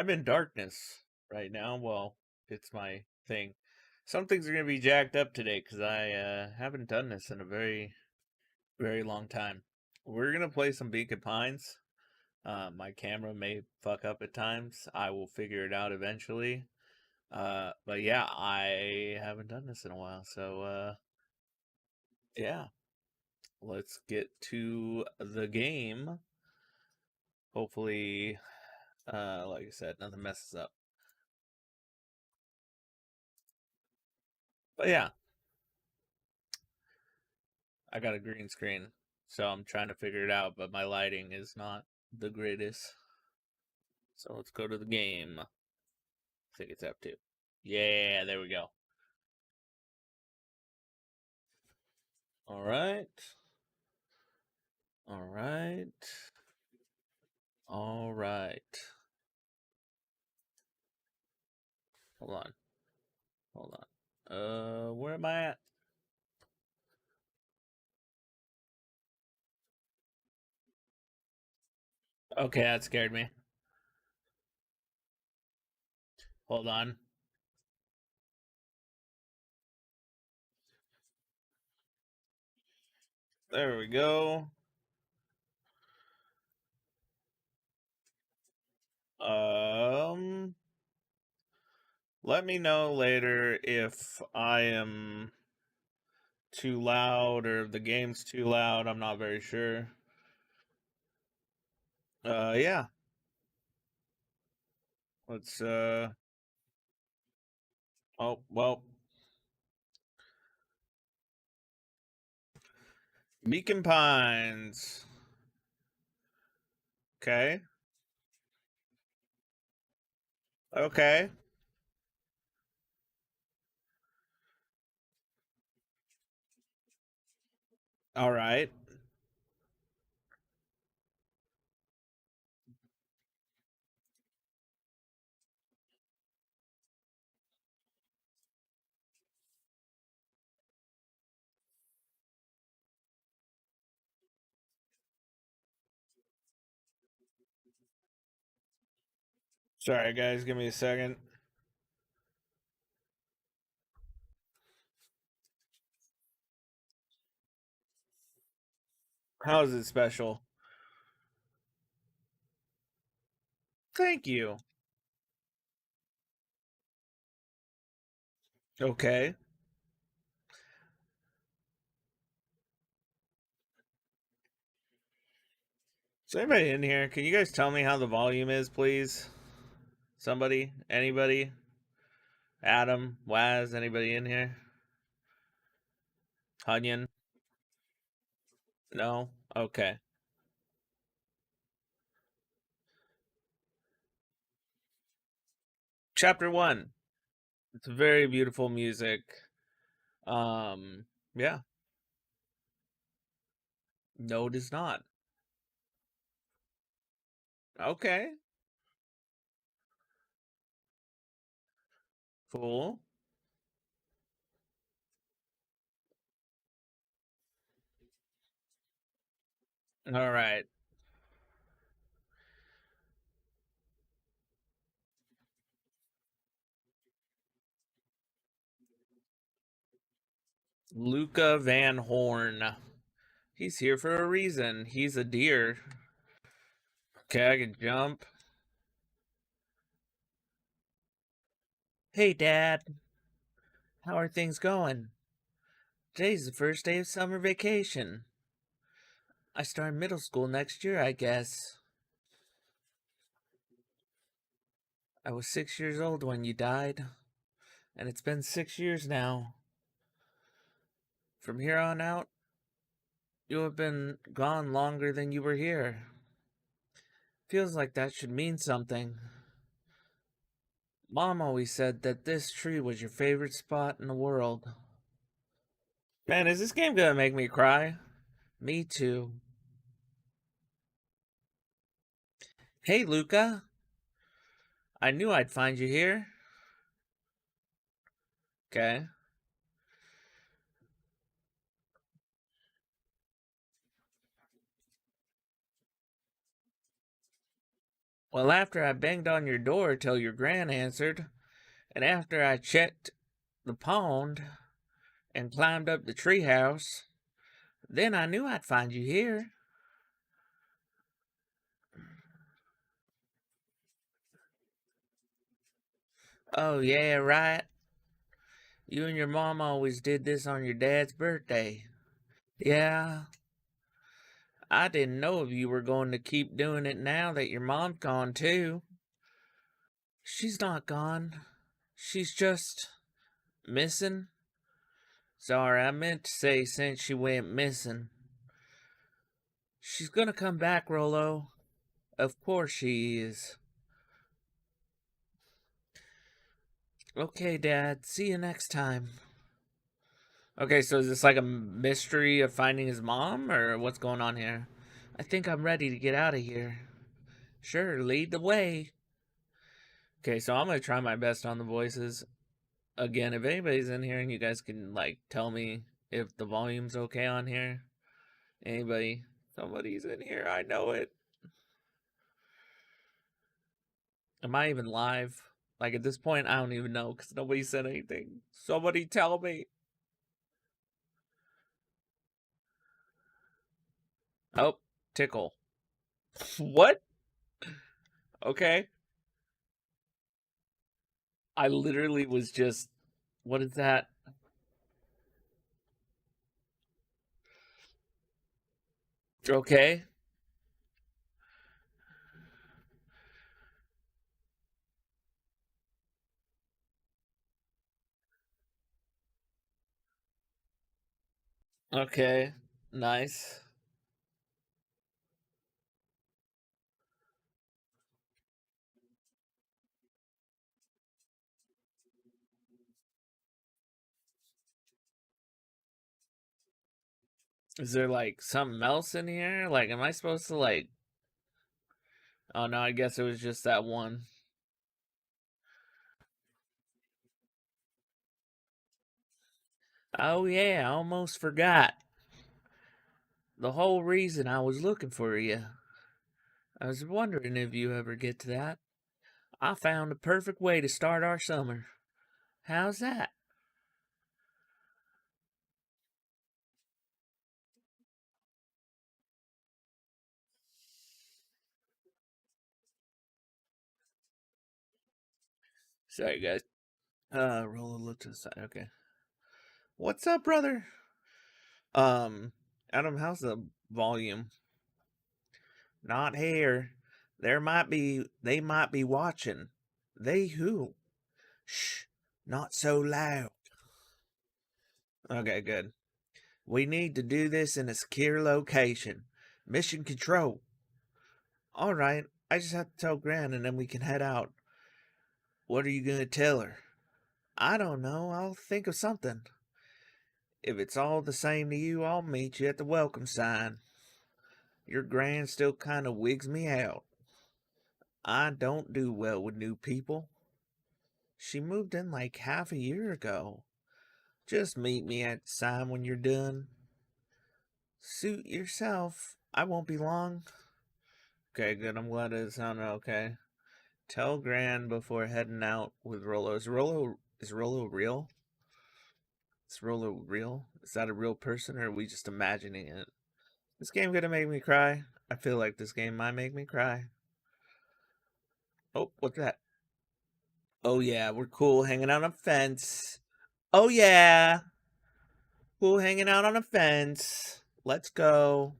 I'm in darkness right now. Well, it's my thing. Some things are gonna be jacked up today because I haven't done this in a very, very long time. We're gonna play some Beacon Pines. My camera may fuck up at times. I will figure it out eventually. But yeah, I haven't done this in a while, so yeah, let's get to the game. Hopefully, like I said, nothing messes up. But yeah, I got a green screen, so I'm trying to figure it out, but my lighting is not the greatest. So let's go to the game. I think it's F2. Yeah, there we go. All right. All right. All right. Hold on. Hold on. Where am I at? Okay, that scared me. Hold on. There we go. Let me know later if I am too loud or if the game's too loud. I'm not very sure. Yeah. Let's oh, well. Beacon Pines. Okay. Okay. All right. Sorry guys, give me a second. How is it special? Thank you. Okay. Is anybody in here? Can you guys tell me how the volume is, please? Somebody? Anybody? Adam? Waz? Anybody in here? Hunyan? No? Okay. Chapter 1. It's very beautiful music. Yeah. No, it is not. Okay. Cool. All right. Luca Van Horn. He's here for a reason. He's a deer. Okay, I can jump. Hey, Dad. How are things going? Today's the first day of summer vacation. I start middle school next year, I guess. I was 6 years old when you died, and it's been 6 years now. From here on out, you have been gone longer than you were here. Feels like that should mean something. Mom always said that this tree was your favorite spot in the world. Man, is this game gonna make me cry? Me too. Hey, Luca. I knew I'd find you here. Okay. Well, after I banged on your door till your gran answered, and after I checked the pond and climbed up the treehouse, then I knew I'd find you here. Oh, yeah, right. You and your mom always did this on your dad's birthday. Yeah, I didn't know if you were going to keep doing it now that your mom's gone too. She's not gone. She's just missing. Sorry, I meant to say since she went missing. She's gonna come back, Rolo. Of course she is. Okay, Dad. See you next time. Okay, so is this like a mystery of finding his mom, or what's going on here? I think I'm ready to get out of here. Sure, lead the way. Okay, so I'm gonna try my best on the voices. Again, if anybody's in here and you guys can like tell me if the volume's okay on here. Anybody? Somebody's in here, I know it. Am I even live? Like at this point, I don't even know because nobody said anything. Somebody tell me. Oh, tickle. What? Okay. I literally was just. What is that? Okay. Okay. Nice. Is there like something else in here? Like, am I supposed to like. Oh no, I guess it was just that one. Oh yeah, I almost forgot. The whole reason I was looking for you. I was wondering if you ever get to that. I found the perfect way to start our summer. How's that? Sorry, guys. Roll a look to the side. Okay. What's up, brother? Um, Adam, how's the volume? Not here. They might be watching. They who? Shh, not so loud. Okay, good. We need to do this in a secure location. Mission control. All right, I just have to tell Gran and then we can head out. What are you gonna tell her? I don't know. I'll think of something. If it's all the same to you, I'll meet you at the welcome sign. Your Gran still kind of wigs me out. I don't do well with new people. She moved in like half a year ago. Just meet me at the sign when you're done. Suit yourself. I won't be long. Okay, good. I'm glad it sounded okay. Tell Gran before heading out with Rolo. Is Rolo real? Is Rolo real? Is that a real person or are we just imagining it? This game gonna make me cry? I feel like this game might make me cry. Oh, what's that? Oh yeah, we're cool hanging out on a fence. Oh yeah, cool hanging out on a fence. Let's go.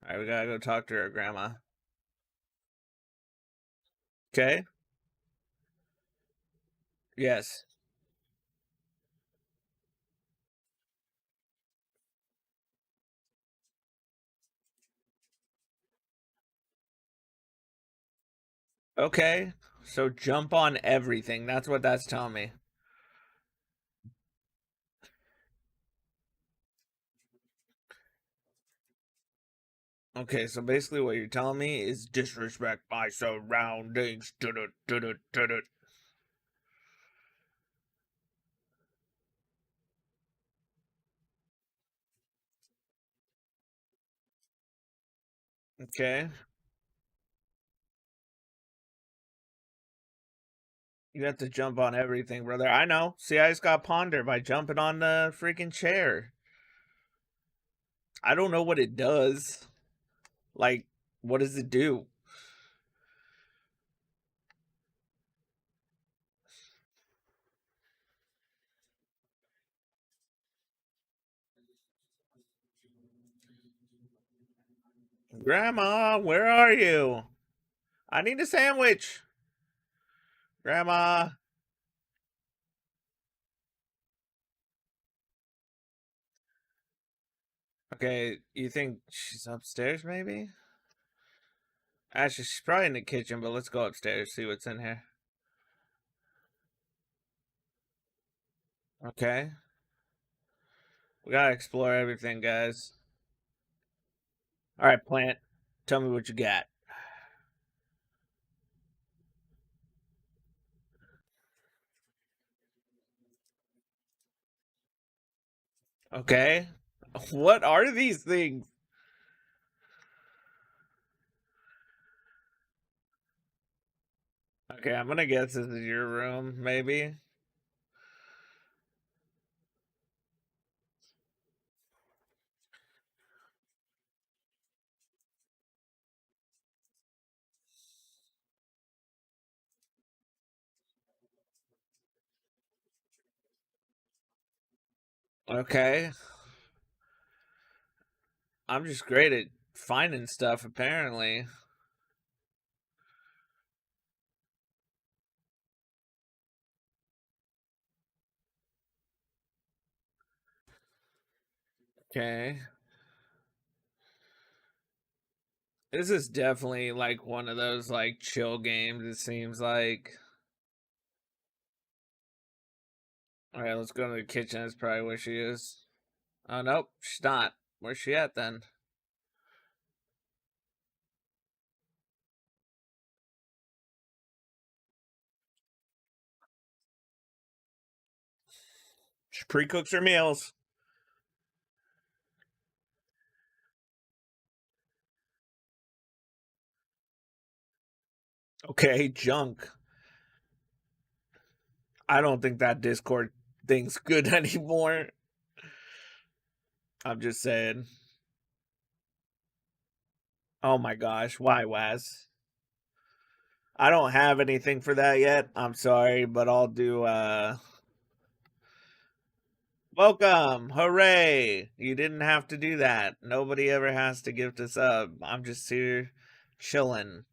All right, we gotta go talk to our grandma. Okay. Yes. Okay. So jump on everything. That's what that's telling me. Okay, so basically what you're telling me is disrespect my surroundings. Okay. You have to jump on everything, brother. I know. See, I just got ponder by jumping on the freaking chair. I don't know what it does. Like, what does it do? Grandma, where are you? I need a sandwich. Grandma. Okay, you think she's upstairs maybe? Actually, she's probably in the kitchen, but let's go upstairs, see what's in here. Okay. We gotta explore everything, guys. Alright, plant. Tell me what you got. Okay. What are these things? Okay, I'm gonna guess this is your room, maybe. Okay. I'm just great at finding stuff, apparently. Okay. This is definitely like one of those like chill games, it seems like. Alright, let's go to the kitchen. That's probably where she is. Oh, nope, she's not. Where's she at then? She pre cooks her meals. Okay, junk. I don't think that Discord thing's good anymore. I'm just saying. Oh my gosh, why, Waz? I don't have anything for that yet. I'm sorry, but I'll do welcome. Hooray. You didn't have to do that. Nobody ever has to gift us up. I'm just here chilling.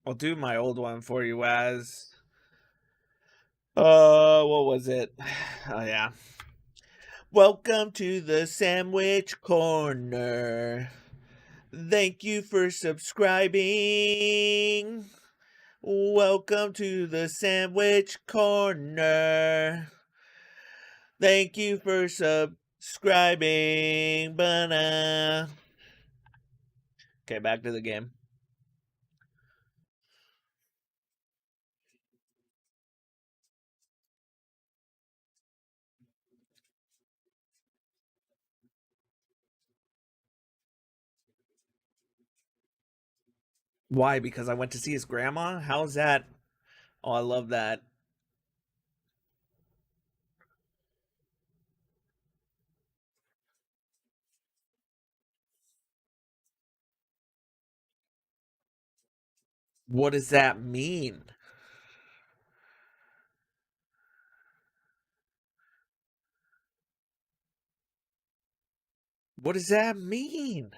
I'll do my old one for you, Waz. What was it? Oh yeah. Welcome to the Sandwich Corner. Thank you for subscribing. Welcome to the Sandwich Corner. Thank you for subscribing. Ba-na. Okay, back to the game. Why? Because I went to see his grandma? How's that? Oh, I love that. What does that mean? What does that mean?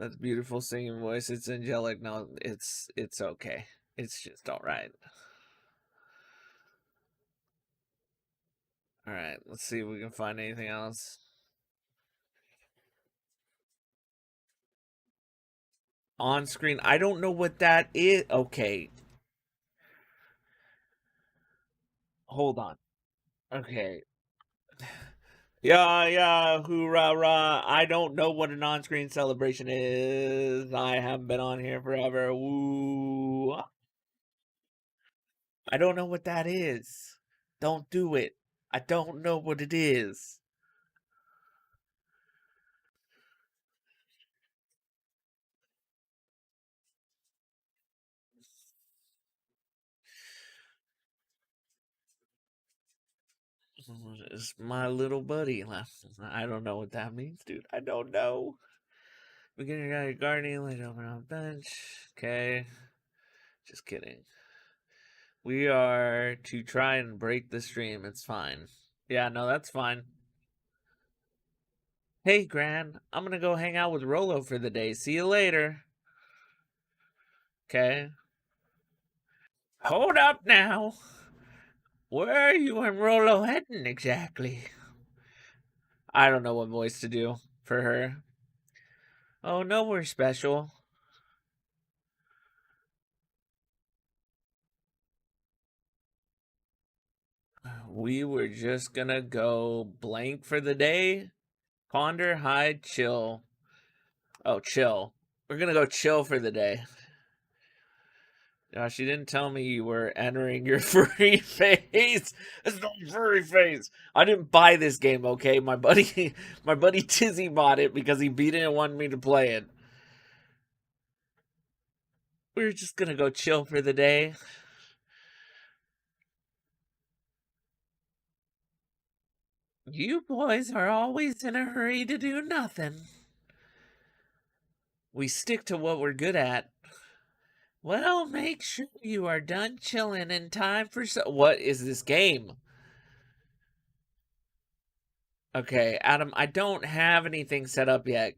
That's beautiful singing voice. It's angelic. No, it's okay. It's just all right. All right, let's see if we can find anything else. On screen. I don't know what that is. Okay. Hold on. Okay. Yeah, hoorah, rah. I don't know what an on screen celebration is. I haven't been on here forever. Woo. I don't know what that is. Don't do it. I don't know what it is. It's my little buddy. I don't know what that means, dude. I don't know. Beginner guy, gardening, laid over on bench. Okay. Just kidding. We are to try and break the stream. It's fine. Yeah, no, that's fine. Hey, Gran, I'm gonna go hang out with Rolo for the day. See you later. Okay. Hold up now. Where are you and Rolo heading exactly? I don't know what voice to do for her. Oh, nowhere special. We were just gonna go blank for the day. Ponder, hide, chill. Oh, chill. We're gonna go chill for the day. Gosh, you didn't tell me you were entering your furry phase. It's not furry phase. I didn't buy this game, okay? My buddy Tizzy bought it because he beat it and wanted me to play it. We're just gonna go chill for the day. You boys are always in a hurry to do nothing. We stick to what we're good at. Well, make sure you are done chilling in time for what is this game? Okay, Adam, I don't have anything set up yet.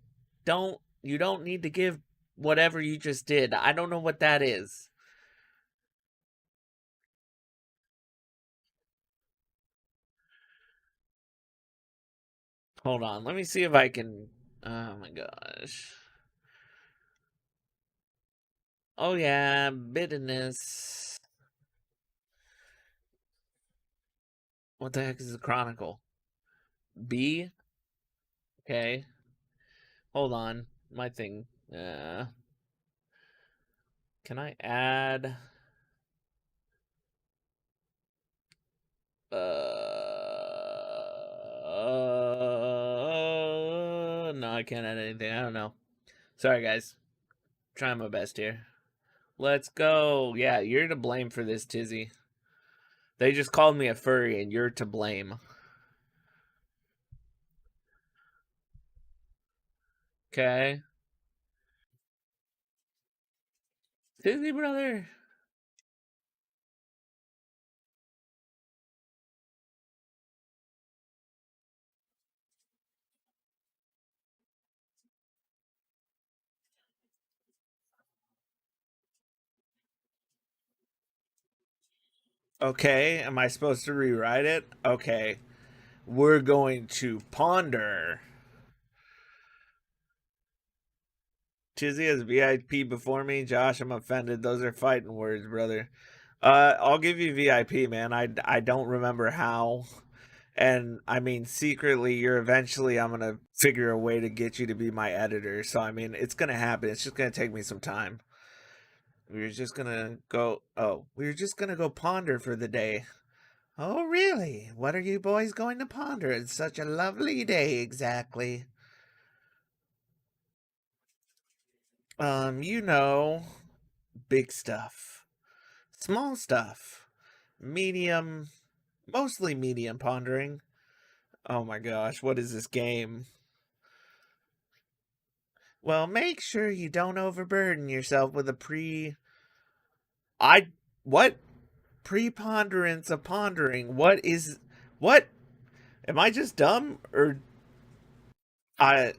You don't need to give whatever you just did. I don't know what that is. Hold on, let me see if I can. Oh my gosh. Oh yeah, bitterness. What the heck is the chronicle? B? Okay. Hold on. My thing. Can I add no, I can't add anything. I don't know. Sorry guys. Trying my best here. Let's go. Yeah, you're to blame for this, Tizzy. They just called me a furry and you're to blame. Okay. Tizzy brother. Okay, am I supposed to rewrite it? Okay. We're going to ponder. Tizzy has VIP before me. Josh, I'm offended. Those are fighting words, brother. I'll give you VIP, man. I don't remember how. And I mean, secretly, I'm gonna figure a way to get you to be my editor. So I mean, it's gonna happen. It's just gonna take me some time. We were just gonna go. Oh, we were just gonna go ponder for the day. Oh, really? What are you boys going to ponder? It's such a lovely day, exactly. You know, big stuff, small stuff, medium, mostly medium pondering. Oh my gosh, what is this game? Well, make sure you don't overburden yourself with a what? Preponderance of pondering. What? Am I just dumb? Or, I,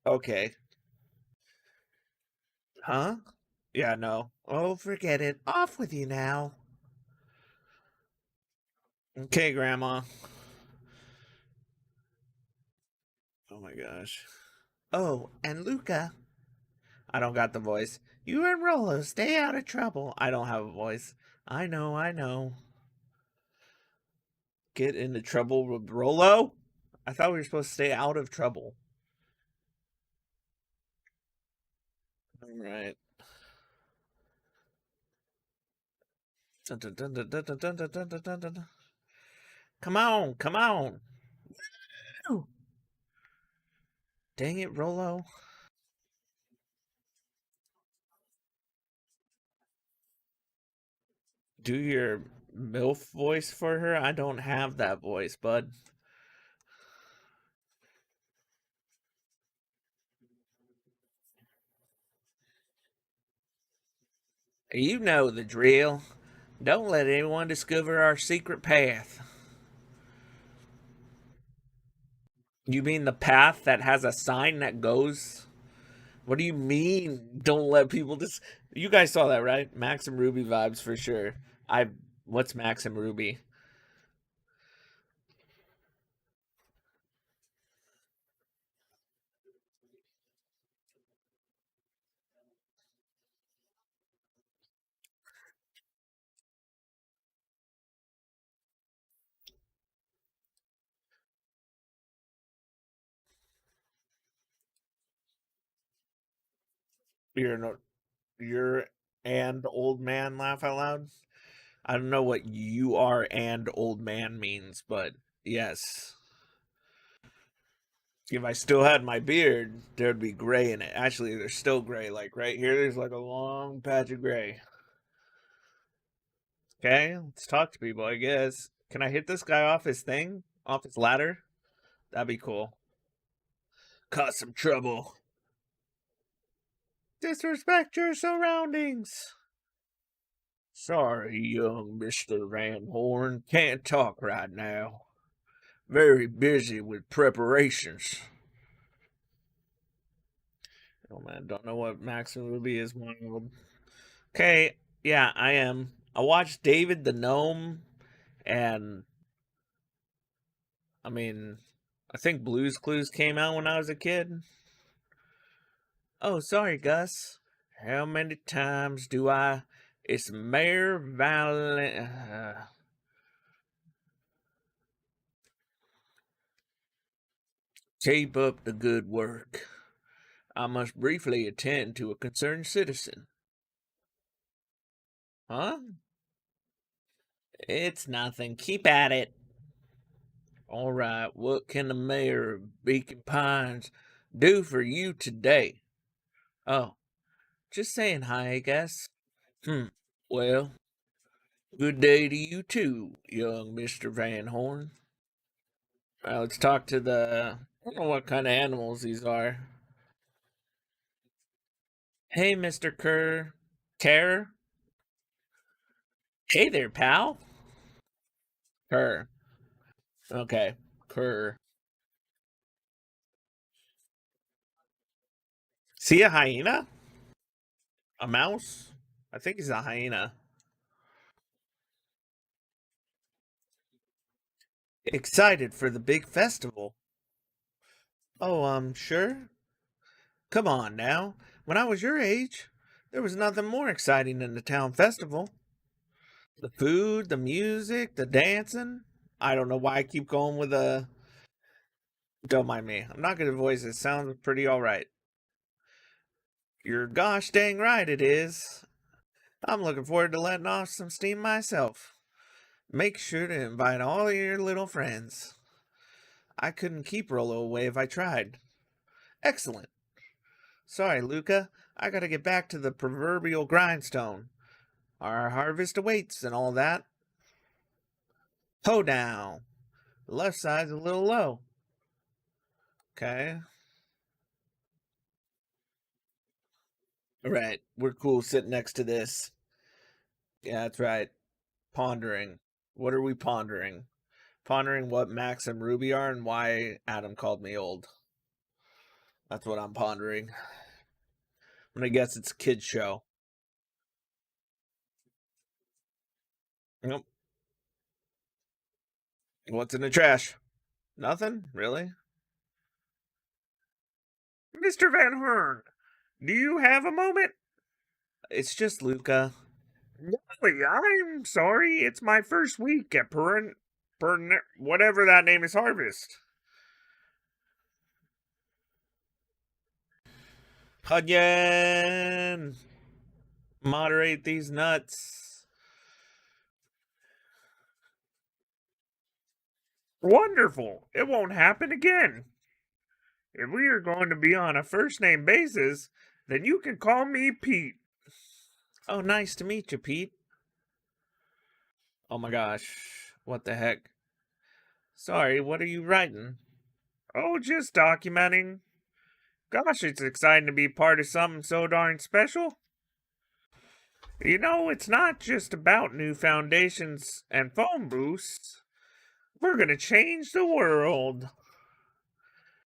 okay. Huh? Yeah, no. Oh, forget it. Off with you now. Okay, Grandma. Oh my gosh. Oh, and Luca. I don't got the voice. You and Rolo, stay out of trouble. I don't have a voice. I know, I know. Get into trouble with Rolo? I thought we were supposed to stay out of trouble. Alright. Come on, come on. Dang it, Rolo. Do your MILF voice for her? I don't have that voice, bud. You know the drill. Don't let anyone discover our secret path. You mean the path that has a sign that goes? What do you mean? Don't let people just. You guys saw that, right? Max and Ruby vibes for sure. I. What's Max and Ruby? You're no. You're and old man laugh out loud. I don't know what you are and old man means, but yes. If I still had my beard, there'd be gray in it. Actually, there's still gray. Like right here, there's like a long patch of gray. Okay, let's talk to people, I guess. Can I hit this guy off his thing? Off his ladder? That'd be cool. Cause some trouble. Disrespect your surroundings. Sorry, young Mr. Van Horn. Can't talk right now. Very busy with preparations. Oh man, don't know what Max and Ruby is wild. Okay, yeah, I am. I watched David the Gnome, and I mean, I think Blue's Clues came out when I was a kid. Oh, sorry, Gus. How many times do I? It's Mayor Valley. Keep up the good work. I must briefly attend to a concerned citizen. Huh? It's nothing. Keep at it. All right, what can the mayor of Beacon Pines do for you today? Oh, just saying hi, I guess. Hmm. Well, good day to you too, young Mr. Van Horn. Let's talk to the. I don't know what kind of animals these are. Hey, Mr. Kerr. Kerr? Hey there, pal. Kerr. Okay. Kerr. See a hyena? A mouse? I think he's a hyena. Excited for the big festival. Oh, sure. Come on now. When I was your age, there was nothing more exciting than the town festival. The food, the music, the dancing. I don't know why I keep going with a. Don't mind me. I'm not going to voice it. Sounds pretty alright. You're gosh dang right it is. I'm looking forward to letting off some steam myself. Make sure to invite all your little friends. I couldn't keep Rolo away if I tried. Excellent. Sorry, Luca. I gotta get back to the proverbial grindstone. Our harvest awaits and all that. Hoe down. The left side's a little low. Okay. Alright, we're cool sitting next to this. Yeah, that's right. Pondering. What are we pondering? Pondering what Max and Ruby are and why Adam called me old. That's what I'm pondering. I'm gonna guess it's a kid's show. Nope. What's in the trash? Nothing? Really? Mr. Van Horn, do you have a moment? It's just Luca. Really, I'm sorry. It's my first week at whatever that name is, Harvest. Again, moderate these nuts. Wonderful. It won't happen again. If we are going to be on a first name basis, then you can call me Pete. Oh, nice to meet you, Pete. Oh my gosh. What the heck? Sorry, what are you writing? Oh, just documenting. Gosh, it's exciting to be part of something so darn special. You know, it's not just about new foundations and phone booths. We're gonna change the world.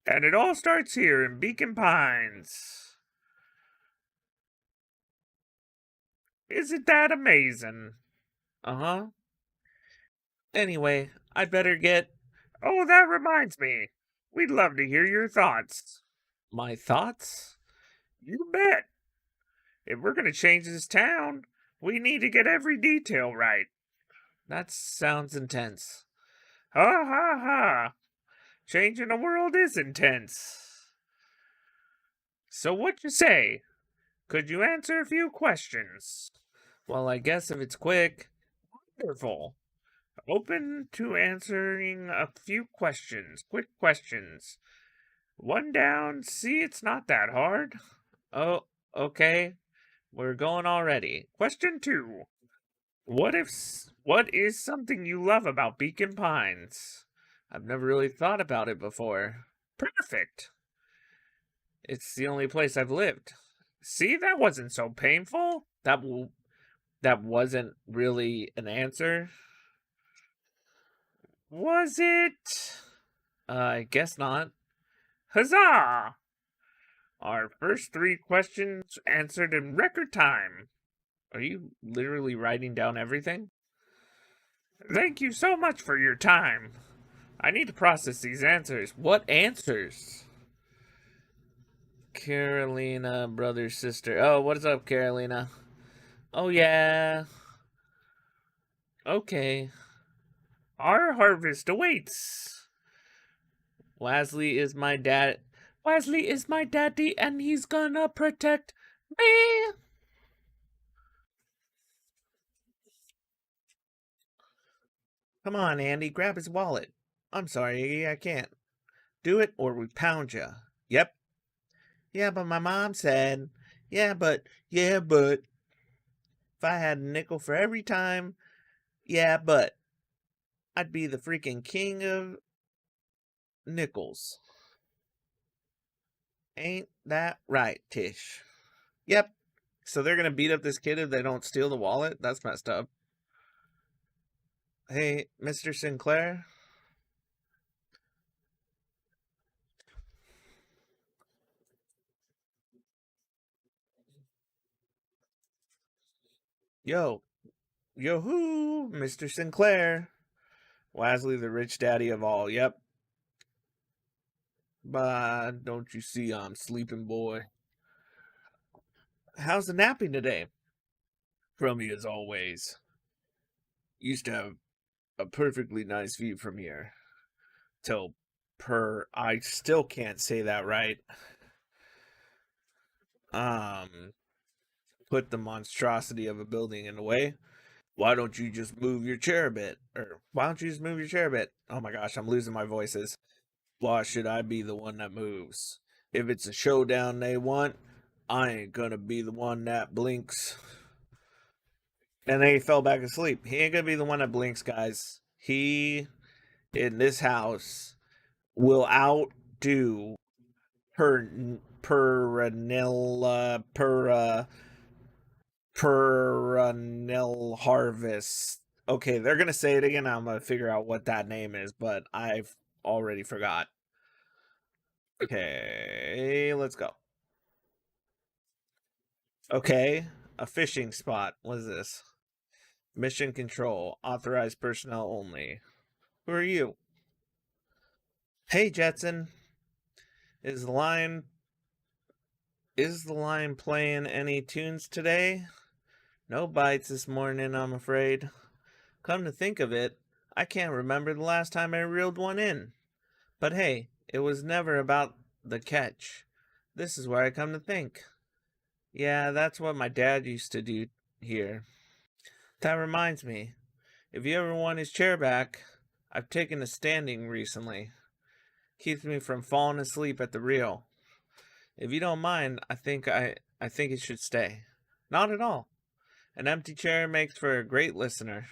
And it all starts here in Beacon Pines. Isn't that amazing? Uh-huh. Anyway, I'd better get... Oh, that reminds me. We'd love to hear your thoughts. My thoughts? You bet. If we're gonna change this town, we need to get every detail right. That sounds intense. Ha ha ha! Changing the world is intense. So what you say? Could you answer a few questions? Well, I guess if it's quick. Wonderful. Open to answering a few questions. Quick questions. One down. See, it's not that hard. Oh, okay. We're going already. Question 2. What is something you love about Beacon Pines? I've never really thought about it before. Perfect. It's the only place I've lived. See, that wasn't so painful. That wasn't really an answer. Was it? I guess not. Huzzah! Our first 3 questions answered in record time. Are you literally writing down everything? Thank you so much for your time. I need to process these answers. What answers? Carolina, brother, sister. Oh, what is up, Carolina? Oh, yeah. Okay. Our harvest awaits. Wesley is my dad. Wesley is my daddy, and he's gonna protect me. Come on, Andy, grab his wallet. I'm sorry, I can't. Do it or we pound you. Yep. Yeah, but my mom said. Yeah, but. If I had a nickel for every time, yeah, but. I'd be the freaking king of nickels. Ain't that right, Tish? Yep. So they're gonna beat up this kid if they don't steal the wallet? That's messed up. Hey, Mr. Sinclair? Yo, yo-hoo, Mr. Sinclair. Wesley, the rich daddy of all. Yep. But don't you see I'm sleeping, boy? How's the napping today? Crummy as always. Used to have a perfectly nice view from here. Till I still can't say that right. Um, put the monstrosity of a building in the way. Why don't you just move your chair a bit? Or why don't you just move your chair a bit? Oh my gosh, I'm losing my voices. Why should I be the one that moves? If it's a showdown they want, I ain't gonna be the one that blinks. And then he fell back asleep. He ain't gonna be the one that blinks, guys. He, in this house, will outdo perennial perennial harvest. Okay, they're gonna say it again. I'm gonna figure out what that name is, but I've already forgot. Okay, let's go. Okay, a fishing spot. What is this? Mission control. Authorized personnel only. Who are you? Hey, Jetson. Is the line playing any tunes today? No bites this morning, I'm afraid. Come to think of it, I can't remember the last time I reeled one in. But hey, it was never about the catch. This is where I come to think. Yeah, that's what my dad used to do here. That reminds me, if you ever want his chair back, I've taken a standing recently. Keeps me from falling asleep at the reel. If you don't mind, I think it should stay. Not at all. An empty chair makes for a great listener.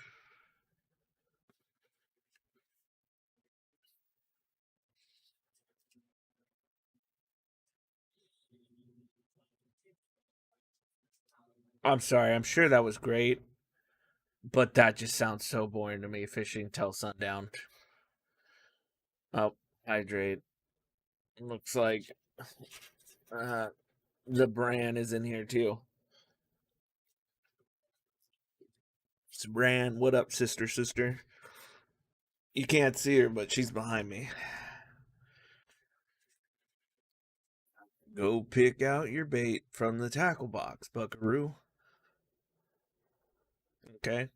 I'm sorry. I'm sure that was great, but that just sounds so boring to me. Fishing till sundown. Oh, hydrate. Looks like uh, the brand is in here too. It's Bran. What up, sister? Sister. You can't see her, but she's behind me. Go pick out your bait from the tackle box, buckaroo. Okay,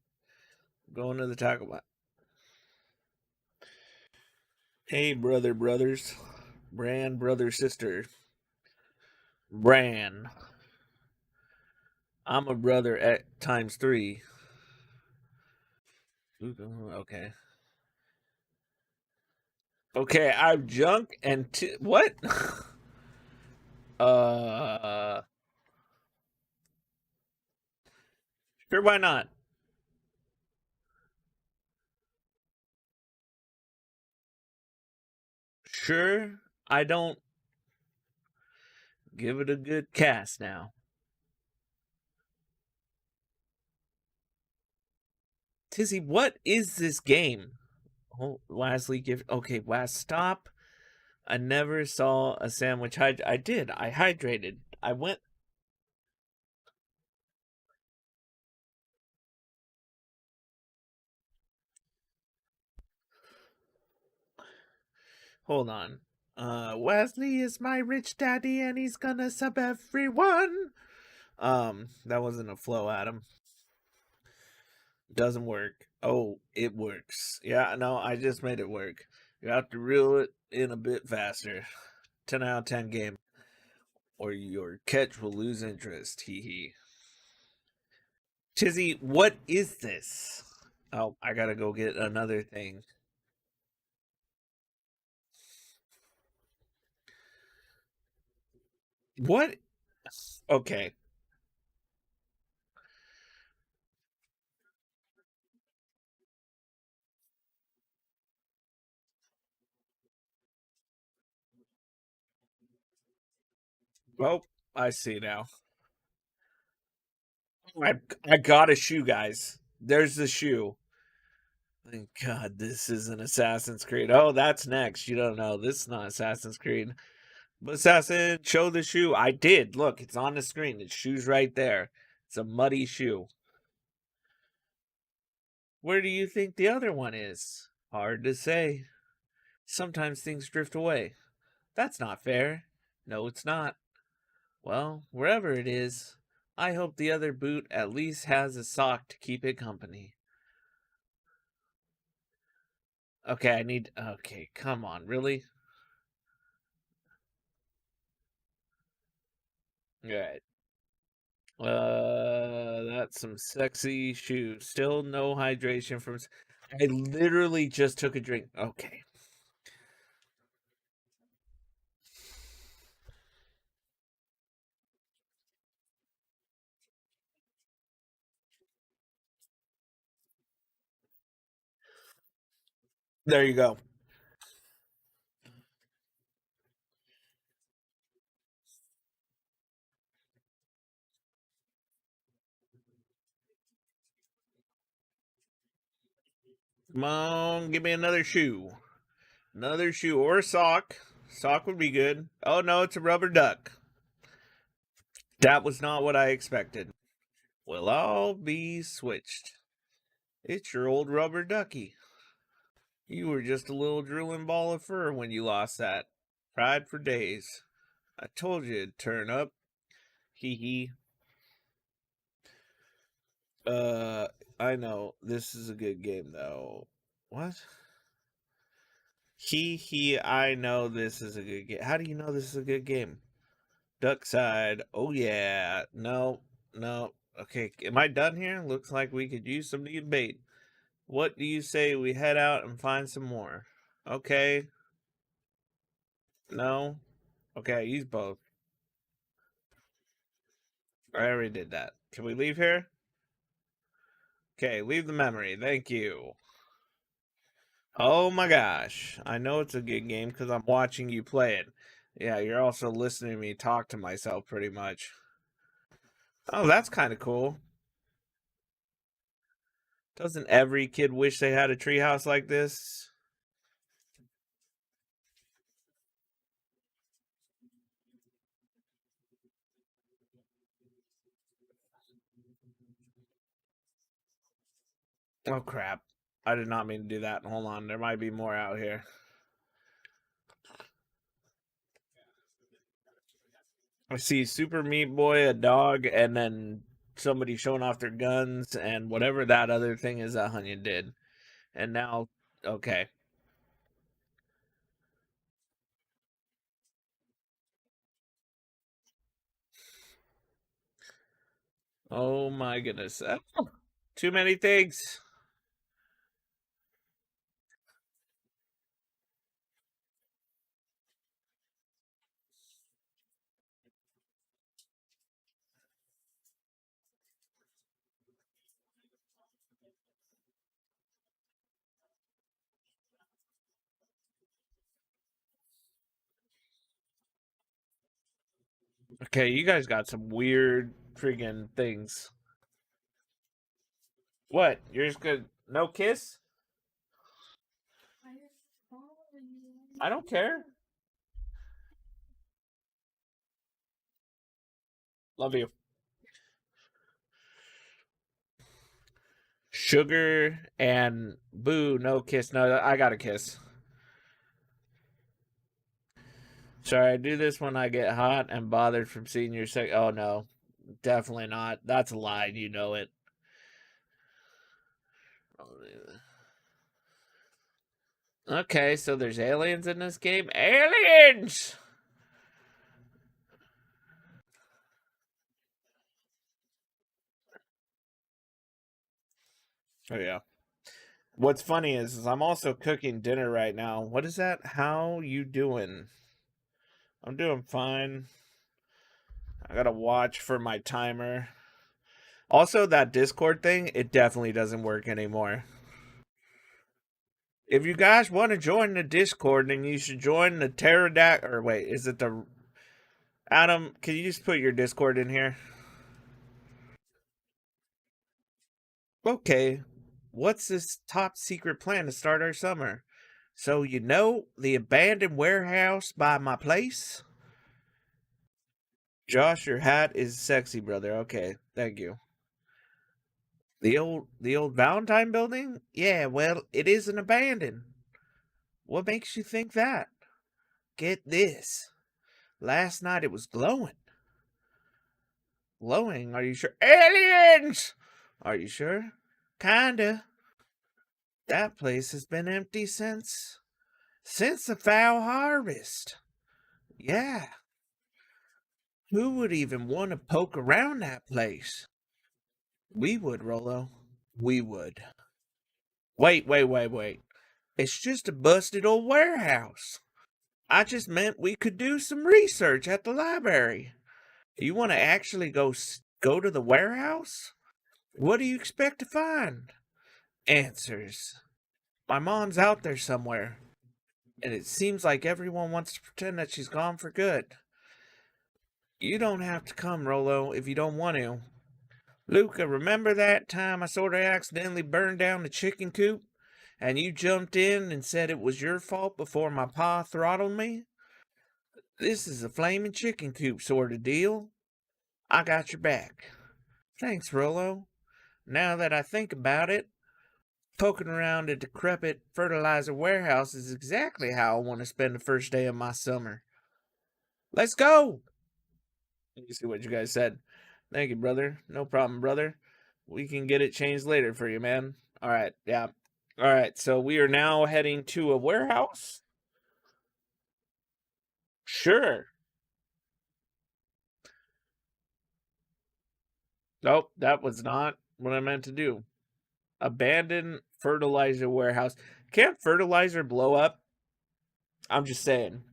going to the tackle box. Hey, brother, brothers. Bran, brother, sister. Bran. I'm a brother at times three. Okay. Okay, I'm junk and what? uh, sure, why not? Sure, I don't give it a good cast now. Tizzy, what is this game? Oh, lastly, give. Okay, last stop. I never saw a sandwich. I did. I hydrated. I went. Hold on. Wesley is my rich daddy, and he's gonna sub everyone. That wasn't a flow, Adam. Doesn't work. Oh, it works. Yeah, no, I just made it work. You have to reel it in a bit faster. 10 out of 10 game, or your catch will lose interest. Hee hee. Chizzy, what is this? Oh, I gotta go get another thing. What? Okay. Well, I see now. I I got a shoe, guys. There's the shoe. Thank God this is an Assassin's Creed. Oh, that's next. You don't know. This is not Assassin's Creed. But Assassin, show the shoe. I did. Look, it's on the screen. The shoe's right there. It's a muddy shoe. Where do you think the other one is? Hard to say. Sometimes things drift away. That's not fair. No, it's not. Well, wherever it is, I hope the other boot at least has a sock to keep it company. Okay, I need. Okay, come on, really? Alright. That's some sexy shoes. Still no hydration from. I literally just took a drink. Okay. There you go. Come on, give me another shoe. Another shoe or a sock. Sock would be good. Oh no, it's a rubber duck. That was not what I expected. We'll all be switched. It's your old rubber ducky. You were just a little drooling ball of fur when you lost that. Cried for days. I told you it'd turn up. Hee hee. Uh, I know. This is a good game, though. What? Hee, I know this is a good game. How do you know this is a good game? Duck side. Oh, yeah. No, no. Okay, am I done here? Looks like we could use some new bait. What do you say we head out and find some more? Okay. No. Okay, I use both. I already did that. Can we leave here? Okay, leave the memory. Thank you. Oh my gosh. I know it's a good game because I'm watching you play it. Yeah, you're also listening to me talk to myself pretty much. Oh, that's kind of cool. Doesn't every kid wish they had a treehouse like this? Oh, crap. I did not mean to do that. Hold on. There might be more out here. I see Super Meat Boy, a dog, and then somebody showing off their guns and whatever that other thing is that Hunyan did. And now, okay. Oh my goodness. Too many things. Okay, you guys got some weird friggin' things. What? You're just gonna no kiss? I don't care. Love you. Sugar and boo, no kiss. No, I got a kiss. Sorry, I do this when I get hot and bothered from seeing your sex. Oh no, definitely not. That's a lie. You know it. Okay, so there's aliens in this game. Aliens! Oh yeah. What's funny is I'm also cooking dinner right now. What is that? How you doing? I'm doing fine. I gotta watch for my timer. Also, that Discord thing, it definitely doesn't work anymore. If you guys want to join the Discord, then you should join the pterodactyl. Or wait, is it the Adam? Can you just put your Discord in here? Okay. What's this top secret plan to start our summer? So you know the abandoned warehouse by my place? Josh, your hat is sexy, brother. Okay, thank you. The old Valentine building? Yeah, well, it isn't abandoned. What makes you think that? Get this. Last night it was glowing. Glowing? Are you sure? Aliens! Are you sure? Kinda. That place has been empty since the foul harvest. Yeah. Who would even want to poke around that place? We would, Rolo. We would. Wait. It's just a busted old warehouse. I just meant we could do some research at the library. You want to actually go to the warehouse? What do you expect to find? Answers. My mom's out there somewhere, and it seems like everyone wants to pretend that she's gone for good. You don't have to come, Rolo, if you don't want to. Luca, remember that time I sort of accidentally burned down the chicken coop? And you jumped in and said it was your fault before my pa throttled me? This is a flaming chicken coop sort of deal. I got your back. Thanks, Rolo. Now that I think about it, poking around a decrepit fertilizer warehouse is exactly how I want to spend the first day of my summer. Let's go! You see what you guys said. Thank you, brother. No problem, brother. We can get it changed later for you, man. All right, yeah. All right, so we are now heading to a warehouse. Sure. Nope, that was not what I meant to do. Abandoned fertilizer warehouse. Can't fertilizer blow up? I'm just saying.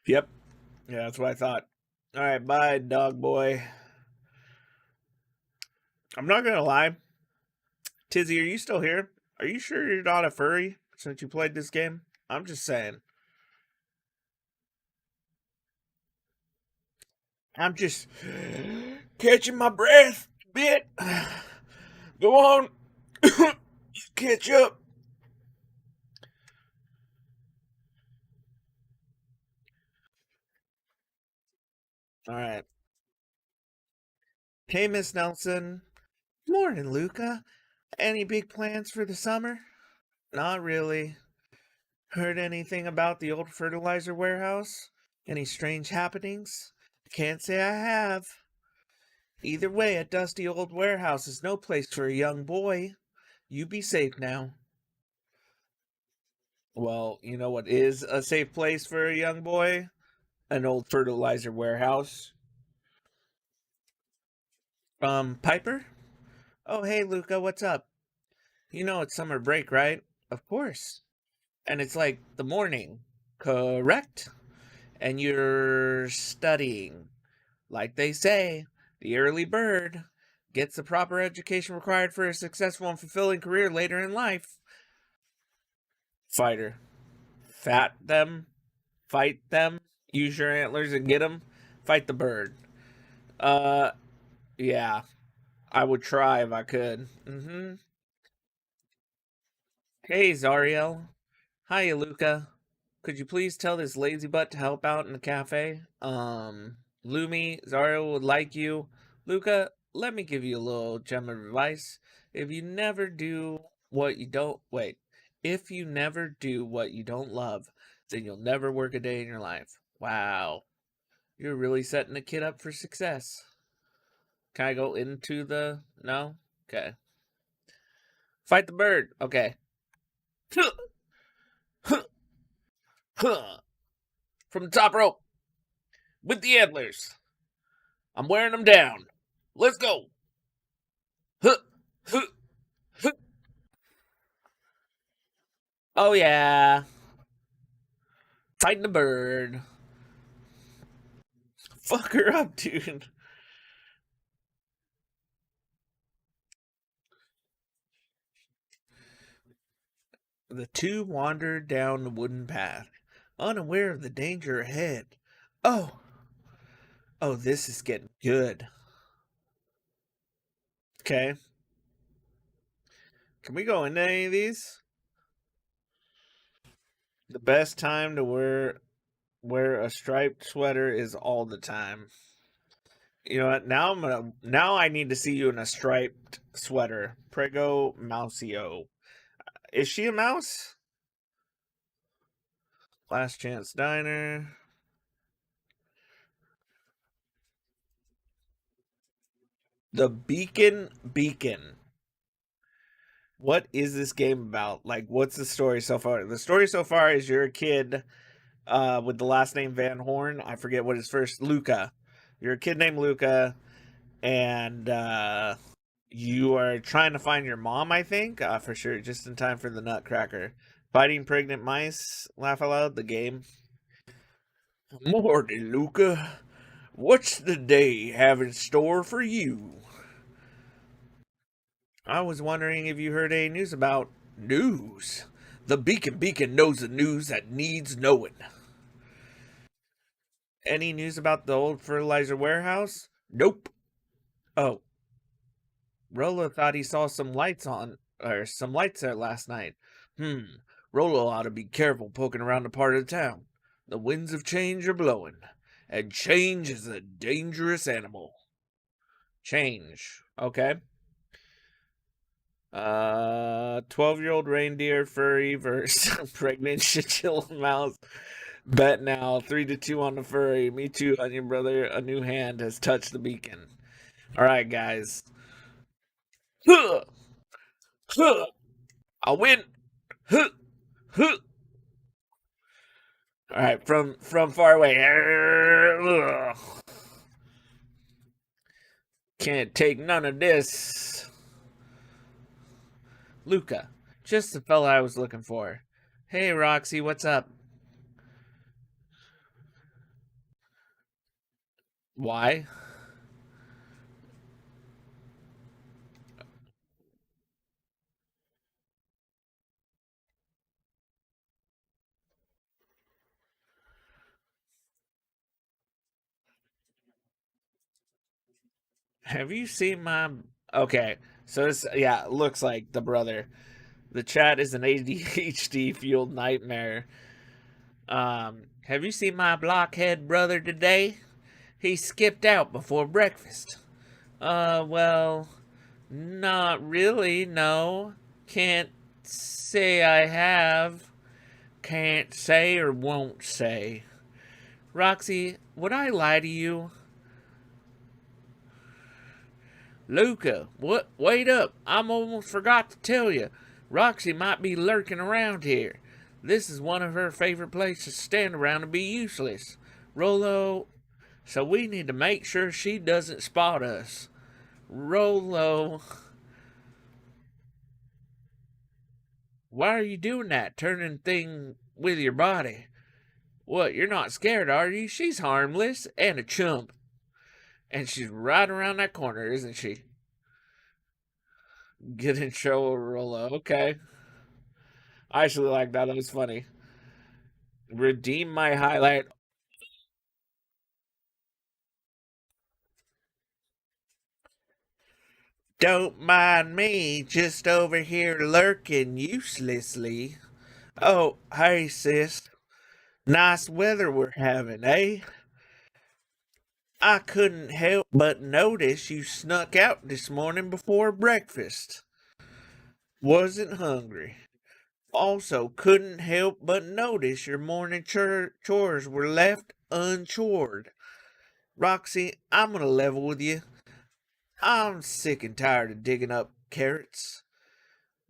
Yep. Yeah, that's what I thought. All right, bye, dog boy. I'm not gonna lie. Tizzy, are you still here? Are you sure you're not a furry since you played this game? I'm just saying. I'm just catching my breath a bit. Go on. Catch up. All right. Hey, Miss Nelson. Morning, Luca. Any big plans for the summer? Not really. Heard anything about the old fertilizer warehouse? Any strange happenings? Can't say I have. Either way, a dusty old warehouse is no place for a young boy. You be safe now. Well, you know what is a safe place for a young boy? An old fertilizer warehouse. Piper? Oh, hey, Luca, what's up? You know it's summer break, right? Of course. And it's like the morning, correct? And you're studying. Like they say, the early bird gets the proper education required for a successful and fulfilling career later in life. Fighter. Fat them. Fight them. Use your antlers and get them. Fight the bird. Uh, yeah. I would try if I could. Hey, Zariel. Hiya, Luca. Could you please tell this lazy butt to help out in the cafe? Lumi, Zariel would like you. Luca, let me give you a little gem of advice. If you never do what you don't wait, if you never do what you don't love, then you'll never work a day in your life. Wow. You're really setting the kid up for success. Can I go into the no? Okay. Fight the bird. Okay. From the top rope with the antlers. I'm wearing them down. Let's go. Oh, yeah. Fighting the bird. Fuck her up, dude. The two wandered down the wooden path, unaware of the danger ahead. Oh, oh, this is getting good. Okay. Can we go into any of these? The best time to wear a striped sweater is all the time. You know what? Now I need to see you in a striped sweater. Prego Mousio. Is she a mouse? Last Chance Diner. The Beacon. What is this game about? Like, what's the story so far? The story so far is you're a kid with the last name Van Horn. I forget what his first Luca. You're a kid named Luca, and you are trying to find your mom, I think, for sure, just in time for the Nutcracker. Fighting pregnant mice. Laugh aloud. The game. Morty, Luca. What's the day have in store for you? I was wondering if you heard any news about news. The Beacon knows the news that needs knowing. Any news about the old fertilizer warehouse? Nope. Oh, Rolo thought he saw some lights there last night. Rolo ought to be careful poking around the part of town. The winds of change are blowing, and change is a dangerous animal. Change. Okay. 12-year-old reindeer furry versus pregnant chinchilla mouse. Bet now, 3-2 on the furry. Me too, onion brother. A new hand has touched the beacon. All right, guys. Huh, huh, I win. Huh, huh. All right, from far away. Can't take none of this. Luca, just the fella I was looking for. Hey, Roxy, what's up? Why? Have you seen my? Okay, so this yeah looks like the brother. The chat is an ADHD fueled nightmare. Have you seen my blockhead brother today? He skipped out before breakfast. Well, not really, no. Can't say I have. Can't say or won't say. Roxy, would I lie to you? Luca, what? Wait up. I'm almost forgot to tell you. Roxy might be lurking around here. This is one of her favorite places to stand around and be useless. Rolo, so we need to make sure she doesn't spot us. Rolo, why are you doing that? Turning thing with your body? What, you're not scared, are you? She's harmless and a chump. And she's right around that corner, isn't she? Get in trouble, Rolo. Okay. I actually like that. That was funny. Redeem my highlight. Don't mind me, just over here lurking uselessly. Oh, hey, sis. Nice weather we're having, eh? I couldn't help but notice you snuck out this morning before breakfast. Wasn't hungry. Also, couldn't help but notice your morning chores were left unchored. Roxy, I'm gonna level with you. I'm sick and tired of digging up carrots.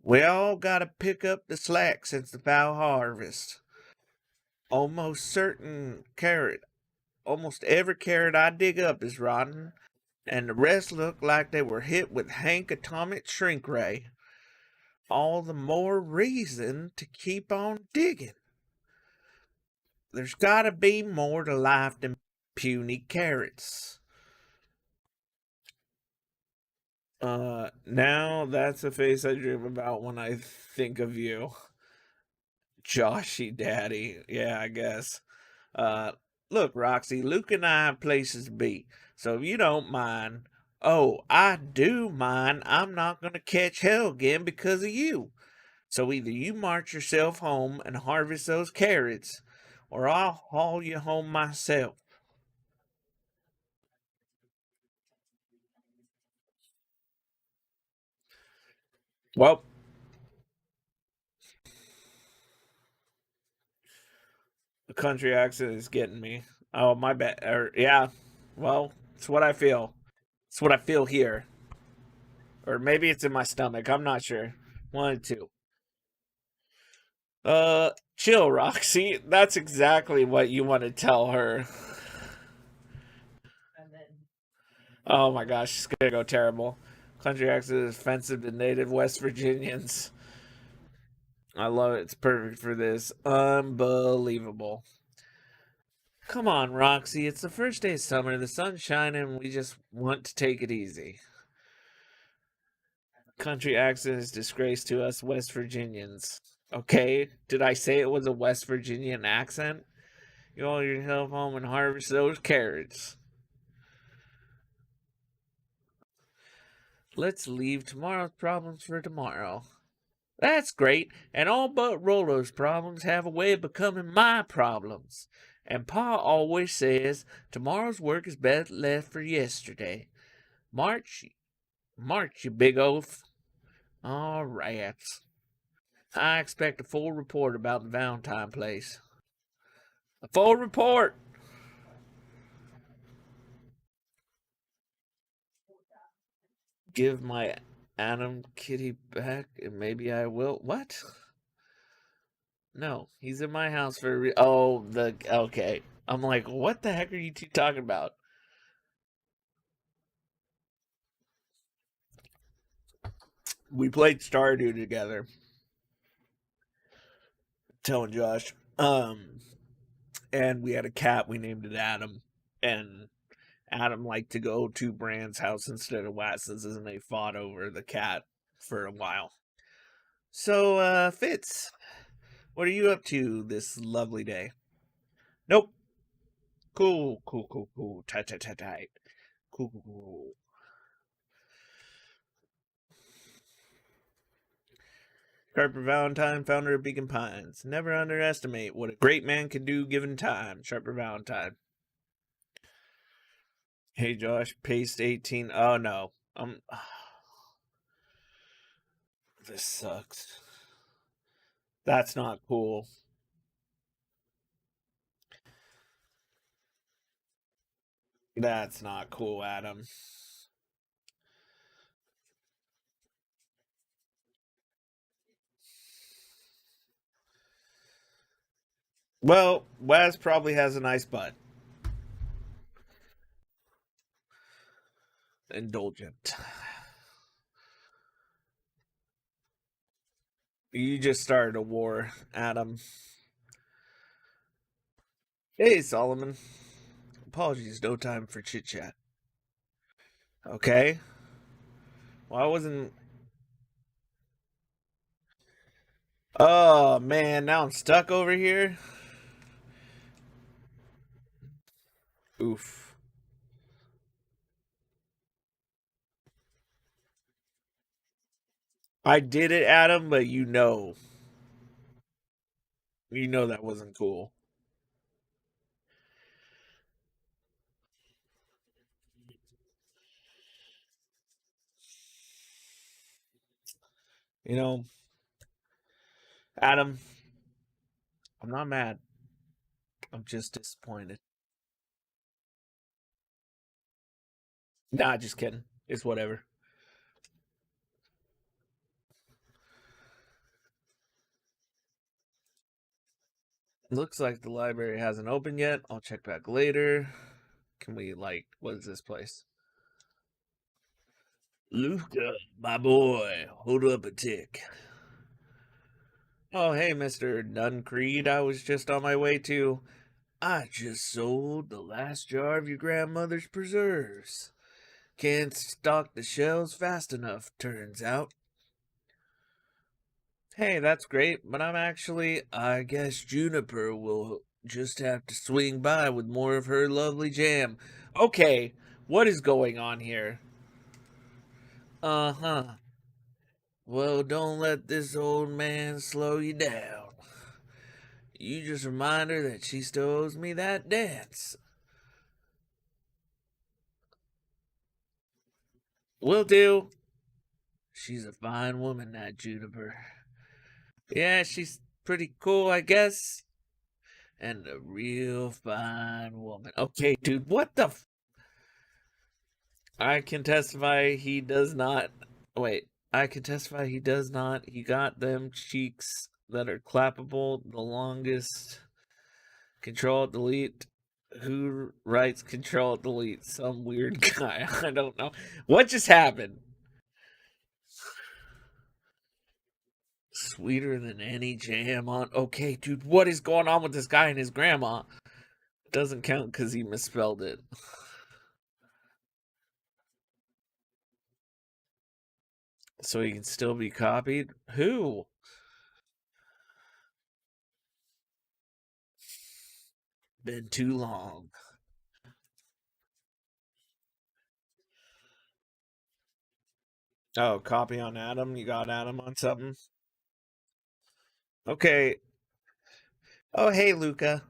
We all gotta pick up the slack since the foul harvest. Almost certain carrot, almost every carrot I dig up is rotten, and the rest look like they were hit with Hank Atomic Shrink Ray. All the more reason to keep on digging. There's gotta be more to life than puny carrots. Now that's a face I dream about when I think of you. Joshy Daddy. Yeah, I guess. Uh, Look, Roxy, Luke and I have places to be. So if you don't mind, oh, I do mind. I'm not going to catch hell again because of you. So either you march yourself home and harvest those carrots, or I'll haul you home myself. Well, the country accent is getting me. Oh, my bad. Yeah, well, it's what I feel. It's what I feel here. Or maybe it's in my stomach. I'm not sure. One or two. Chill, Roxy. That's exactly what you want to tell her. Oh my gosh, it's gonna go terrible. Country accent is offensive to native West Virginians. I love it. It's perfect for this. Unbelievable. Come on, Roxy. It's the first day of summer. The sun's shining. And we just want to take it easy. Country accent is disgrace to us West Virginians. Okay? Did I say it was a West Virginian accent? You all yourself home and harvest those carrots. Let's leave tomorrow's problems for tomorrow. That's great, and all but Rolo's problems have a way of becoming my problems. And Pa always says tomorrow's work is best left for yesterday. March, March, you big oaf. All rats. I expect a full report about the Valentine place. A full report! Give my Adam kitty back, and maybe I will. What? No, he's in my house for oh the okay. I'm like, what the heck are you two talking about? We played Stardew together. Telling Josh, and we had a cat. We named it Adam, and Adam liked to go to Brand's house instead of Watson's, and they fought over the cat for a while. So, Fitz, what are you up to this lovely day? Nope. Cool, cool, cool, cool. Tight, tight, tight, tight. Cool, cool, cool. Sharper Valentine, founder of Beacon Pines. Never underestimate what a great man can do given time. Sharper Valentine. Hey Josh, paste 18. Oh no. This sucks. That's not cool. That's not cool, Adam. Well, Wes probably has a nice butt. Indulgent. You just started a war, Adam. Hey, Solomon. Apologies, no time for chit chat. Okay. Well, I wasn't. Oh, man, now I'm stuck over here. Oof. I did it, Adam, but you know. You know that wasn't cool. You know, Adam, I'm not mad. I'm just disappointed. Nah, just kidding. It's whatever. Looks like the library hasn't opened yet. I'll check back later. Can we, like, what is this place? Luca, my boy, hold up a tick. Oh, hey, Mr. Duncreed. I was just on my way to. I just sold the last jar of your grandmother's preserves. Can't stock the shelves fast enough, turns out. Hey, that's great, but I guess Juniper will just have to swing by with more of her lovely jam. Okay, what is going on here? Uh huh. Well, don't let this old man slow you down. You just remind her that she still owes me that dance. Will do. She's a fine woman, that Juniper. Yeah, she's pretty cool, I guess. And a real fine woman. Okay, dude, what the I can testify he does not. Wait, I can testify he does not. He got them cheeks that are clappable the longest. Control delete. Who writes control delete? Some weird guy. I don't know. What just happened? Sweeter than any jam on. Okay, dude, what is going on with this guy and his grandma? It doesn't count because he misspelled it. So he can still be copied? Who? Been too long. Oh, copy on Adam. You got Adam on something? Okay. Oh, hey, Luca.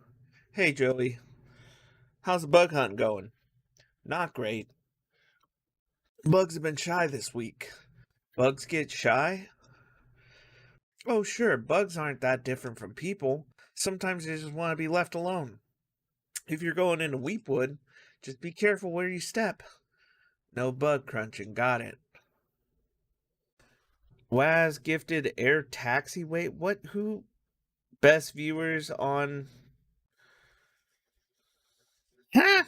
Hey, Joey. How's the bug hunt going? Not great. Bugs have been shy this week. Bugs get shy? Oh, sure. Bugs aren't that different from people. Sometimes they just want to be left alone. If you're going into Weepwood, just be careful where you step. No bug crunching. Got it. Waz gifted air taxi. Wait, what? Who? Best viewers on. Huh?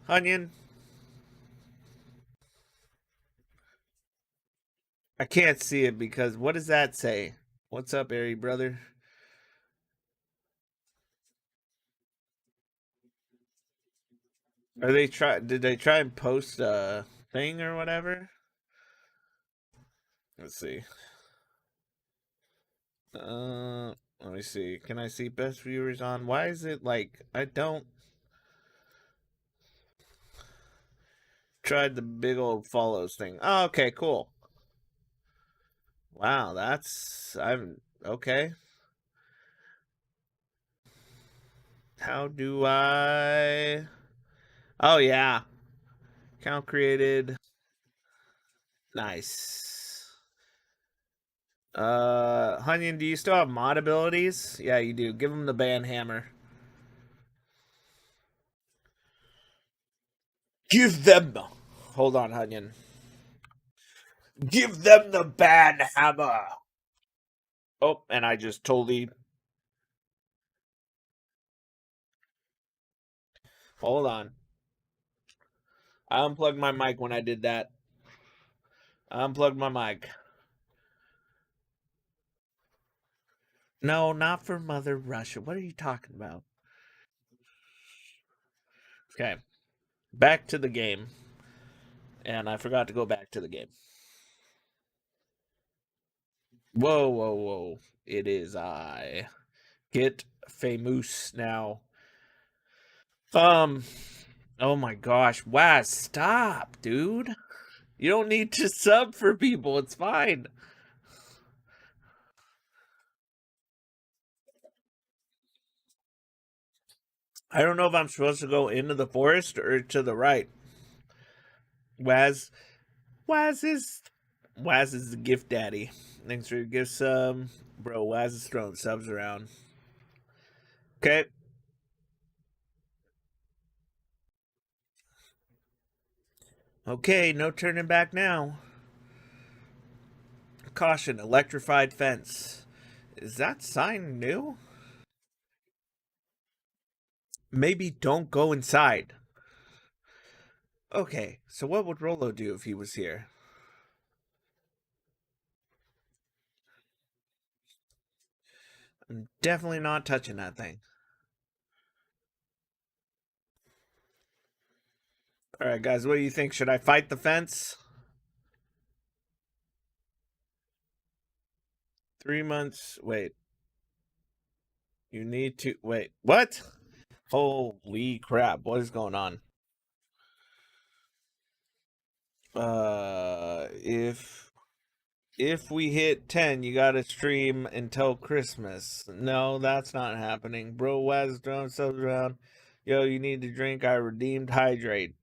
Onion. I can't see it because what does that say? What's up, Airy brother? Are they try? Did they try and post a thing or whatever? Let's see. Let me see. Can I see best viewers on? Why is it like I don't tried the big old follows thing? Oh, okay, cool. Wow, I'm okay. How do I? Oh yeah, account created. Nice. Hunyan, do you still have mod abilities? Yeah, you do. Give him the band hammer. Give them. Hold on, Hunyan. Give them the band hammer. Oh, and I just totally. Hold on. I unplugged my mic when I did that. I unplugged my mic. No, not for Mother Russia. What are you talking about? Okay, back to the game. And I forgot to go back to the game. Whoa, whoa, whoa. It is I. Get famous now. Um, oh my gosh. Wow, stop, dude. You don't need to sub for people. It's fine. I don't know if I'm supposed to go into the forest or to the right. Waz, Waz is, Waz is the gift daddy. Thanks for your gifts, bro. Waz is throwing subs around. Okay. Okay, no turning back now. Caution, electrified fence. Is that sign new? Maybe don't go inside. Okay, so what would Rolo do if he was here? I'm definitely not touching that thing. Alright, guys, what do you think? Should I fight the fence? 3 months. Wait. You need to. Wait. What? Holy crap. What is going on? If we hit 10, you gotta stream until Christmas. No, that's not happening. Bro, Waz throwing subs around. Yo, you need to drink. I redeemed hydrate.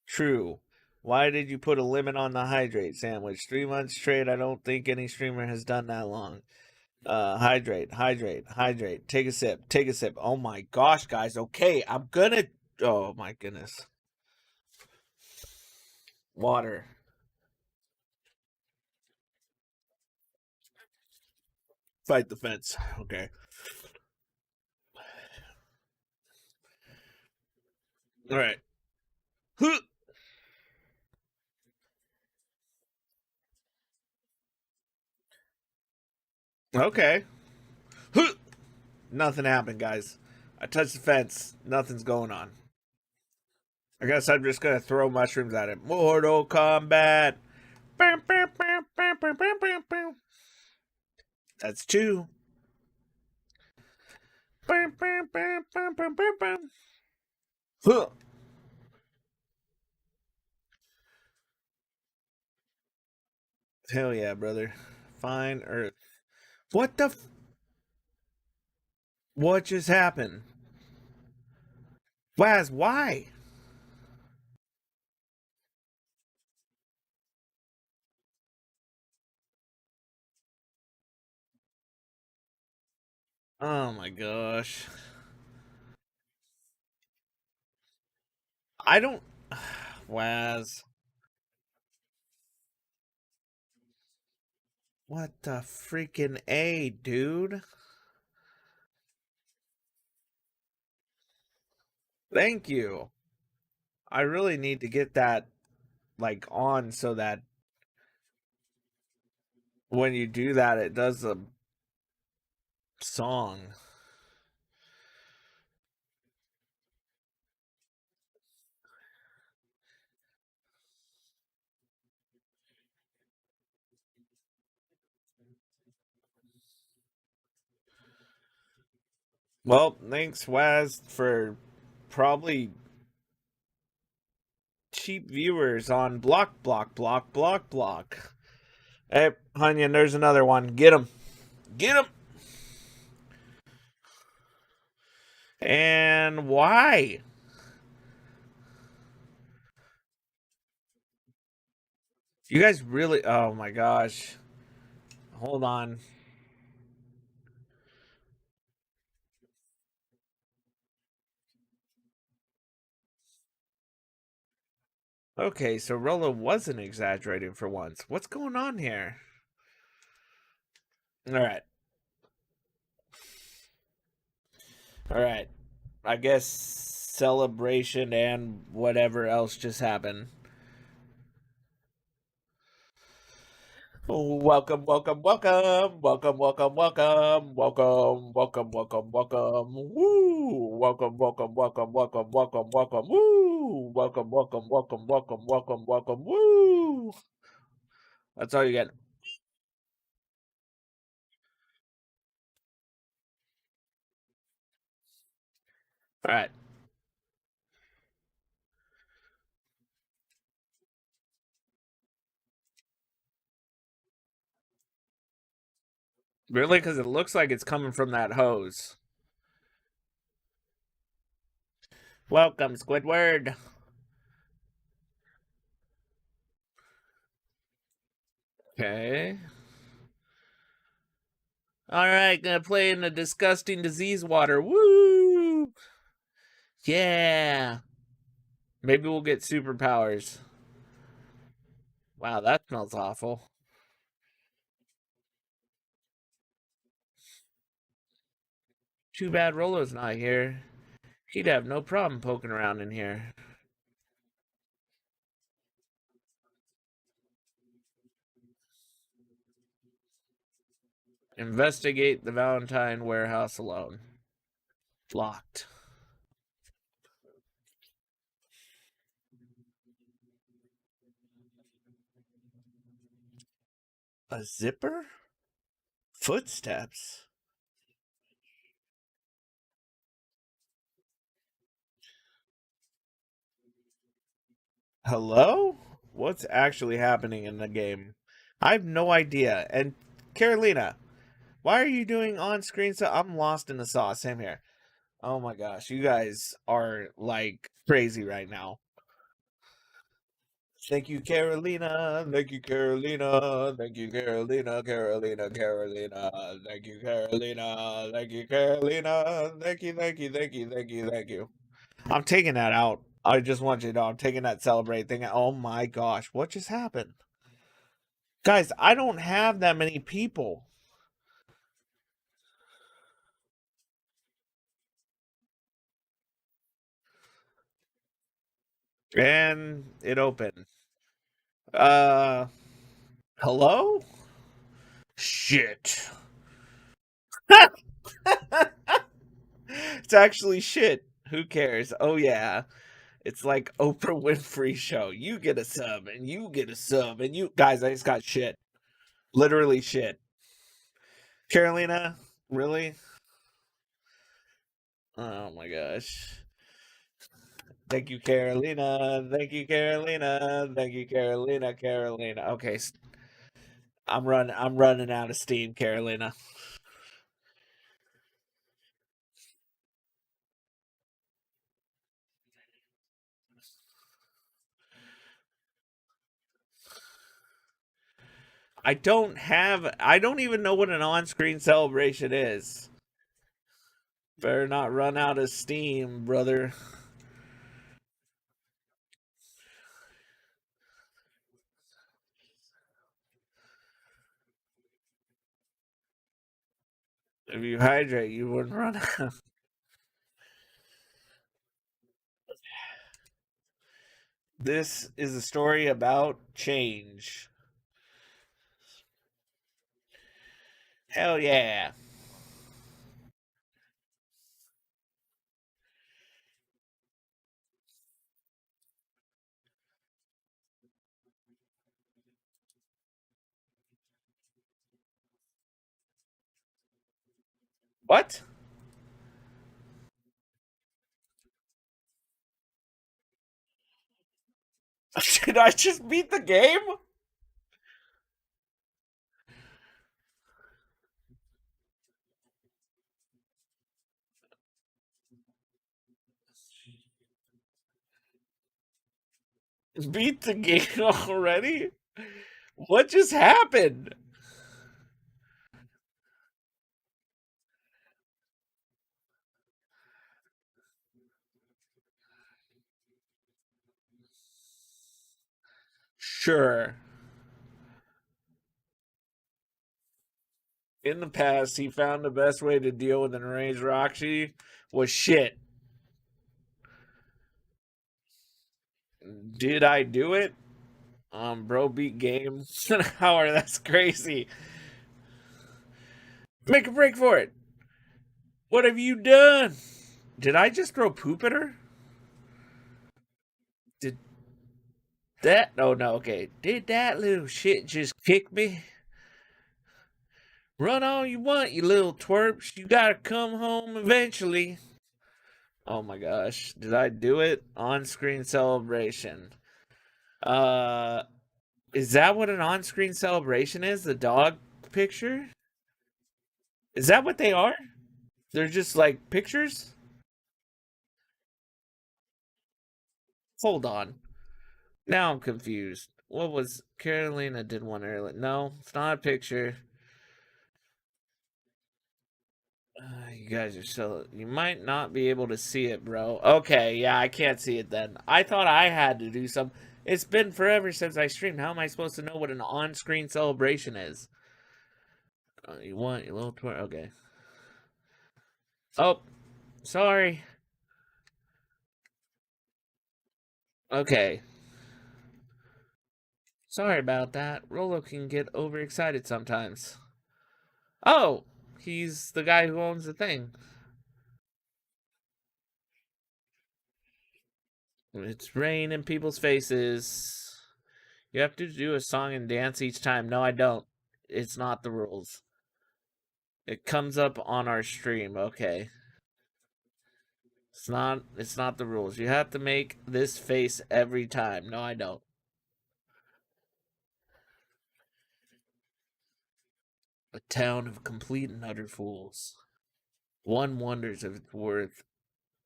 True. Why did you put a limit on the hydrate sandwich? 3 months straight. I don't think any streamer has done that long. Hydrate, hydrate, hydrate. Take a sip, take a sip. Oh my gosh, guys. Okay, I'm gonna. Oh my goodness. Water. Fight the fence. Okay. All right. Okay. Nothing happened, guys. I touched the fence. Nothing's going on. I guess I'm just gonna throw mushrooms at it. Mortal Kombat. That's two. Hell yeah, brother. Fine Earth. What the? What just happened? Waz, why? Oh my gosh. I don't. Waz. What the freaking A, dude? Thank you. I really need to get that like on so that when you do that it does a song. Well, thanks Waz for probably cheap viewers on block. Hey, Hunyan, there's another one. Get him. Get him. And why? You guys really. Oh my gosh. Hold on. Okay, so Rolo wasn't exaggerating for once. What's going on here? All right. All right. I guess celebration and whatever else just happened. Welcome, welcome, welcome, welcome, welcome, welcome, welcome, welcome, welcome, welcome, woo! Welcome, welcome, welcome, welcome, welcome, welcome, woo! Welcome, welcome, welcome, welcome, welcome, welcome, woo! That's all you get. All right. Really? Because it looks like it's coming from that hose. Welcome, Squidward. Okay. All right, gonna play in the disgusting disease water. Woo! Yeah. Maybe we'll get superpowers. Wow, that smells awful. Too bad Rolo's not here. He'd have no problem poking around in here. Investigate the Valentine warehouse alone. Locked. A zipper? Footsteps? Hello? What's actually happening in the game? I have no idea. And Carolina, why are you doing on screen so I'm lost in the sauce? Same here. Oh my gosh, you guys are like crazy right now. Thank you, Carolina. Thank you, Carolina. Thank you, Carolina. Carolina, Carolina. Thank you, Carolina. Thank you, Carolina. Thank you, thank you, thank you, thank you, thank you. I'm taking that out. I just want you to know I'm taking that celebrate thing out. Oh my gosh, what just happened? Guys, I don't have that many people. And it opened. Uh, hello? Shit. It's actually shit. Who cares? Oh yeah. It's like Oprah Winfrey show. You get a sub and you get a sub and you guys, I just got shit. Literally shit. Carolina, really? Oh my gosh. Thank you, Carolina. Thank you, Carolina. Thank you, Carolina. Carolina. Okay, I'm running out of steam, Carolina. I don't even know what an on-screen celebration is. Better not run out of steam, brother. If you hydrate, you wouldn't run out. This is a story about change. Hell yeah. What? Did I just beat the game? Beat the game already? What just happened? Sure. In the past, he found the best way to deal with an enraged Roxy was shit. Did I do it? Bro beat game. Howard, that's crazy. Make a break for it. What have you done? Did I just throw poop at her? Did that? Oh, no, okay. Did that little shit just kick me? Run all you want, you little twerps. You gotta come home eventually. Oh my gosh. Did I do it? On screen celebration. Uh, is that what an on screen celebration is? The dog picture? Is that what they are? They're just like pictures? Hold on. Now I'm confused. What was Carolina did one earlier? No, it's not a picture. You guys are so. You might not be able to see it, bro. Okay, yeah, I can't see it then. I thought I had to do something. It's been forever since I streamed. How am I supposed to know what an on screen celebration is? You want your little twerp? Okay. Oh, sorry. Okay. Sorry about that. Rolo can get overexcited sometimes. Oh, he's the guy who owns the thing. It's rain in people's faces. You have to do a song and dance each time. No, I don't. It's not the rules. It comes up on our stream. Okay. It's not the rules. You have to make this face every time. No, I don't. A town of complete and utter fools. One wonders if it's worth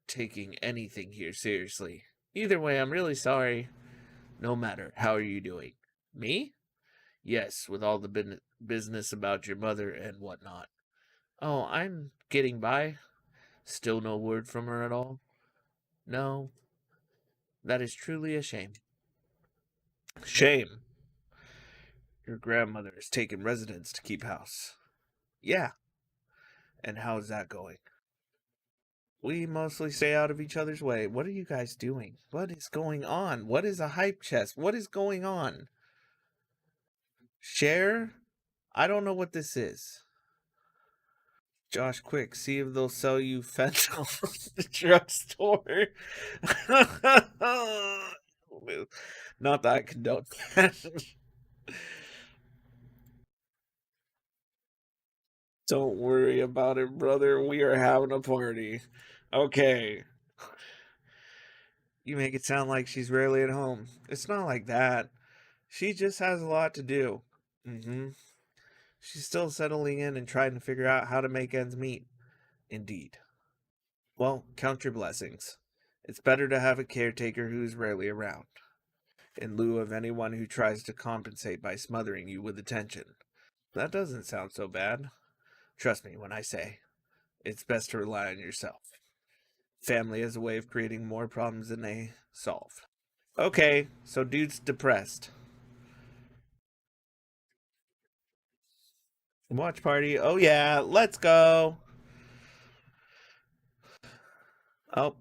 taking anything here seriously. Either way, I'm really sorry. No matter. How are you doing? Me? Yes, with all the business about your mother and whatnot. Oh, I'm getting by. Still no word from her at all? No, that is truly a shame. Shame. Your grandmother has taken residence to keep house. Yeah, and how's that going? We mostly stay out of each other's way. What are you guys doing? What is going on? What is a hype chest? What is going on? Share? I don't know what this is. Josh, quick, see if they'll sell you fentanyl at the drugstore. Not that I condone that. Don't worry about it, brother. We are having a party. Okay. You make it sound like she's rarely at home. It's not like that. She just has a lot to do. Mm-hmm. She's still settling in and trying to figure out how to make ends meet. Indeed. Well, count your blessings. It's better to have a caretaker who's rarely around, in lieu of anyone who tries to compensate by smothering you with attention. That doesn't sound so bad. Trust me when I say, it's best to rely on yourself. Family has a way of creating more problems than they solve. Okay, so dude's depressed. Watch party. Oh yeah, let's go. Oh,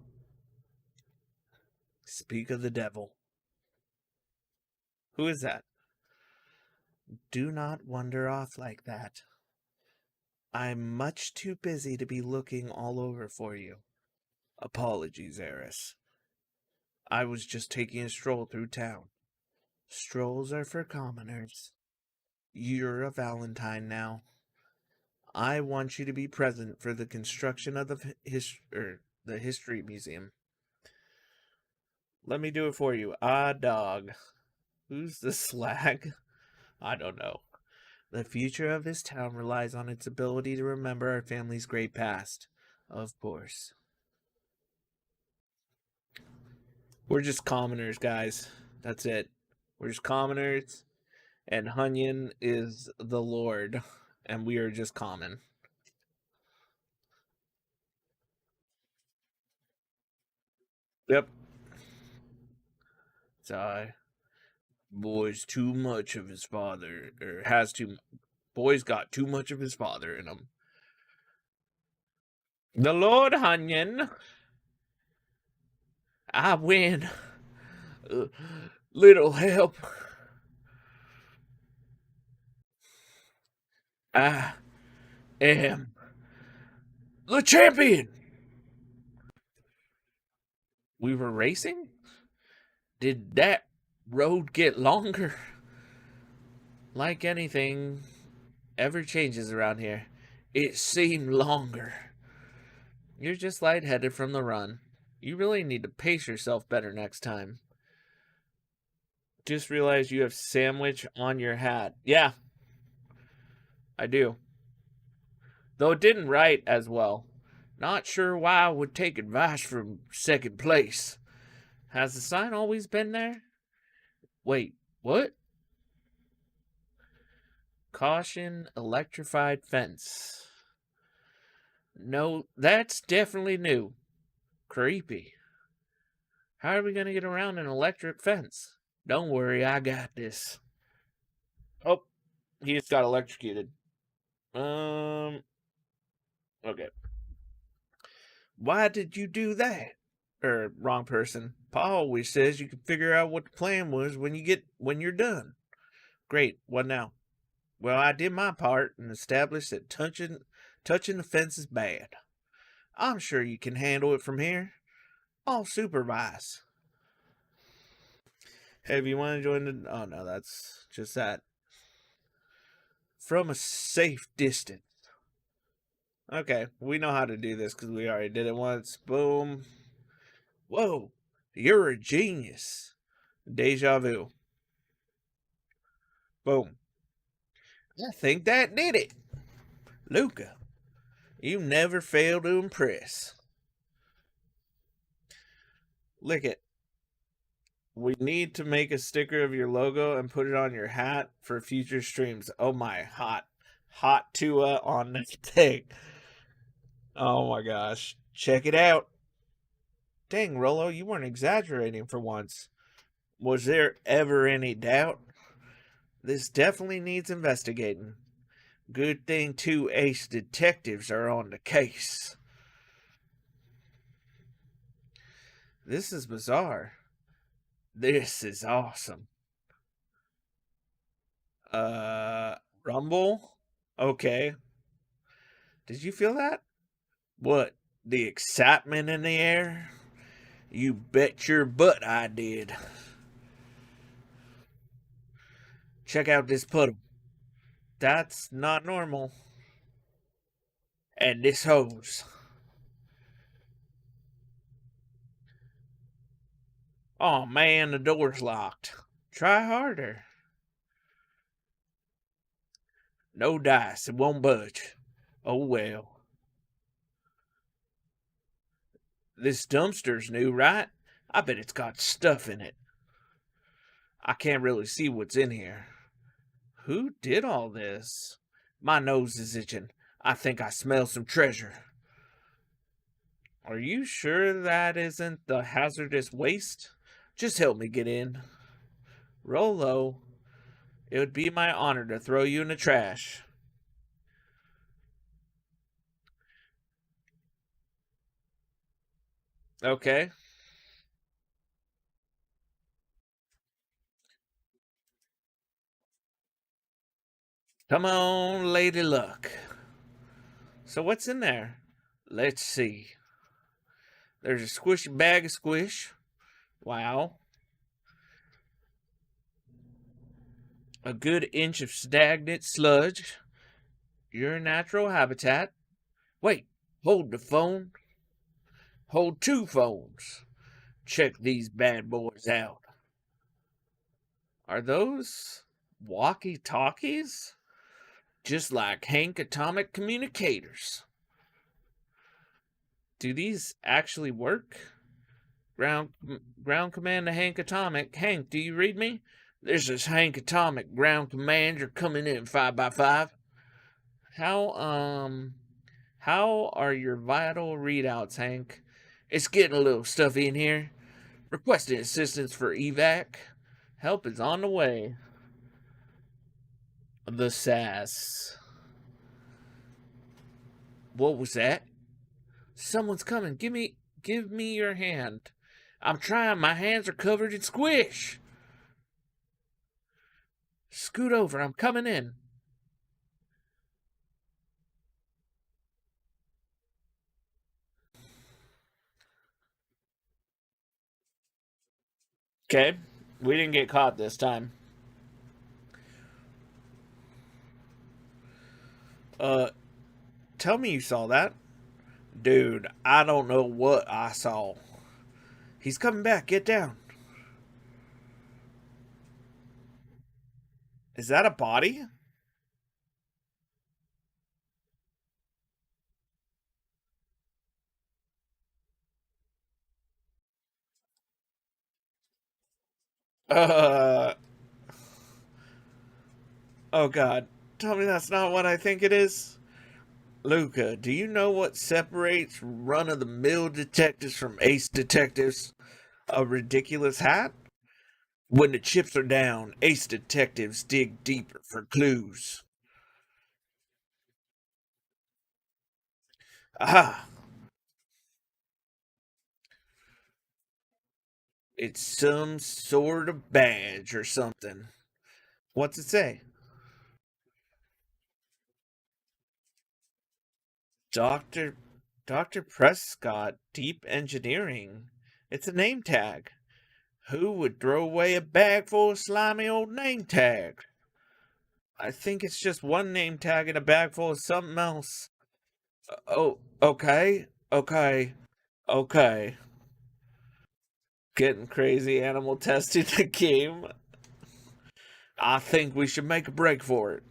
speak of the devil. Who is that? Do not wander off like that. I'm much too busy to be looking all over for you. Apologies, Eris. I was just taking a stroll through town. Strolls are for commoners. You're a Valentine now. I want you to be present for the construction of the history museum. Let me do it for you. Ah, dog. Who's the slag? I don't know. The future of this town relies on its ability to remember our family's great past. Of course. We're just commoners, guys. That's it. We're just commoners, and Hunyan is the Lord, and we are just common. Yep. So, boy's too much of his father, or has too. Boy's got too much of his father in him. The Lord Hunyan, I win. Little help. I am the champion. We were racing? Did that road get longer? Like anything ever changes around here, it seemed longer. You're just lightheaded from the run. You really need to pace yourself better next time. Just realized you have sandwich on your hat. Yeah, I do. Though it didn't write as well. Not sure why I would take advice from second place. Has the sign always been there? Wait, what? Caution, electrified fence. No, that's definitely new. Creepy. How are we going to get around an electric fence? Don't worry, I got this. Oh, he just got electrocuted. Okay. Why did you do that? Wrong person. Pa always says you can figure out what the plan was when you're done. Great. What now? Well, I did my part and established that touching the fence is bad. I'm sure you can handle it from here. I'll supervise. Hey, if you want to join the... Oh, no, that's just that. From a safe distance. Okay, we know how to do this because we already did it once. Boom. Whoa, you're a genius. Deja vu. Boom. I think that did it. Luca, you never fail to impress. Lick it. We need to make a sticker of your logo and put it on your hat for future streams. Oh my, hot Tua on this thing. Oh my gosh. Check it out. Dang, Rolo, you weren't exaggerating for once. Was there ever any doubt? This definitely needs investigating. Good thing 2 ace detectives are on the case. This is bizarre. This is awesome. Rumble? Okay. Did you feel that? What? The excitement in the air? You bet your butt I did. Check out this puddle. That's not normal. And this hose. Oh man, the door's locked. Try harder. No dice, it won't budge. Oh well. This dumpster's new, right? I bet it's got stuff in it. I can't really see what's in here. Who did all this? My nose is itching. I think I smell some treasure. Are you sure that isn't the hazardous waste? Just help me get in. Rolo, it would be my honor to throw you in the trash. Okay. Come on, Lady Luck. So what's in there? Let's see. There's a squishy bag of squish. Wow. A good inch of stagnant sludge. Your natural habitat. Wait, hold the phone. Hold 2 phones. Check these bad boys out. Are those walkie-talkies? Just like Hank Atomic Communicators. Do these actually work? Ground ground command to Hank Atomic. Hank, do you read me? This is Hank Atomic. Ground command, you're coming in 5x5. How how are your vital readouts, Hank? It's getting a little stuffy in here. Requesting assistance for evac. Help is on the way. The sass. What was that? Someone's coming. Give me your hand. I'm trying. My hands are covered in squish. Scoot over. I'm coming in. Okay. We didn't get caught this time. Uh, tell me you saw that. Dude, I don't know what I saw. He's coming back. Get down. Is that a body? Uh, oh god. Tell me that's not what I think it is. Luca, do you know what separates run of the mill detectives from ace detectives? A ridiculous hat? When the chips are down, ace detectives dig deeper for clues. Aha! It's some sort of badge or something. What's it say? Dr. Dr. Prescott, Deep Engineering. It's a name tag. Who would throw away a bag full of slimy old name tags? I think it's just one name tag in a bag full of something else. Oh, okay, okay, okay. Getting crazy animal testing the game. I think we should make a break for it.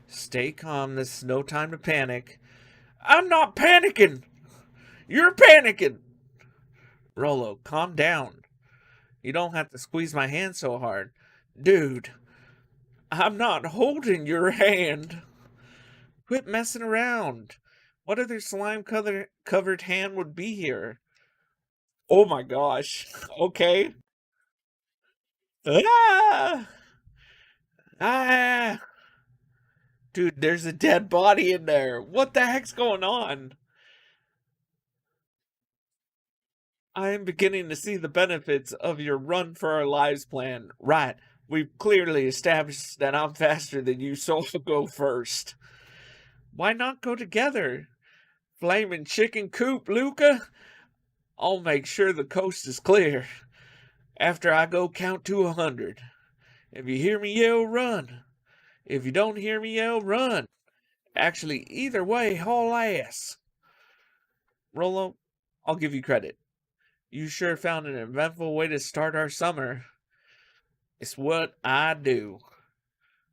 Stay calm, this is no time to panic. I'm not panicking! You're panicking! Rolo, calm down. You don't have to squeeze my hand so hard. Dude, I'm not holding your hand. Quit messing around. What other slime covered hand would be here? Oh my gosh. Okay. Ah! Ah! Dude, there's a dead body in there. What the heck's going on? I am beginning to see the benefits of your run for our lives plan. Right. We've clearly established that I'm faster than you, so I'll go first. Why not go together? Flaming chicken coop, Luca? I'll make sure the coast is clear after I go count to 100. If you hear me yell, run. If you don't hear me yell, run. Actually, either way, haul ass. Rolo, I'll give you credit. You sure found an eventful way to start our summer. It's what I do.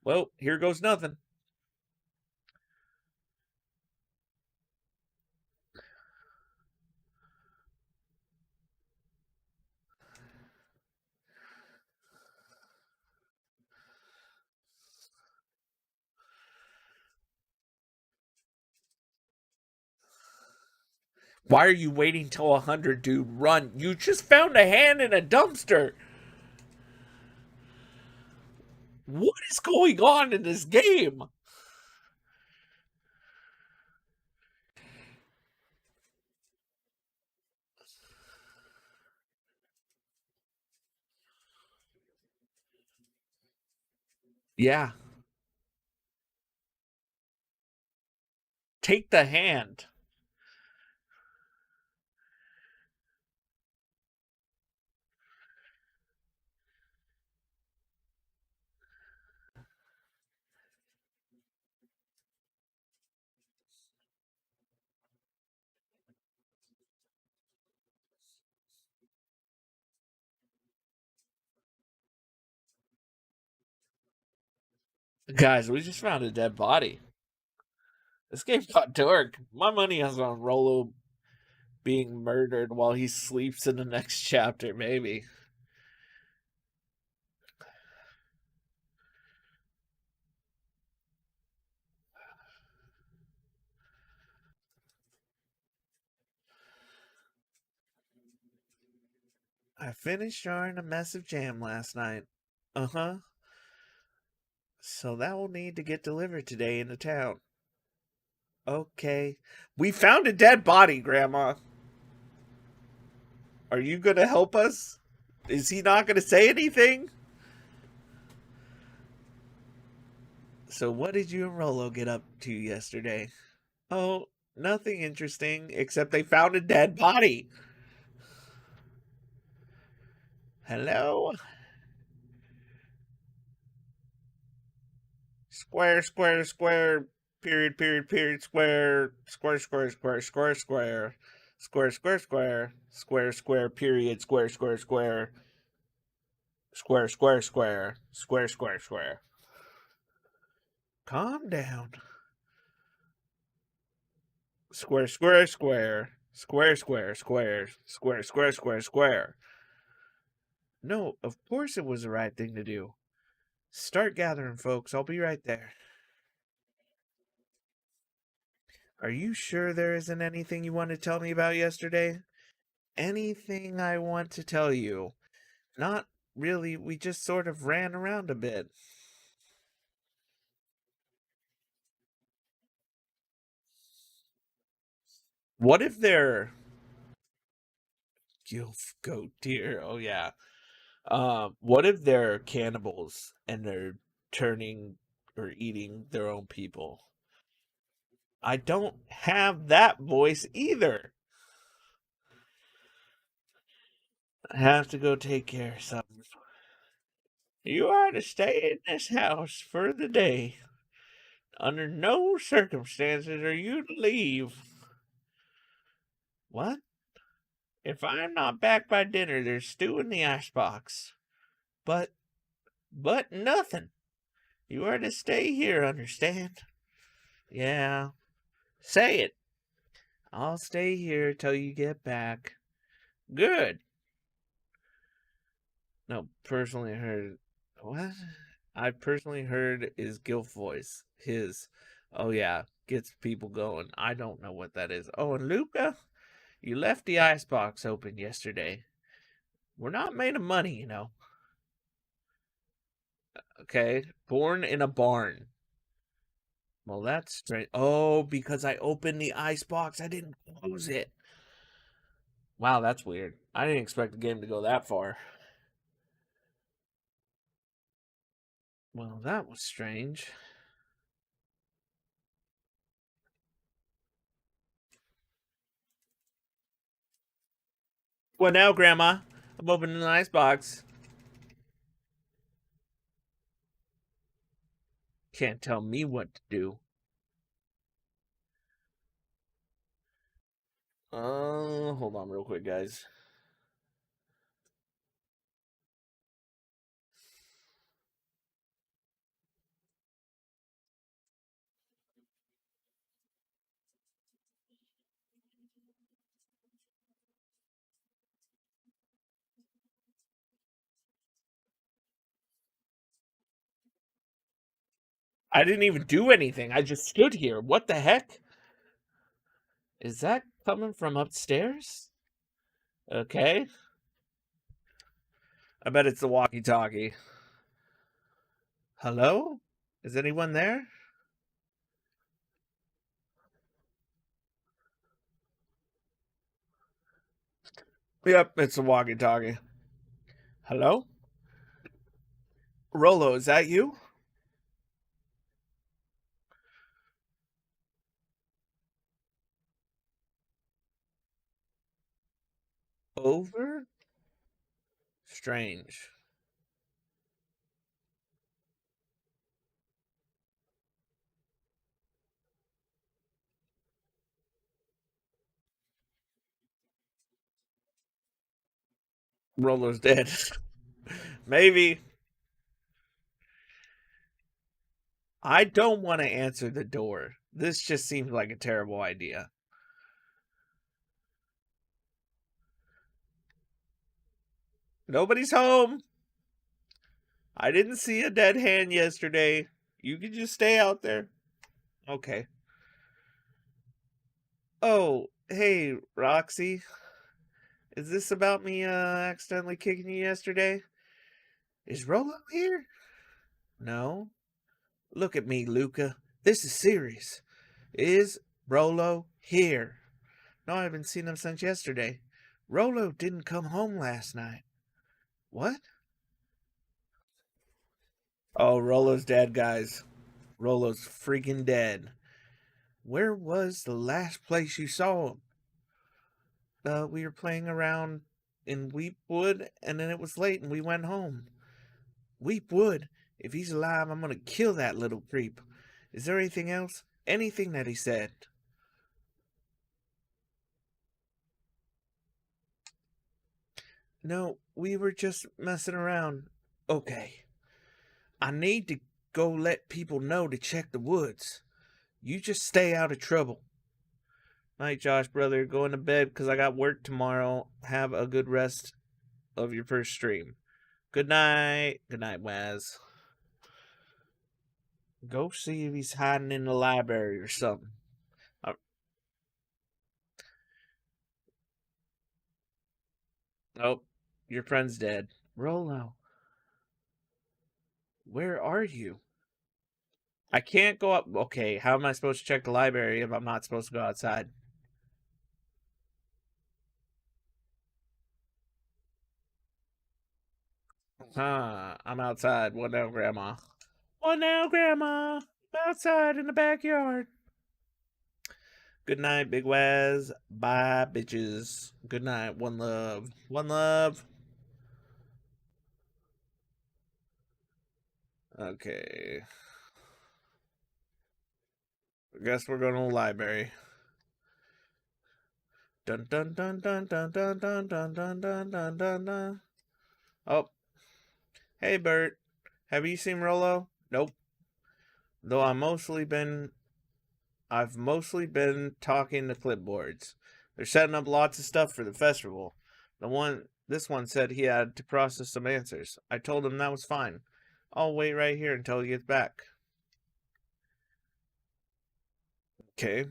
Well, here goes nothing. Why are you waiting till 100, dude? Run. You just found a hand in a dumpster. What is going on in this game? Yeah. Take the hand. Guys, we just found a dead body. This game got dark. My money is on Rolo being murdered while he sleeps in the next chapter, maybe. I finished jarring a mess of jam last night. Uh-huh. So that will need to get delivered today into town. Okay. We found a dead body, Grandma. Are you gonna help us? Is he not gonna say anything? So what did you and Rolo get up to yesterday? Oh, nothing interesting, except they found a dead body. Hello? Square, square, square, period, period, period, square, square, square, square, square, square, square, square, square, square, square, period, square, square, square, square, square, square, square, square, square. Calm down. Square, square, square, square, square, square, square, square, square, square. No, of course it was the right thing to do. Start gathering, folks. I'll be right there. Are you sure there isn't anything you want to tell me about yesterday? Anything I want to tell you. Not really, we just sort of ran around a bit. What if they're Gilf goat deer? Oh yeah. What if they're cannibals and they're turning or eating their own people? I don't have that voice either. I have to go take care of something. You are to stay in this house for the day. Under no circumstances are you to leave. What? If I'm not back by dinner, there's stew in the icebox. But, but nothing. You are to stay here, understand? Yeah. Say it. I'll stay here till you get back. Good. No, personally heard. What? I personally heard is Gilf voice. His. Oh, yeah. Gets people going. I don't know what that is. Oh, and Luca? You left the icebox open yesterday. We're not made of money, you know. Okay? Born in a barn. Well, that's strange. Oh, because I opened the icebox, I didn't close it. Wow, that's weird. I didn't expect the game to go that far. Well, that was strange. What now, Grandma? I'm opening the icebox. Can't tell me what to do. Hold on real quick, guys. I didn't even do anything. I just stood here. What the heck? Is that coming from upstairs? Okay. I bet it's the walkie-talkie. Hello? Is anyone there? Yep, it's the walkie-talkie. Hello? Rolo, is that you? Over? Strange. Rolo's dead. Maybe. I don't want to answer the door. This just seems like a terrible idea. Nobody's home. I didn't see a dead hand yesterday. You can just stay out there. Okay. Oh, hey, Roxy. Is this about me accidentally kicking you yesterday? Is Rolo here? No. Look at me, Luca. This is serious. Is Rolo here? No, I haven't seen him since yesterday. Rolo didn't come home last night. What? Oh, Rolo's dead, guys. Rolo's freaking dead. Where was the last place you saw him? We were playing around in Weepwood, and then it was late, and we went home. Weepwood? If he's alive, I'm gonna kill that little creep. Is there anything else? Anything that he said? No, we were just messing around. Okay. I need to go let people know to check the woods. You just stay out of trouble. Night, Josh, brother. Going to bed because I got work tomorrow. Have a good rest of your first stream. Good night. Good night, Waz. Go see if he's hiding in the library or something. Oh, your friend's dead. Rolo, where are you? I can't go up. Okay, how am I supposed to check the library if I'm not supposed to go outside? Huh, I'm outside. What now, Grandma? What now, Grandma? I'm outside in the backyard. Good night, Big Waz. Bye, bitches. Good night. One love. One love. Okay. I guess we're going to the library. Dun dun dun dun dun dun dun dun dun dun dun dun dun. Oh, hey Bert. Have you seen Rolo? Nope. Though I've mostly been talking to clipboards. They're setting up lots of stuff for the festival. This one said he had to process some answers. I told him that was fine. I'll wait right here until he gets back. Okay.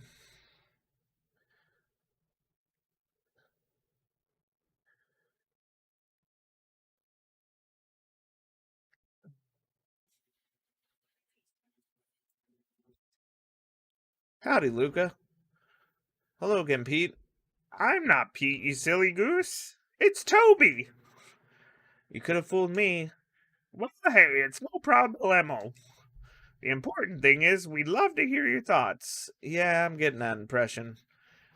Howdy, Luca. Hello again, Pete. I'm not Pete, you silly goose. It's Toby. You could have fooled me. Well, hey, it's no problemo. The important thing is, we'd love to hear your thoughts. Yeah, I'm getting that impression.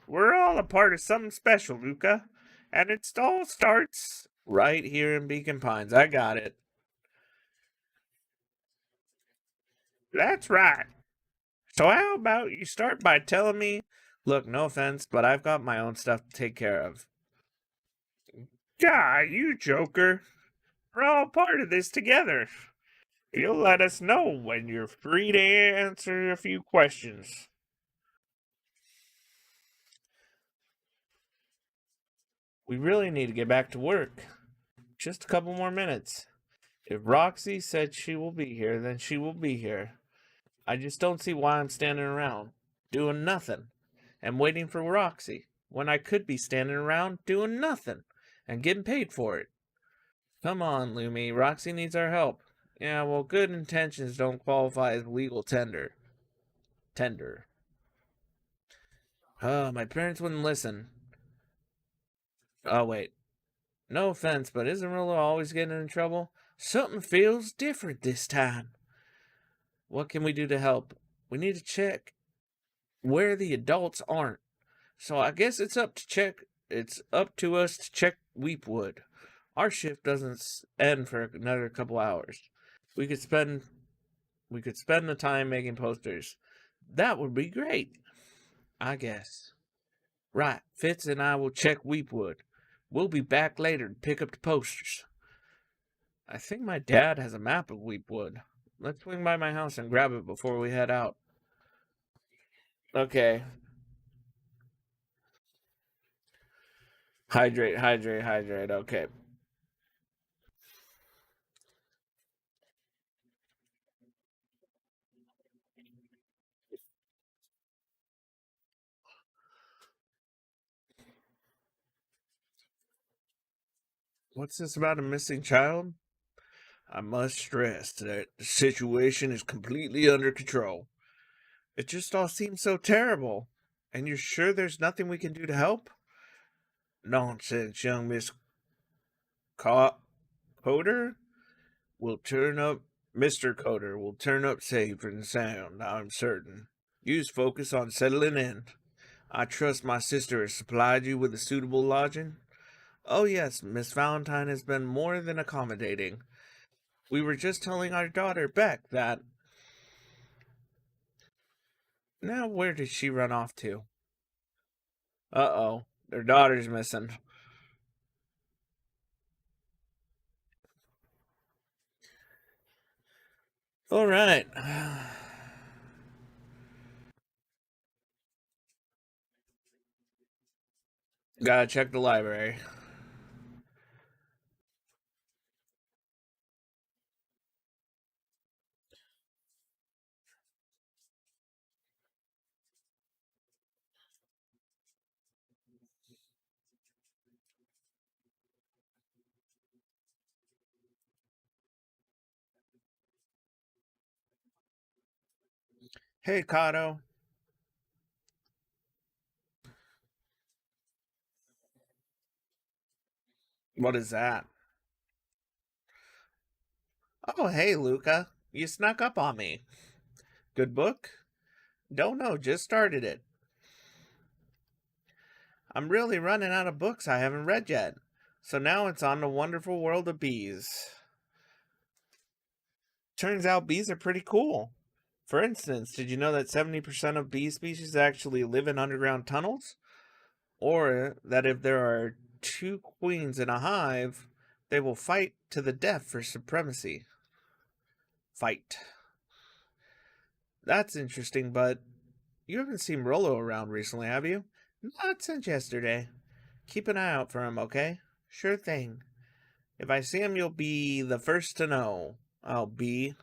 We're all a part of something special, Luca. And it all starts right here in Beacon Pines. I got it. That's right. So, how about you start by telling me? Look, no offense, but I've got my own stuff to take care of. Yeah, you joker. We're all part of this together. You'll let us know when you're free to answer a few questions. We really need to get back to work. Just a couple more minutes. If Roxy said she will be here, then she will be here. I just don't see why I'm standing around, doing nothing, and waiting for Roxy, when I could be standing around doing nothing, and getting paid for it. Come on, Lumi, Roxy needs our help. Yeah, well, good intentions don't qualify as legal tender. Tender. My parents wouldn't listen. Oh, wait. No offense, but isn't Rilla always getting in trouble? Something feels different this time. What can we do to help? We need to check where the adults aren't. So I guess it's up to us to check Weepwood. Our shift doesn't end for another couple hours. We could spend we could spend the time making posters. That would be great, I guess. Right, Fitz and I will check Weepwood. We'll be back later to pick up the posters. I think my dad has a map of Weepwood. Let's swing by my house and grab it before we head out. Okay. Hydrate, hydrate, hydrate. Okay. What's this about a missing child? I must stress that the situation is completely under control. It just all seems so terrible. And you're sure there's nothing we can do to help? Nonsense, young Miss Coder will turn up. Mr. Coder will turn up safe and sound, I'm certain. Use focus on settling in. I trust my sister has supplied you with a suitable lodging. Oh, yes, Miss Valentine has been more than accommodating. We were just telling our daughter, Beck, that. Now, where did she run off to? Uh oh, their daughter's missing. All right. Gotta check the library. Hey, Kato. What is that? Oh, hey, Luca. You snuck up on me. Good book? Don't know, just started it. I'm really running out of books I haven't read yet. So now it's on the wonderful world of bees. Turns out bees are pretty cool. For instance, did you know that 70% of bee species actually live in underground tunnels? Or that if there are two queens in a hive, they will fight to the death for supremacy. Fight. That's interesting, but you haven't seen Rollo around recently, have you? Not since yesterday. Keep an eye out for him, okay? Sure thing. If I see him, you'll be the first to know. I'll be.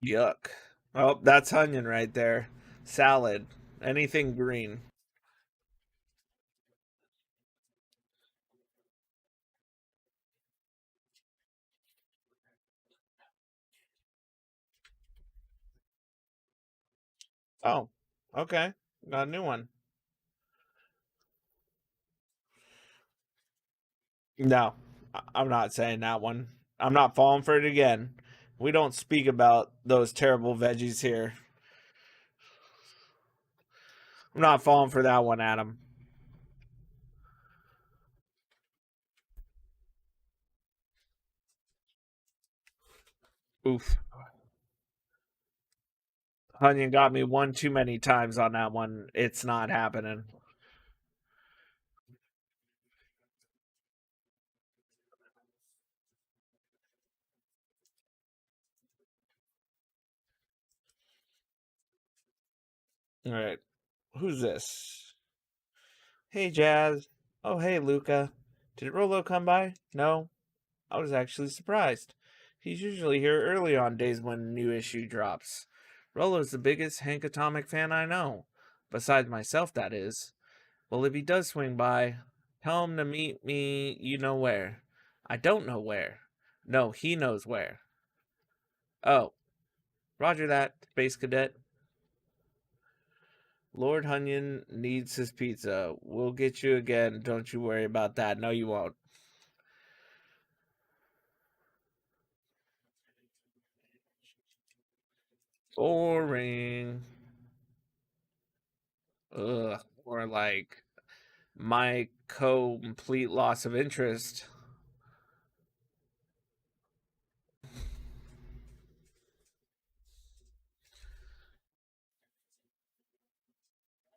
Yuck. Oh, that's onion right there. Salad. Anything green. Oh, okay. Got a new one. No, I'm not saying that one. I'm not falling for it again. We don't speak about those terrible veggies here. I'm not falling for that one, Adam. Oof. Onion got me one too many times on that one. It's not happening. All right. Who's this? Hey, Jazz. Oh, hey, Luca. Did Rolo come by? No. I was actually surprised. He's usually here early on days when a new issue drops. Rolo's the biggest Hank Atomic fan I know. Besides myself, that is. Well, if he does swing by, tell him to meet me you know where. I don't know where. No, he knows where. Oh, roger that, Space Cadet. Lord Hunyon needs his pizza. We'll get you again. Don't you worry about that. No, you won't. Boring. Ugh. Or like my complete loss of interest.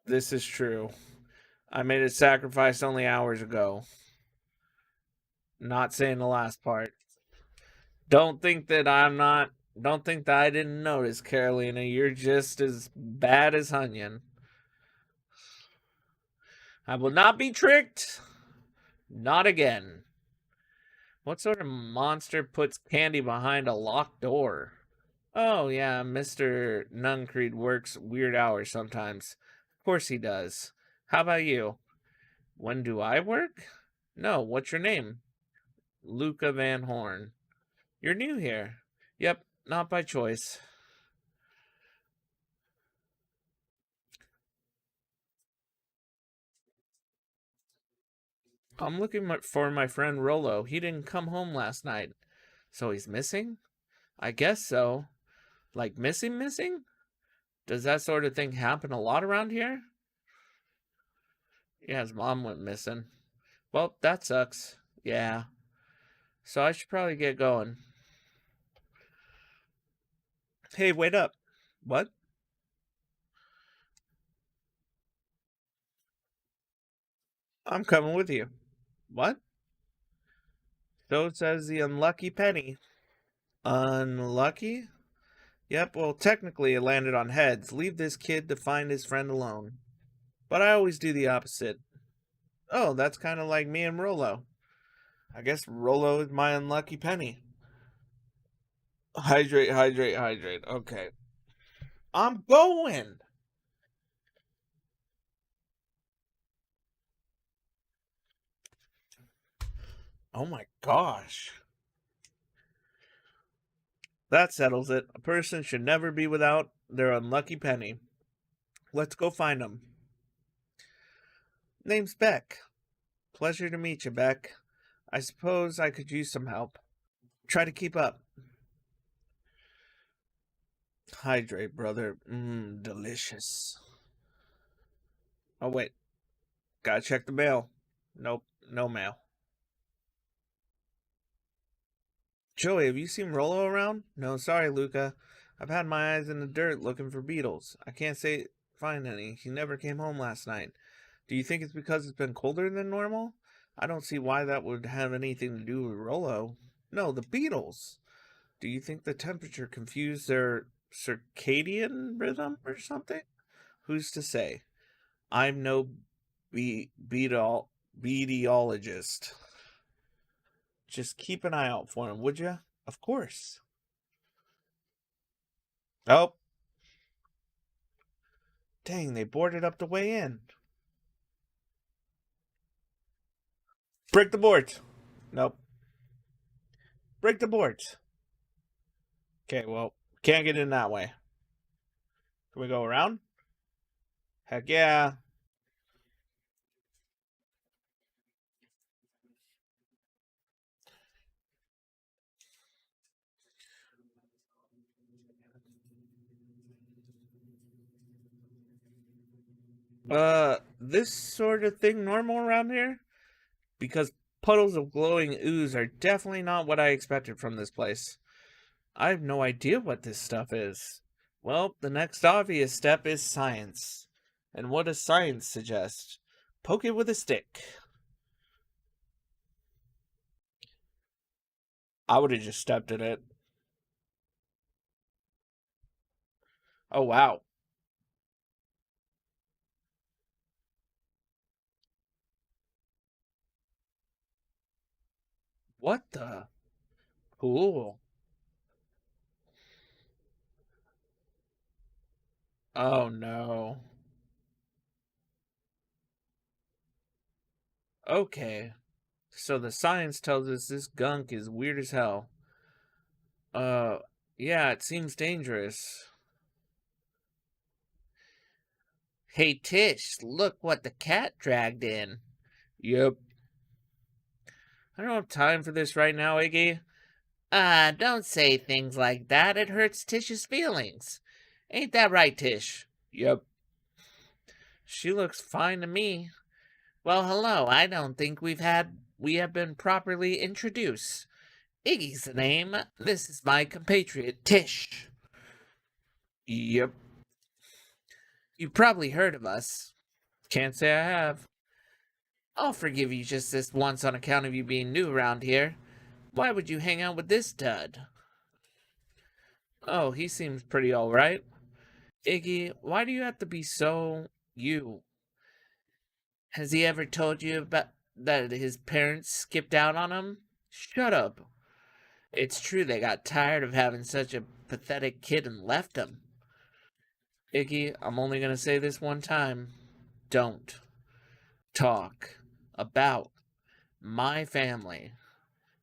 This is true. I made a sacrifice only hours ago. Not saying the last part. Don't think that I'm not. Don't think that I didn't notice, Carolina. You're just as bad as Hunyon. I will not be tricked. Not again. What sort of monster puts candy behind a locked door? Oh, yeah, Mr. Nuncreed works weird hours sometimes. Of course he does. How about you? When do I work? No, what's your name? Luca Van Horn. You're new here. Yep, not by choice. I'm looking for my friend Rollo. He didn't come home last night. So he's missing? I guess so. Like missing? Does that sort of thing happen a lot around here? Yeah, his mom went missing. Well, that sucks. Yeah. So I should probably get going. Hey, wait up. What? I'm coming with you. What? So says the unlucky penny. Unlucky? Yep, well, technically it landed on heads. Leave this kid to find his friend alone. But I always do the opposite. Oh, that's kind of like me and Rollo. I guess Rollo is my unlucky penny. Hydrate. Okay. I'm going. Oh my gosh. That settles it. A person should never be without their unlucky penny. Let's go find him. Name's Beck. Pleasure to meet you, Beck. I suppose I could use some help. Try to keep up. Hydrate, brother. Delicious. Oh, wait. Gotta check the mail. Nope, no mail. Joey, have you seen Rollo around? No, sorry, Luca. I've had my eyes in the dirt looking for beetles. I can't say find any. He never came home last night. Do you think it's because it's been colder than normal? I don't see why that would have anything to do with Rollo. No, the beetles. Do you think the temperature confused their circadian rhythm or something? Who's to say? I'm no beetologist. Just keep an eye out for him, would you? Of course. Oh, dang, they boarded up the way in. Break the boards. Nope. Break the boards. Okay, well, can't get in that way. Can we go around? Heck yeah. This sort of thing normal around here? Because puddles of glowing ooze are definitely not what I expected from this place. I have no idea what this stuff is. Well, the next obvious step is science. And what does science suggest? Poke it with a stick. I would have just stepped in it. Oh, wow. What the? Cool. Oh, no. Okay. So the science tells us this gunk is weird as hell. Uh, yeah, it seems dangerous. Hey, Tish, look what the cat dragged in. Yep. I don't have time for this right now, Iggy. Don't say things like that. It hurts Tish's feelings. Ain't that right, Tish? Yep. She looks fine to me. Well, hello. I don't think we have been properly introduced. Iggy's the name. This is my compatriot, Tish. Yep. You've probably heard of us. Can't say I have. I'll forgive you just this once on account of you being new around here. Why would you hang out with this dud? Oh, he seems pretty alright. Iggy, why do you have to be so you? Has he ever told you about that his parents skipped out on him? Shut up. It's true they got tired of having such a pathetic kid and left him. Iggy, I'm only going to say this one time. Don't talk about my family.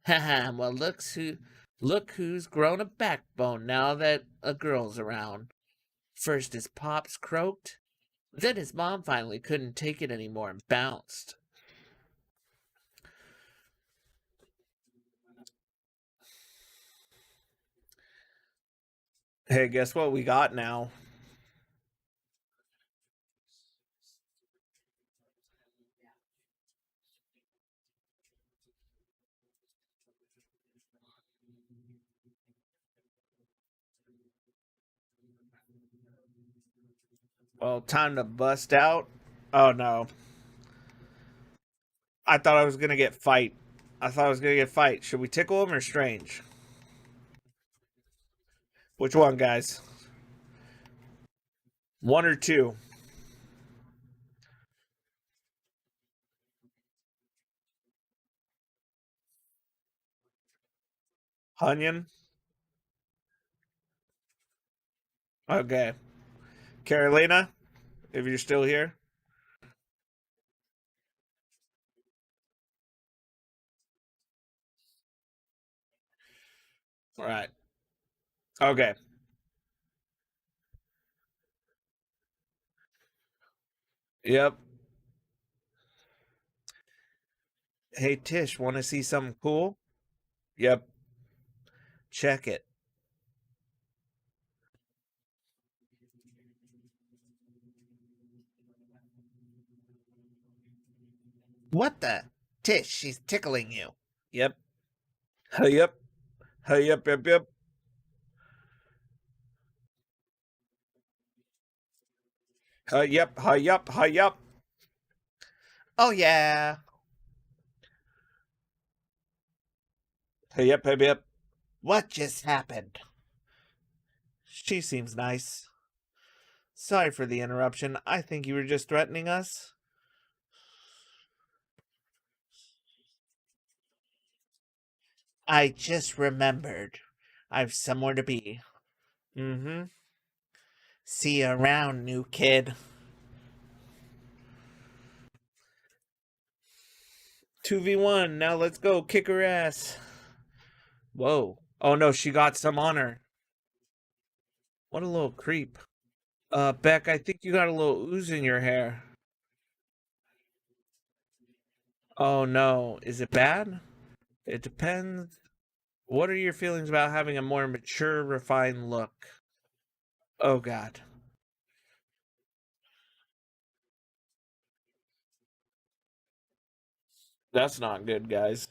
Haha, well look who's grown a backbone now that a girl's around. First his pops croaked, then his mom finally couldn't take it anymore and bounced. Hey, guess what we got now? Well, time to bust out. Oh no. I thought I was gonna get fight. I thought I was gonna get fight. Should we tickle him or strange? Which one, guys? One or two? Hunyon? Okay. Carolina, if you're still here. All right. Okay. Yep. Hey Tish, want to see something cool? Yep. Check it. What the? Tish, she's tickling you. Yep. Hey, yep. Hey, yep, yep, yep. Hey, yep, hey, yep, hey, yep. Oh, yeah. Hey, yep, hey, yep. What just happened? She seems nice. Sorry for the interruption. I think you were just threatening us. I just remembered. I've somewhere to be. Mm-hmm. See you around, new kid. 2v1. Now let's go kick her ass. Whoa. Oh no, she got some on her. What a little creep. Beck, I think you got a little ooze in your hair. Oh no, is it bad? It depends. What are your feelings about having a more mature, refined look? Oh god. That's not good, guys.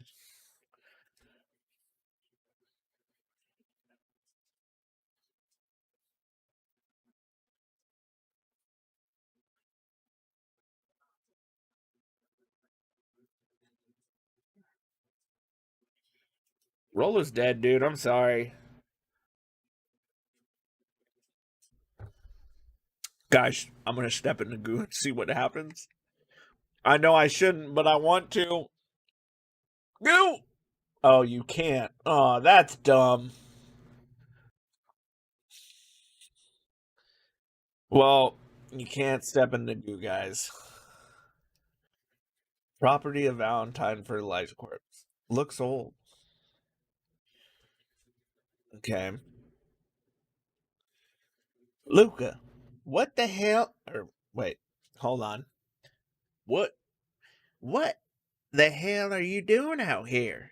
Roller's dead, dude. I'm sorry. Guys, I'm gonna step in the goo and see what happens. I know I shouldn't, but I want to. Goo! Oh, you can't. Oh, that's dumb. Well, you can't step in the goo, guys. Property of Valentine Fertilizer Corp. Looks old. Okay. Luca, what the hell? Or wait, hold on. What? What the hell are you doing out here?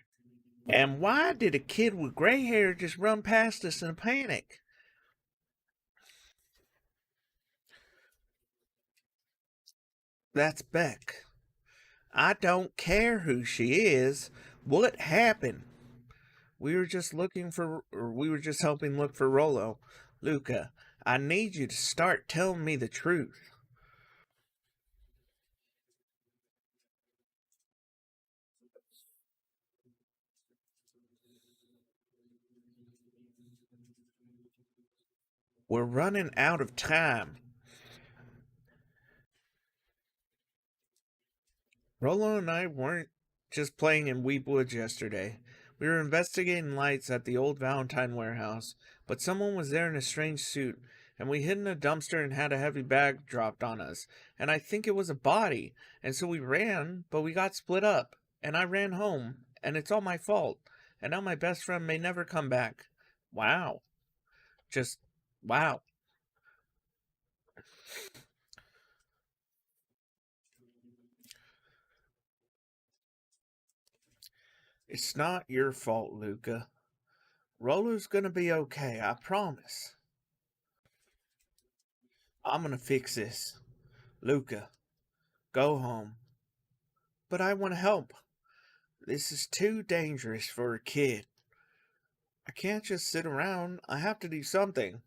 And why did a kid with gray hair just run past us in a panic? That's Beck. I don't care who she is. What happened? We were just helping look for Rolo. Luca, I need you to start telling me the truth. We're running out of time. Rolo and I weren't just playing in Weep Woods yesterday. We were investigating lights at the old Valentine warehouse, but someone was there in a strange suit, and we hid in a dumpster and had a heavy bag dropped on us, and I think it was a body, and so we ran, but we got split up, and I ran home, and it's all my fault, and now my best friend may never come back. Wow. Just, wow. It's not your fault, Luca. Roller's gonna be okay, I promise. I'm gonna fix this. Luca, go home. But I want to help. This is too dangerous for a kid. I can't just sit around. I have to do something.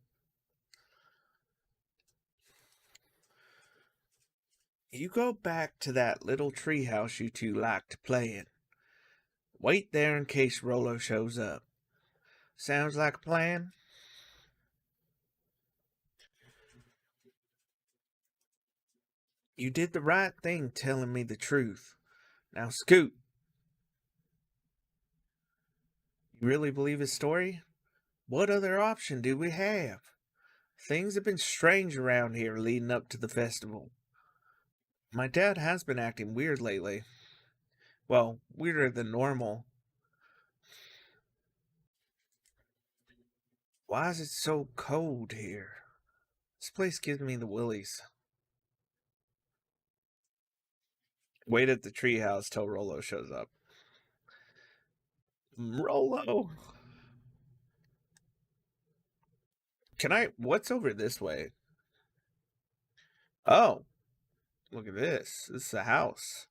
You go back to that little treehouse you two like to play in. Wait there in case Rolo shows up. Sounds like a plan? You did the right thing telling me the truth. Now scoot. You really believe his story? What other option do we have? Things have been strange around here leading up to the festival. My dad has been acting weird lately. Well, weirder than normal. Why is it so cold here? This place gives me the willies. Wait at the treehouse till Rolo shows up. Rolo! Can I. What's over this way? Oh, look at this. This is a house.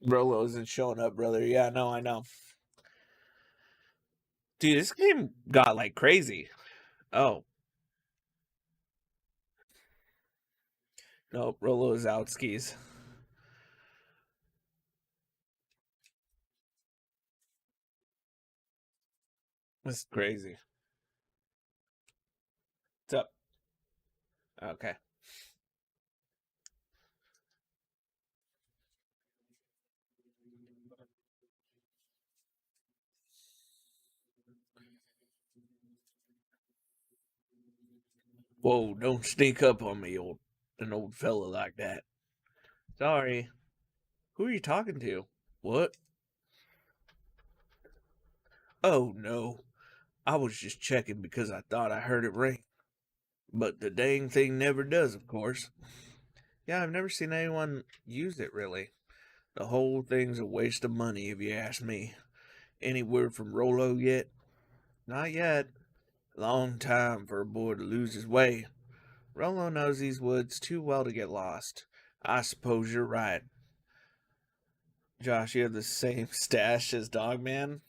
Rolo isn't showing up, brother. Yeah, no, I know. Dude, this game got like crazy. Oh, nope. Rolo is out skis. This is crazy. What's up? Okay. Whoa, don't sneak up on me, an old fella like that. Sorry. Who are you talking to? What? Oh, no. I was just checking because I thought I heard it ring. But the dang thing never does, of course. Yeah, I've never seen anyone use it, really. The whole thing's a waste of money, if you ask me. Any word from Rolo yet? Not yet. Long time for a boy to lose his way. Rolo knows these woods too well to get lost. I suppose you're right. Josh, you have the same stash as Dogman?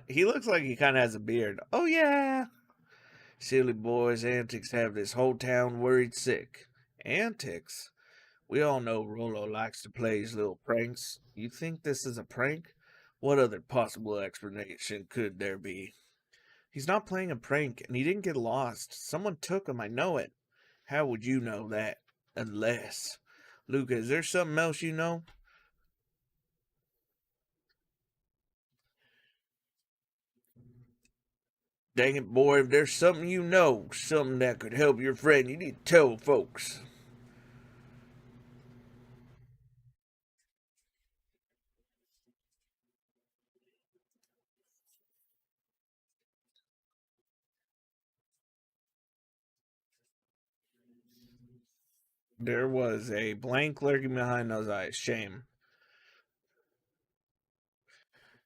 He looks like he kind of has a beard. Oh, yeah. Silly boy's antics have this whole town worried sick. Antics? We all know Rolo likes to play his little pranks. You think this is a prank? What other possible explanation could there be? He's not playing a prank, and he didn't get lost. Someone took him, I know it. How would you know that? Unless. Luca, is there something else you know? Dang it, boy, if there's something you know, something that could help your friend, you need to tell folks. There was a blank lurking behind those eyes. Shame.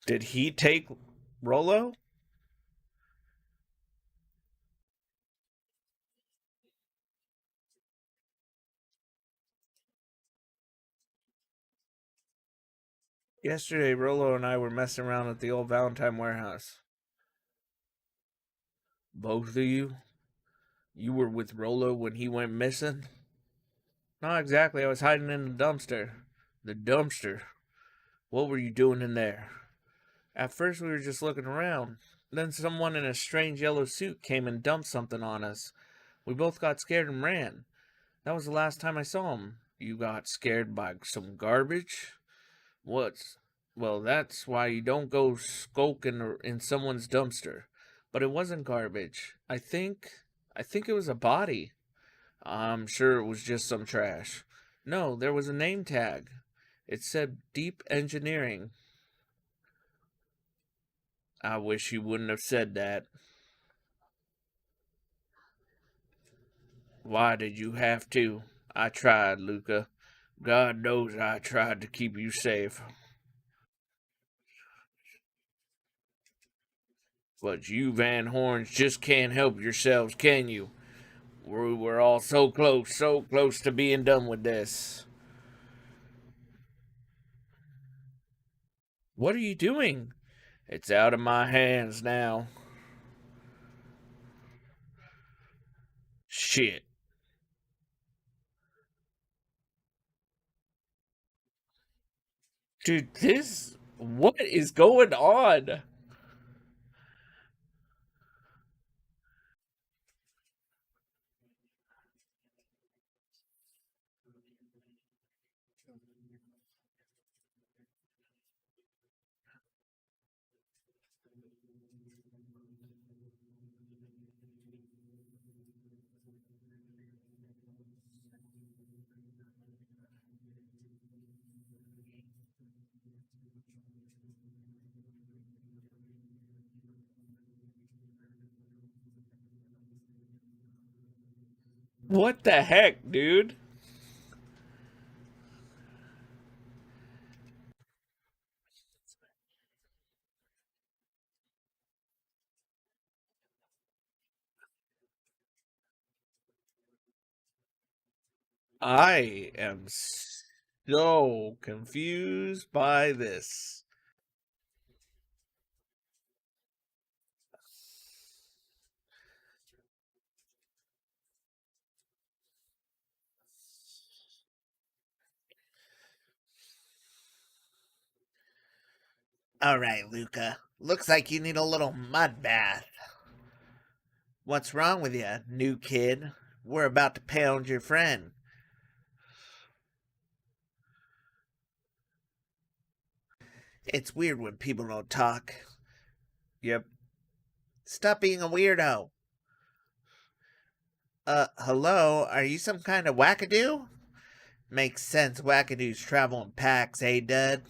Did he take Rolo? Yesterday, Rolo and I were messing around at the old Valentine warehouse. Both of you? You were with Rolo when he went missing? Not exactly. I was hiding in the dumpster. The dumpster? What were you doing in there? At first, we were just looking around. Then someone in a strange yellow suit came and dumped something on us. We both got scared and ran. That was the last time I saw him. You got scared by some garbage? What's well, that's why you don't go skulking in someone's dumpster. But it wasn't garbage. I think it was a body. I'm sure it was just some trash. No, there was a name tag. It said Deep Engineering. I wish you wouldn't have said that. Why did you have to? I tried, Luca. God knows I tried to keep you safe. But you Van Horns just can't help yourselves, can you? We're all so close to being done with this. What are you doing? It's out of my hands now. Shit. Dude, this. What is going on? What the heck, dude? I am so confused by this. All right, Luca. Looks like you need a little mud bath. What's wrong with you, new kid? We're about to pound your friend. It's weird when people don't talk. Yep. Stop being a weirdo. Hello? Are you some kind of wackadoo? Makes sense wackadoos travel in packs, eh, Dud?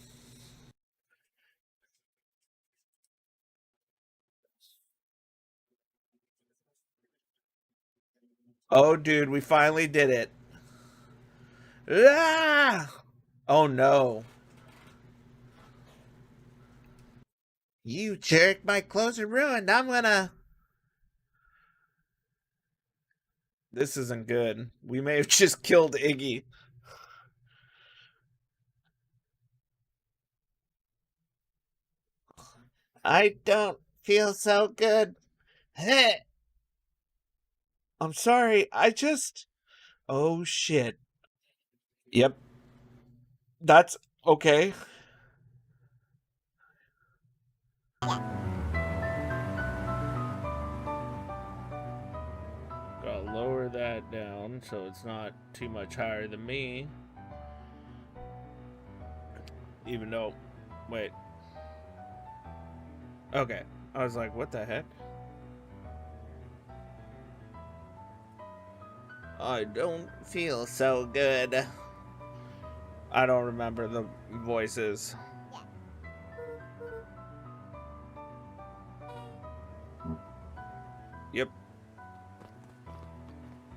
Oh, dude, we finally did it. Ah! Oh no. You jerk, my clothes are ruined. I'm gonna. This isn't good. We may have just killed Iggy. I don't feel so good. Heh. I'm sorry. I just. Oh shit. Yep. That's okay. Gotta lower that down so it's not too much higher than me. Even though. Wait. Okay. I was like, what the heck? I don't feel so good. I don't remember the voices. Yep.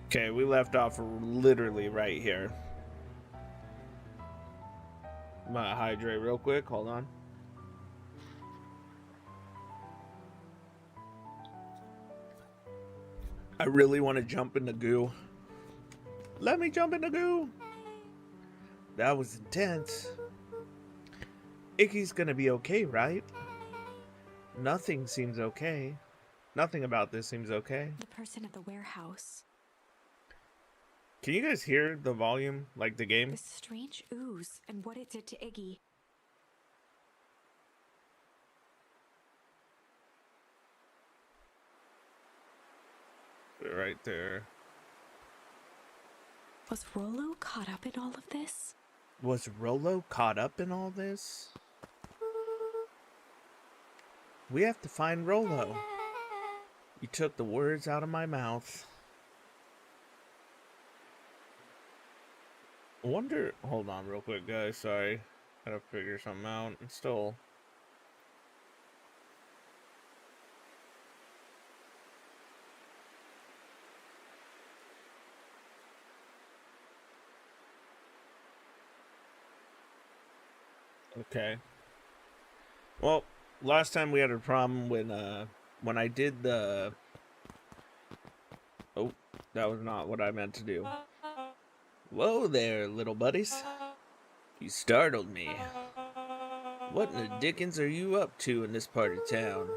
Okay, we left off literally right here. I'm gonna hydrate real quick. Hold on. I really want to jump in the goo. Let me jump in the goo. That was intense. Iggy's gonna be okay, right? Nothing seems okay. Nothing about this seems okay. The person at the warehouse. Can you guys hear the volume, like the game? This strange ooze and what it did to Iggy. Right there. Was Rollo caught up in all of this? Was Rollo caught up in all this? We have to find Rollo. You took the words out of my mouth. Wonder. Hold on, real quick, guys. Sorry. Gotta figure something out. It's still. Okay. Well, last time we had a problem when I did the. Oh, that was not what I meant to do. Whoa there, little buddies. You startled me. What in the dickens are you up to in this part of town?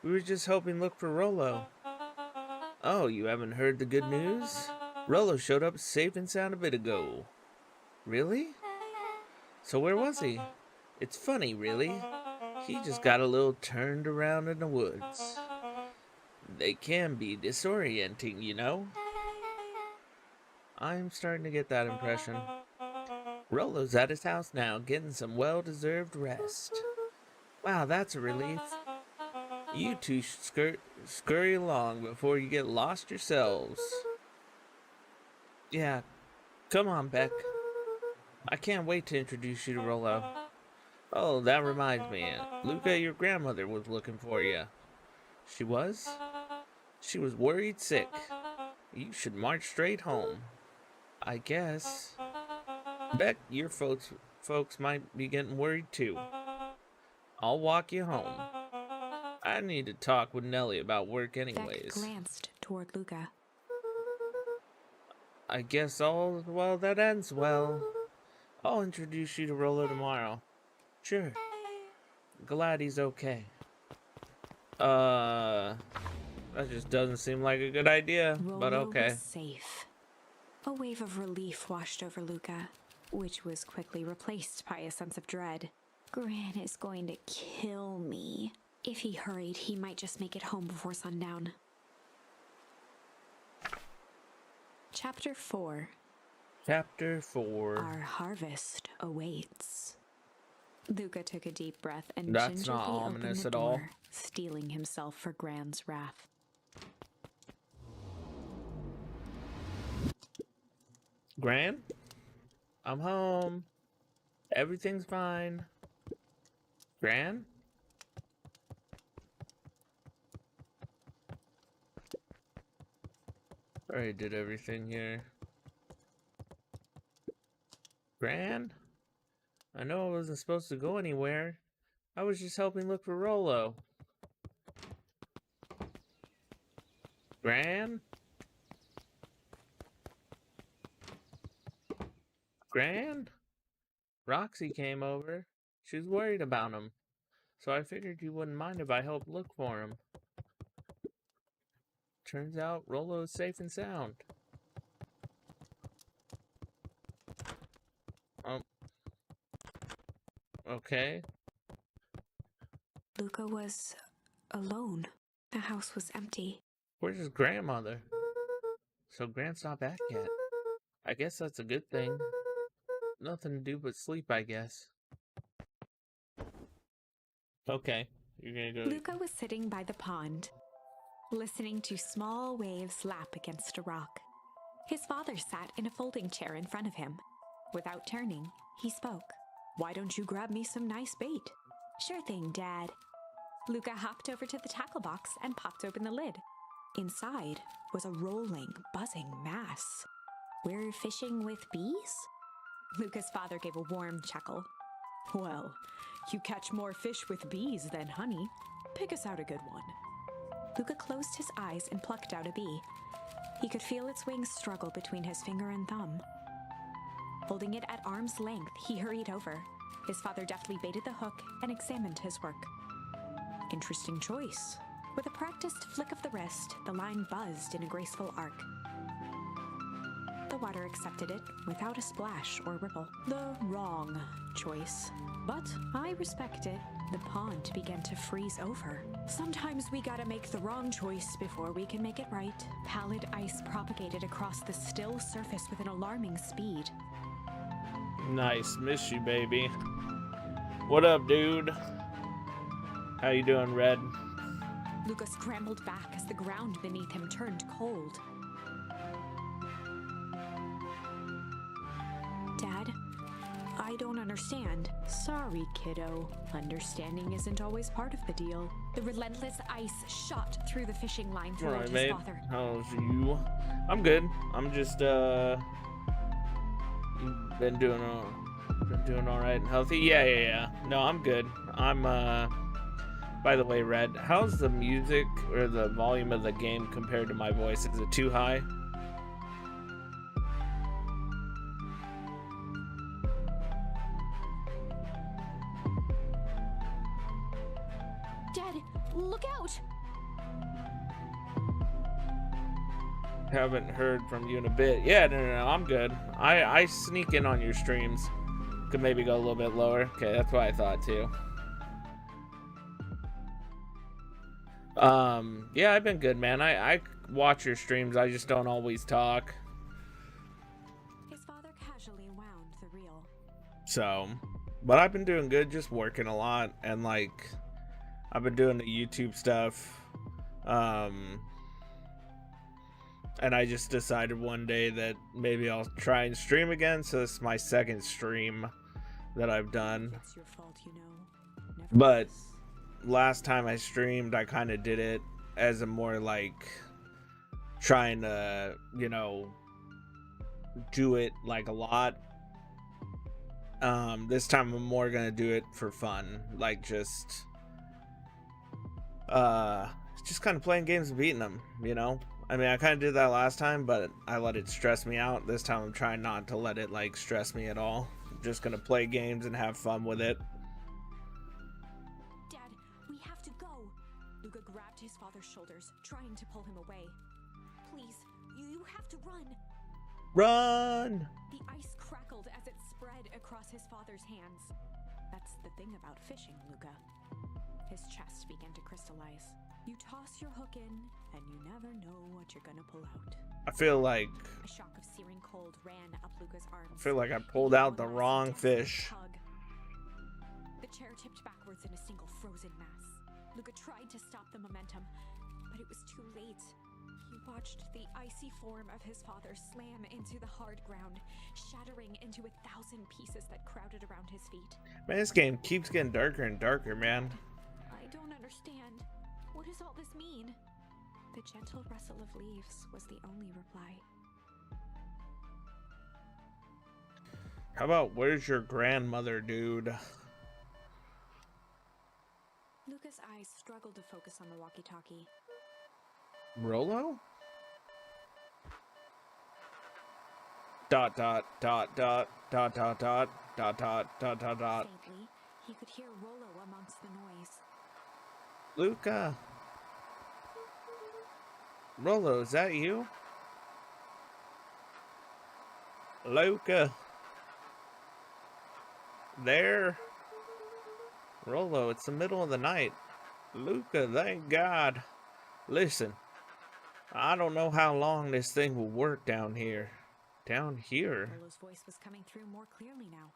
We were just helping look for Rollo. Oh, you haven't heard the good news? Rollo showed up safe and sound a bit ago. Really? So where was he? It's funny, really. He just got a little turned around in the woods. They can be disorienting, you know? I'm starting to get that impression. Rollo's at his house now, getting some well-deserved rest. Wow, that's a relief. You two should scurry along before you get lost yourselves. Yeah, come on, Beck. I can't wait to introduce you to Rollo. Oh, that reminds me. Luca, your grandmother was looking for you. She was? She was worried sick. You should march straight home. I guess. Beck, your folks might be getting worried too. I'll walk you home. I need to talk with Nellie about work Beck anyways. glanced toward Luca. I guess all well that ends well. I'll introduce you to Rollo tomorrow. Sure. Glad he's okay. That just doesn't seem like a good idea, but Rollo okay. was safe. A wave of relief washed over Luca, which was quickly replaced by a sense of dread. Gran is going to kill me. If he hurried, he might just make it home before sundown. Chapter 4. Chapter 4. Our harvest awaits. Luca took a deep breath and That's not gingerly opened ominous the at all. door, steeling himself for Gran's wrath. Gran? I'm home. Everything's fine. Gran? Already did everything here. Gran? I know I wasn't supposed to go anywhere. I was just helping look for Rollo. Gran? Gran? Roxy came over. She was worried about him. So I figured you wouldn't mind if I helped look for him. Turns out Rollo is safe and sound. Okay. Luca was alone. The house was empty. Where's his grandmother? So Grant's not back yet. I guess that's a good thing. Nothing to do but sleep, I guess. Okay, you're gonna go. Luca was sitting by the pond, listening to small waves lap against a rock. His father sat in a folding chair in front of him. Without turning, he spoke. "Why don't you grab me some nice bait?" "Sure thing, Dad." Luca hopped over to the tackle box and popped open the lid. Inside was a rolling, buzzing mass. "We're fishing with bees?" Luca's father gave a warm chuckle. "Well, you catch more fish with bees than honey. Pick us out a good one." Luca closed his eyes and plucked out a bee. He could feel its wings struggle between his finger and thumb. Holding it at arm's length, he hurried over. His father deftly baited the hook and examined his work. "Interesting choice." With a practiced flick of the wrist, the line buzzed in a graceful arc. The water accepted it without a splash or ripple. The wrong choice, but I respect it. The pond began to freeze over. Sometimes we gotta make the wrong choice before we can make it right. Pallid ice propagated across the still surface with an alarming speed. Nice. Miss you, baby. What up, dude? How you doing, Red? Luca scrambled back as the ground beneath him turned cold. Dad, I don't understand. Sorry, kiddo. Understanding isn't always part of the deal. The relentless ice shot through the fishing line toward Alright, his mate. father. How's you? I'm good. I'm just been doing all right and healthy. Yeah. No, I'm good. I'm by the way, Red, how's the music or the volume of the game compared to my voice? Is it too high? Dad, look out! Haven't heard from you in a bit. Yeah, no, I'm good. I sneak in on your streams. Could maybe go a little bit lower. Okay, that's what I thought too. Yeah, I've been good, man. I watch your streams. I just don't always talk. His father casually wound the reel. So, but I've been doing good, just working a lot, and like I've been doing the YouTube stuff. And I just decided one day that maybe I'll try and stream again. So this is my second stream that I've done. It's your fault, you know. Never But was. last time I streamed, I kind of did it as a more like trying to, you know, do it like a lot. This time I'm more gonna do it for fun, like just kind of playing games and beating them, you know. I mean, I kind of did that last time, but I let it stress me out. This time I'm trying not to let it like stress me at all. I'm just gonna play games and have fun with it. Dad, we have to go. Luca grabbed his father's shoulders, trying to pull him away. Please, you have to run. Run! The ice crackled as it spread across his father's hands. That's the thing about fishing, Luca. His chest began to crystallize. You toss your hook in, and you never know what you're gonna pull out. I feel like A shock of searing cold ran up Luca's arms. I pulled out the wrong fish. The chair tipped backwards in a single frozen mass. Luca tried to stop the momentum, but it was too late. He watched the icy form of his father slam into the hard ground, shattering into 1,000 pieces that crowded around his feet. Man, this game keeps getting darker and darker, man. I don't understand. What does all this mean? The gentle rustle of leaves was the only reply. How about where's your grandmother, dude? Luca's eyes struggled to focus on the walkie-talkie. Rolo? Dot dot dot dot dot dot dot dot dot dot dot dot. Faintly, he could hear Rollo amongst the noise. Luca. Rolo, is that you? Luca. There. Rolo, it's the middle of the night. Luca, thank God. Listen, I don't know how long this thing will work down here. Down here? Rollo's voice was coming through more clearly now.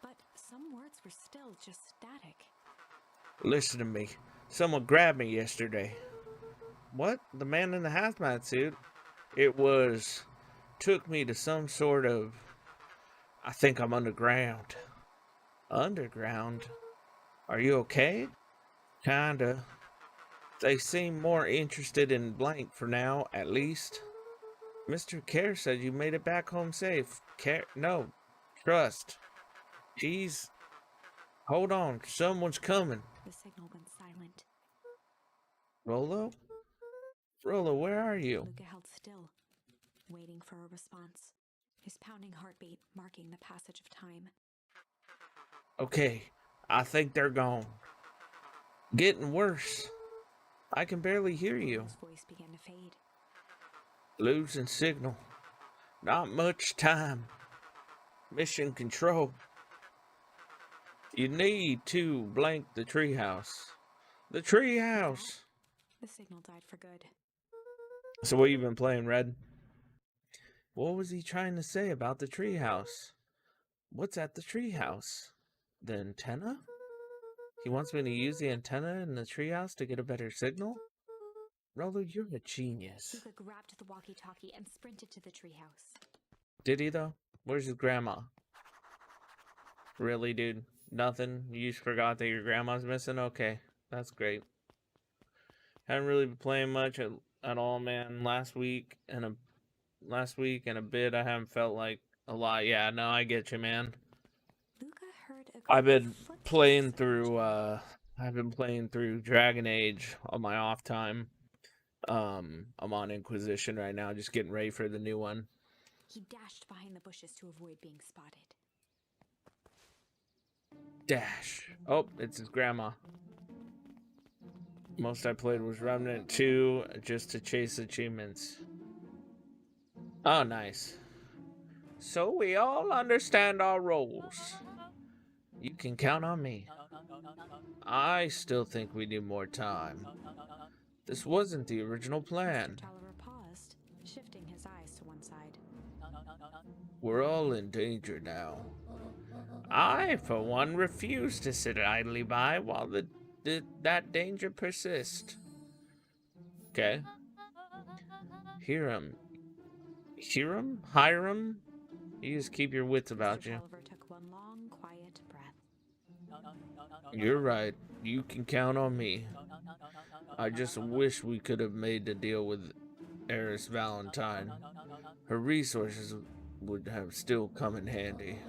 But some words were still just static. Listen to me. Someone grabbed me yesterday. What? The man in the hazmat suit? It was... took me to some sort of... I think I'm underground. Underground? Are you okay? Kinda. They seem more interested in blank for now, at least. Mr. Care said you made it back home safe. Care? No. Trust. Jeez. Hold on. Someone's coming. The signal went silent. Rolo? Rolo, where are you? Luca held still, waiting for a response, his pounding heartbeat marking the passage of time. Okay, I think they're gone. Getting worse. I can barely hear you. His voice began to fade. Losing signal. Not much time. Mission control. You need to blank the treehouse. The treehouse! The signal died for good. So what you been playing, Red? What was he trying to say about the treehouse? What's at the treehouse? The antenna? He wants me to use the antenna in the treehouse to get a better signal? Rolo, you're a genius. Luca grabbed the walkie-talkie and sprinted to the treehouse. Did he, though? Where's his grandma? Really, dude? Nothing? You just forgot that your grandma's missing? Okay, that's great. Haven't really been playing much at all, man. Last week and a bit, I haven't felt like a lot. Yeah, no, I get you, man. Luca heard a I've group been of footsteps playing approaching. through Dragon Age on my off time. I'm on Inquisition right now, just getting ready for the new one. He dashed behind the bushes to avoid being spotted. Dash. Oh, it's his grandma. Most I played was Remnant 2 just to chase achievements. Oh, nice. So we all understand our roles. You can count on me. I still think we need more time. This wasn't the original plan. Mr. Tolliver paused, shifting his eyes to one side. We're all in danger now. I, for one, refuse to sit idly by while that danger persists. Okay. Hiram. Hiram? You just keep your wits about Mr. you. Tolliver took one long, quiet breath. You're right. You can count on me. I just wish we could have made the deal with Eris Valentine. Her resources would have still come in handy.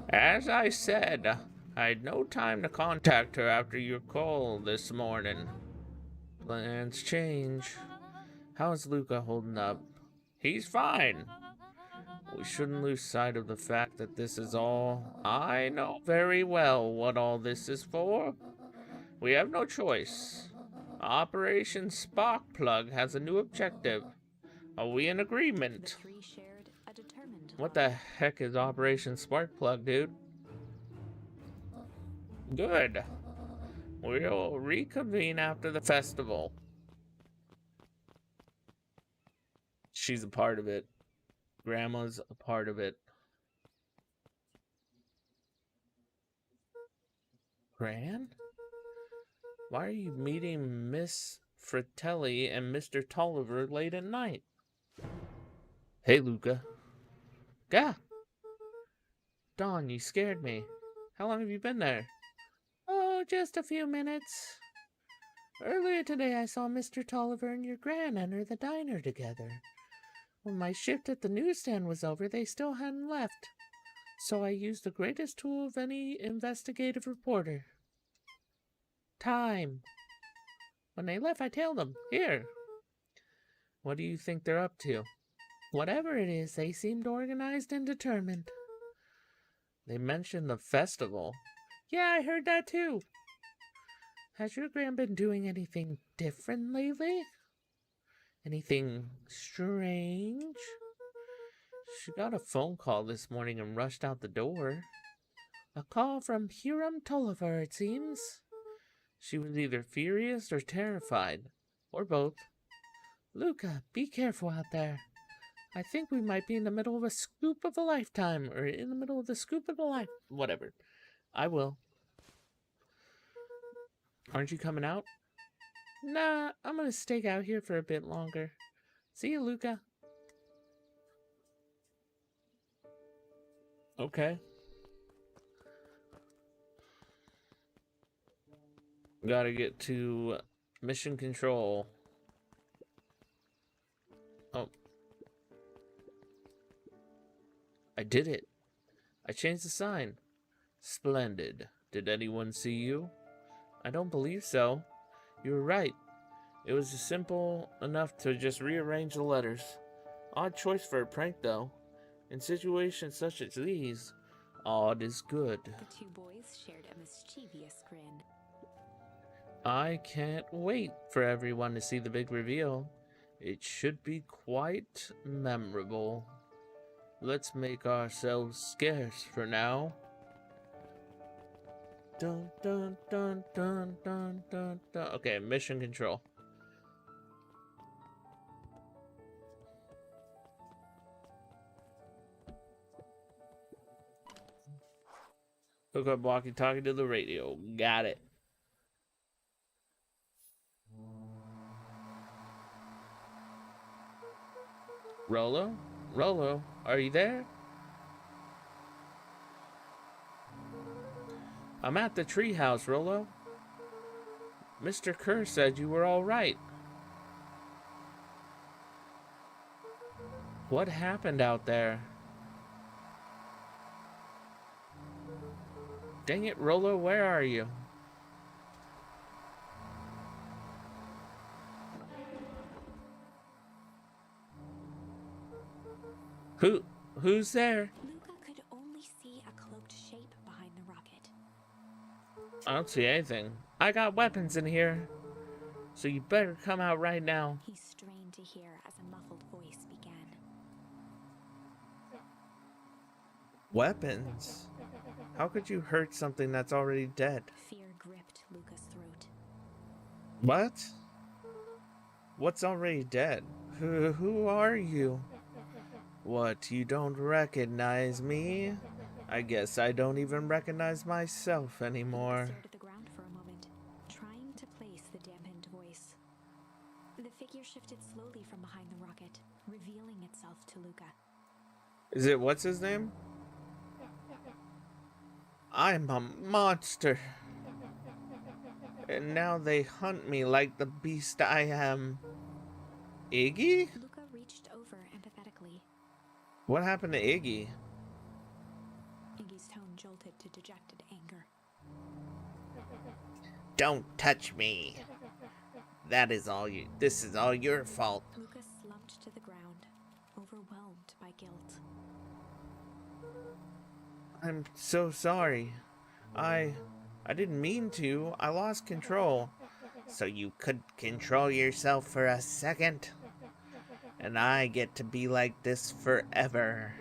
As I said, I had no time to contact her after your call this morning. Plans change. How's Luca holding up? He's fine. We shouldn't lose sight of the fact that this is all... I know very well what all this is for. We have no choice. Operation Sparkplug has a new objective. Are we in The agreement? three shared a determined What look. the heck is Operation Sparkplug, dude? Good. We'll reconvene after the festival. She's a part of it. Grandma's a part of it. Gran? Why are you meeting Miss Fratelli and Mr. Tolliver late at night? Hey, Luca. Gah! Dawn, you scared me. How long have you been there? Oh, just a few minutes. Earlier today I saw Mr. Tolliver and your gran enter the diner together. When my shift at the newsstand was over, they still hadn't left. So I used the greatest tool of any investigative reporter. Time. When they left, I tailed them. Here. What do you think they're up to? Whatever it is, they seemed organized and determined. They mentioned the festival. Yeah, I heard that too. Has your gran been doing anything different lately? Anything strange? She got a phone call this morning and rushed out the door. A call from Hiram Tolliver, it seems. She was either furious or terrified, or both. Luca, be careful out there. I think we might be in the middle of a scoop of a lifetime, or in the middle of the scoop of a life. Whatever. I will. Aren't you coming out? Nah, I'm gonna stake out here for a bit longer. See you, Luca. Okay. Gotta get to mission control. Oh. I did it. I changed the sign. Splendid. Did anyone see you? I don't believe so. You were right. It was simple enough to just rearrange the letters. Odd choice for a prank, though. In situations such as these, odd is good. The two boys shared a mischievous grin. I can't wait for everyone to see the big reveal. It should be quite memorable. Let's make ourselves scarce for now. Dun, dun, dun, dun, dun, dun, dun. Okay, mission control. Hook up walkie-talkie to the radio. Got it. Rolo? Rolo, are you there? I'm at the treehouse, Rolo. Mr. Kerr said you were all right. What happened out there? Dang it, Rolo, where are you? Who's there? Luca could only see a cloaked shape behind the rocket. I don't see anything. I got weapons in here. So you better come out right now. He strained to hear as a muffled voice began. Weapons? How could you hurt something that's already dead? Fear gripped Luca's throat. What? What's already dead? Who are you? What, you don't recognize me? I guess I don't even recognize myself anymore. Luca stared at the ground for a moment, trying to place the dampened voice. The figure shifted slowly from behind the rocket, revealing itself to Luca. Is it what's his name? I'm a monster. And now they hunt me like the beast I am. Iggy? Luca reached over empathetically. What happened to Iggy? Iggy's tone jolted to dejected anger. Don't touch me. This is all your fault. Luca slumped to the ground, overwhelmed by guilt. I'm so sorry. I didn't mean to. I lost control. So you could control yourself for a second? And I get to be like this forever.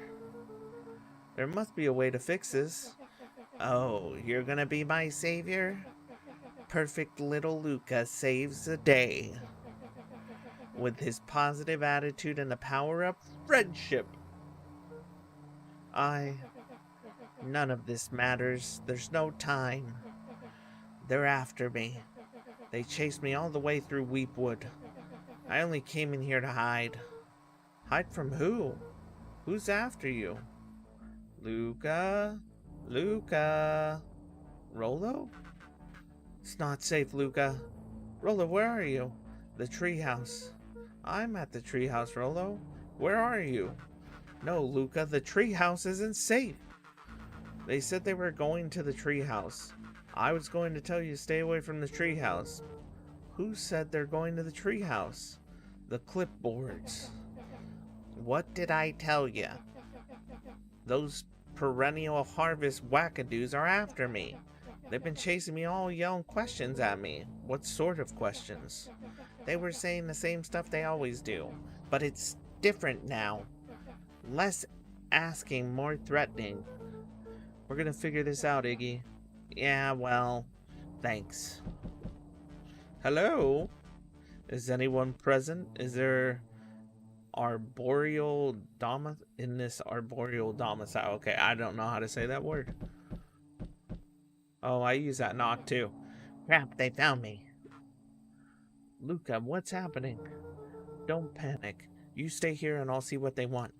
There must be a way to fix this. Oh, you're gonna be my savior? Perfect little Luca saves the day. With his positive attitude and the power of friendship. None of this matters. There's no time. They're after me. They chased me all the way through Weepwood. I only came in here to hide. Hide from who? Who's after you? Luca? Luca? Rolo? It's not safe, Luca. Rolo, where are you? The treehouse. I'm at the treehouse, Rolo. Where are you? No, Luca, the treehouse isn't safe. They said they were going to the treehouse. I was going to tell you to stay away from the treehouse. Who said they're going to the treehouse? The clipboards. What did I tell you? Those perennial harvest wackadoos are after me. They've been chasing me all, yelling questions at me. What sort of questions? They were saying the same stuff they always do, but it's different now. Less asking, more threatening. We're gonna figure this out, Iggy. Yeah, well, thanks. Hello? Is anyone present? Is there arboreal in this arboreal domicile? Okay, I don't know how to say that word. Oh, I use that knock too. Crap, they found me. Luca, what's happening? Don't panic. You stay here and I'll see what they want.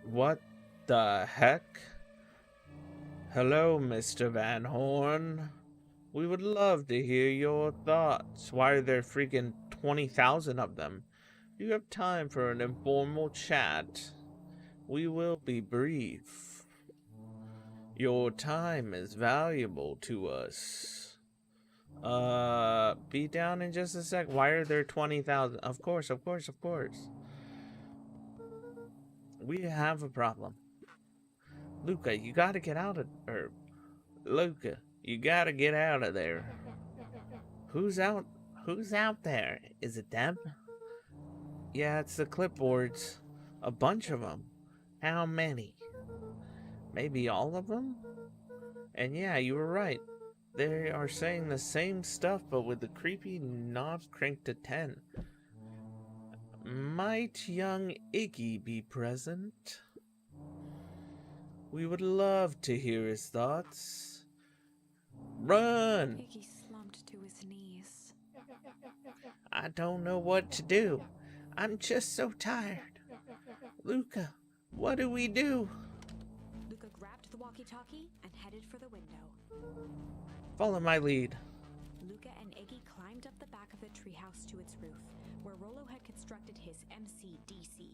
What the heck? Hello, Mr. Van Horn. We would love to hear your thoughts. Why are there freaking 20,000 of them? You have time for an informal chat. We will be brief. Your time is valuable to us. Be down in just a sec. Why are there 20,000? Of course. We have a problem. Luca, you gotta get out of... Luca, you gotta get out of there. Who's out? Who's out there? Is it them? Yeah, it's the clipboards. A bunch of them. How many? Maybe all of them? And yeah, you were right. They are saying the same stuff, but with the creepy knob cranked to 10. Might young Iggy be present? We would love to hear his thoughts. Run! Iggy slumped to his knees. I don't know what to do. I'm just so tired. Luca, what do we do? Luca grabbed the walkie-talkie and headed for the window. Follow my lead. Luca and Iggy climbed up the back of the treehouse to its roof, where Rollo had constructed his MCDC.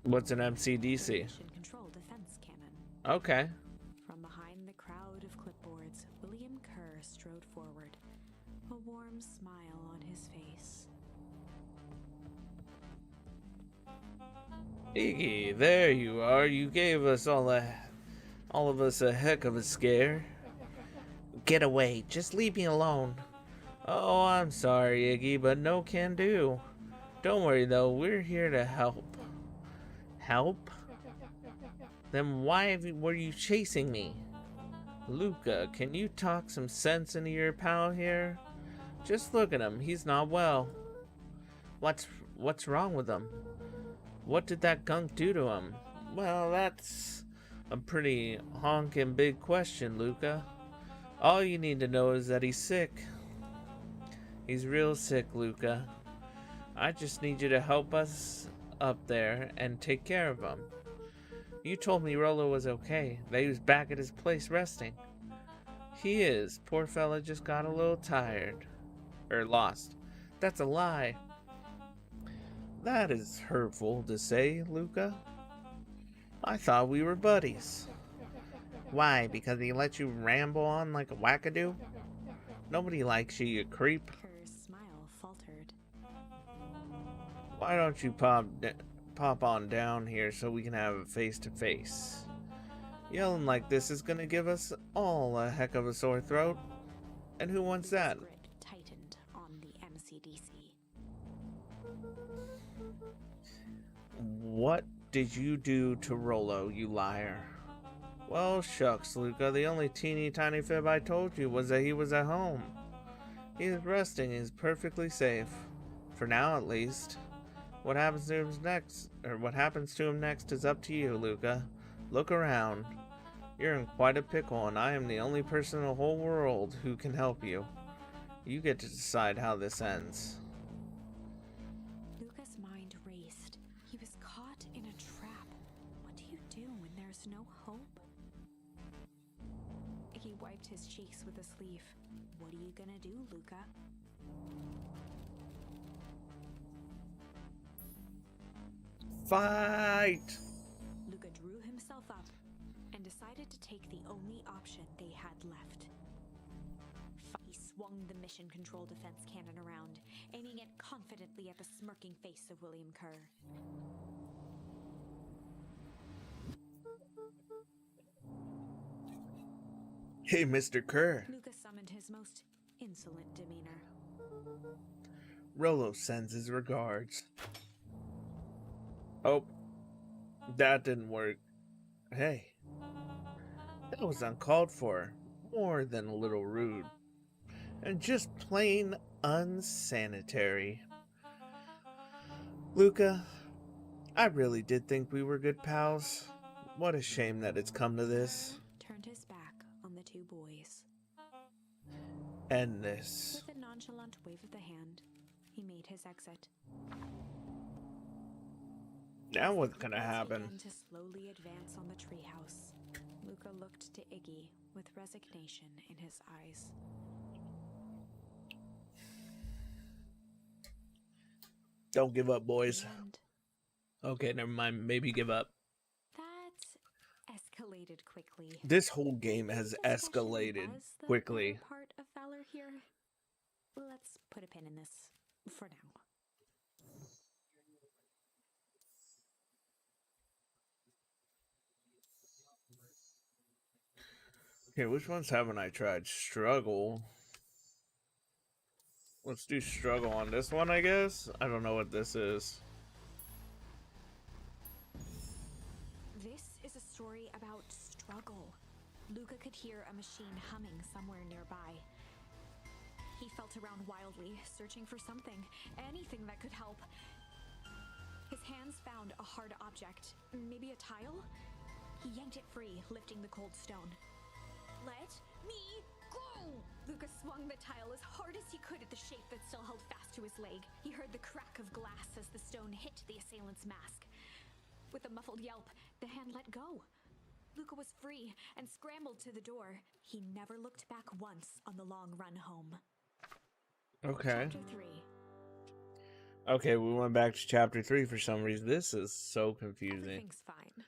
What's an MCDC? Mission Control Defense Cannon. Okay. From behind the crowd of clipboards, William Kerr strode forward, a warm smile on his face. Iggy, there you are. You gave us all of us a heck of a scare. Get away. Just leave me alone. Oh, I'm sorry, Iggy, but no can do. Don't worry, though. We're here to help. Help? Then why were you chasing me? Luca, can you talk some sense into your pal here? Just look at him. He's not well. What's wrong with him? What did that gunk do to him? Well, that's a pretty honkin' big question, Luca. All you need to know is that he's sick. He's real sick, Luca. I just need you to help us up there and take care of him. You told me Rollo was okay, that he was back at his place resting. He is. Poor fella just got a little tired. Or lost. That's a lie. That is hurtful to say, Luca. I thought we were buddies. Why? Because he let you ramble on like a wackadoo? Nobody likes you, you creep. Kerr's smile faltered. Why don't you pop on down here so we can have a face-to-face? Yelling like this is gonna give us all a heck of a sore throat. And who wants that? His grip tightened on the MCDC. What did you do to Rollo, you liar? Well, shucks, Luca. The only teeny tiny fib I told you was that he was at home. He is resting. He's perfectly safe. For now, at least. What happens to him next is up to you, Luca. Look around. You're in quite a pickle, and I am the only person in the whole world who can help you. You get to decide how this ends. Luca's mind raced. He was caught in a trap. What do you do when there's no hope? He wiped his cheeks with a sleeve. What are you gonna do, Luca? Fight! Luca drew himself up and decided to take the only option they had left. He swung the mission control defense cannon around, aiming it confidently at the smirking face of William Kerr. Hey, Mr. Kerr. Luca summoned his most insolent demeanor. Rollo sends his regards. Oh, that didn't work. Hey, that was uncalled for. More than a little rude. And just plain unsanitary. Luca, I really did think we were good pals. What a shame that it's come to this. Turned his back on the two boys. End this. With a nonchalant wave of the hand, he made his exit. Now what's gonna As he happen? began to slowly advance on the treehouse, Luca looked to Iggy with resignation in his eyes. Don't give up, boys. And Okay, never mind. Maybe give up. that escalated quickly. This whole game has Especially escalated was the quickly. better part of valor here. Let's put a pin in this for now. Here, which ones haven't I tried? Struggle. Let's do struggle on this one, I guess. I don't know what this is. This is a story about struggle. Luca could hear a machine humming somewhere nearby. He felt around wildly, searching for something, anything that could help. His hands found a hard object, maybe a tile? He yanked it free, lifting the cold stone. Let me go! Luca swung the tile as hard as he could at the shape that still held fast to his leg. He heard the crack of glass as the stone hit the assailant's mask. With a muffled yelp, the hand let go. Luca was free and scrambled to the door. He never looked back once on the long run home. Okay. Chapter 3. Okay, we went back to chapter 3 for some reason. This is so confusing. Everything's fine.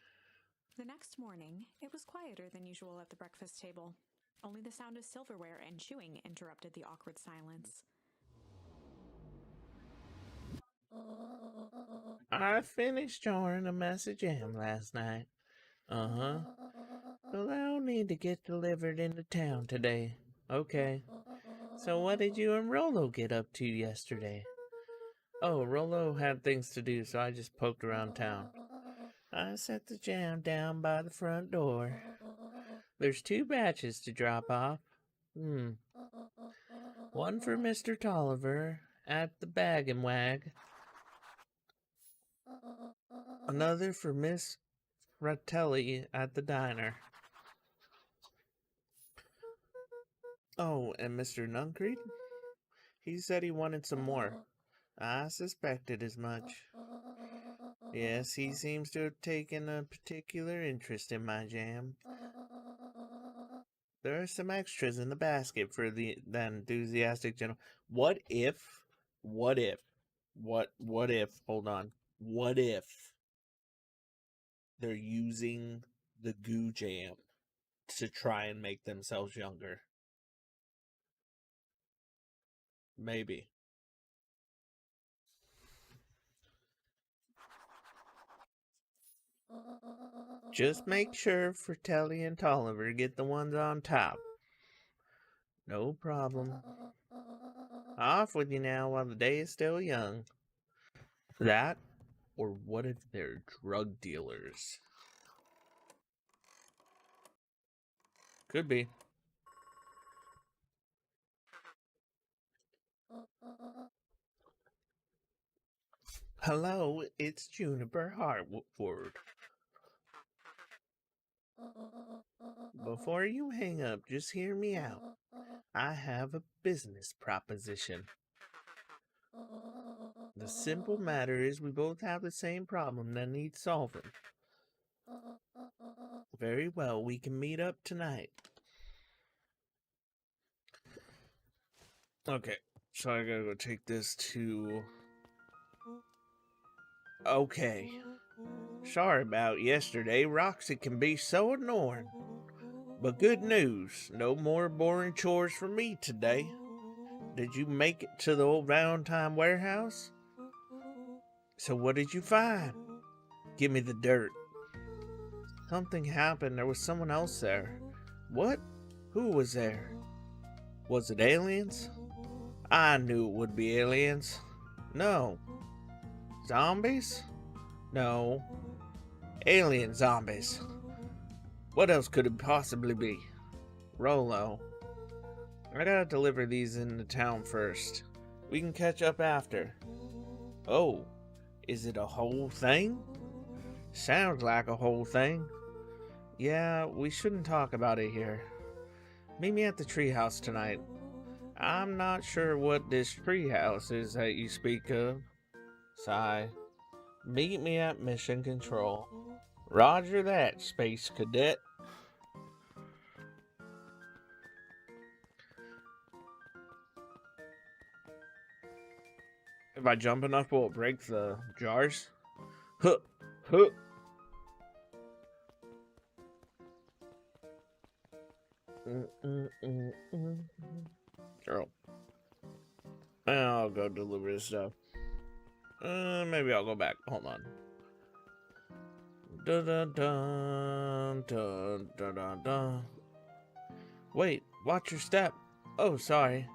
The next morning, it was quieter than usual at the breakfast table. Only the sound of silverware and chewing interrupted the awkward silence. I finished jarring a mess of jam last night. Uh-huh. Well, I'll need to get delivered into town today. Okay. So what did you and Rolo get up to yesterday? Oh, Rolo had things to do, so I just poked around town. I set the jam down by the front door. There's 2 batches to drop off. One for Mr. Tolliver at the Bag and Wag. Another for Miss Fratelli at the diner. Oh, and Mr. Nuncreed? He said he wanted some more. I suspected as much. Yes, he seems to have taken a particular interest in my jam. There are some extras in the basket for the enthusiastic gentleman. What if, hold on, what if they're using the goo jam to try and make themselves younger? Maybe. Just make sure Fratelli and Tolliver get the ones on top. No problem. Off with you now while the day is still young. That, or what if they're drug dealers? Could be. Hello, it's Juniper Hartford. Before you hang up, just hear me out. I have a business proposition. The simple matter is we both have the same problem that needs solving. Very well, we can meet up tonight. Okay, so I gotta go take this to... Okay. Sorry about yesterday. Roxy can be so annoying. But good news, no more boring chores for me today. Did you make it to the old Valentine warehouse? So what did you find? Give me the dirt. Something happened. There was someone else there. What? Who was there? Was it aliens? I knew it would be aliens. No. Zombies? No. Alien zombies. What else could it possibly be? Rolo. I gotta deliver these into town first. We can catch up after. Oh, is it a whole thing? Sounds like a whole thing. Yeah, we shouldn't talk about it here. Meet me at the treehouse tonight. I'm not sure what this treehouse is that you speak of. Sigh. Meet me at Mission Control. Roger that, Space Cadet. If I jump enough, will it break the jars? Huh, huh. Girl. I'll go deliver this stuff. Maybe I'll go back. Hold on. Dun dun dun dun dun dun dun. Wait, watch your step. Oh, sorry.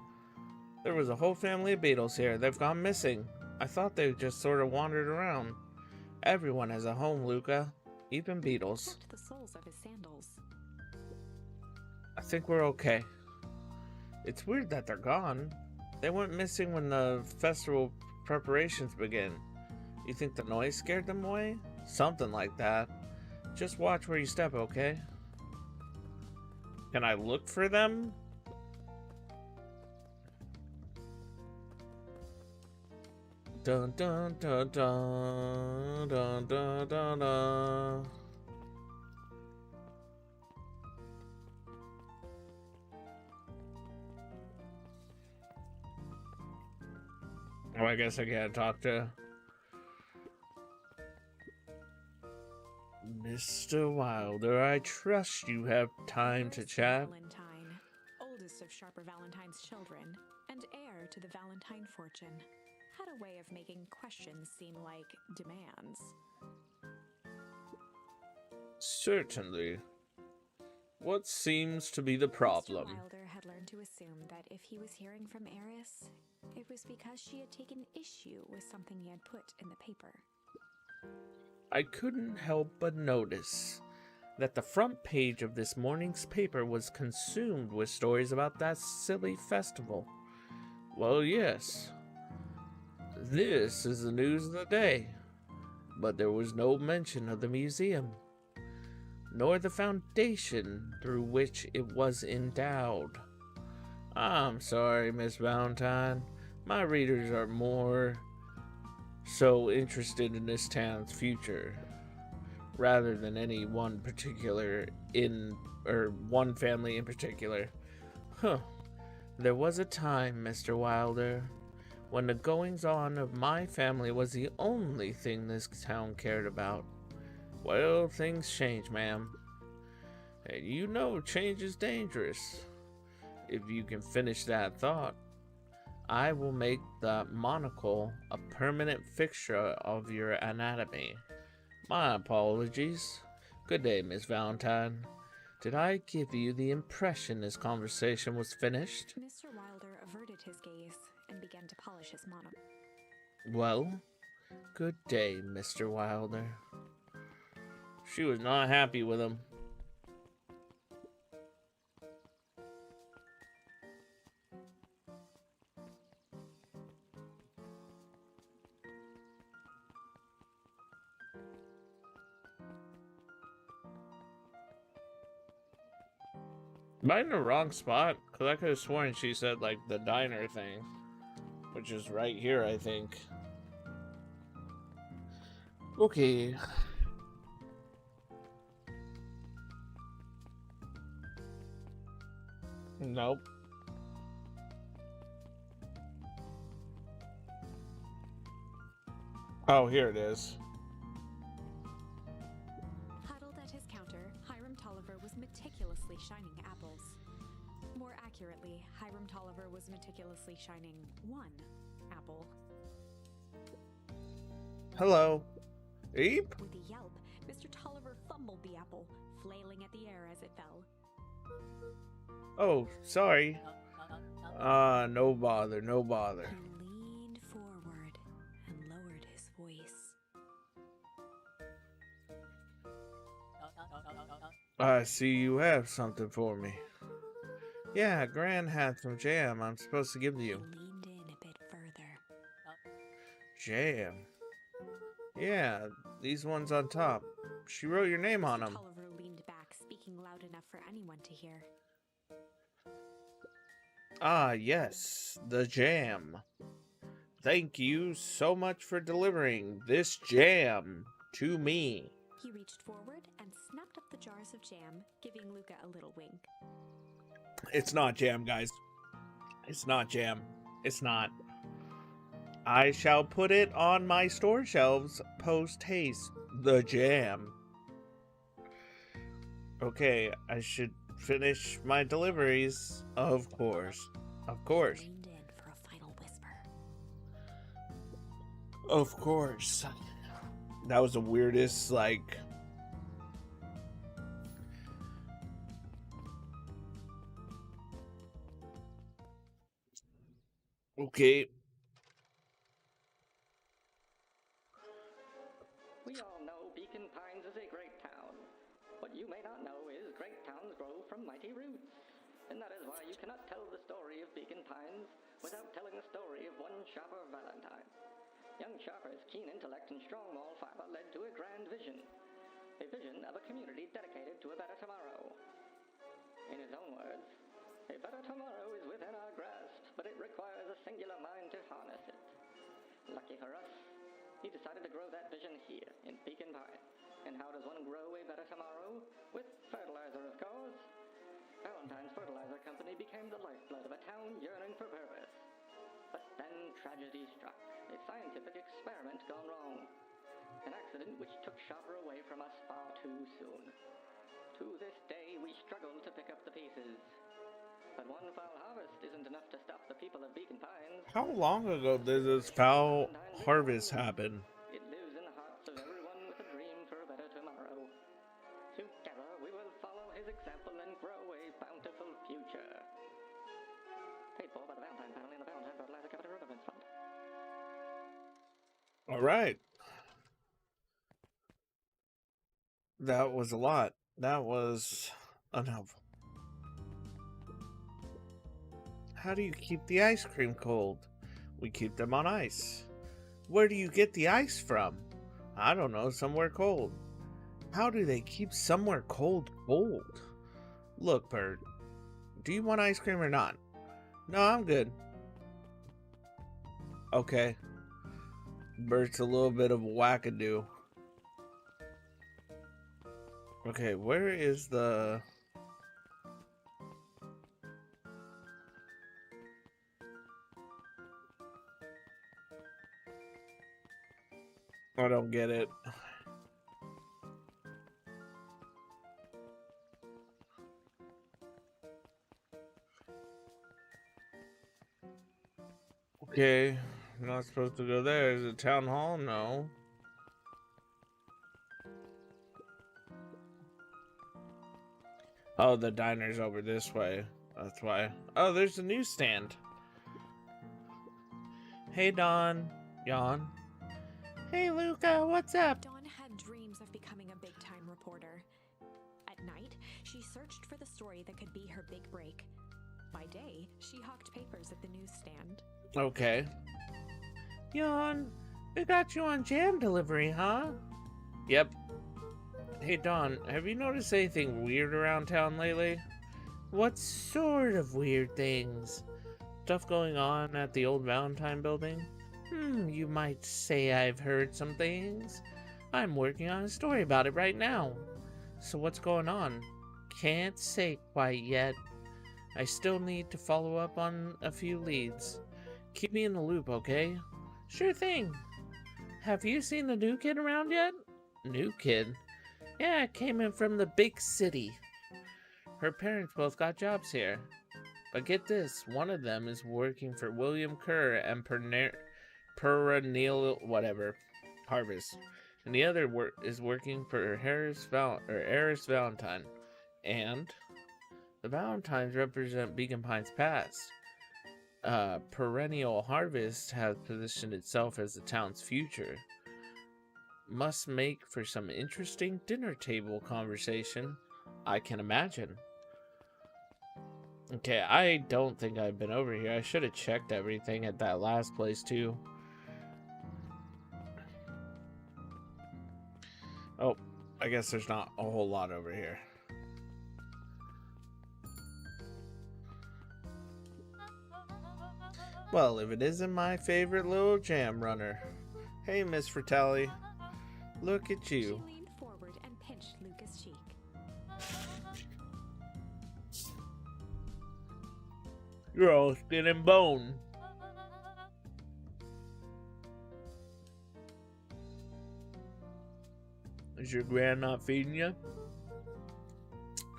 There was a whole family of beetles here. They've gone missing. I thought they just sort of wandered around. Everyone has a home, Luca. Even beetles. Except the soles of his sandals. I think we're okay. It's weird that they're gone. They went missing when the festival preparations began. You think the noise scared them away? Something like that. Just watch where you step, okay? Can I look for them? Dun dun dun dun dun dun dun dun. Oh, I guess I gotta talk to Mr. Wilder. I trust you have time to chat. Valentine, oldest of Sharper Valentine's children, and heir to the Valentine fortune, had a way of making questions seem like demands. Certainly. What seems to be the problem? Mr. Wilder had learned to assume that if he was hearing from Eris, it was because she had taken issue with something he had put in the paper. I couldn't help but notice that the front page of this morning's paper was consumed with stories about that silly festival. Well, yes, this is the news of the day, but there was no mention of the museum, nor the foundation through which it was endowed. I'm sorry, Miss Valentine. My readers are more so interested in this town's future rather than any one family in particular. Huh. There was a time, Mr. Wilder, when the goings-on of my family was the only thing this town cared about. Well, things change, ma'am. And you know change is dangerous. If you can finish that thought, I will make the monocle a permanent fixture of your anatomy. My apologies. Good day, Miss Valentine. Did I give you the impression this conversation was finished? Mr. Wilder averted his gaze and began to polish his monocle. Well, good day, Mr. Wilder. She was not happy with him. Am I in the wrong spot? Because I could have sworn she said, like, the diner thing. Which is right here, I think. Okay. Nope. Oh, here it is. Huddled at his counter, Hiram Tolliver was meticulously shining apples. More accurately, Hiram Tolliver was meticulously shining one apple. Hello. Eep? With a yelp, Mr. Tolliver fumbled the apple, flailing at the air as it fell. Oh, sorry. No bother, no bother. He leaned forward and lowered his voice. I see you have something for me. Yeah, Gran had some jam I'm supposed to give to you. He leaned in a bit further. Jam? Yeah, these ones on top. She wrote your name on Mr. them. Tolliver leaned back, speaking loud enough for anyone to hear. Ah, yes, the jam. Thank you so much for delivering this jam to me. He reached forward and snapped up the jars of jam, giving Luca a little wink. It's not jam, guys. It's not jam. It's not. I shall put it on my store shelves post-haste. The jam. Okay, I should finish my deliveries. Of course. Of course. Leaned in for a final whisper. Of course. That was the weirdest, like... Okay. We all know Beacon Pines is a great town. What you may not know is great towns grow from mighty roots. And that is why you cannot tell the story of Beacon Pines without telling the story of one Sharper Valentine. Young Sharper's keen intellect and strong moral fiber led to a grand vision. A vision of a community dedicated to a better tomorrow. In his own words, a better tomorrow is within our grasp, but it requires a singular mind to harness it. Lucky for us, he decided to grow that vision here in Beacon Pines. And how does one grow a better tomorrow? With fertilizer, of course. Valentine's Fertilizer Company became the lifeblood of a town yearning for purpose. But then tragedy struck. A scientific experiment gone wrong. An accident which took Sharper away from us far too soon. To this day, we struggle to pick up the pieces. But one foul harvest isn't enough to stop the people of Beacon Pines. How long ago did this foul harvest happen? It lives in the hearts of everyone with a dream for a better tomorrow. Together, we will follow his example and grow a bountiful future. Paid for by the Valentine family and the Valentine Fertilizer Company Riverbanks Fund. All right. That was a lot. That was unhelpful. How do you keep the ice cream cold? We keep them on ice. Where do you get the ice from? I don't know, somewhere cold. How do they keep somewhere cold cold? Look, Bert, do you want ice cream or not? No, I'm good. Okay. Bert's a little bit of a wackadoo. Okay, where is the... I don't get it. Okay, I'm not supposed to go there. Is it town hall? No. Oh, the diner's over this way. That's why. Oh, there's a newsstand. Hey, Dawn. Yawn. Hey, Luca, what's up? Dawn had dreams of becoming a big-time reporter. At night, she searched for the story that could be her big break. By day, she hawked papers at the newsstand. Okay. Yawn, we got you on jam delivery, huh? Yep. Hey, Dawn, have you noticed anything weird around town lately? What sort of weird things? Stuff going on at the old Valentine building? You might say I've heard some things. I'm working on a story about it right now. So what's going on? Can't say quite yet. I still need to follow up on a few leads. Keep me in the loop, okay? Sure thing. Have you seen the new kid around yet? New kid? Yeah, came in from the big city. Her parents both got jobs here. But get this, one of them is working for William Kerr and Perennial whatever Harvest, and the other is working for Eris Valentine. And the Valentines represent Beacon Pines past. Perennial Harvest has positioned itself as the town's future. Must make for some interesting dinner table conversation, I can imagine. Okay, I don't think I've been over here. I should have checked everything at that last place too. Oh, I guess there's not a whole lot over here. Well, if it isn't my favorite little jam runner. Hey, Miss Fratelli. Look at you. She leaned forward and pinched Luca's cheek. You're all skin and bone. Is your gran not feeding you?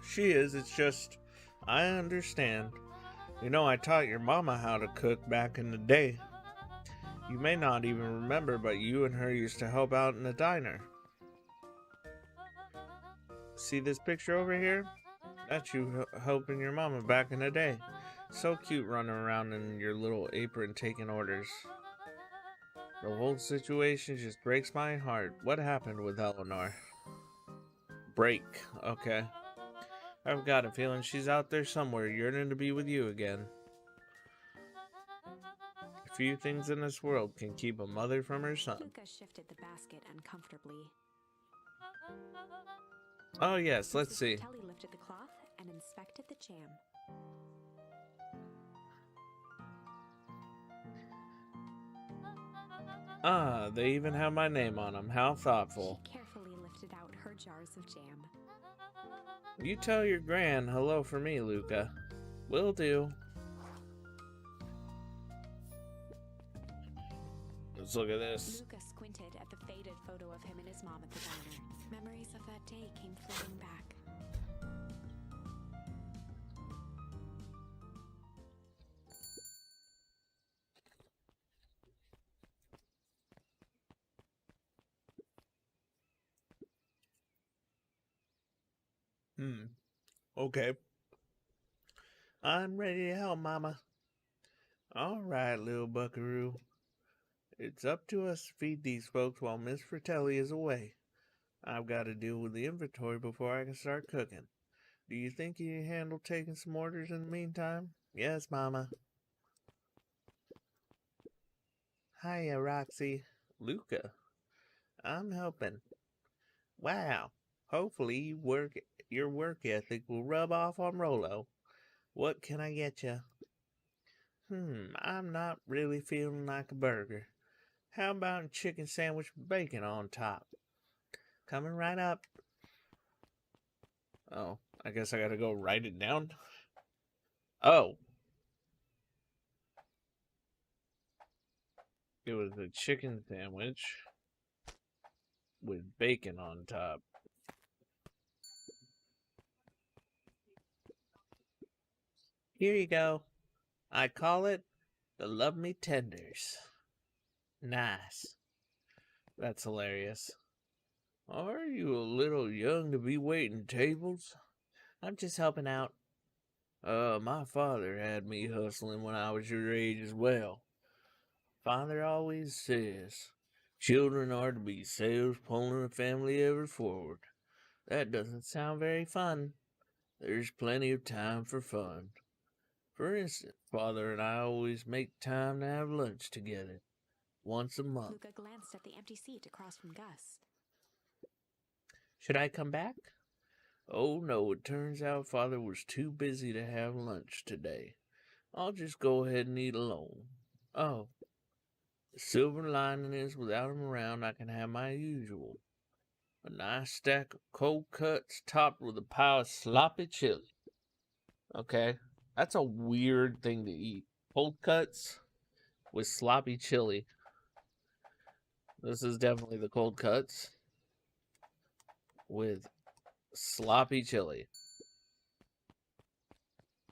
She is, it's just, I understand. You know, I taught your mama how to cook back in the day. You may not even remember, but you and her used to help out in the diner. See this picture over here? That's you helping your mama back in the day. So cute running around in your little apron taking orders. The whole situation just breaks my heart. What happened with Eleanor? Break. Okay. I've got a feeling she's out there somewhere yearning to be with you again. Few things in this world can keep a mother from her son. Luca shifted the basket uncomfortably. Oh yes, let's see. Fratelli lifted the cloth and inspected the jam. Ah, they even have my name on them. How thoughtful. She carefully lifted out her jars of jam. You tell your gran hello for me, Luca. Will do. Let's look at this. Luca squinted at the faded photo of him and his mom at the diner. Memories of that day came floating back. Okay. I'm ready to help, Mama. All right, little buckaroo. It's up to us to feed these folks while Miss Fratelli is away. I've got to deal with the inventory before I can start cooking. Do you think you can handle taking some orders in the meantime? Yes, Mama. Hiya, Roxy. Luca. I'm helping. Wow. Hopefully your work ethic will rub off on Rolo. What can I get you? I'm not really feeling like a burger. How about a chicken sandwich with bacon on top? Coming right up. Oh, I guess I gotta go write it down. Oh. It was a chicken sandwich with bacon on top. Here you go. I call it the Love Me Tenders. Nice. That's hilarious. Are you a little young to be waiting tables? I'm just helping out. My father had me hustling when I was your age as well. Father always says, children are to be sails pulling a family ever forward. That doesn't sound very fun. There's plenty of time for fun. For instance, Father and I always make time to have lunch together. Once a month. Luca glanced at the empty seat across from Gus. Should I come back? Oh no, it turns out Father was too busy to have lunch today. I'll just go ahead and eat alone. Oh, the silver lining is without him around I can have my usual. A nice stack of cold cuts topped with a pile of sloppy chili. Okay, that's a weird thing to eat. Cold cuts with sloppy chili. This is definitely the cold cuts with sloppy chili.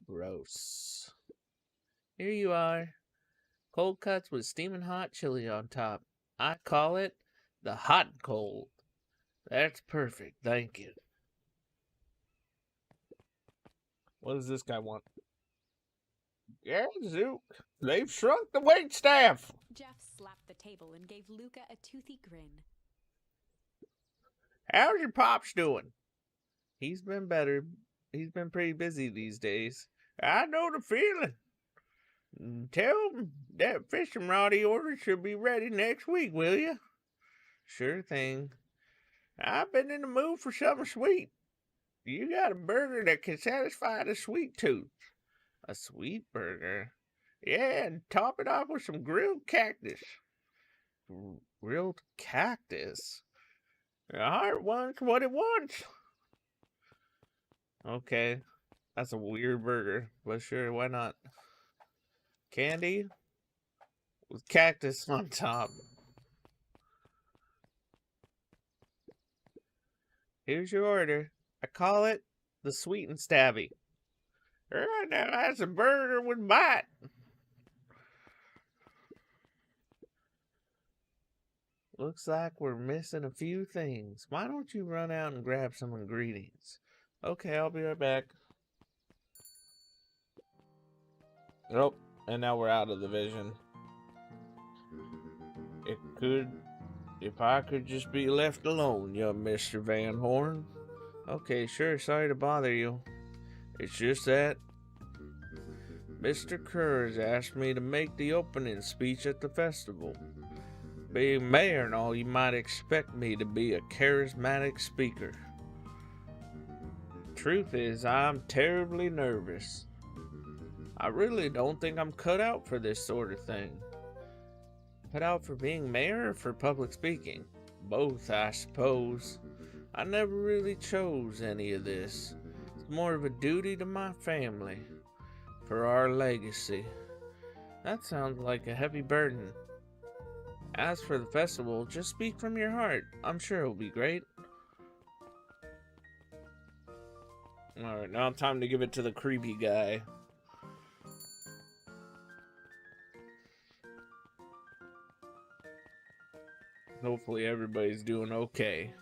Gross. Here you are. Cold cuts with steaming hot chili on top. I call it the hot and cold. That's perfect, thank you. What does this guy want? Yeah, Zook. They've shrunk the wait staff. Jeff slapped the table and gave Luca a toothy grin. How's your pops doing? He's been better. He's been pretty busy these days. I know the feeling. Tell him that fishing rod he ordered should be ready next week, will you? Sure thing. I've been in the mood for something sweet. You got a burger that can satisfy the sweet tooth. A sweet burger? Yeah, and top it off with some grilled cactus. Grilled cactus? The heart wants what it wants. Okay, that's a weird burger, but sure, why not? Candy with cactus on top. Here's your order. I call it the sweet and stabby. Right now, that's a burger with bite. Looks like we're missing a few things. Why don't you run out and grab some ingredients? Okay, I'll be right back. Nope, and now we're out of the vision. If I could just be left alone, young Mr. Van Horn. Okay, sure, sorry to bother you. It's just that Mr. Kerr has asked me to make the opening speech at the festival. Being mayor and all, you might expect me to be a charismatic speaker. Truth is, I'm terribly nervous. I really don't think I'm cut out for this sort of thing. Cut out for being mayor or for public speaking? Both, I suppose. I never really chose any of this. It's more of a duty to my family, for our legacy. That sounds like a heavy burden. As for the festival, just speak from your heart. I'm sure it'll be great. Alright, now time to give it to the creepy guy. Hopefully everybody's doing okay.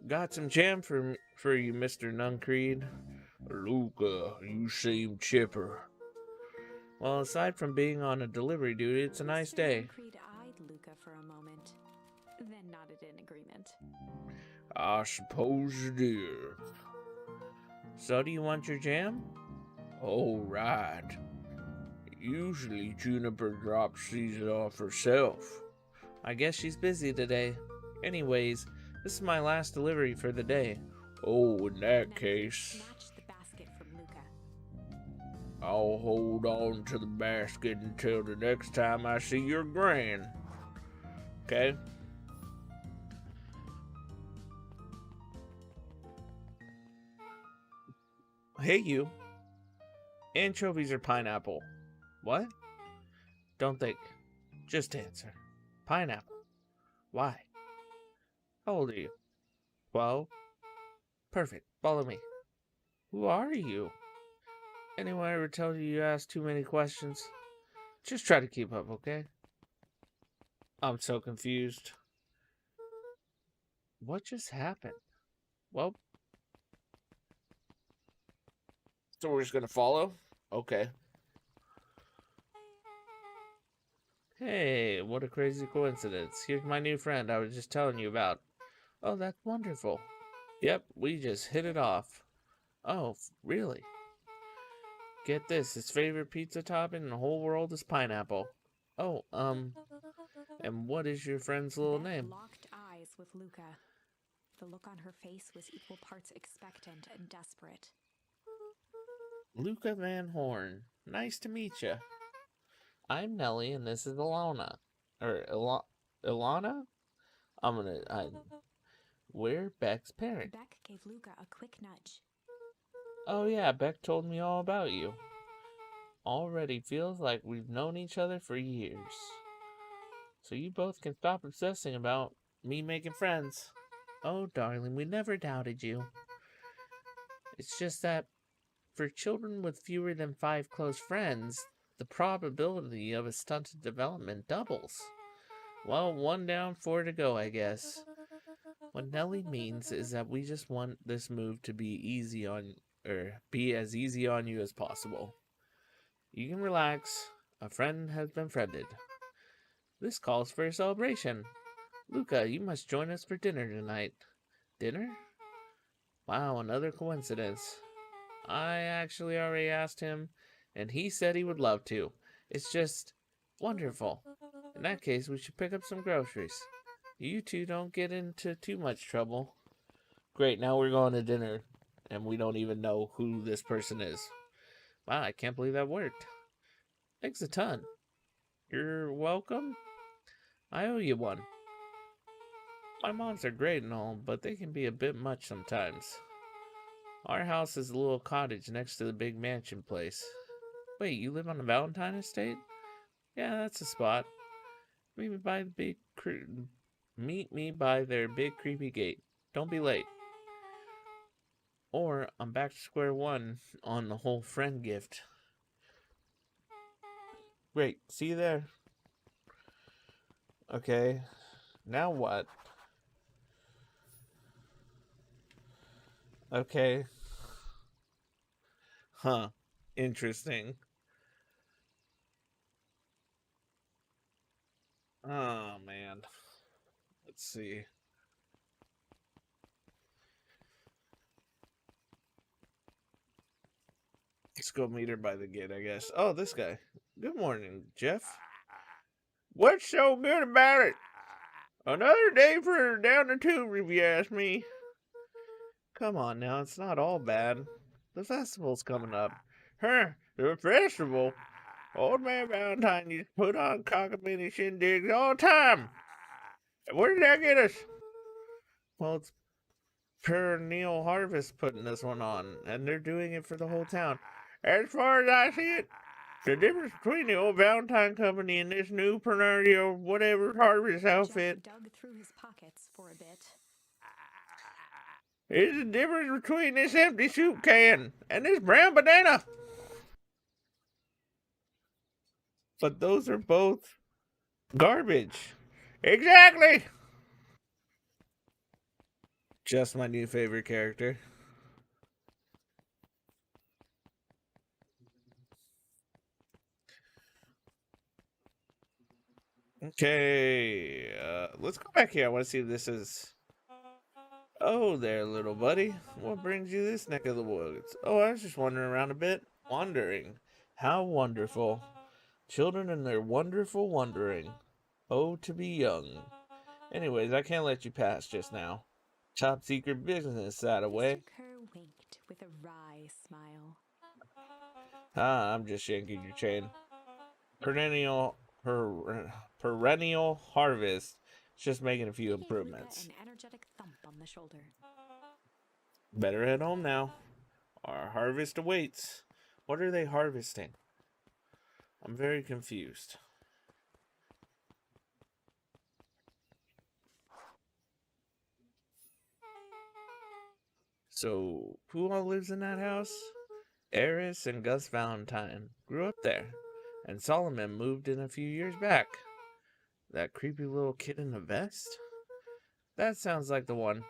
Got some jam for you, Mr. Nuncreed. Luca, you seem chipper. Well, aside from being on a delivery duty, it's a nice day. Creed eyed Luca for a moment, then nodded in agreement. I suppose it is. So do you want your jam? Oh, right. Usually Juniper drops these off herself. I guess she's busy today. Anyways, this is my last delivery for the day. Oh, in that case, Snatched the basket from Luca. I'll hold on to the basket until the next time I see your gran. Okay? Hey, you. Anchovies or pineapple? What? Don't think. Just answer. Pineapple. Why? How old are you? 12? Perfect. Follow me. Who are you? Anyone ever tell you you ask too many questions? Just try to keep up, okay? I'm so confused. What just happened? Well, story's gonna follow? Okay. Hey, what a crazy coincidence. Here's my new friend I was just telling you about. Oh, that's wonderful. Yep, we just hit it off. Oh, really? Get this, his favorite pizza topping in the whole world is pineapple. Oh, and what is your friend's little Beth name? locked eyes with Luca. The look on her face was equal parts expectant and desperate. Luca Van Horn. Nice to meet you. I'm Nellie, and this is Ilana. Ilana? We're Beck's parent. Beck gave Luca a quick nudge. Oh yeah, Beck told me all about you. Already feels like we've known each other for years. So you both can stop obsessing about me making friends. Oh, darling, we never doubted you. It's just that for children with fewer than 5 close friends, the probability of a stunted development doubles. Well, 1 down, 4 to go, I guess. What Nellie means is that we just want this move to be be as easy on you as possible. You can relax. A friend has been friended. This calls for a celebration. Luca, you must join us for dinner tonight. Dinner? Wow, another coincidence. I actually already asked him, and he said he would love to. It's just wonderful. In that case, we should pick up some groceries. You two don't get into too much trouble. Great, now we're going to dinner, and we don't even know who this person is. Wow, I can't believe that worked. Thanks a ton. You're welcome? I owe you one. My moms are great and all, but they can be a bit much sometimes. Our house is a little cottage next to the big mansion place. Wait, you live on the Valentine estate? Yeah, that's the spot. Meet me by their big creepy gate. Don't be late. Or I'm back to square one on the whole friend gift. Great, see you there. Okay, now what? Okay. Huh, interesting. Oh, man. Let's see. Let's go meet her by the gate, I guess. Oh, this guy. Good morning, Jeff. What's so good about it? Another day for down the tube, if you ask me. Come on now, it's not all bad. The festival's coming up. Huh, the festival? Old Man Valentine used to put on cockamamie shindigs all the time. Where did that get us? Well, it's Perennial Harvest putting this one on, and they're doing it for the whole town. As far as I see it, the difference between the old Valentine Company and this new Perennial whatever harvest outfit Jeff dug through his pockets for a bit. is the difference between this empty soup can and this brown banana. But those are both garbage. Exactly. Just my new favorite character. Okay, let's go back here. I want to see if this is. Oh, there, little buddy. What brings you this neck of the woods? Oh, I was just wandering around a bit. Wandering. How wonderful. Children and their wonderful wondering. Oh, to be young. Anyways, I can't let you pass just now. Top secret business that away. Mr. Kerr winked with a wry smile. Ah, I'm just yanking your chain. Perennial harvest. Just making a few He gave Luca improvements. an energetic thump on the shoulder. Better head home now. Our harvest awaits. What are they harvesting? I'm very confused. So, who all lives in that house? Eris and Gus Valentine grew up there, and Solomon moved in a few years back. That creepy little kid in the vest? That sounds like the one.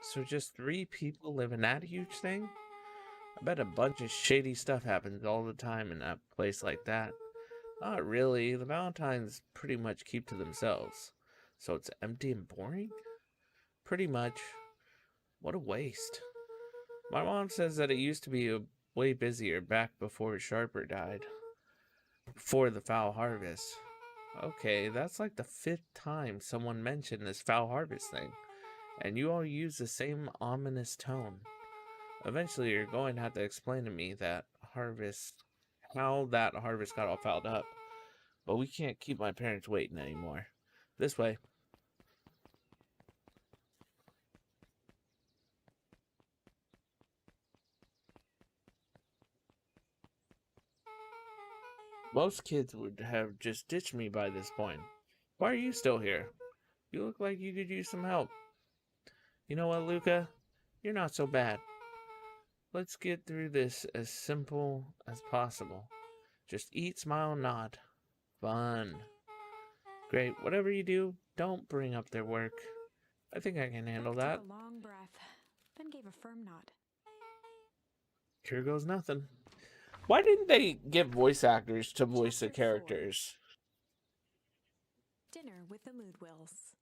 So just 3 people live in that huge thing? I bet a bunch of shady stuff happens all the time in a place like that. Not really. The Valentines pretty much keep to themselves. So it's empty and boring? Pretty much. What a waste. My mom says that it used to be way busier back before Sharper died. Before the foul harvest. Okay, that's like the 5th time someone mentioned this foul harvest thing. And you all use the same ominous tone. Eventually, you're going to have to explain to me how that harvest got all fouled up. But we can't keep my parents waiting anymore. This way. Most kids would have just ditched me by this point. Why are you still here? You look like you could use some help. You know what, Luca? You're not so bad. Let's get through this as simple as possible. Just eat, smile, nod. Fun. Great. Whatever you do, don't bring up their work. I think I can handle Luke that. took a long breath, then gave a firm nod. Here goes nothing. Why didn't they get voice actors to voice the Chapter 4. characters? Dinner with the Moodwills.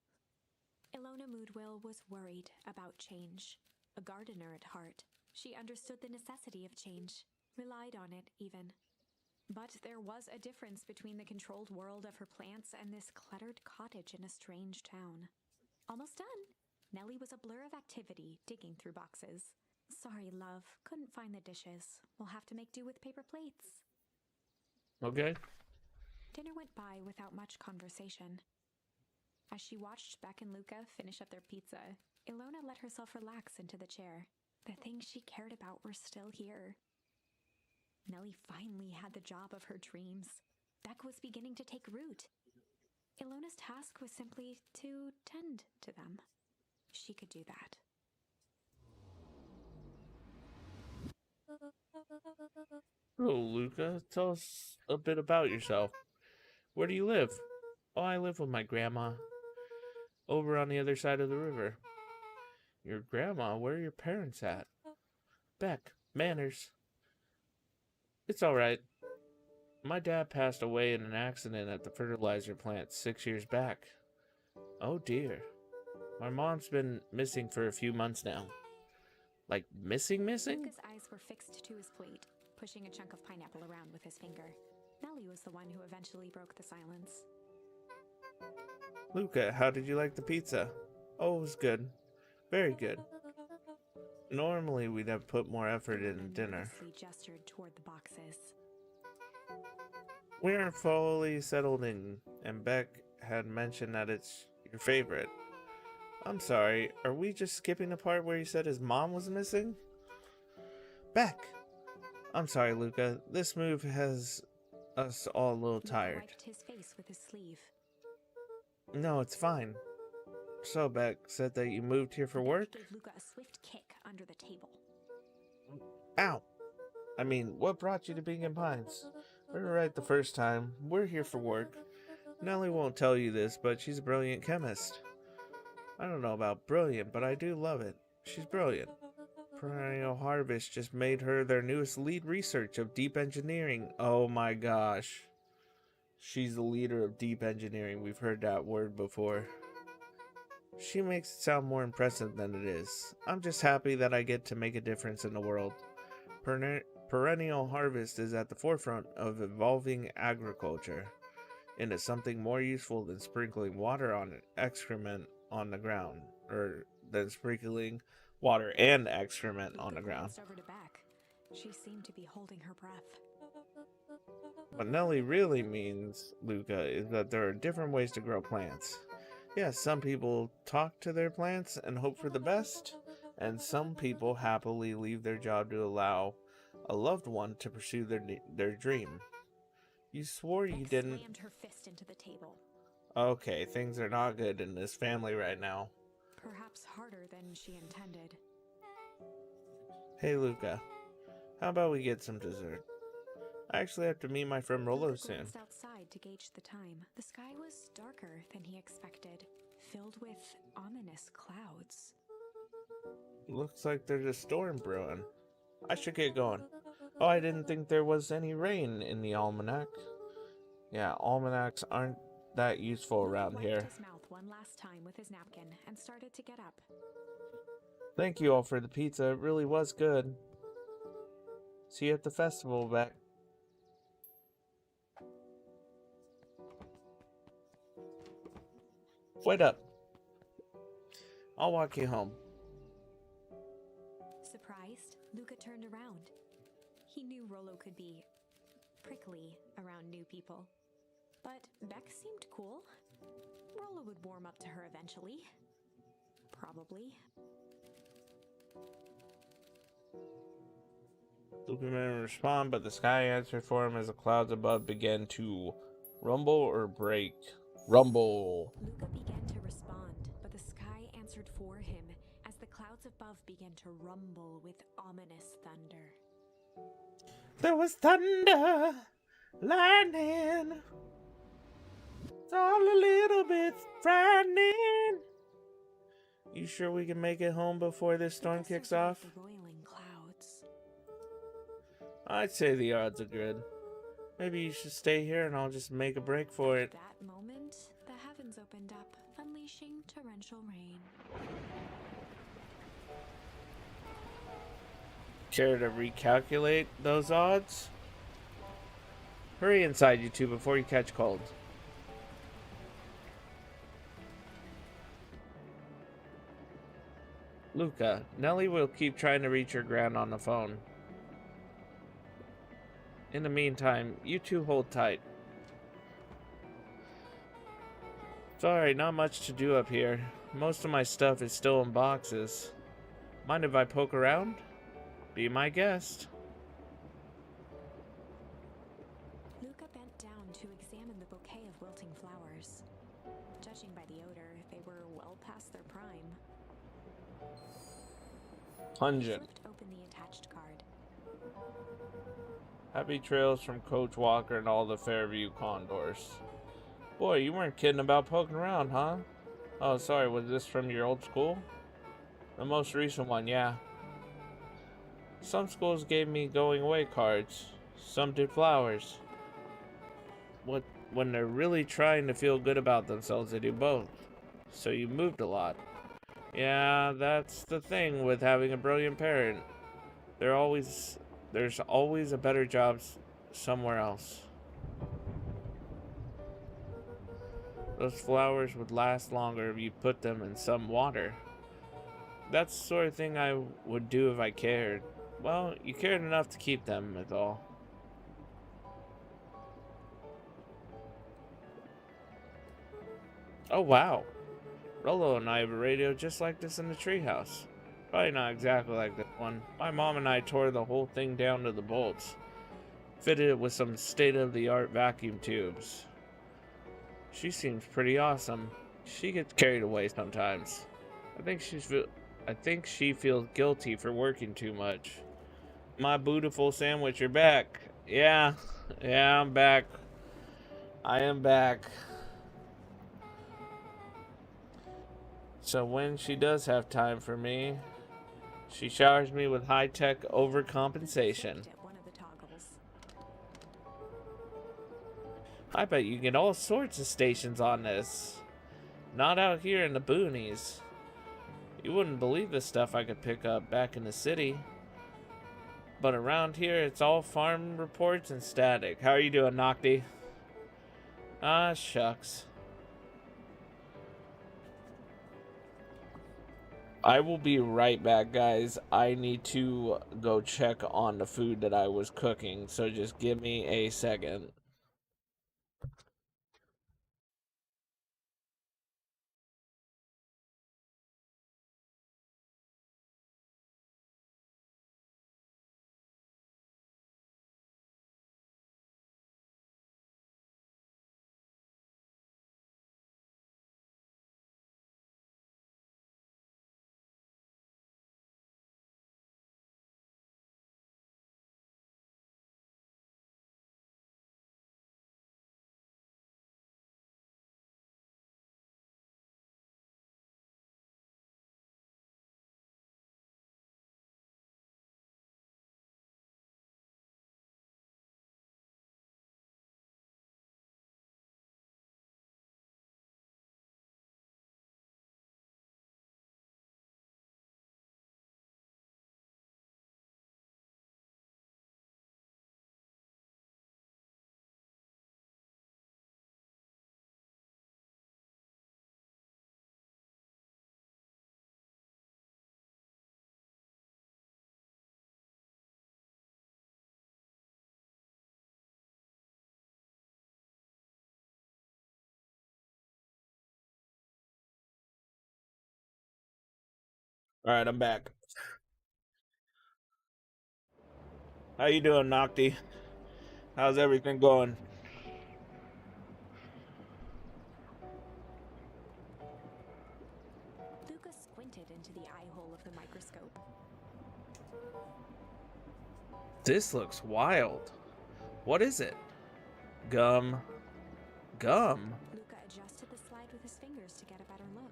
Ilona Moodwill was worried about change. A gardener at heart, she understood the necessity of change, relied on it even. But there was a difference between the controlled world of her plants and this cluttered cottage in a strange town. Almost done. Nellie was a blur of activity, digging through boxes. Sorry, love, couldn't find the dishes. We'll have to make do with paper plates. Okay. Dinner went by without much conversation. As she watched Beck and Luca finish up their pizza, Ilona let herself relax into the chair. The things she cared about were still here. Nellie finally had the job of her dreams. Beck was beginning to take root. Ilona's task was simply to tend to them. She could do that. Oh, Luca, tell us a bit about yourself. Where do you live? Oh, I live with my grandma. Over on the other side of the river. Your grandma? Where are your parents at? Beck, manners. It's alright. My dad passed away in an accident at the fertilizer plant 6 years back. Oh dear. My mom's been missing for a few months now. Like, missing? Luca's eyes were fixed to his plate, pushing a chunk of pineapple around with his finger. Nellie was the one who eventually broke the silence. Luca, how did you like the pizza? Oh, it was good. Very good. Normally, we'd have put more effort in dinner. Nervously gestured toward the boxes. We aren't fully settled in, and Beck had mentioned that it's your favorite. I'm sorry, are we just skipping the part where he said his mom was missing? Beck! I'm sorry, Luca. This move has us all a little tired. Luca wiped his face with his sleeve. No, it's fine. So, Beck said that you moved here for work? Beck gave Luca a swift kick under the table. Ow! I mean, what brought you to Beacon Pines? We were right the first time. We're here for work. Nellie won't tell you this, but she's a brilliant chemist. I don't know about brilliant, but I do love it. She's brilliant. Perennial Harvest just made her their newest lead research of deep engineering. Oh my gosh. She's the leader of deep engineering. We've heard that word before. She makes it sound more impressive than it is. I'm just happy that I get to make a difference in the world. Perennial Harvest is at the forefront of evolving agriculture into something more useful than sprinkling water on excrement on the ground, or than sprinkling water and excrement on the ground. Over to Beck. She seemed to be holding her breath. What Nellie really means, Luca, is that there are different ways to grow plants. Yes, some people talk to their plants and hope for the best, and some people happily leave their job to allow a loved one to pursue their dream. You swore you didn't. Slammed her fist into the table. Okay, things are not good in this family right now. Perhaps harder than she intended. Hey, Luca, how about we get some dessert? I actually have to meet my friend Rolo Luca soon. glanced outside to gauge the time. The sky was darker than he expected, filled with ominous clouds. Looks like there's a storm brewing. I should get going. Oh, I didn't think there was any rain in the almanac. Yeah, almanacs aren't that useful around Luca here. wiped his mouth one last time with his napkin and started to get up. Thank you all for the pizza. It really was good. See you at the festival, Beck. Wait up. I'll walk you home. Surprised, Luca turned around. He knew Rolo could be prickly around new people. But Beck seemed cool. Rolo would warm up to her eventually. Probably. Luca didn't respond, but the sky answered for him as the clouds above began to rumble or break. Rumble. Luca began to respond, but the sky answered for him as the clouds above began to rumble with ominous thunder. There was thunder, lightning. It's all a little bit frightening. You sure we can make it home before this storm Luca kicks surveyed off? the roiling clouds. I'd say the odds are good. Maybe you should stay here and I'll just make a break for it. At that moment, the heavens opened up, unleashing torrential rain. Care to recalculate those odds? Hurry inside, you two, before you catch cold. Luca, Nellie will keep trying to reach her gran on the phone. In the meantime, you two hold tight. Sorry, not much to do up here. Most of my stuff is still in boxes. Mind if I poke around? Be my guest. Luca bent down to examine the bouquet of wilting flowers. Judging by the odor, they were well past their prime. He Pungent. flipped open the attached card. Happy trails from Coach Walker and all the Fairview Condors. Boy, you weren't kidding about poking around, huh? Oh, sorry, was this from your old school? The most recent one, yeah. Some schools gave me going away cards. Some did flowers. When they're really trying to feel good about themselves, they do both. So you moved a lot. Yeah, that's the thing with having a brilliant parent. There's always a better job somewhere else. Those flowers would last longer if you put them in some water. That's the sort of thing I would do if I cared. Well, you cared enough to keep them, is all. Oh, wow. Rolo and I have a radio just like this in the treehouse. Probably not exactly like this one. My mom and I tore the whole thing down to the bolts. Fitted it with some state-of-the-art vacuum tubes. She seems pretty awesome. She gets carried away sometimes. I think she feels guilty for working too much. My beautiful sandwich, you're back. Yeah, I'm back. I am back. So when she does have time for me, she showers me with high-tech overcompensation. I bet you get all sorts of stations on this. Not out here in the boonies. You wouldn't believe the stuff I could pick up back in the city. But around here, it's all farm reports and static. How are you doing, Nocti? Ah, shucks. I will be right back, guys. I need to go check on the food that I was cooking, so just give me a second. Alright, I'm back. How you doing, Nocti? How's everything going? Luca squinted into the eye hole of the microscope. This looks wild. What is it? Gum. Gum? Luca adjusted the slide with his fingers to get a better look.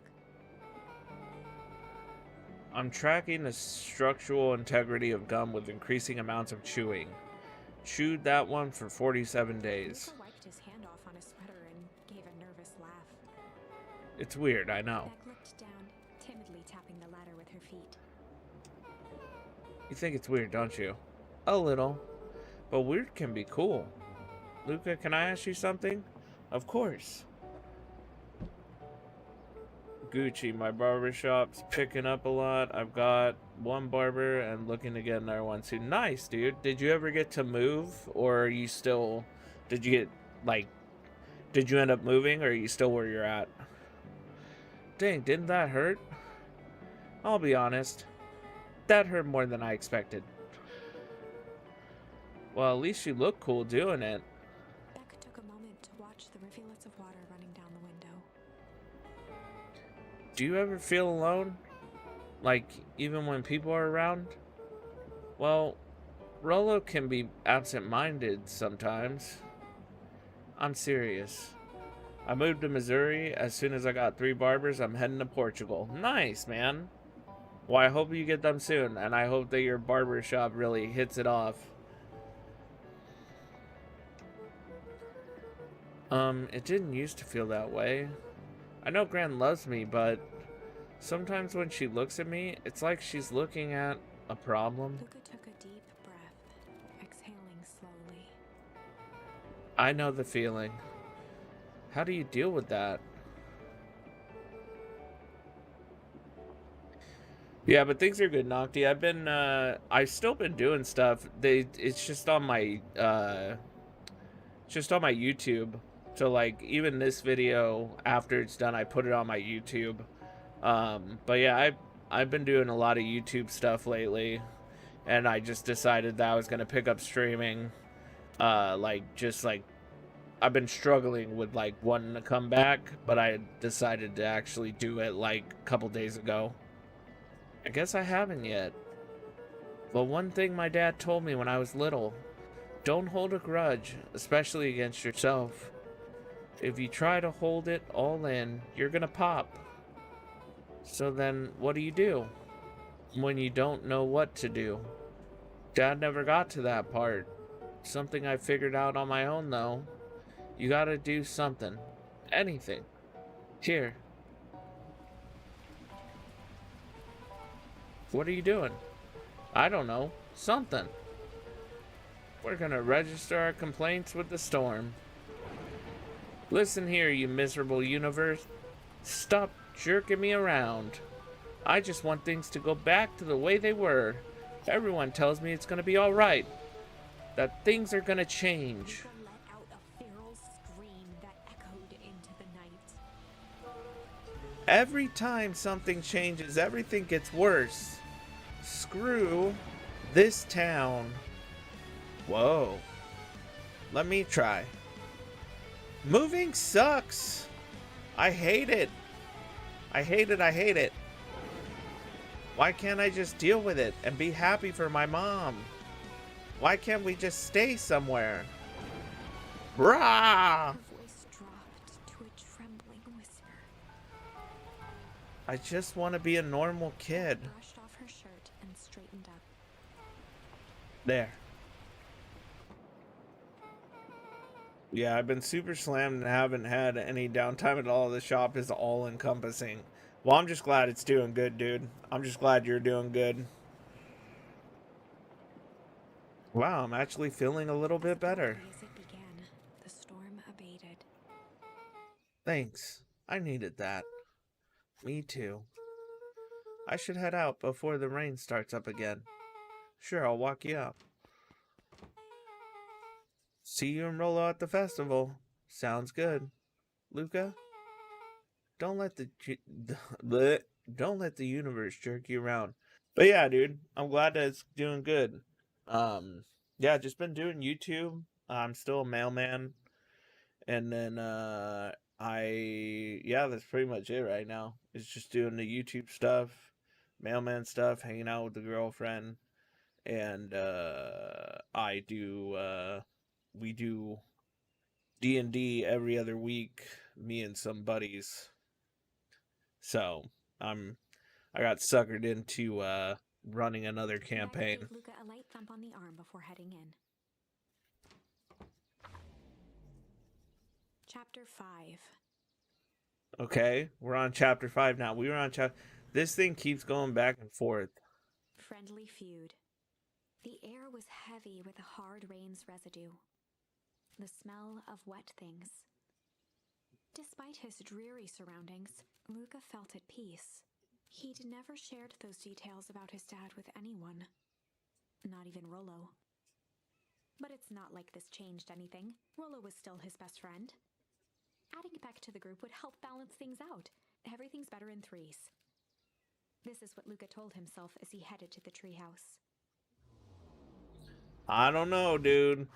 I'm tracking the structural integrity of gum with increasing amounts of chewing. Chewed that one for 47 days. Luca wiped his hand off on his sweater and gave a nervous laugh. It's weird, I know. Beck looked down, timidly tapping the ladder with her feet. You think it's weird, don't you? A little. But weird can be cool. Luca, can I ask you something? Of course. Gucci, my barbershop's picking up a lot. I've got one barber and looking to get another one soon. Nice, dude. Did you ever get to move? Or are you still... Did you end up moving? Or are you still where you're at? Dang, didn't that hurt? I'll be honest. That hurt more than I expected. Well, at least you look cool doing it. Beck took a moment to watch the rivulets of water running down the window. Do you ever feel alone? Like, even when people are around? Well, Rolo can be absent-minded sometimes. I'm serious. I moved to Missouri. As soon as I got 3 barbers, I'm heading to Portugal. Nice, man. Well, I hope you get them soon, and I hope that your barber shop really hits it off. It didn't used to feel that way. I know Gran loves me, but sometimes when she looks at me, it's like she's looking at a problem. Luca took a deep breath, exhaling slowly. I know the feeling. How do you deal with that? Yeah, but things are good, Nocti. I've still been doing stuff. It's just on my YouTube. So like even this video after it's done, I put it on my YouTube. But yeah, I've been doing a lot of YouTube stuff lately, and I just decided that I was gonna pick up streaming. Like I've been struggling with like wanting to come back, but I decided to actually do it like a couple days ago. I guess I haven't yet. But one thing my dad told me when I was little, don't hold a grudge, especially against yourself. If you try to hold it all in, you're gonna pop. So then, what do you do when you don't know what to do? Dad never got to that part. Something I figured out on my own, though. You gotta do something. Anything. Here. What are you doing? I don't know. Something. We're gonna register our complaints with the storm. Listen here, you miserable universe. Stop jerking me around. I just want things to go back to the way they were. Everyone tells me it's gonna be alright. That things are gonna change. Luca let out a feral scream that echoed into the night. Every time something changes, everything gets worse. Screw this town. Whoa. Let me try. Moving sucks. I hate it. I hate it. I hate it. Why can't I just deal with it and be happy for my mom? Why can't we just stay somewhere? Brah! Her voice dropped to a trembling whisper. I just want to be a normal kid. Brushed off her shirt and straightened up. There. Yeah, I've been super slammed and haven't had any downtime at all. The shop is all encompassing. Well, I'm just glad it's doing good, dude. I'm just glad you're doing good. Wow, I'm actually feeling a little bit better. As it began, the storm abated. Thanks. I needed that. Me too. I should head out before the rain starts up again. Sure, I'll walk you up. See you and Rolo at the festival. Sounds good. Luca, don't let don't let the universe jerk you around. But yeah, dude, I'm glad that it's doing good. Yeah, just been doing YouTube. I'm still a mailman, and then yeah, that's pretty much it right now. It's just doing the YouTube stuff, mailman stuff, hanging out with the girlfriend, and we do D&D every other week, me and some buddies. So I got suckered into running another campaign. Dad gave Luca a light thump on the arm before heading in. Chapter 5. Okay, we're on chapter 5 now. We were on chapter. This thing keeps going back and forth. Friendly feud. The air was heavy with a hard rain's residue. The smell of wet things. Despite his dreary surroundings, Luca felt at peace. He'd never shared those details about his dad with anyone. Not even Rolo. But it's not like this changed anything. Rolo was still his best friend. Adding Beck to the group would help balance things out. Everything's better in threes. This is what Luca told himself as he headed to the treehouse. I don't know, dude.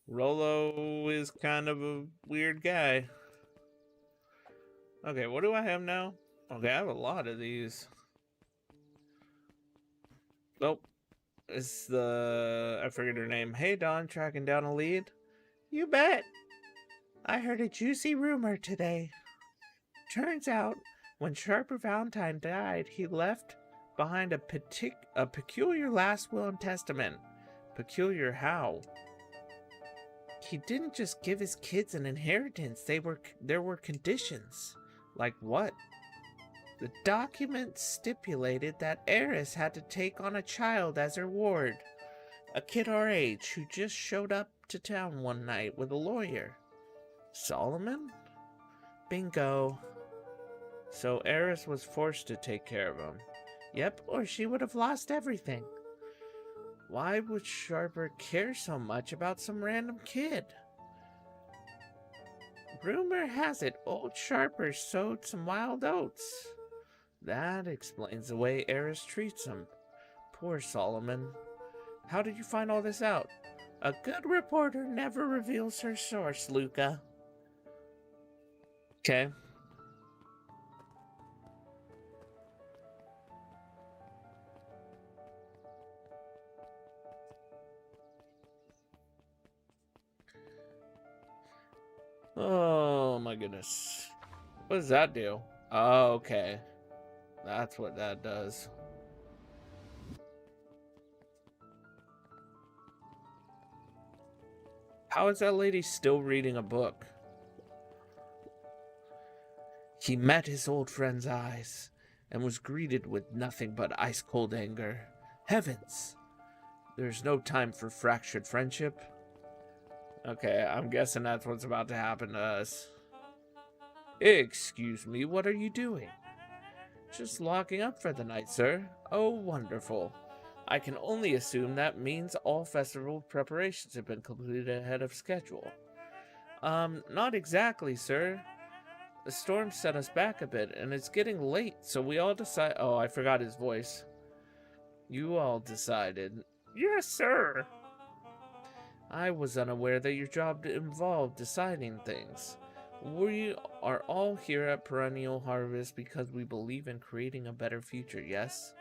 Rolo is kind of a weird guy. Okay, what do I have now? Okay, I have a lot of these. Nope. It's I forget her name. Hey, Dawn, tracking down a lead? You bet. I heard a juicy rumor today. Turns out, when Sharper Valentine died, he left behind a peculiar last will and testament. Peculiar how? He didn't just give his kids an inheritance. There were conditions. Like what? The document stipulated that Eris had to take on a child as her ward. A kid our age who just showed up to town one night with a lawyer. Solomon? Bingo. So Eris was forced to take care of him. Yep, or she would have lost everything. Why would Sharper care so much about some random kid? Rumor has it old Sharper sowed some wild oats. That explains the way Eris treats him. Poor Solomon. How did you find all this out? A good reporter never reveals her source, Luca. Okay. Oh my goodness. What does that do? Oh, okay. That's what that does. How is that lady still reading a book? He met his old friend's eyes and was greeted with nothing but ice-cold anger. Heavens! There's no time for fractured friendship. Okay, I'm guessing that's what's about to happen to us. Excuse me, what are you doing? Just locking up for the night, sir. Oh, wonderful. I can only assume that means all festival preparations have been completed ahead of schedule. Not exactly, sir. The storm set us back a bit, and it's getting late, so we all decide. Oh, I forgot his voice. You all decided. Yes, sir. I was unaware that your job involved deciding things. We are all here at Perennial Harvest because we believe in creating a better future, yes?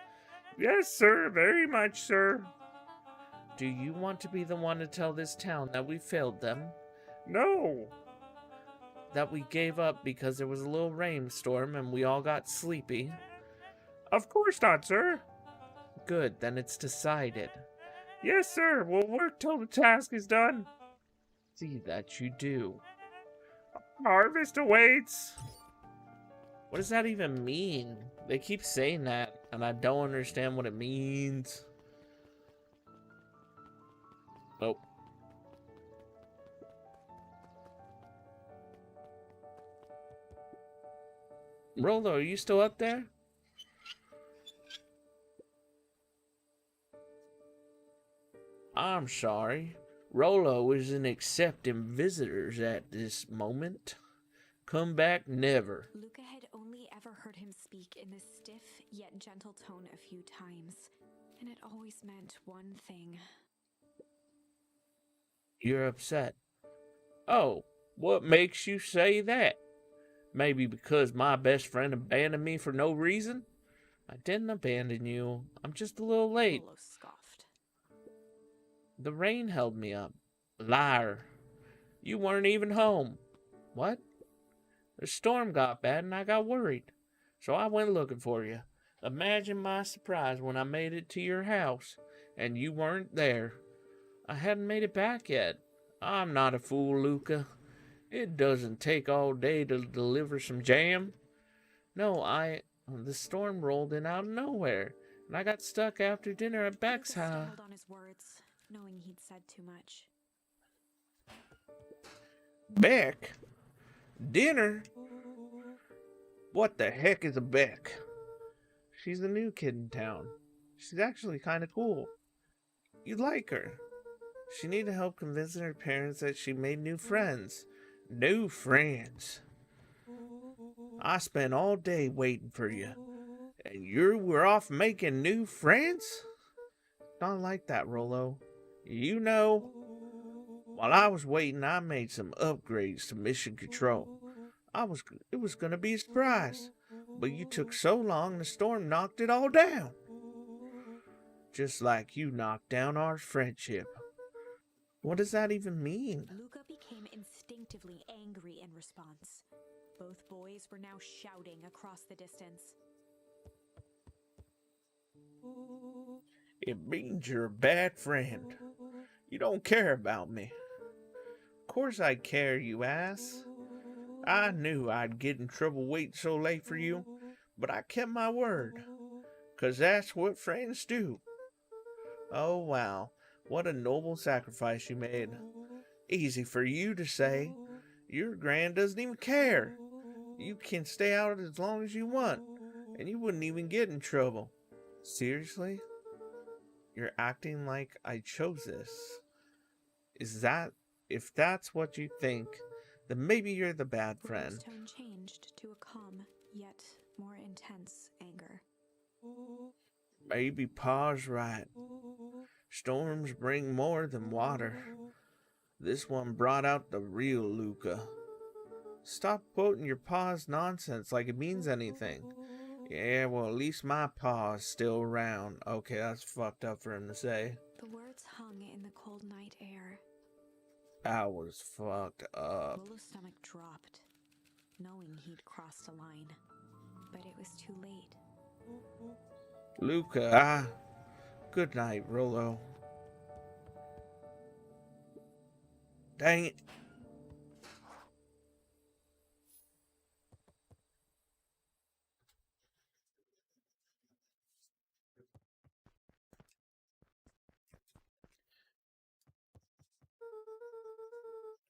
Yes, sir, very much, sir. Do you want to be the one to tell this town that we failed them? No. That we gave up because there was a little rainstorm and we all got sleepy? Of course not, sir. Good, then it's decided. Yes, sir, we'll work till the task is done. See that you do. Harvest awaits. What does that even mean? They keep saying that, and I don't understand what it means. Oh. Rolo, are you still up there? I'm sorry. Rolo isn't accepting visitors at this moment. Come back never. Luca had only ever heard him speak in this stiff yet gentle tone a few times, and it always meant one thing. You're upset. Oh, what makes you say that? Maybe because my best friend abandoned me for no reason? I didn't abandon you. I'm just a little late. Rolo scoffed. The rain held me up. Liar. You weren't even home. What? The storm got bad and I got worried. So I went looking for you. Imagine my surprise when I made it to your house and you weren't there. I hadn't made it back yet. I'm not a fool, Luca. It doesn't take all day to deliver some jam. No, the storm rolled in out of nowhere, and I got stuck after dinner at Beck's Luca house. stumbled on his words, knowing he'd said too much. Beck? Dinner? What the heck is a Beck? She's the new kid in town. She's actually kind of cool. You'd like her. She needed help convincing her parents that she made new friends. New friends. I spent all day waiting for you. And you were off making new friends? Not like that, Rolo. You know, while I was waiting, I made some upgrades to mission control. It was gonna be a surprise, but you took so long the storm knocked it all down. Just like you knocked down our friendship. What does that even mean? Luca became instinctively angry in response. Both boys were now shouting across the distance. It means you're a bad friend. You don't care about me. course I care, you ass. I knew I'd get in trouble waiting so late for you, but I kept my word, 'cause that's what friends do. Oh, wow, what a noble sacrifice you made. Easy for you to say. Your grand doesn't even care. You can stay out as long as you want, and you wouldn't even get in trouble. Seriously? You're acting like I chose this. Is that, if that's what you think, then maybe you're the bad Willow's friend. tone changed to a calm, yet more intense anger. Maybe Pa's right. Storms bring more than water. This one brought out the real Luca. Stop quoting your pa's nonsense like it means anything. Yeah, well, at least my pa's still around. Okay, that's fucked up for him to say. The words hung in the cold night air. I was fucked up. Willow's stomach dropped, knowing he'd crossed a line. But it was too late. Luca, good night, Rollo. Dang it.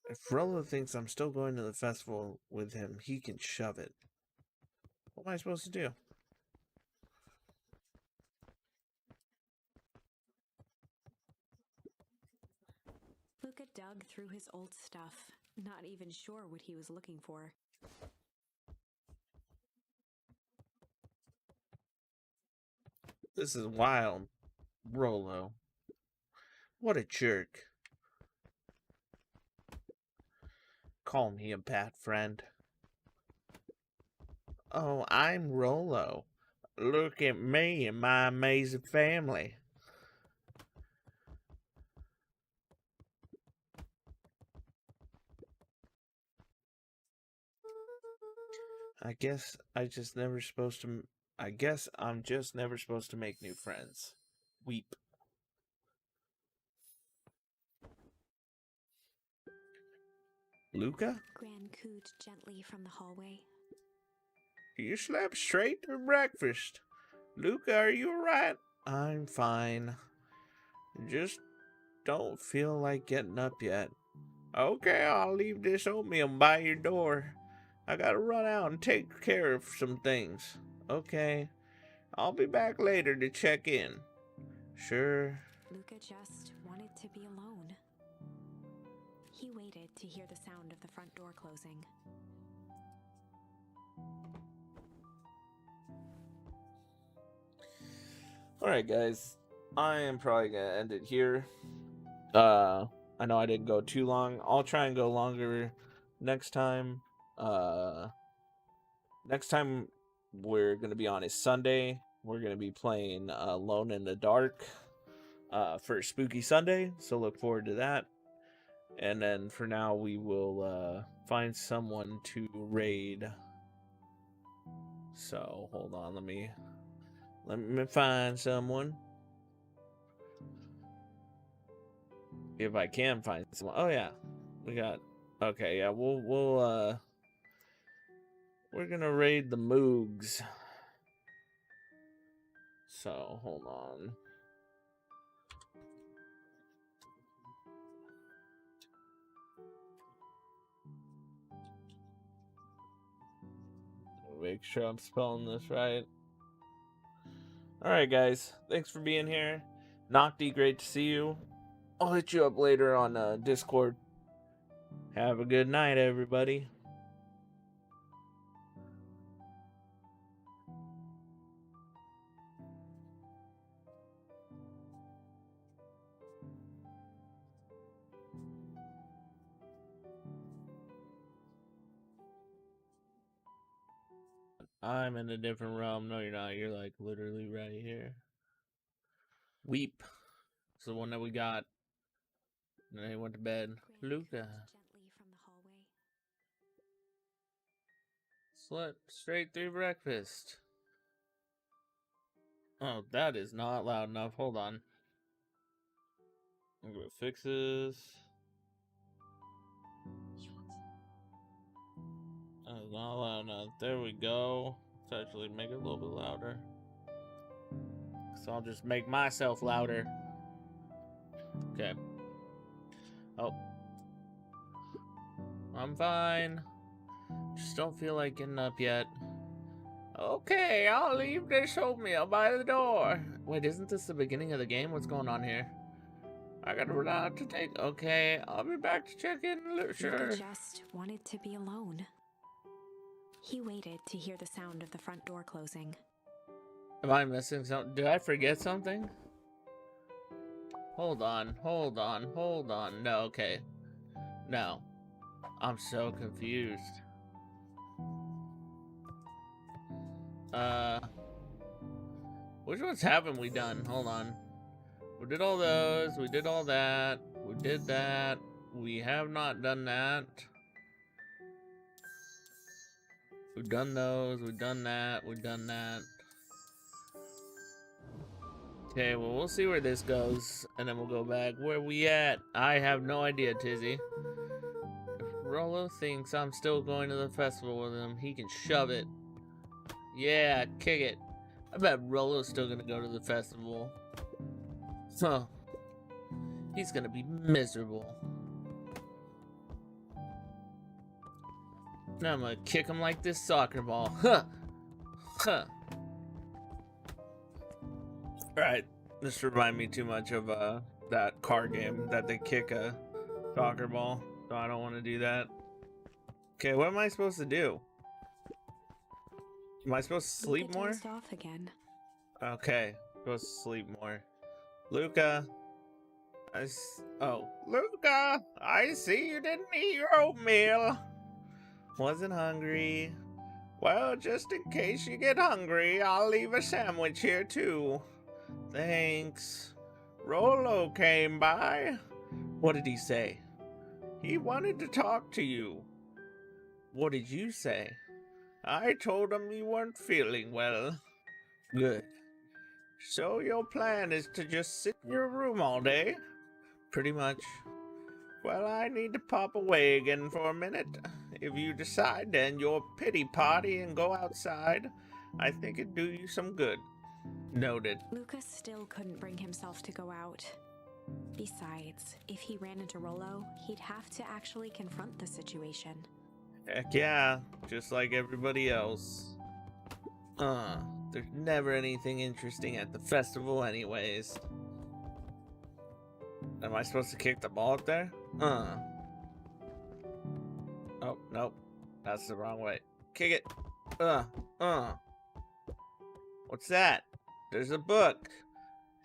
If Rollo thinks I'm still going to the festival with him, he can shove it. What am I supposed to do? Luca dug through his old stuff, not even sure what he was looking for. This is wild. Rollo. What a jerk. Call me a bad friend. Oh, I'm Rollo. Look at me and my amazing family. I guess I'm just never supposed to make new friends. Weep. Luca? Gran cooed gently from the hallway. You slept straight through breakfast. Luca, are you alright? I'm fine. Just don't feel like getting up yet. Okay, I'll leave this oatmeal by your door. I gotta run out and take care of some things. Okay, I'll be back later to check in. Sure. Luca just wanted to be alone. He waited to hear the sound of the front door closing. Alright, guys. I am probably gonna end it here. I know I didn't go too long. I'll try and go longer next time. Next time we're gonna be on is Sunday. We're gonna be playing Alone in the Dark for Spooky Sunday, so look forward to that. And then for now, we will find someone to raid. So hold on, let me find someone. If I can find someone. Oh yeah, we got. Okay, yeah, we're gonna raid the Moogs. So hold on. Make sure I'm spelling this right. Alright, guys. Thanks for being here. Nocti, great to see you. I'll hit you up later on Discord. Have a good night, everybody. I'm in a different realm. No, you're not. You're like literally right here. Weep. It's the one that we got. And then he went to bed. Gran Luca. cooed gently from the hallway. Slept straight through breakfast. Oh, that is not loud enough. Hold on. I'm gonna fix this. There we go. Let's actually make it a little bit louder. So I'll just make myself louder. Okay. Oh. I'm fine. Just don't feel like getting up yet. Okay, I'll leave this oatmeal by the door. Wait, isn't this the beginning of the game? What's going on here? I gotta run out to take... Okay, I'll be back to check in. Sure. Luca just wanted to be alone. He waited to hear the sound of the front door closing. Am I missing something? Did I forget something? Hold on. No, okay. No. I'm so confused. Which ones haven't we done? Hold on. We did all those. We did all that. We did that. We have not done that. We've done those. We've done that. We've done that. Okay, well, we'll see where this goes, and then we'll go back. Where we at? I have no idea, Tizzy. If Rollo thinks I'm still going to the festival with him, he can shove it. Yeah, kick it. I bet Rollo's still gonna go to the festival. Huh. He's gonna be miserable. Now I'm gonna kick him like this soccer ball. Huh. Huh. Alright. This reminds me too much of that car game that they kick a soccer ball. So I don't want to do that. Okay, what am I supposed to do? Am I supposed to sleep Luca more? dozed off again. Okay, supposed to sleep more. Luca. Oh, Luca! I see you didn't eat your oatmeal. Wasn't hungry. Well, just in case you get hungry, I'll leave a sandwich here too. Thanks. Rollo came by. What did he say? He wanted to talk to you. What did you say? I told him you weren't feeling well. Good. So your plan is to just sit in your room all day? Pretty much. Well, I need to pop away again for a minute. If you decide to end your pity party and go outside, I think it'd do you some good. Noted. Luca still couldn't bring himself to go out. Besides, if he ran into Rollo, he'd have to actually confront the situation. Heck yeah, just like everybody else. There's never anything interesting at the festival anyways. Am I supposed to kick the ball up there? Oh, nope. That's the wrong way. Kick it. What's that? There's a book.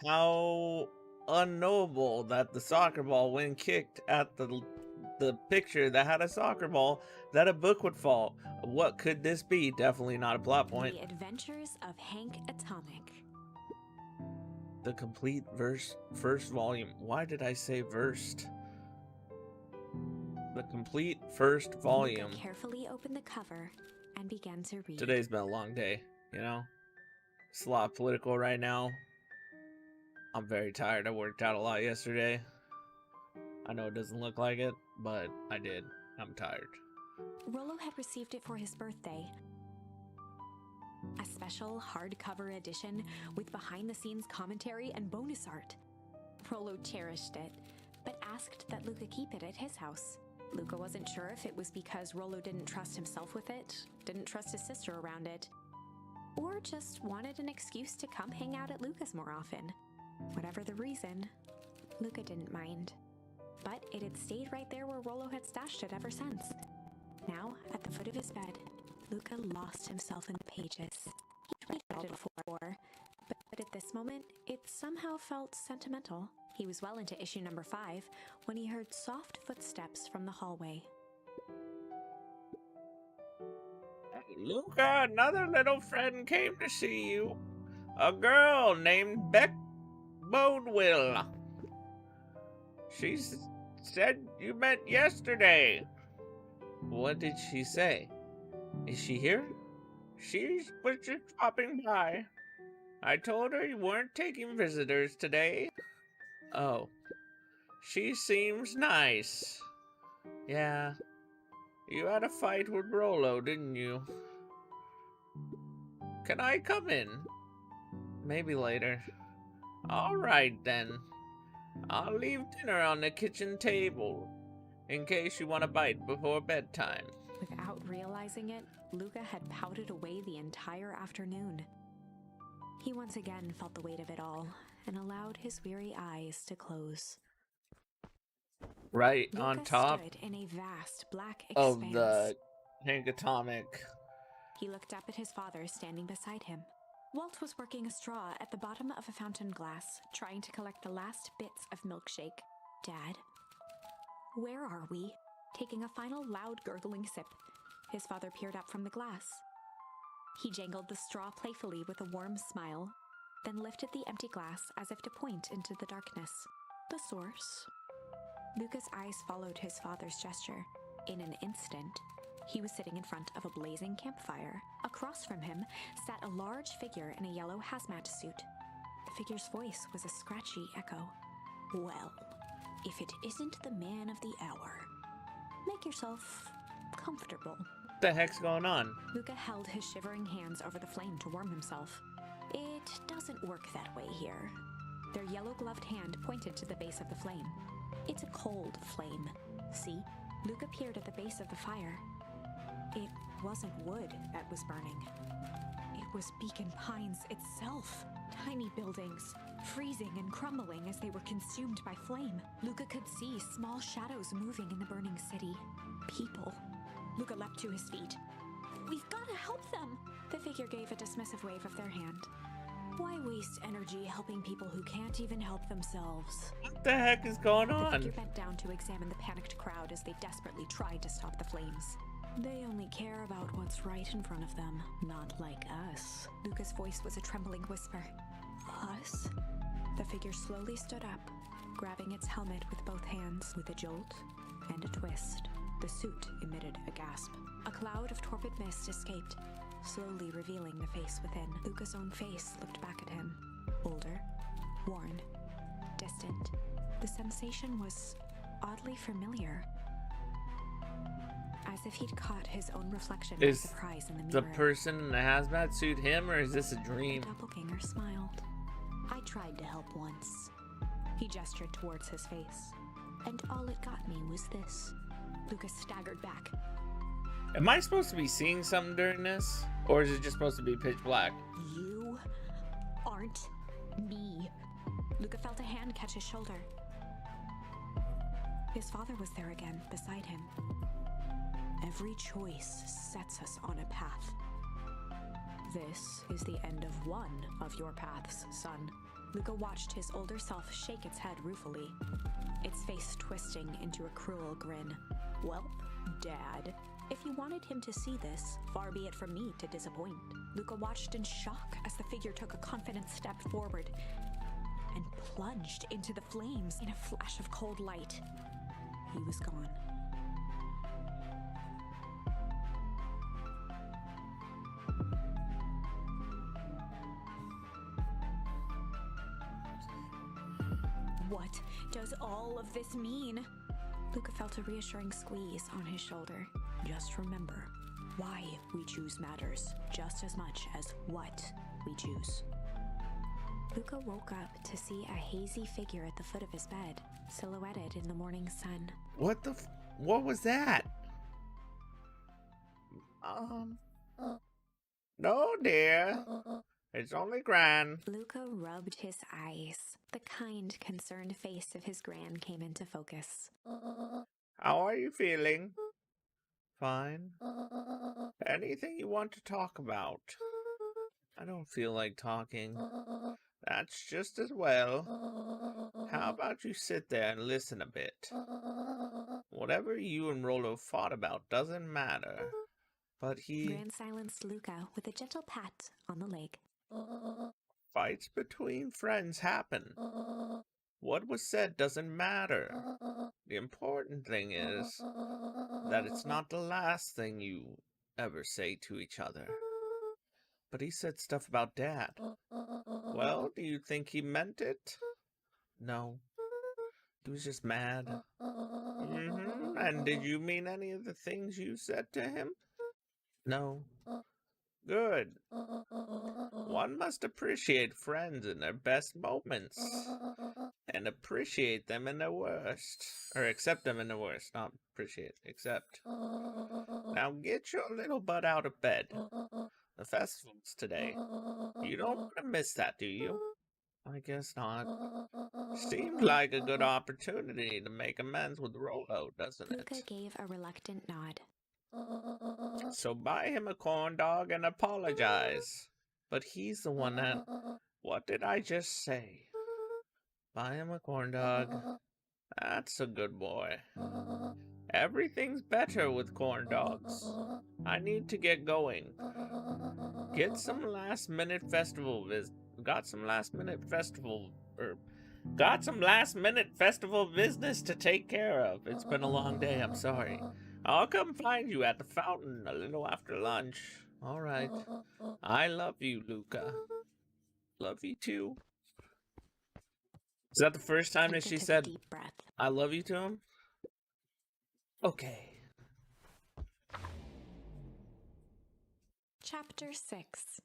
How unknowable that the soccer ball, when kicked at the picture that had a soccer ball, that a book would fall. What could this be? Definitely not a plot point. The Adventures of Hank Atomic. The complete first volume. Why did I say versed? The complete first volume. Luca carefully opened the cover and began to read. Today's been a long day, you know? It's a lot political right now. I'm very tired. I worked out a lot yesterday. I know it doesn't look like it, but I did. I'm tired. Rollo had received it for his birthday. A special hardcover edition with behind-the-scenes commentary and bonus art. Rollo cherished it, but asked that Luca keep it at his house. Luca wasn't sure if it was because Rollo didn't trust himself with it, didn't trust his sister around it, or just wanted an excuse to come hang out at Luca's more often. Whatever the reason, Luca didn't mind. But it had stayed right there where Rollo had stashed it ever since. Now, at the foot of his bed, Luca lost himself in the pages. He'd read it before, but at this moment, it somehow felt sentimental. He was well into issue number 5 when he heard soft footsteps from the hallway. Luca, another little friend came to see you. A girl named Beck Bodewell. She said you met yesterday. What did she say? Is she here? She was just dropping by. I told her you weren't taking visitors today. Oh. She seems nice. Yeah. You had a fight with Rolo, didn't you? Can I come in? Maybe later. Alright then. I'll leave dinner on the kitchen table, in case you want a bite before bedtime. Without realizing it, Luca had pouted away the entire afternoon. He once again felt the weight of it all, and allowed his weary eyes to close. Right Luca on top stood in a vast black of expanse. the Atomic. He looked up at his father standing beside him. Walt was working a straw at the bottom of a fountain glass, trying to collect the last bits of milkshake. Dad, where are we? Taking a final loud gurgling sip, his father peered up from the glass. He jangled the straw playfully with a warm smile, then lifted the empty glass as if to point into the darkness. The source. Luca's eyes followed his father's gesture. In an instant, he was sitting in front of a blazing campfire. Across from him sat a large figure in a yellow hazmat suit. The figure's voice was a scratchy echo. Well, if it isn't the man of the hour, make yourself comfortable. What the heck's going on? Luca held his shivering hands over the flame to warm himself. It doesn't work that way here. Their yellow-gloved hand pointed to the base of the flame. It's a cold flame. See? Luca peered at the base of the fire. It wasn't wood that was burning. It was Beacon Pines itself. Tiny buildings, freezing and crumbling as they were consumed by flame. Luca could see small shadows moving in the burning city. People. Luca leapt to his feet. We've got to help them! The figure gave a dismissive wave of their hand. Why waste energy helping people who can't even help themselves? What the heck is going The on? figure bent down to examine the panicked crowd as they desperately tried to stop the flames. They only care about what's right in front of them, not like us. Luca's voice was a trembling whisper. Us? The figure slowly stood up, grabbing its helmet with both hands. With a jolt and a twist, the suit emitted a gasp. A cloud of torpid mist escaped, slowly revealing the face within. Luca's own face looked back at him. Older, worn, distant. The sensation was oddly familiar. As if he'd caught his own reflection by Is surprise in the the mirror. person in the hazmat suit him, or is this a The dream? doppelganger smiled. I tried to help once. He gestured towards his face. And all it got me was this. Lucas staggered back. Am I supposed to be seeing something during this? Or is it just supposed to be pitch black? You aren't me. Luca felt a hand catch his shoulder. His father was there again, beside him. Every choice sets us on a path. This is the end of one of your paths, son. Luca watched his older self shake its head ruefully, its face twisting into a cruel grin. Welp, Dad, if you wanted him to see this, far be it from me to disappoint. Luca watched in shock as the figure took a confident step forward and plunged into the flames in a flash of cold light. He was gone. What does all of this mean? Luca felt a reassuring squeeze on his shoulder. Just remember, why we choose matters just as much as what we choose. Luca woke up to see a hazy figure at the foot of his bed, silhouetted in the morning sun. What was that? No, dear. It's only Gran. Luca rubbed his eyes. The kind, concerned face of his gran came into focus. How are you feeling? Fine. Anything you want to talk about? I don't feel like talking. That's just as well. How about you sit there and listen a bit? Whatever you and Rolo fought about doesn't matter. But Gran silenced Luca with a gentle pat on the leg. Fights between friends happen. What was said doesn't matter. The important thing is that it's not the last thing you ever say to each other. But he said stuff about Dad. Well, do you think he meant it? No. He was just mad. And did you mean any of the things you said to him? No. Good. One must appreciate friends in their best moments. And appreciate them in their worst. Or accept them in their worst. Not appreciate, accept. Now get your little butt out of bed. The festival's today. You don't want to miss that, do you? I guess not. Seems like a good opportunity to make amends with Rolo, doesn't Luca it? gave a reluctant nod. So buy him a corn dog and apologize. But he's the one that... What did I just say? Buy him a corn dog. That's a good boy. Everything's better with corn dogs. I need to get going. Get some last minute festival got some last minute festival business to take care of. It's been a long day, I'm sorry. I'll come find you at the fountain a little after lunch. All right. I love you, Luca. Love you too. Is that the first time that Luca she took a said, deep breath. I love you to him? Okay. Chapter 6.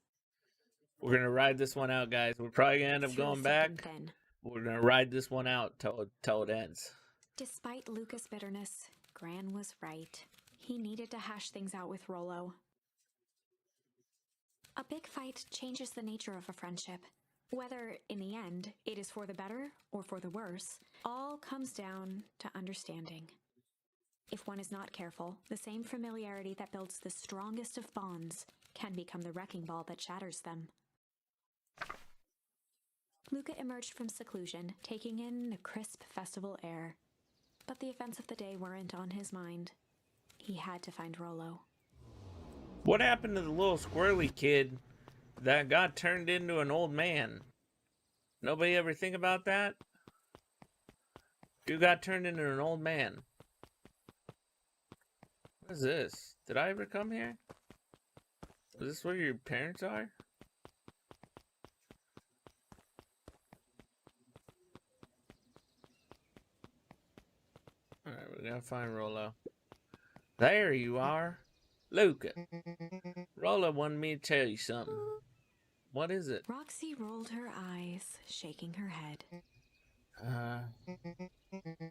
We're going to ride this one out, guys. We're probably going to end up Through going thick and back. thin. We're going to ride this one out till it ends. Despite Luca's bitterness, Gran was right. He needed to hash things out with Rolo. A big fight changes the nature of a friendship. Whether, in the end, it is for the better or for the worse, all comes down to understanding. If one is not careful, the same familiarity that builds the strongest of bonds can become the wrecking ball that shatters them. Luca emerged from seclusion, taking in the crisp festival air. But the events of the day weren't on his mind. He had to find Rolo. What happened to the little squirrely kid that got turned into an old man? Nobody ever think about that? Dude got turned into an old man. What is this? Did I ever come here? Is this where your parents are? Alright, we gotta find Rolo. There you are. Luca. Rolo wanted me to tell you something. What is it? Roxy rolled her eyes, shaking her head.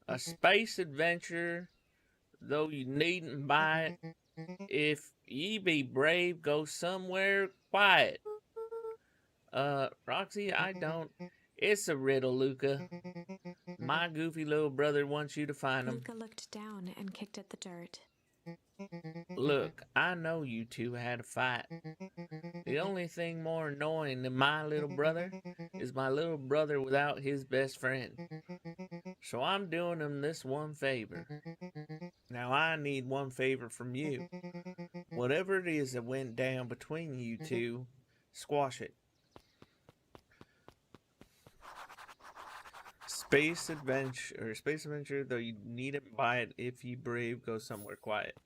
A space adventure, though you needn't buy it. If ye be brave, go somewhere quiet. Roxy, I don't. It's a riddle, Luca. My goofy little brother wants you to find him. Luca looked down and kicked at the dirt. Look, I know you two had a fight. The only thing more annoying than my little brother is my little brother without his best friend. So I'm doing him this one favor. Now I need one favor from you. Whatever it is that went down between you two, squash it. Space adventure, though you needn't buy it if ye brave, go somewhere quiet.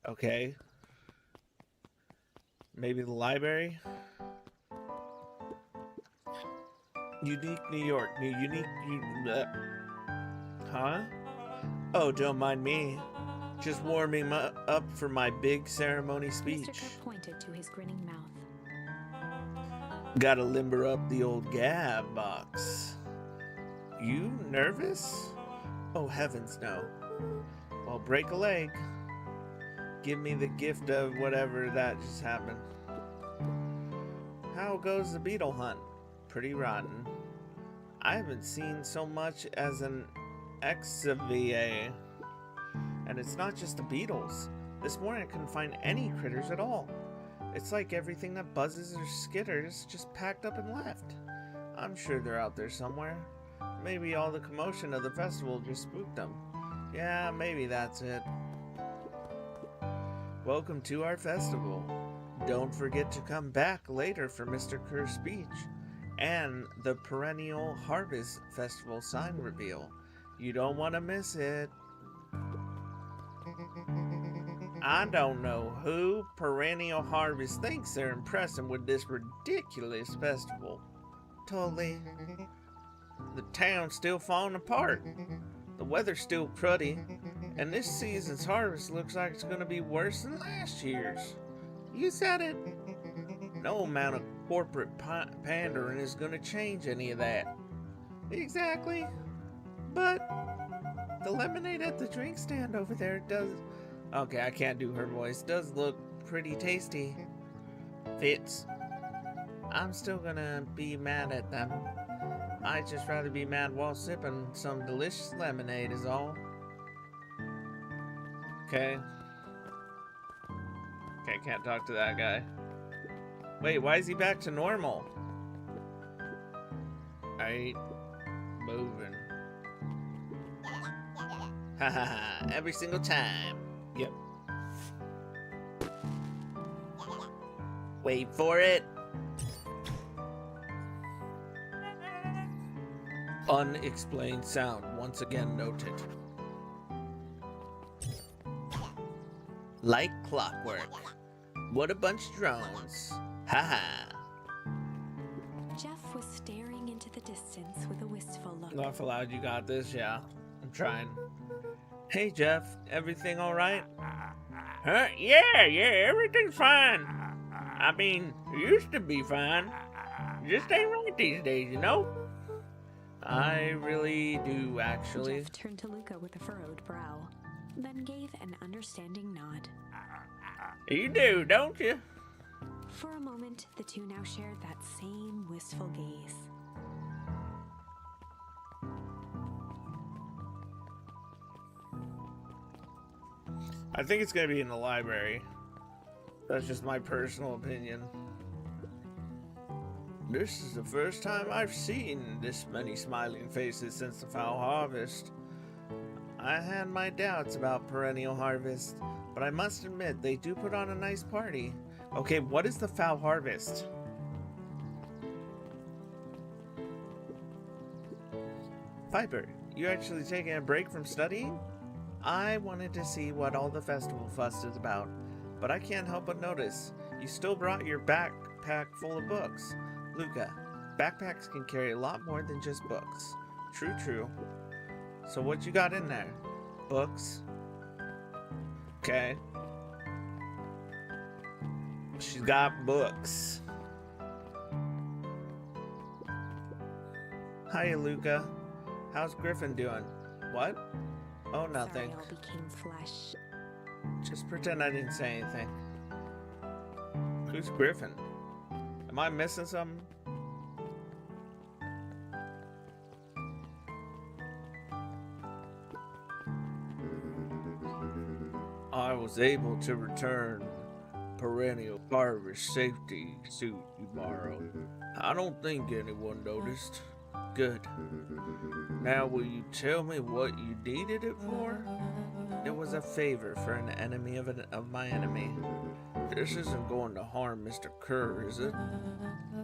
Okay. Maybe the library? Unique New York. Huh? Oh, don't mind me. Just warming up for my big ceremony speech. Mr. Kerr pointed to his grinning mouth. Gotta limber up the old gab box. You nervous? Oh, heavens, no. Well, break a leg. Give me the gift of whatever that just happened. How goes the beetle hunt? Pretty rotten. I haven't seen so much as an exavier. And it's not just the beetles. This morning I couldn't find any critters at all. It's like everything that buzzes or skitters just packed up and left. I'm sure they're out there somewhere. Maybe all the commotion of the festival just spooked them. Yeah, maybe that's it. Welcome to our festival. Don't forget to come back later for Mr. Kerr's speech and the perennial harvest festival sign reveal. You don't want to miss it. I don't know who Perennial Harvest thinks they're impressing with this ridiculous festival. Totally. The town's still falling apart. The weather's still pretty, and this season's harvest looks like it's gonna be worse than last year's. You said it. No amount of corporate pandering is gonna change any of that. Exactly. But the lemonade at the drink stand over there does... Okay, I can't do her voice. Does look pretty tasty. Fits. I'm still gonna be mad at them. I'd just rather be mad while sipping some delicious lemonade is all. Okay. Okay, can't talk to that guy. Wait, why is he back to normal? Alright. Moving. Haha, every single time. Yep. Wait for it. Unexplained sound once again noted. Like clockwork. What a bunch of drones. Haha. Jeff was staring into the distance with a wistful look. Laugh aloud, you got this, yeah. I'm trying. Hey Jeff, everything alright? Huh? Yeah, everything's fine. I mean, it used to be fine. Just ain't right these days, you know? I really do, actually. Jeff turned to Luca with a furrowed brow, then gave an understanding nod. You do, don't you? For a moment, the two now shared that same wistful gaze. I think it's gonna be in the library. That's just my personal opinion. This is the first time I've seen this many smiling faces since the foul harvest. I had my doubts about perennial harvest, but I must admit they do put on a nice party. Okay, what is the foul harvest? Piper, you actually taking a break from studying? I wanted to see what all the festival fuss is about, but I can't help but notice you still brought your backpack full of books. Luca, backpacks can carry a lot more than just books. True, true. So what you got in there? Books? Okay. She's got books. Hiya, Luca. How's Griffin doing? What? Oh, nothing. Sorry, all became flesh. Just pretend I didn't say anything. Who's Griffin? Am I missing something? I was able to return perennial harvest safety suit you borrowed. I don't think anyone noticed. Good. Now will you tell me what you needed it for? It was a favor for an enemy of my enemy. This isn't going to harm Mr. Kerr, is it?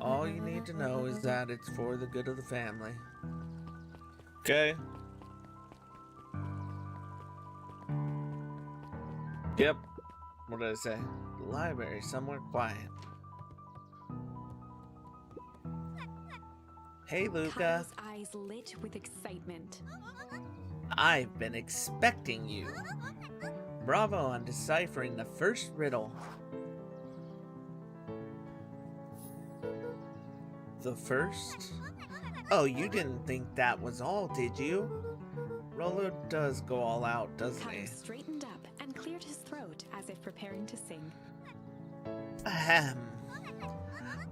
All you need to know is that it's for the good of the family. Okay. Yep. What did I say? The library, somewhere quiet. Hey, Luca. Kato's eyes lit with excitement. I've been expecting you. Bravo on deciphering the first riddle. The first? Oh, you didn't think that was all, did you? Rolo does go all out, doesn't he? Kato straightened up and cleared his throat as if preparing to sing. Ahem.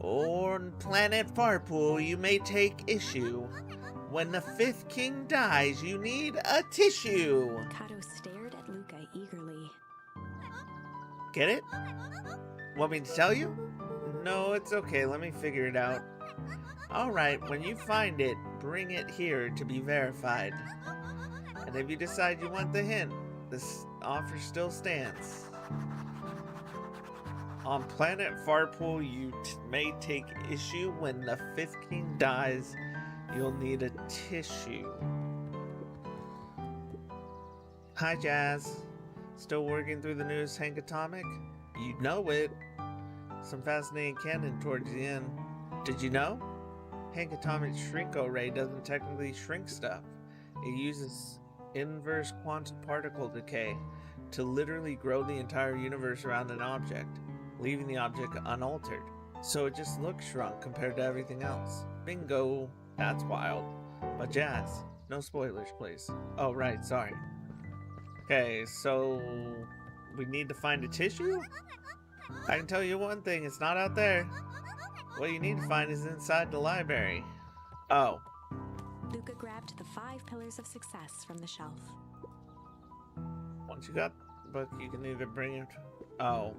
On planet Farpool, you may take issue. When the fifth king dies, you need a tissue. Kato stared at Luca eagerly. Get it? Want me to tell you? No, it's okay. Let me figure it out. Alright, when you find it, bring it here to be verified. And if you decide you want the hint, this offer still stands. On planet Farpool, you may take issue when the fifth king dies. You'll need a tissue. Hi, Jazz. Still working through the newest Hank Atomic? You know it. Some fascinating canon towards the end. Did you know? Hank Atomic's shrink array doesn't technically shrink stuff. It inverse quantum particle decay to literally grow the entire universe around an object, leaving the object unaltered. So it just looks shrunk compared to everything else. Bingo! That's wild. But Jazz, no spoilers, please. Oh, right, sorry. Okay, so we need to find a tissue? I can tell you one thing, it's not out there. What you need to find is inside the library. Oh. Luca grabbed the 5 pillars of success from the shelf. Once you got the book, you can either bring it... Oh.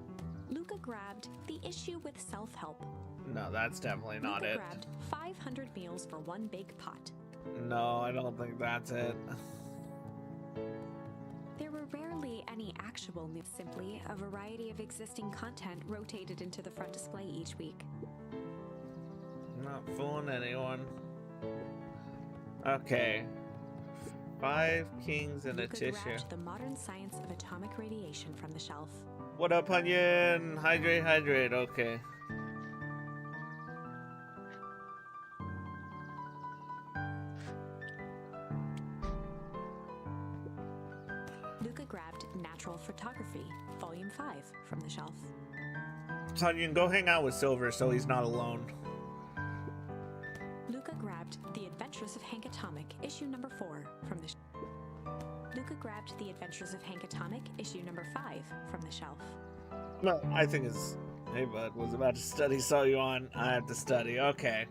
Luca grabbed the issue with self-help. No, that's definitely not Luca it. grabbed 500 meals for one big pot. No, I don't think that's it. There were rarely any actual meals, simply a variety of existing content rotated into the front display each week. Not fooling anyone. Okay. 5 kings and a Luca tissue. grabbed the modern science of atomic radiation from the shelf. What up, onion? Hydrate, hydrate. Okay. Luca grabbed Natural Photography, Volume 5, from the shelf. Onion, go hang out with Silver so he's not alone. Luca grabbed The Adventures of Hank Atomic, issue number 4, from the shelf. Luca grabbed The Adventures of Hank Atomic, issue number 5, from the shelf. No, I think it's... Hey, bud, was about to study, saw you on. I have to study. Okay.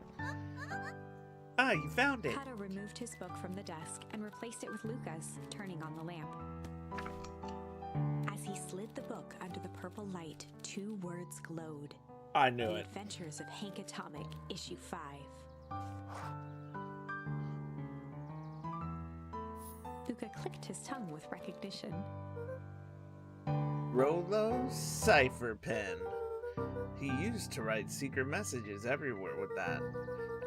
Ah, you found it. Kato removed his book from the desk and replaced it with Luca's, turning on the lamp. As he slid the book under the purple light, 2 words glowed. I knew The it. Adventures of Hank Atomic, issue 5. Luca clicked his tongue with recognition. Rollo's cipher pen. He used to write secret messages everywhere with that,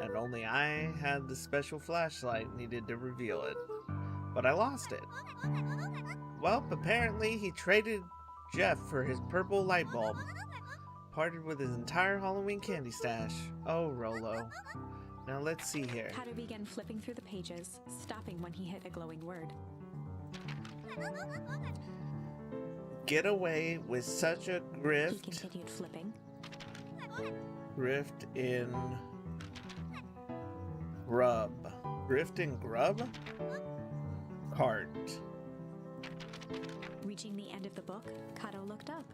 and only I had the special flashlight needed to reveal it. But I lost it. Well, apparently he traded Jeff for his purple light bulb. Parted with his entire Halloween candy stash. Oh, Rollo. Now let's see here. Kato began flipping through the pages, stopping when he hit a glowing word. Get away with such a He grift. continued flipping. Grift in grub. Grift in grub? Cart. Reaching the end of the book, Kato looked up.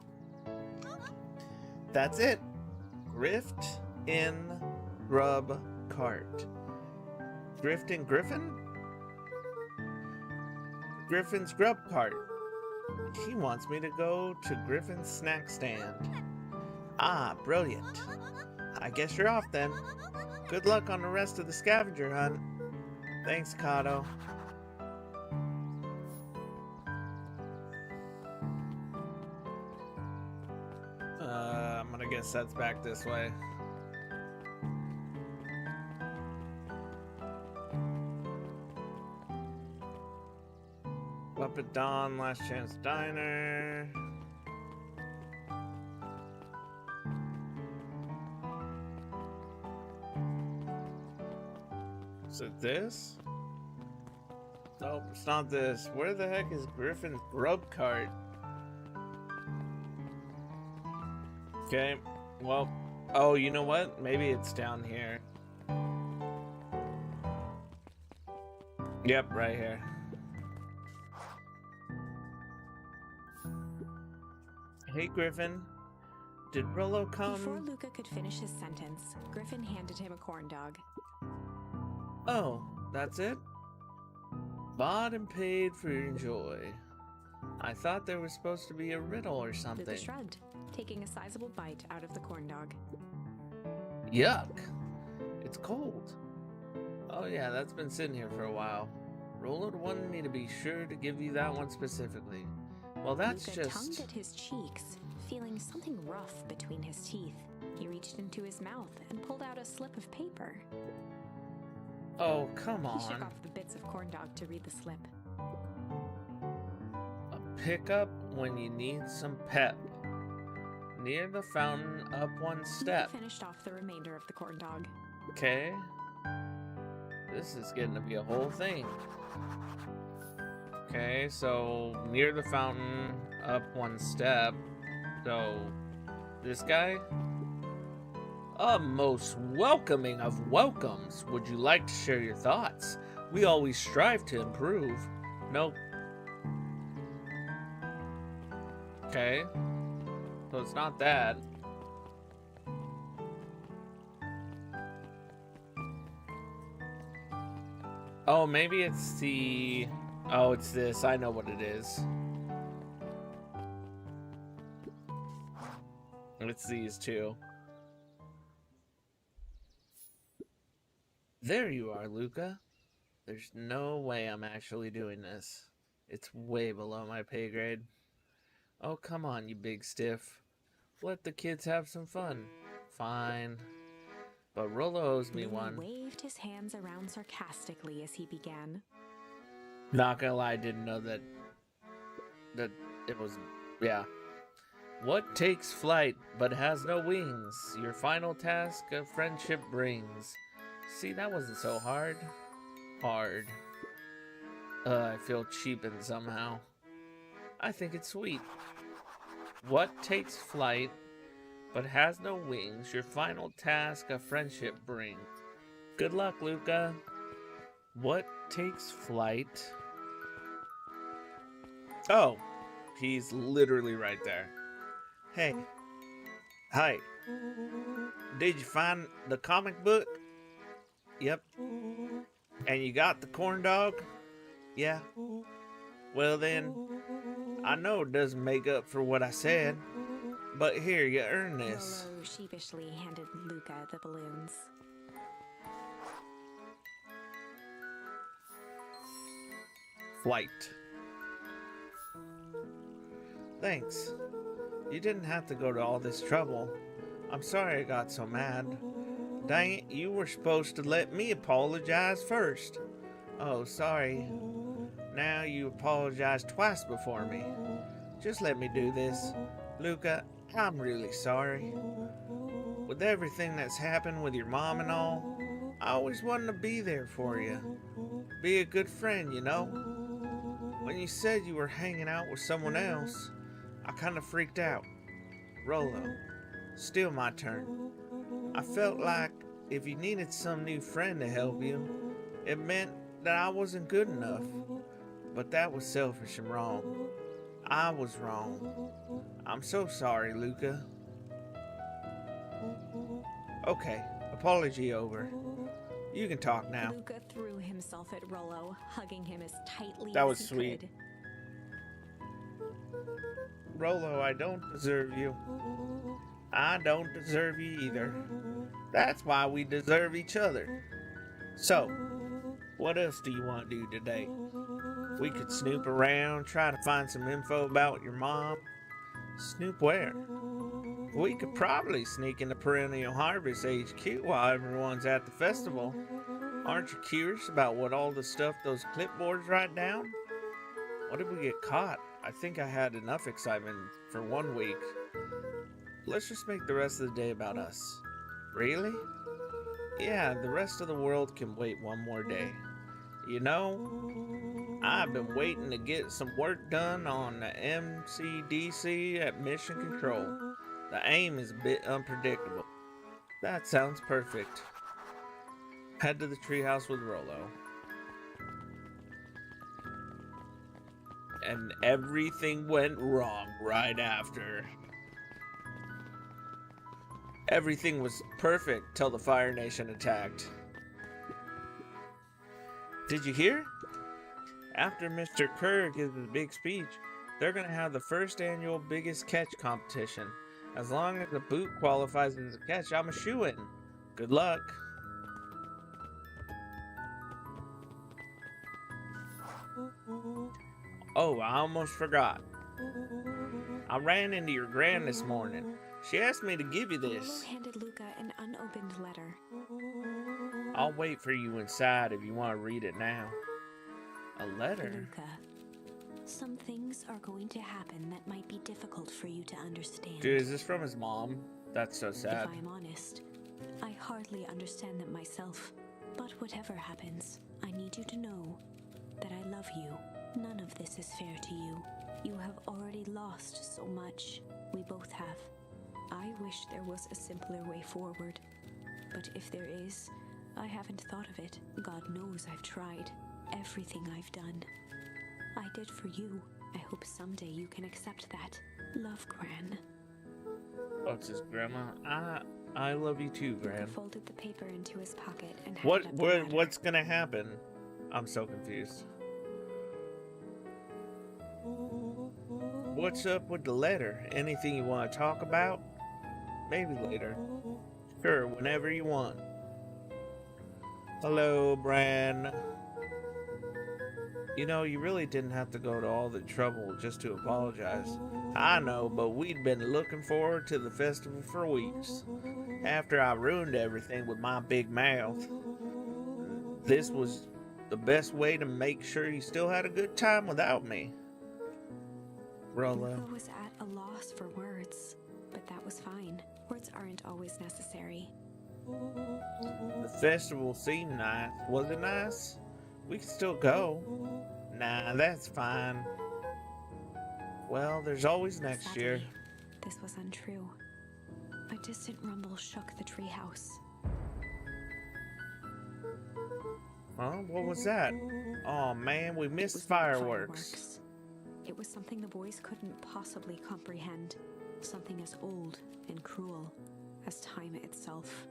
That's it. Grift in grub cart. Grift in Griffin? Griffin's grub cart. He wants me to go to Griffin's snack stand. Ah, brilliant. I guess you're off then. Good luck on the rest of the scavenger hunt. Thanks, Kato. I'm gonna guess that's back this way. Up at dawn, last chance diner. Is it this? Nope, it's not this. Where the heck is Griffin's grub cart? Okay, well, oh, you know what? Maybe it's down here. Yep, right here. Hey, Griffin. Did Rollo come? Before Luca could finish his sentence, Griffin handed him a corn dog. Oh, that's it? Bought and paid for your joy. I thought there was supposed to be a riddle or something. Luca shrugged, taking a sizable bite out of the corn dog. Yuck. It's cold. Oh yeah, that's been sitting here for a while. Rollo wanted me to be sure to give you that one specifically. Well, that's Luca just... tongued at his cheeks, feeling something rough between his teeth. He reached into his mouth and pulled out a slip of paper. Oh, come He shook on. off the bits of corn dog to read the slip. A pickup when you need some pep. Near the fountain, up one step. Luca finished off the remainder of the corn dog. Okay. This is getting to be a whole thing. Okay, so near the fountain, up one step. So, this guy? A most welcoming of welcomes. Would you like to share your thoughts? We always strive to improve. Nope. Okay. So it's not that. Oh, maybe it's the... Oh, it's this. I know what it is. It's these two. There you are, Luca. There's no way I'm actually doing this. It's way below my pay grade. Oh, come on, you big stiff. Let the kids have some fun. Fine. But Rolo owes me Louis one. waved his hands around sarcastically as he began. Not gonna lie, I didn't know that it was... Yeah. What takes flight but has no wings? Your final task of friendship brings. See, that wasn't so hard. Hard. I feel cheapened somehow. I think it's sweet. What takes flight but has no wings? Your final task of friendship brings. Good luck, Luca. What takes flight? Oh, he's literally right there. Hey. Hi. Did you find the comic book? Yep. And you got the corn dog? Yeah. Well then, I know it doesn't make up for what I said, but here, you earn this. Rolo sheepishly handed Luca the balloons. Flight. Thanks. You didn't have to go to all this trouble. I'm sorry I got so mad. Dang it, you were supposed to let me apologize first. Oh, sorry. Now you apologize twice before me. Just let me do this. Luca, I'm really sorry. With everything that's happened with your mom and all, I always wanted to be there for you. Be a good friend, you know? When you said you were hanging out with someone else, I kind of freaked out. Rolo, still my turn. I felt like if you needed some new friend to help you, it meant that I wasn't good enough. But that was selfish and wrong. I was wrong. I'm so sorry, Luca. Okay, apology over. You can talk now. Luca threw himself at Rolo, hugging him as tightly That as was he sweet. could. Rolo, I don't deserve you. I don't deserve you either. That's why we deserve each other. So, what else do you want to do today? We could snoop around, try to find some info about your mom. Snoop where? We could probably sneak into Perennial Harvest HQ while everyone's at the festival. Aren't you curious about what all the stuff those clipboards write down? What if we get caught? I think I had enough excitement for 1 week. Let's just make the rest of the day about us. Really? Yeah, the rest of the world can wait one more day. You know, I've been waiting to get some work done on the MCDC at Mission Control. The aim is a bit unpredictable. That sounds perfect. Head to the treehouse with Rolo. And everything went wrong right after. Everything was perfect till the Fire Nation attacked. Did you hear? After Mr. Kerr gives his big speech, they're going to have the first annual biggest catch competition. As long as the boot qualifies as a catch, I'm a shoo-in. Good luck. Oh, I almost forgot. I ran into your gran this morning. She asked me to give you Rolo this. handed Luca an unopened letter. I'll wait for you inside if you want to read it now. A letter? Luca, some things are going to happen that might be difficult for you to understand. Dude, is this from his mom? That's so sad. If I'm honest, I hardly understand them myself. But whatever happens, I need you to know that I love you None of this is fair to you. You have already lost so much. We both have. I wish there was a simpler way forward. But if there is, I haven't thought of it. God knows I've tried. Everything I've done. I did for you. I hope someday you can accept that. Love, Gran. Oh, it's his grandma. I love you too, Luca Gran. folded the paper into his pocket and handed up the letter. What's gonna happen? I'm so confused. What's up with the letter? Anything you want to talk about? Maybe later. Sure, whenever you want. Hello, Bran. You know, you really didn't have to go to all the trouble just to apologize. I know, but we'd been looking forward to the festival for weeks. After I ruined everything with my big mouth, this was the best way to make sure you still had a good time without me. Rolo. Luca was at a loss for words, but that was fine. Words aren't always necessary. The festival seemed nice. Was it nice? We could still go. Nah, that's fine. Well, there's always next Sadly, year. this was untrue. A distant rumble shook the treehouse. Huh? What was that? Oh man, we It missed was not fireworks. It was something the boys couldn't possibly comprehend. Something as old and cruel as time itself.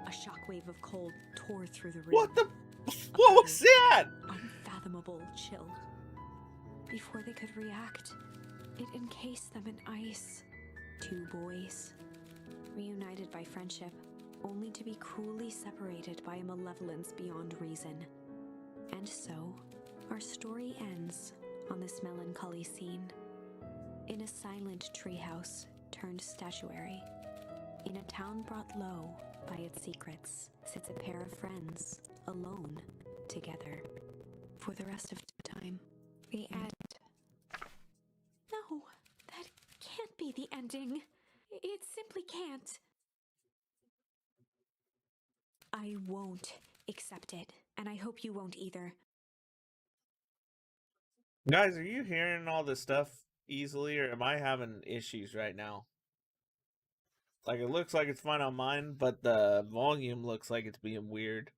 A shockwave of cold tore through the room. What the? What was that? Unfathomable chill. Before they could react, it encased them in ice. Two boys, reunited by friendship, only to be cruelly separated by a malevolence beyond reason. And so, our story ends on this melancholy scene. In a silent treehouse turned statuary, in a town brought low by its secrets, sits a pair of friends, alone, together, for the rest of time. The end. No, that can't be the ending. It simply can't. I won't accept it, and I hope you won't either. Guys, are you hearing all this stuff easily, or am I having issues right now? Like, it looks like it's fine on mine, but the volume looks like it's being weird.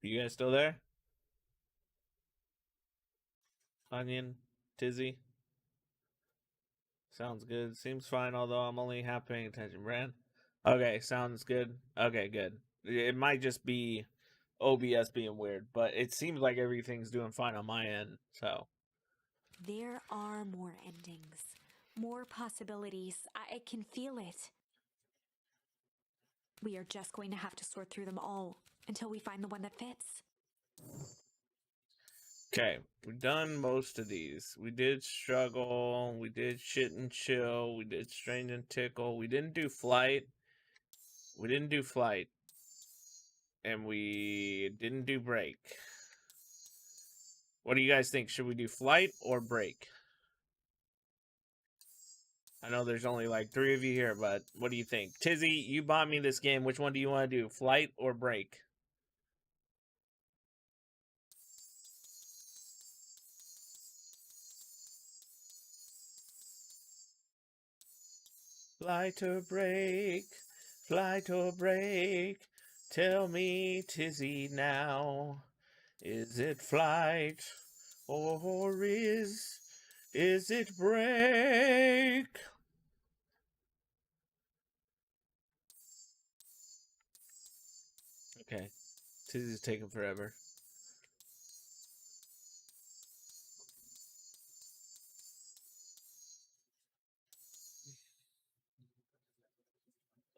You guys still there? Onion? Tizzy? Sounds good. Seems fine, although I'm only half paying attention. Brand? Okay, sounds good. Okay, good. It might just be OBS being weird, but it seems like everything's doing fine on my end, so. There are more endings, more possibilities. I can feel it. We are just going to have to sort through them all until we find the one that fits. Okay, we've done most of these. We did struggle, we did shit and chill, we did strange and tickle, we didn't do flight. We didn't do flight. And we didn't do break. What do you guys think? Should we do flight or break? I know there's only like 3 of you here, but what do you think? Tizzy, you bought me this game. Which one do you want to do? Flight or break? Flight or break? Flight or break? Tell me, Tizzy, now. Is it flight or is it break? Okay. Tizzy's taking forever.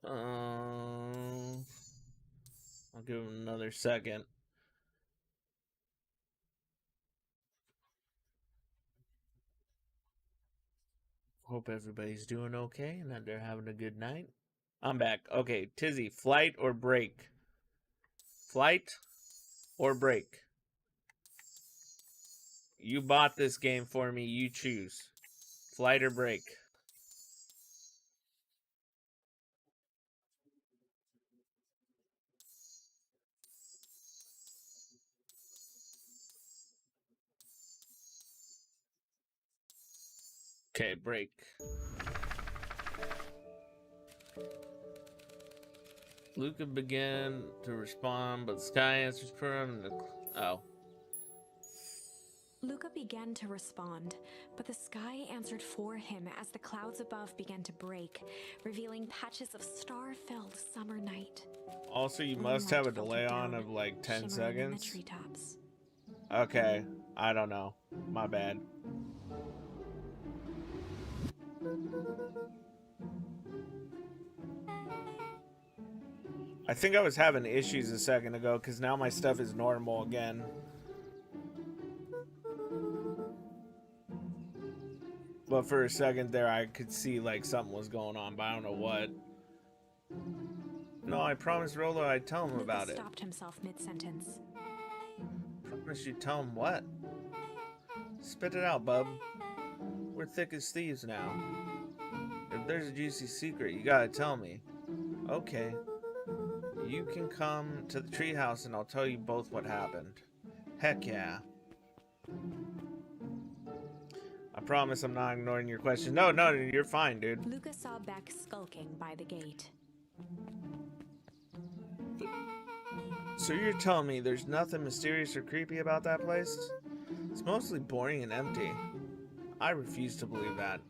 I'll give him another second. Hope everybody's doing okay and that they're having a good night. I'm back. Okay, Tizzy, flight or break? Flight or break? You bought this game for me. You choose. Flight or break? Okay, break. Luca began to respond, but Sky answers for him. Oh. Luca began to respond, but the sky answered for him as the clouds above began to break, revealing patches of star-filled summer night. Also, you must Moonlight have a delay filtered on down, of like 10 shimmering in the seconds. treetops. Okay, I don't know. My bad. I think I was having issues a second ago because now my stuff is normal again. But for a second there, I could see like something was going on, but I don't know what. No, I promised Rolo I'd tell him Luca about it. stopped himself mid-sentence. Promise you'd tell him what? Spit it out, bub. We're thick as thieves now. If there's a juicy secret, you gotta tell me. Okay. You can come to the treehouse and I'll tell you both what happened. Heck yeah. I promise I'm not ignoring your question. No, you're fine, dude. Luca saw Beck skulking by the gate. So you're telling me there's nothing mysterious or creepy about that place? It's mostly boring and empty. I refuse to believe that.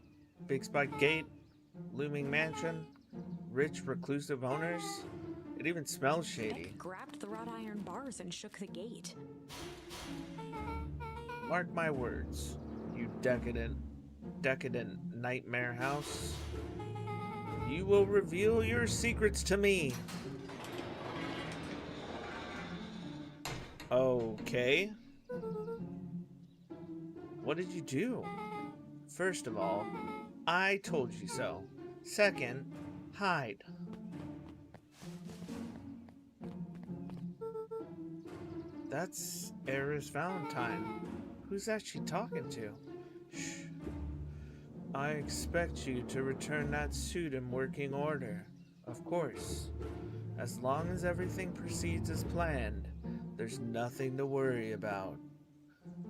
Big spike gate, looming mansion, rich reclusive owners. It even smells shady. Beck grabbed the wrought iron bars and shook the gate. Mark my words, you decadent nightmare house. You will reveal your secrets to me. Okay. What did you do? First of all, I told you so. Second, hide. That's Eris Valentine. Who's that she talking to? Shh. I expect you to return that suit in working order. Of course. As long as everything proceeds as planned, there's nothing to worry about.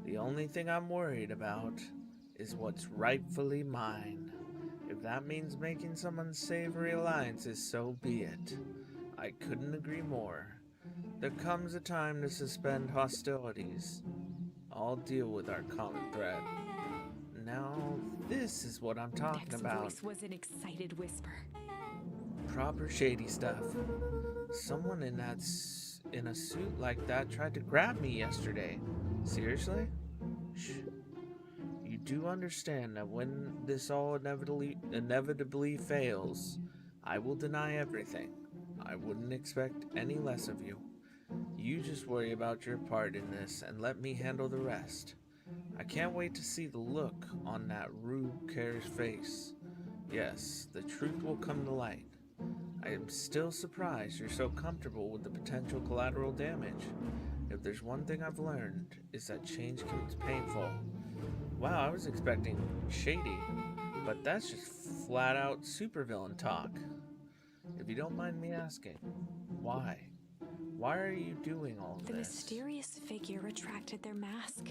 The only thing I'm worried about is what's rightfully mine. If that means making some unsavory alliances, so be it. I couldn't agree more. There comes a time to suspend hostilities. I'll deal with our common threat. Now, this is what I'm talking Beck's about. voice was an excited whisper. Proper shady stuff. Someone in a suit like that tried to grab me yesterday. Seriously? Shh. You do understand that when this all inevitably fails, I will deny everything. I wouldn't expect any less of you. You just worry about your part in this and let me handle the rest. I can't wait to see the look on that Rube Care's face. Yes, the truth will come to light. I am still surprised you're so comfortable with the potential collateral damage. If there's one thing I've learned, is that change comes painful. Wow, I was expecting shady, but that's just flat out supervillain talk. If you don't mind me asking, why? Why are you doing all The this? mysterious figure retracted their mask,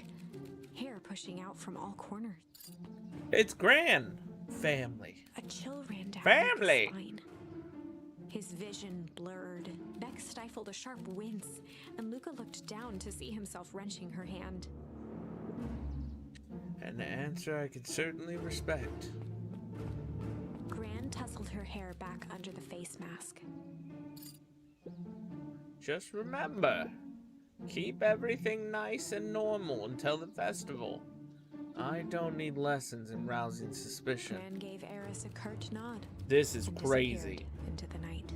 hair pushing out from all corners. It's Gran! Family. A chill ran down Family! Luca's spine. His vision blurred. Beck stifled a sharp wince, and Luca looked down to see himself wrenching her hand. An answer I could certainly respect. Gran tousled her hair back under the face mask. Just remember, keep everything nice and normal until the festival. I don't need lessons in rousing suspicion. Gran gave Eris a curt nod. This is And crazy. disappeared into the night.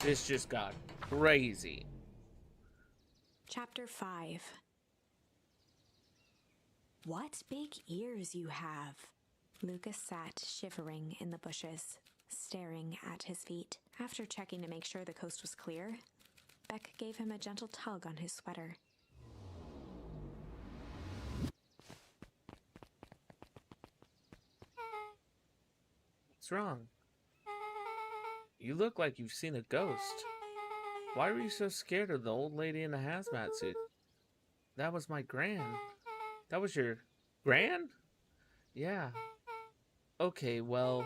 This just got crazy. Chapter 5. What big ears you have! Lucas sat shivering in the bushes, staring at his feet. After checking to make sure the coast was clear, Beck gave him a gentle tug on his sweater. What's wrong? You look like you've seen a ghost. Why were you so scared of the old lady in the hazmat suit? That was my gran. That was your gran? Yeah. Okay, well,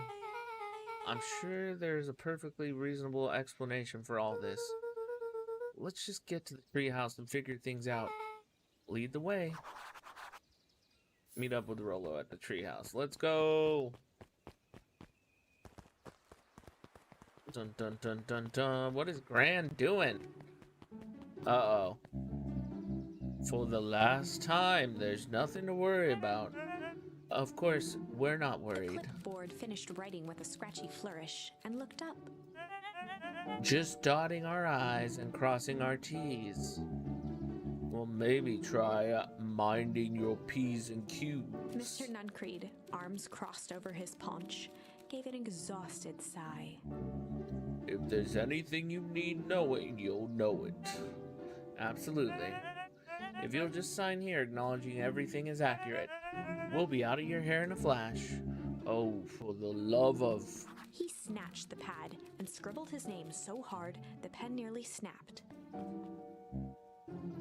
I'm sure there's a perfectly reasonable explanation for all this. Let's just get to the treehouse and figure things out. Lead the way. Meet up with Rolo at the treehouse. Let's go! Dun dun dun dun dun. What is Gran doing? Uh-oh. For the last time, there's nothing to worry about. Of course, we're not worried. The clipboard finished writing with a scratchy flourish and looked up. Just dotting our I's and crossing our T's. Well, maybe try minding your P's and Q's. Mr. Nuncreed, arms crossed over his paunch, gave an exhausted sigh. If there's anything you need knowing, you'll know it. Absolutely. If you'll just sign here acknowledging everything is accurate, we'll be out of your hair in a flash. Oh, for the love of... He snatched the pad and scribbled his name so hard the pen nearly snapped.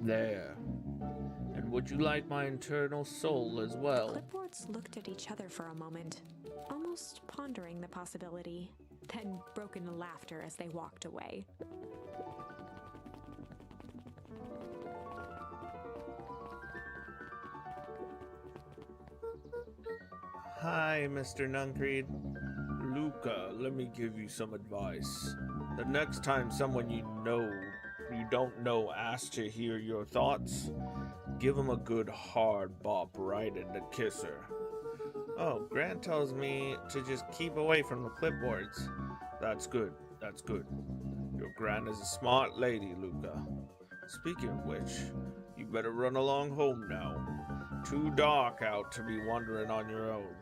There. And would you like my internal soul as well? The clipboards looked at each other for a moment, almost pondering the possibility, then broke into laughter as they walked away. Hi, Mr. Nuncreed. Luca, let me give you some advice. The next time someone you don't know asks to hear your thoughts, give them a good hard bop right in the kisser. Oh, Grant tells me to just keep away from the clipboards. That's good, that's good. Your Gran is a smart lady, Luca. Speaking of which, you better run along home now. Too dark out to be wandering on your own.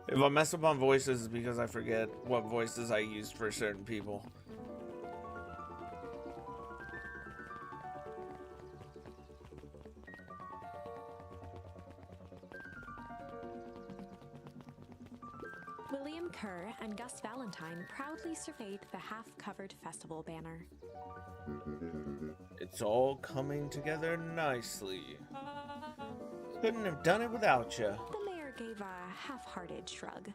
If I mess up on voices, it's because I forget what voices I used for certain people. William Kerr and Gus Valentine proudly surveyed the half-covered festival banner. It's all coming together nicely. Couldn't have done it without you. The mayor gave a half-hearted shrug.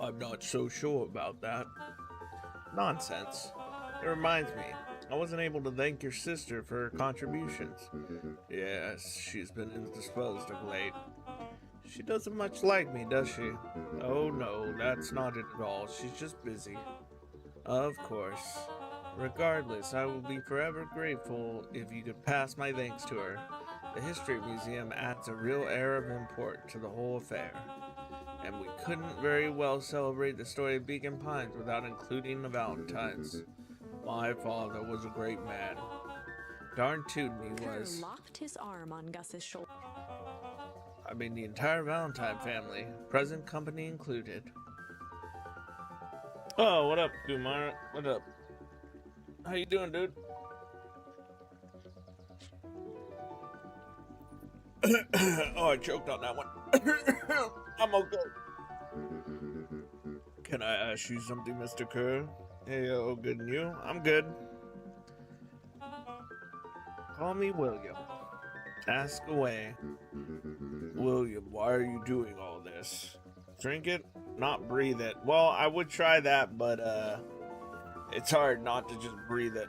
I'm not so sure about that. Nonsense. It reminds me, I wasn't able to thank your sister for her contributions. Yes, she's been indisposed of late. She doesn't much like me, does she? Oh no, that's not it at all. She's just busy. Of course. Regardless, I will be forever grateful if you could pass my thanks to her. The History Museum adds a real air of import to the whole affair. And we couldn't very well celebrate the story of Beacon Pines without including the Valentines. My father was a great man. Darn tootin' he Kerr was. locked his arm on Gus's shoulder. I mean the entire Valentine family, present company included. Oh, what up, Kumar? What up? How you doing, dude? Oh, I choked on that one. I'm okay. Can I ask you something, Mr. Kerr? Hey, oh, good and you? I'm good. Call me William. Ask away. William, why are you doing all this? Drink it, not breathe it. Well, I would try that, but it's hard not to just breathe it.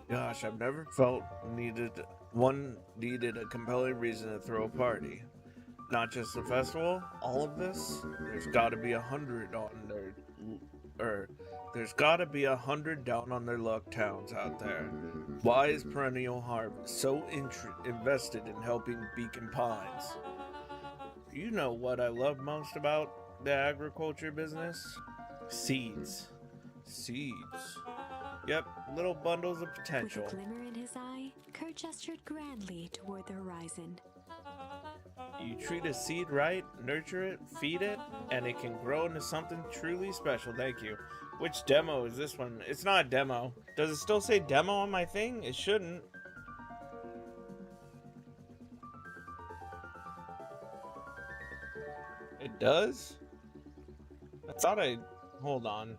Gosh, I've never felt needed a compelling reason to throw a party. Not just the festival, all of this. There's got to be 100 on there's got to be 100 down on their luck towns out there. Why is Perennial Harvest so invested in helping Beacon Pines? You know what I love most about the agriculture business? Seeds. Seeds. Yep, little bundles of With potential. a glimmer in his eye, Kurt gestured grandly toward the horizon. You treat a seed right, nurture it, feed it, and it can grow into something truly special. Thank you. Which demo is this one? It's not a demo. Does it still say demo on my thing? It shouldn't. It does? I thought I... Hold on.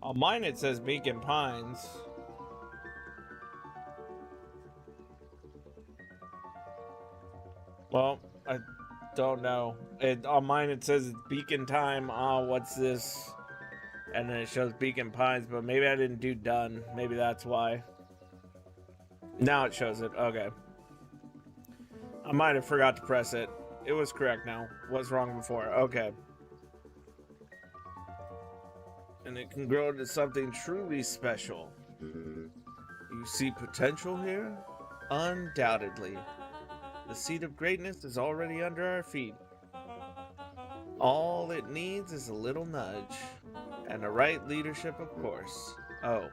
On mine it says Beacon Pines. Well, I don't know. On mine it says it's Beacon Time. What's this? And then it shows Beacon Pines, but maybe I didn't do done. Maybe that's why. Now it shows it. Okay. I might have forgot to press it. It was correct now. Was wrong before. Okay. And it can grow into something truly special. You see potential here? Undoubtedly. The seed of greatness is already under our feet. All it needs is a little nudge. And the right leadership, of course. Oh.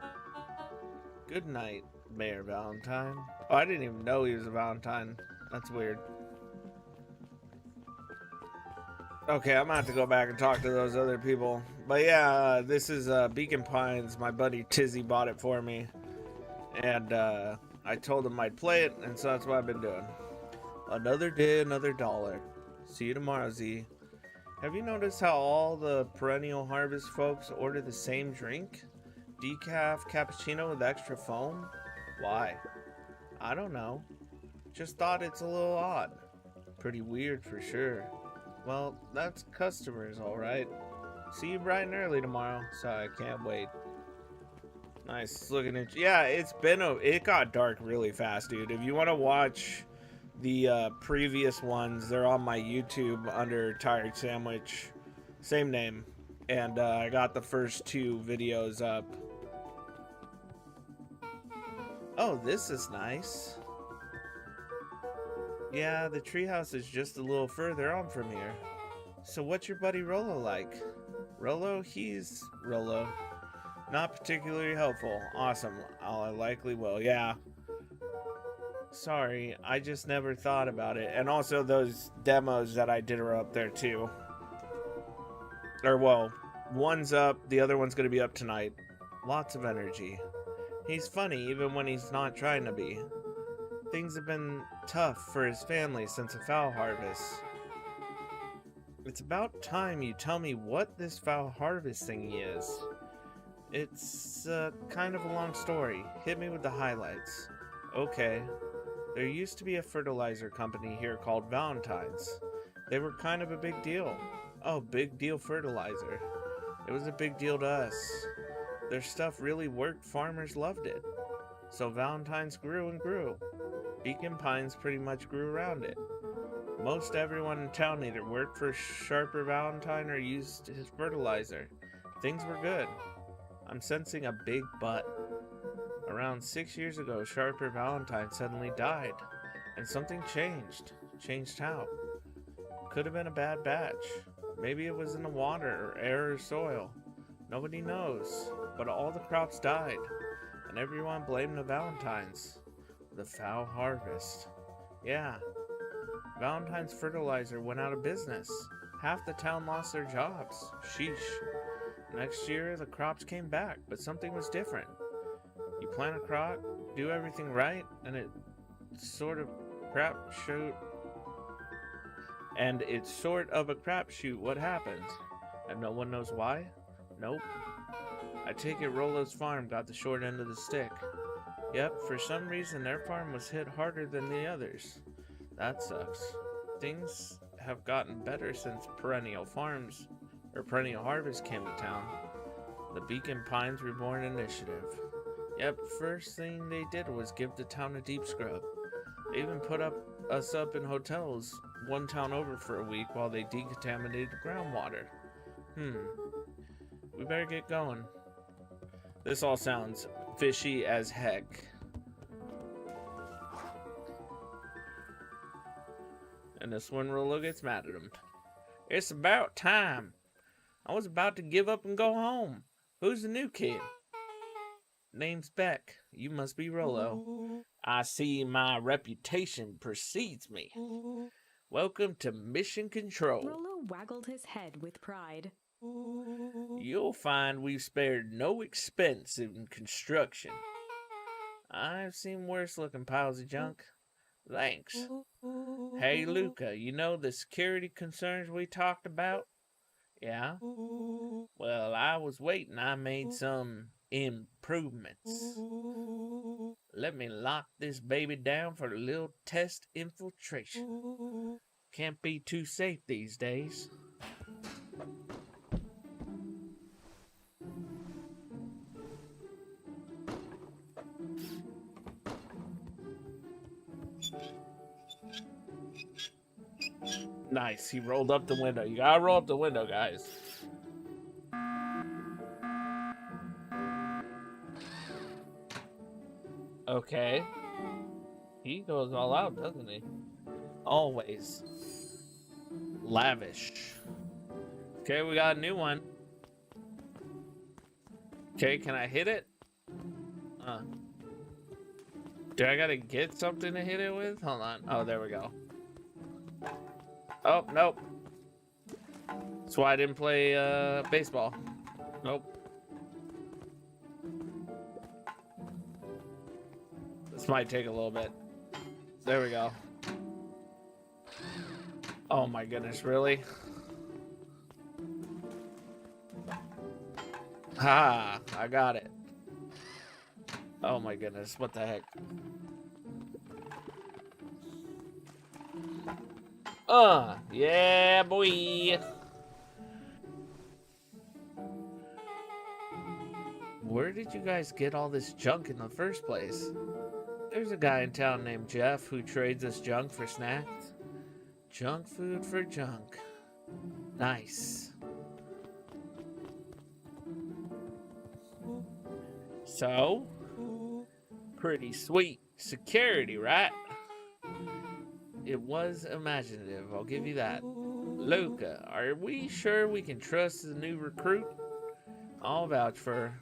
Good night, Mayor Valentine. Oh, I didn't even know he was a Valentine. That's weird. Okay, I'm gonna have to go back and talk to those other people. But yeah, this is Beacon Pines. My buddy Tizzy bought it for me. And I told him I'd play it, and so that's what I've been doing. Another day, another dollar. See you tomorrow, Z. Have you noticed how all the perennial harvest folks order the same drink? Decaf cappuccino with extra foam? Why? I don't know. Just thought it's a little odd. Pretty weird for sure. Well, that's customers, alright. See you bright and early tomorrow, so I can't wait. Nice looking at you. Yeah, it got dark really fast, dude. If you want to watch the previous ones, they're on my YouTube under Tired Sandwich. Same name. And I got the first 2 videos up. Oh, this is nice. Yeah, the treehouse is just a little further on from here. So what's your buddy Rolo like? Rolo? He's Rolo. Not particularly helpful. Awesome. I likely will. Yeah. Sorry, I just never thought about it. And also those demos that I did are up there too. Or well, one's up, the other one's gonna be up tonight. Lots of energy. He's funny even when he's not trying to be. Things have been tough for his family since the fowl harvest. It's about time you tell me what this fowl harvest thingy is. It's kind of a long story. Hit me with the highlights. Okay. There used to be a fertilizer company here called Valentine's. They were kind of a big deal. Oh, big deal fertilizer. It was a big deal to us. Their stuff really worked, farmers loved it. So Valentine's grew and grew. Beacon Pines pretty much grew around it. Most everyone in town either worked for Sharper Valentine or used his fertilizer. Things were good. I'm sensing a big but. Around 6 years ago, Sharper Valentine suddenly died. And something changed. Changed how? Could have been a bad batch. Maybe it was in the water or air or soil. Nobody knows. But all the crops died. And everyone blamed the Valentines. The foul harvest. Yeah. Valentine's fertilizer went out of business. Half the town lost their jobs. Sheesh. Next year, the crops came back, but something was different. You plant a crop, do everything right, and it's sort of a crapshoot what happens. And no one knows why? Nope. I take it Rolo's farm got the short end of the stick. Yep, for some reason their farm was hit harder than the others. That sucks. Things have gotten better since Perennial Harvest came to town. The Beacon Pines Reborn Initiative. Yep, first thing they did was give the town a deep scrub. They even put us up in hotels one town over for a week while they decontaminated groundwater. We better get going. This all sounds fishy as heck. And the swing ruler gets mad at him. It's about time. I was about to give up and go home. Who's the new kid? Name's Beck. You must be Rollo. I see my reputation precedes me. Welcome to Mission Control. Rollo waggled his head with pride. You'll find we've spared no expense in construction. I've seen worse looking piles of junk. Thanks. Hey, Luca, you know the security concerns we talked about? Yeah? Well, I was waiting. I made some improvements. Let me lock this baby down for a little test infiltration. Can't be too safe these days. Nice, he rolled up the window. You gotta roll up the window, guys. Okay. He goes all out, doesn't he? Always. Lavish. Okay, we got a new one. Okay, can I hit it? Do I gotta get something to hit it with? Hold on. Oh, there we go. Oh, nope. That's why I didn't play baseball. Nope. This might take a little bit. There we go. Oh my goodness, really? Ha! I got it. Oh my goodness, what the heck? Yeah, boy. Where did you guys get all this junk in the first place? There's a guy in town named Jeff who trades us junk for snacks. Junk food for junk. Nice. So, pretty sweet security, right? It was imaginative, I'll give you that. Luca, are we sure we can trust the new recruit? I'll vouch for her.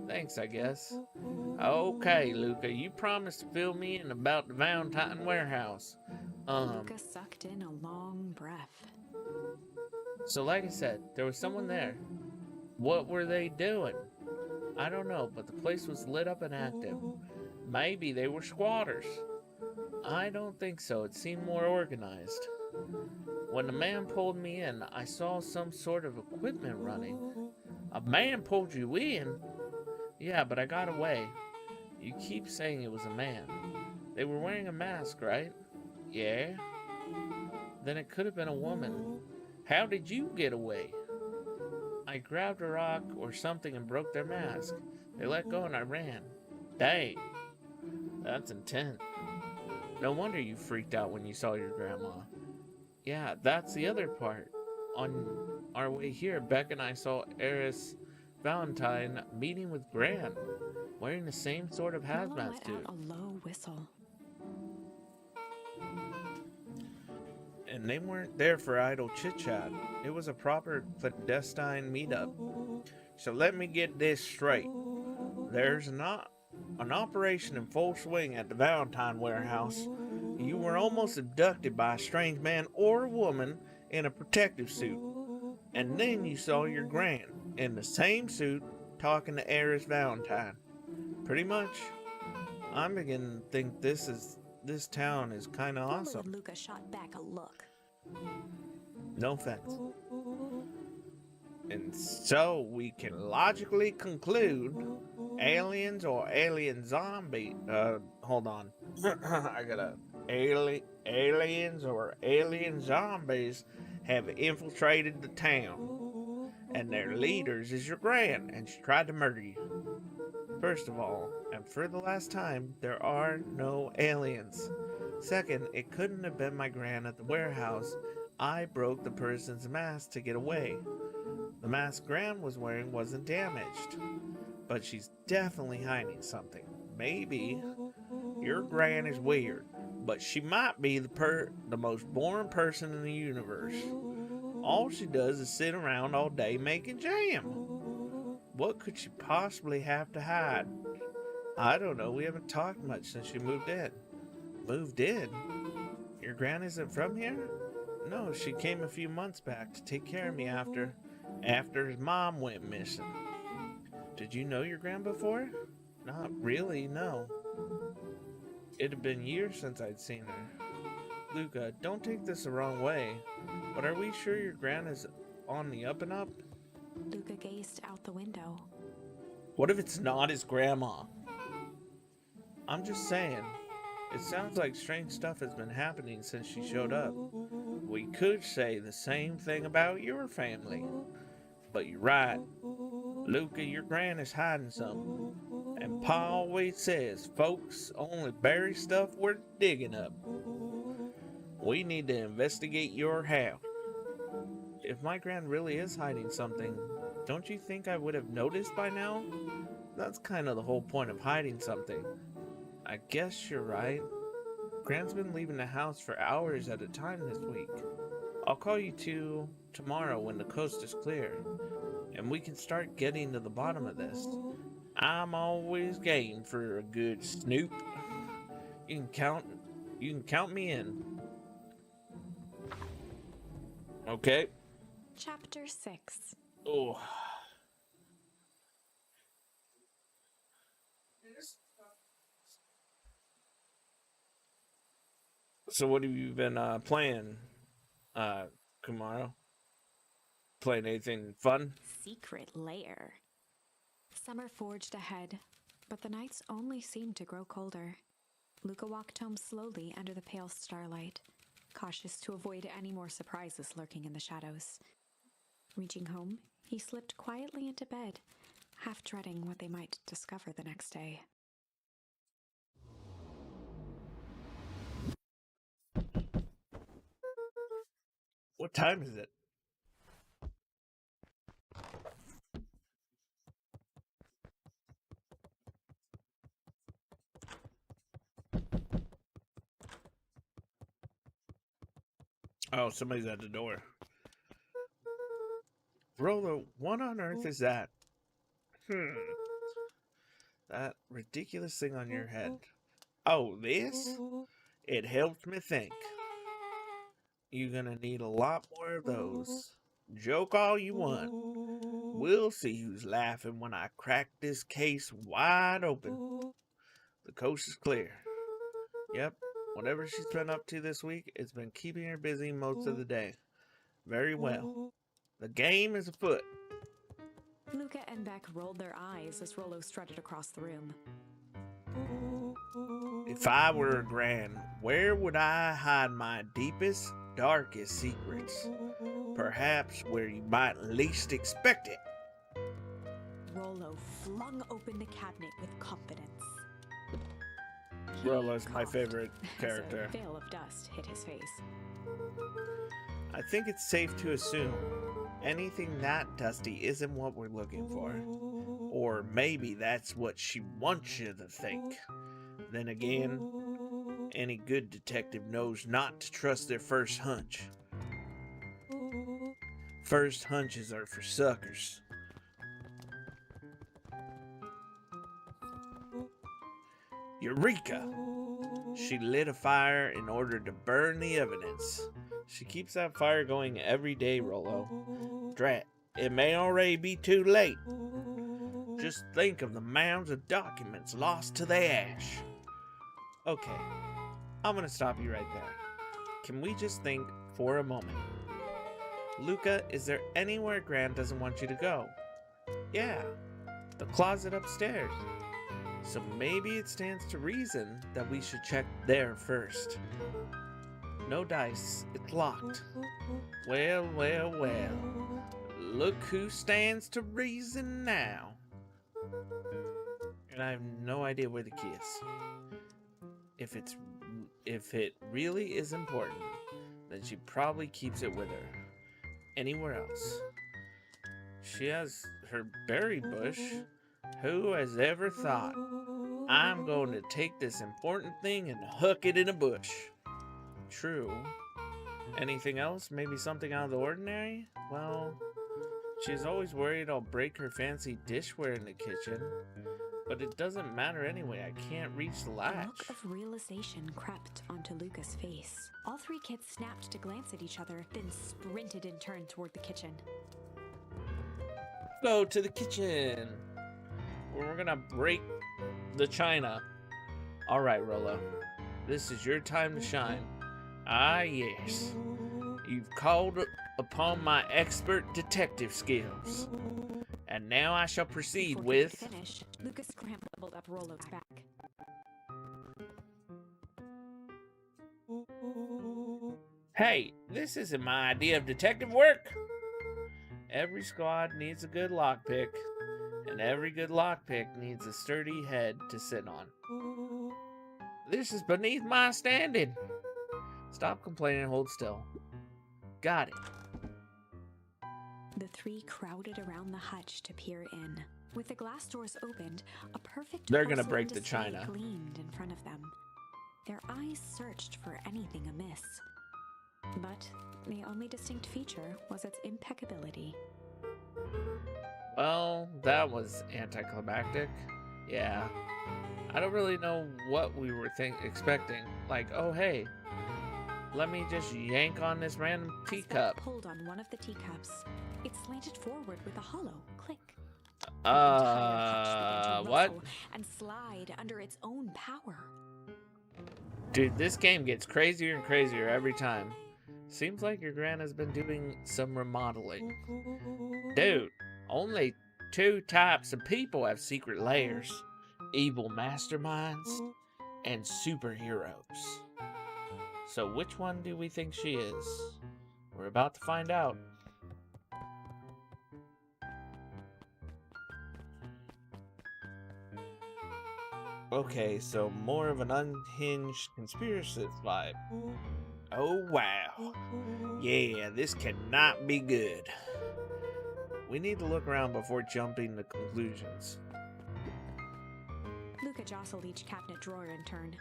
Thanks, I guess. Okay, Luca, you promised to fill me in about the Valentine warehouse. Luca sucked in a long breath. So like I said, there was someone there. What were they doing? I don't know, but the place was lit up and active. Maybe they were squatters. I don't think so. It seemed more organized. When the man pulled me in, I saw some sort of equipment running. A man pulled you in? Yeah, but I got away. You keep saying it was a man. They were wearing a mask, right? Yeah. Then it could have been a woman. How did you get away? I grabbed a rock or something and broke their mask. They let go and I ran. Dang. That's intense. No wonder you freaked out when you saw your grandma. Yeah, that's the other part. On our way here, Beck and I saw Eris Valentine meeting with Gran, wearing the same sort of Rollo hazmat let suit. out a low whistle. And they weren't there for idle chit-chat. It was a proper clandestine meetup. So let me get this straight. There's not an operation in full swing at the Valentine warehouse. You were almost abducted by a strange man or a woman in a protective suit. And then you saw your Gran in the same suit talking to Eris Valentine. Pretty much. I'm beginning to think this town is kind of Rollo awesome. and Luca shot back a look. No offense. And so we can logically conclude aliens or alien zombie. Hold on. I gotta. Aliens or alien zombies have infiltrated the town. And their leaders is your Gran, and she tried to murder you. First of all, and for the last time, there are no aliens. Second, it couldn't have been my Gran at the warehouse. I broke the person's mask to get away. The mask Gran was wearing wasn't damaged, but she's definitely hiding something. Maybe your Gran is weird. but she might be the most boring person in the universe. All she does is sit around all day making jam. What could she possibly have to hide? I don't know. We haven't talked much since she moved in. Moved in? Your gran isn't from here? No, she came a few months back to take care of me after his mom went missing. Did you know your gran before? Not really, no. It had been years since I'd seen her. Luca, don't take this the wrong way, but are we sure your gran is on the up and up? Luca gazed out the window. What if it's not his grandma? I'm just saying, it sounds like strange stuff has been happening since she showed up. We could say the same thing about your family. But you're right. Luca, your gran is hiding something. And Pa always says folks only bury stuff worth digging up. We need to investigate your house. If my gran really is hiding something, don't you think I would have noticed by now? That's kind of the whole point of hiding something. I guess you're right. Gran's been leaving the house for hours at a time this week. I'll call you two tomorrow when the coast is clear, and we can start getting to the bottom of this. I'm always game for a good snoop. You can count me in. Okay. Chapter 6. Oh. So what have you been playing, Kumaro? Playing anything fun? Secret lair. Summer forged ahead, but the nights only seemed to grow colder. Luca walked home slowly under the pale starlight, cautious to avoid any more surprises lurking in the shadows. Reaching home, he slipped quietly into bed, half dreading what they might discover the next day. What time is it? Oh, somebody's at the door. Rolo, what on earth is that? That ridiculous thing on your head. Oh, this? It helps me think. You're gonna need a lot more of those. Joke all you want. We'll see who's laughing when I crack this case wide open. The coast is clear. Yep, whatever she's been up to this week, it's been keeping her busy most of the day. Very well. The game is afoot. Luca and Beck rolled their eyes as Rollo strutted across the room. If I were a gran, where would I hide my deepest, darkest secrets? Perhaps where you might least expect it. Rollo flung open the cabinet with confidence. He Rolo's my coughed favorite as character. a veil of dust hit his face. I think it's safe to assume anything that dusty isn't what we're looking for. Or maybe that's what she wants you to think. Then again, any good detective knows not to trust their first hunch. First hunches are for suckers. Eureka! She lit a fire in order to burn the evidence. She keeps that fire going every day, Rollo. Drat, it may already be too late. Just think of the mounds of documents lost to the ash. Okay, I'm gonna stop you right there. Can we just think for a moment? Luca, is there anywhere Gran doesn't want you to go? Yeah, the closet upstairs. So maybe it stands to reason that we should check there first. No dice, it's locked. Well, well, well. Look who stands to reason now. And I have no idea where the key is. If it really is important, then she probably keeps it with her. Anywhere else. She has her berry bush. Who has ever thought? I'm going to take this important thing and hook it in a bush. True. Anything else? Maybe something out of the ordinary? Well, she's always worried I'll break her fancy dishware in the kitchen. But it doesn't matter anyway. I can't reach the latch. A look of realization crept onto Luca's face. All three kids snapped to glance at each other, then sprinted in turn toward the kitchen. Go to the kitchen. We're gonna break the china. All right, Rolo. This is your time to shine. Ah, yes. You've called upon my expert detective skills. And now I shall proceed Before with... he could finish, Lucas scrambled up Rolo's back. Hey, this isn't my idea of detective work. Every squad needs a good lockpick, and every good lockpick needs a sturdy head to sit on. This is beneath my standing. Stop complaining and hold still. Got it. The three crowded around the hutch to peer in. With the glass doors opened, a perfect They're gonna porcelain break the display china. gleamed in front of them. Their eyes searched for anything amiss. But the only distinct feature was its impeccability. Well, that was anticlimactic. Yeah. I don't really know what we were expecting. Like, oh hey, let me just yank on this random As teacup. Beth pulled on one of the teacups, it slanted forward with a hollow click. The entire hutch began to What? rustle and slide under its own power. Dude, this game gets crazier and crazier every time. Seems like your gran has been doing some remodeling. Dude, only 2 types of people have secret lairs. Evil masterminds and superheroes. So which one do we think she is? We're about to find out. Okay, so more of an unhinged conspiracy vibe. Oh wow. Yeah, this cannot be good. We need to look around before jumping to conclusions. Luca jostled each cabinet drawer in turn.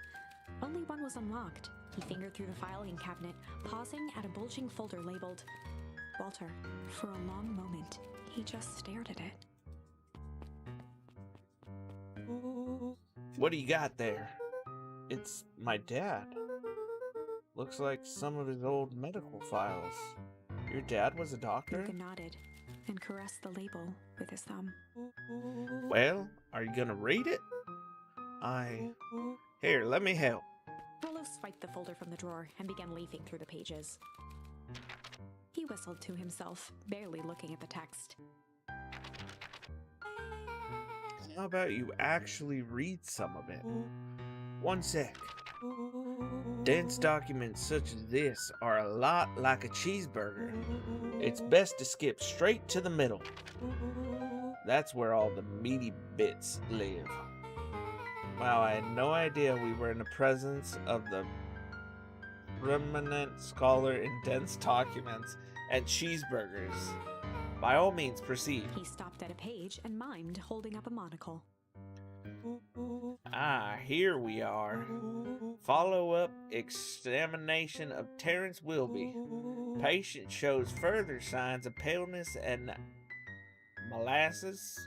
Only one was unlocked. He fingered through the filing cabinet, pausing at a bulging folder labeled Walter. For a long moment, he just stared at it. What do you got there? It's my dad. Looks like some of his old medical files. Your dad was a doctor? Luca nodded and caressed the label with his thumb. Well, are you gonna read it? Here, let me help. Rollo swiped the folder from the drawer and began leafing through the pages. He whistled to himself, barely looking at the text. How about you actually read some of it? One sec. Dense documents such as this are a lot like a cheeseburger. It's best to skip straight to the middle. That's where all the meaty bits live. Wow, I had no idea we were in the presence of the preeminent scholar in dense documents and cheeseburgers. By all means, proceed. He stopped at a page and mimed, holding up a monocle. Ah, here we are. Follow-up examination of Terrence Wilby. Patient shows further signs of paleness and molasses.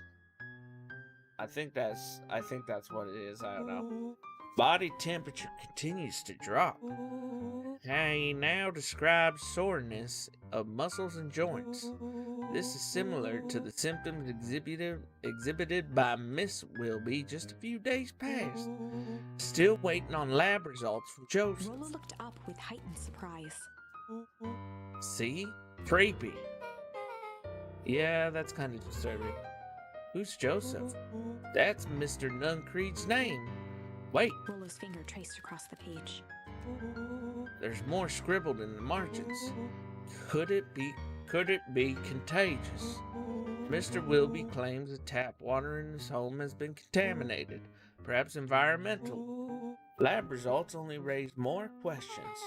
I think that's what it is. I don't know. Body temperature continues to drop. He now describes soreness of muscles and joints. This is similar to the symptoms exhibited by Miss Wilby just a few days past. Still waiting on lab results from Joseph. Rollo looked up with heightened surprise. See? Creepy. Yeah, that's kind of disturbing. Who's Joseph? That's Mr. Nuncreed's name. Wait, Rollo's finger traced across the page. there's more scribbled in the margins. Could it be contagious? Mr. Wilby claims the tap water in his home has been contaminated, perhaps environmental. Lab results only raise more questions.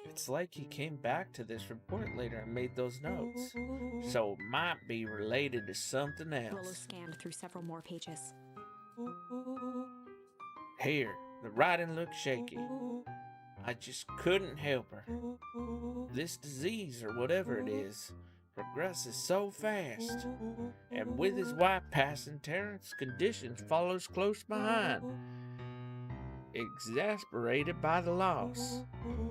It's like he came back to this report later and made those notes. So it might be related to something Rollo else. scanned through several more pages. Here, the writing looked shaky. I just couldn't help her. This disease, or whatever it is, progresses so fast. And with his wife passing, Terrence's condition follows close behind. Exasperated by the loss.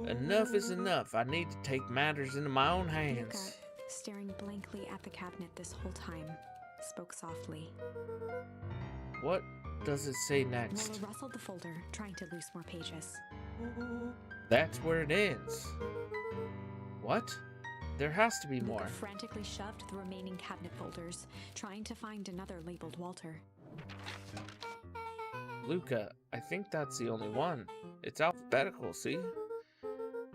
Enough is enough. I need to take matters into my own hands. Luca, staring blankly at the cabinet this whole time, spoke softly. What does it say next? Rollo rustled the folder, trying to loose more pages. That's where it ends. What? There has to be more. Luca frantically shoved the remaining cabinet folders, trying to find another labeled Walter. Luca, I think that's the only one. It's alphabetical, see?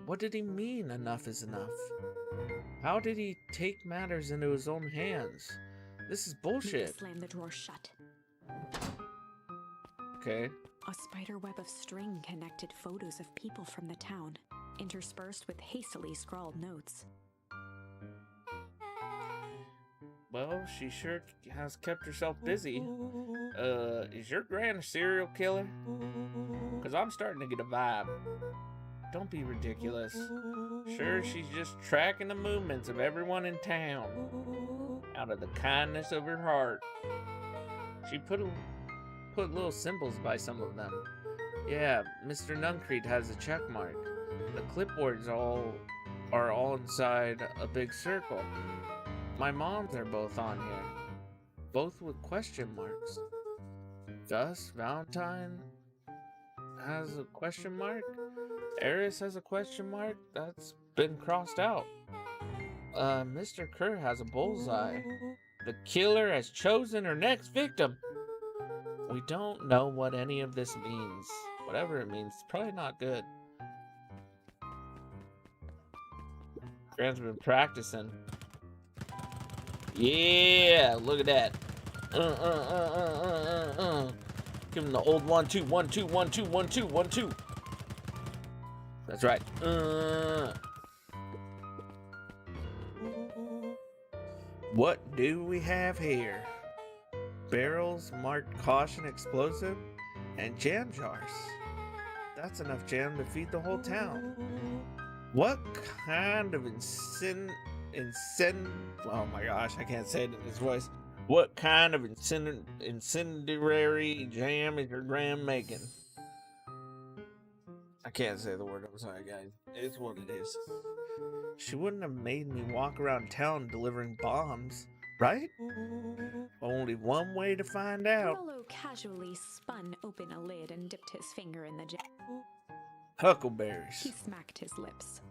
What did he mean, enough is enough? How did he take matters into his own hands? This is bullshit. Luca slammed the drawer shut. Okay. A spider web of string connected photos of people from the town, interspersed with hastily scrawled notes. Well, she sure has kept herself busy. Is your gran a serial killer? Because I'm starting to get a vibe. Don't be ridiculous. Sure, she's just tracking the movements of everyone in town. Out of the kindness of her heart. She put little symbols by some of them. Yeah, Mr. Nuncreed has a check mark. The clipboards are all inside a big circle. My mom's are both on here. Both with question marks. Gus, Valentine has a question mark. Eris has a question mark. That's been crossed out. Mr. Kerr has a bullseye. The killer has chosen her next victim. We don't know what any of this means. Whatever it means, it's probably not good. Gran's been practicing. Yeah, look at that. Give him the old 1 2 1 2 1 2 1 2 1 2. That's right. What do we have here? Barrels marked caution explosive and jam jars. That's enough jam to feed the whole town. What kind of oh my gosh, I can't say it in this voice. What kind of incendiary jam is your gran making? I can't say the word, I'm sorry guys. It's what it is. She wouldn't have made me walk around town delivering bombs, right? Only one way to find out. Rollo casually spun open a lid and dipped his finger in the jam. Huckleberries. He smacked his lips.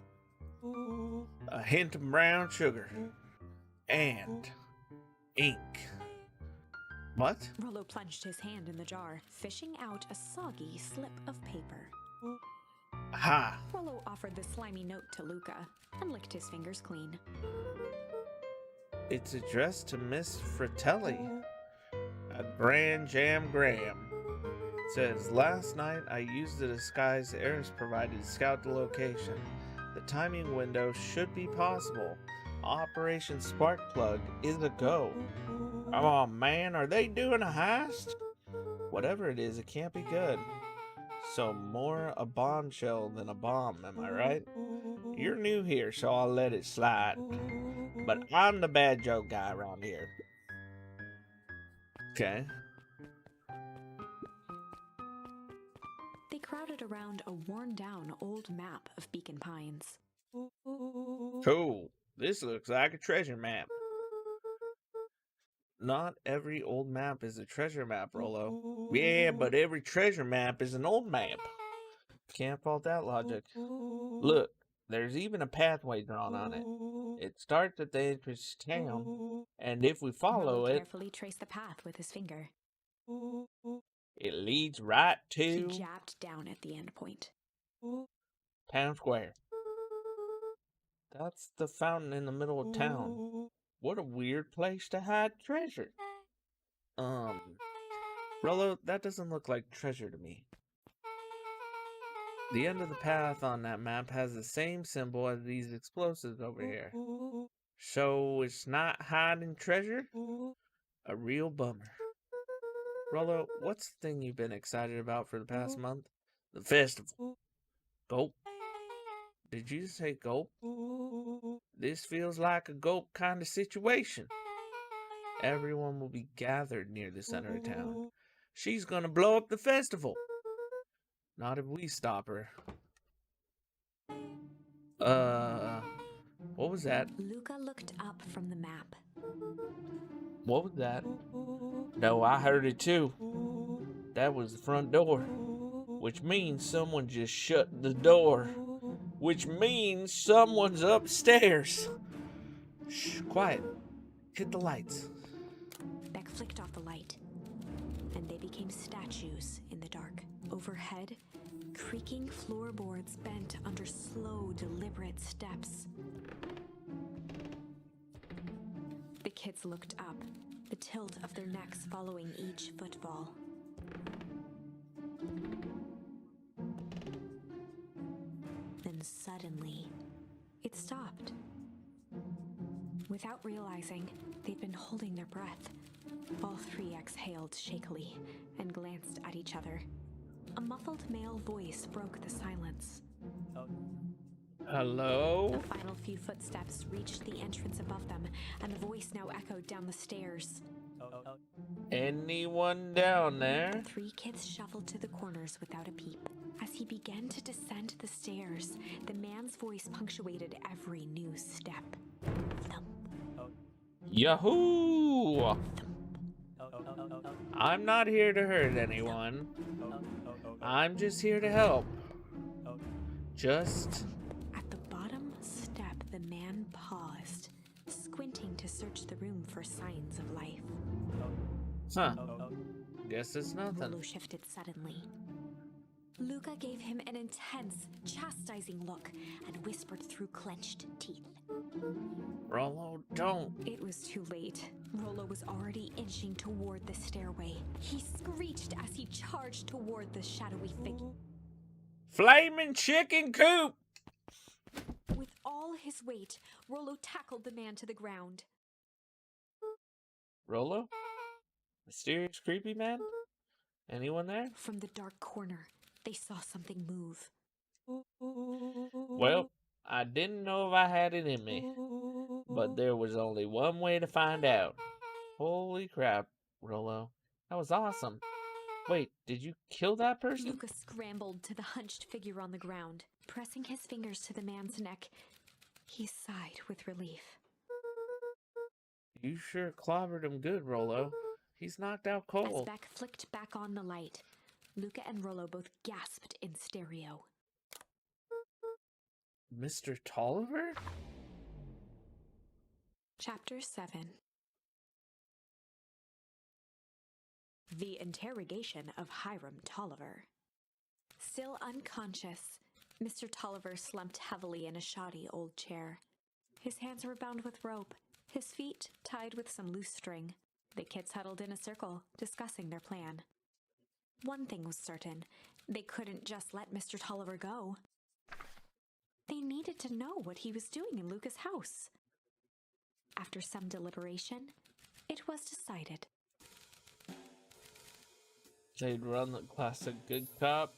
A hint of brown sugar. And ink. What? Rollo plunged his hand in the jar, fishing out a soggy slip of paper. Aha! Rollo offered the slimy note to Luca and licked his fingers clean. It's addressed to Miss Fratelli. A Grand Jam Graham. Says, last night I used the disguise Eris provided to scout the location. The timing window should be possible. Operation Sparkplug is a go. Oh man, are they doing a heist? Whatever it is, it can't be good. So more a bombshell than a bomb, am I right? You're new here, so I'll let it slide. But I'm the bad joke guy around here. Okay. They crowded around a worn-down old map of Beacon Pines. Cool. This looks like a treasure map. Not every old map is a treasure map, Rollo. Yeah, but every treasure map is an old map. Can't fault that logic. Look, there's even a pathway drawn on it. It starts at the entrance to town, and if we follow Rollo it, carefully traced the path with his finger. it leads right He to jabbed down at the end point. Town Square. That's the fountain in the middle of town. What a weird place to hide treasure. Rollo, that doesn't look like treasure to me. The end of the path on that map has the same symbol as these explosives over here. So it's not hiding treasure? A real bummer. Rollo, what's the thing you've been excited about for the past month? The festival. Gulp. Did you say gulp? This feels like a gulp kind of situation. Everyone will be gathered near the center of town. She's gonna blow up the festival. Not if we stop her. What was that? Luca looked up from the map. What was that? No, I heard it too. That was the front door. Which means someone just shut the door. Which means someone's upstairs. Shh, quiet. Hit the lights. Beck flicked off the light, and they became statues in the dark. Overhead, creaking floorboards bent under slow, deliberate steps. The kids looked up, the tilt of their necks following each footfall. Then suddenly, it stopped. Without realizing, they'd been holding their breath. All three exhaled shakily and glanced at each other. A muffled male voice broke the silence. Hello? The final few footsteps reached the entrance above them, and the voice now echoed down the stairs. Anyone down there? The three kids shuffled to the corners without a peep. As he began to descend the stairs, the man's voice punctuated every new step. Thump, Yahoo! thump. I'm not here to hurt anyone. I'm just here to help. Just... At the bottom step, the man paused, squinting to search the room for signs of life. Huh. Guess it's nothing. Rollo shifted suddenly. Luca gave him an intense, chastising look and whispered through clenched teeth. Rollo, don't. It was too late. Rollo was already inching toward the stairway. He screeched as he charged toward the shadowy figure. Flaming chicken coop! With all his weight, Rollo tackled the man to the ground. Rollo? Mysterious creepy man? Anyone there? From the dark corner, they saw something move. Well, I didn't know if I had it in me, but there was only one way to find out. Holy crap, Rollo. That was awesome. Wait, did you kill that person? Luca scrambled to the hunched figure on the ground. Pressing his fingers to the man's neck, he sighed with relief. You sure clobbered him good, Rollo. He's knocked out As cold. Beck flicked back on the light, Luca and Rollo both gasped in stereo. Mr. Tolliver? Chapter 7. The Interrogation of Hiram Tolliver. Still unconscious, Mr. Tolliver slumped heavily in a shoddy old chair. His hands were bound with rope, his feet tied with some loose string. The kids huddled in a circle, discussing their plan. One thing was certain, they couldn't just let Mr. Tolliver go. They needed to know what he was doing in Luca's house. After some deliberation, it was decided. They'd run the classic good cop,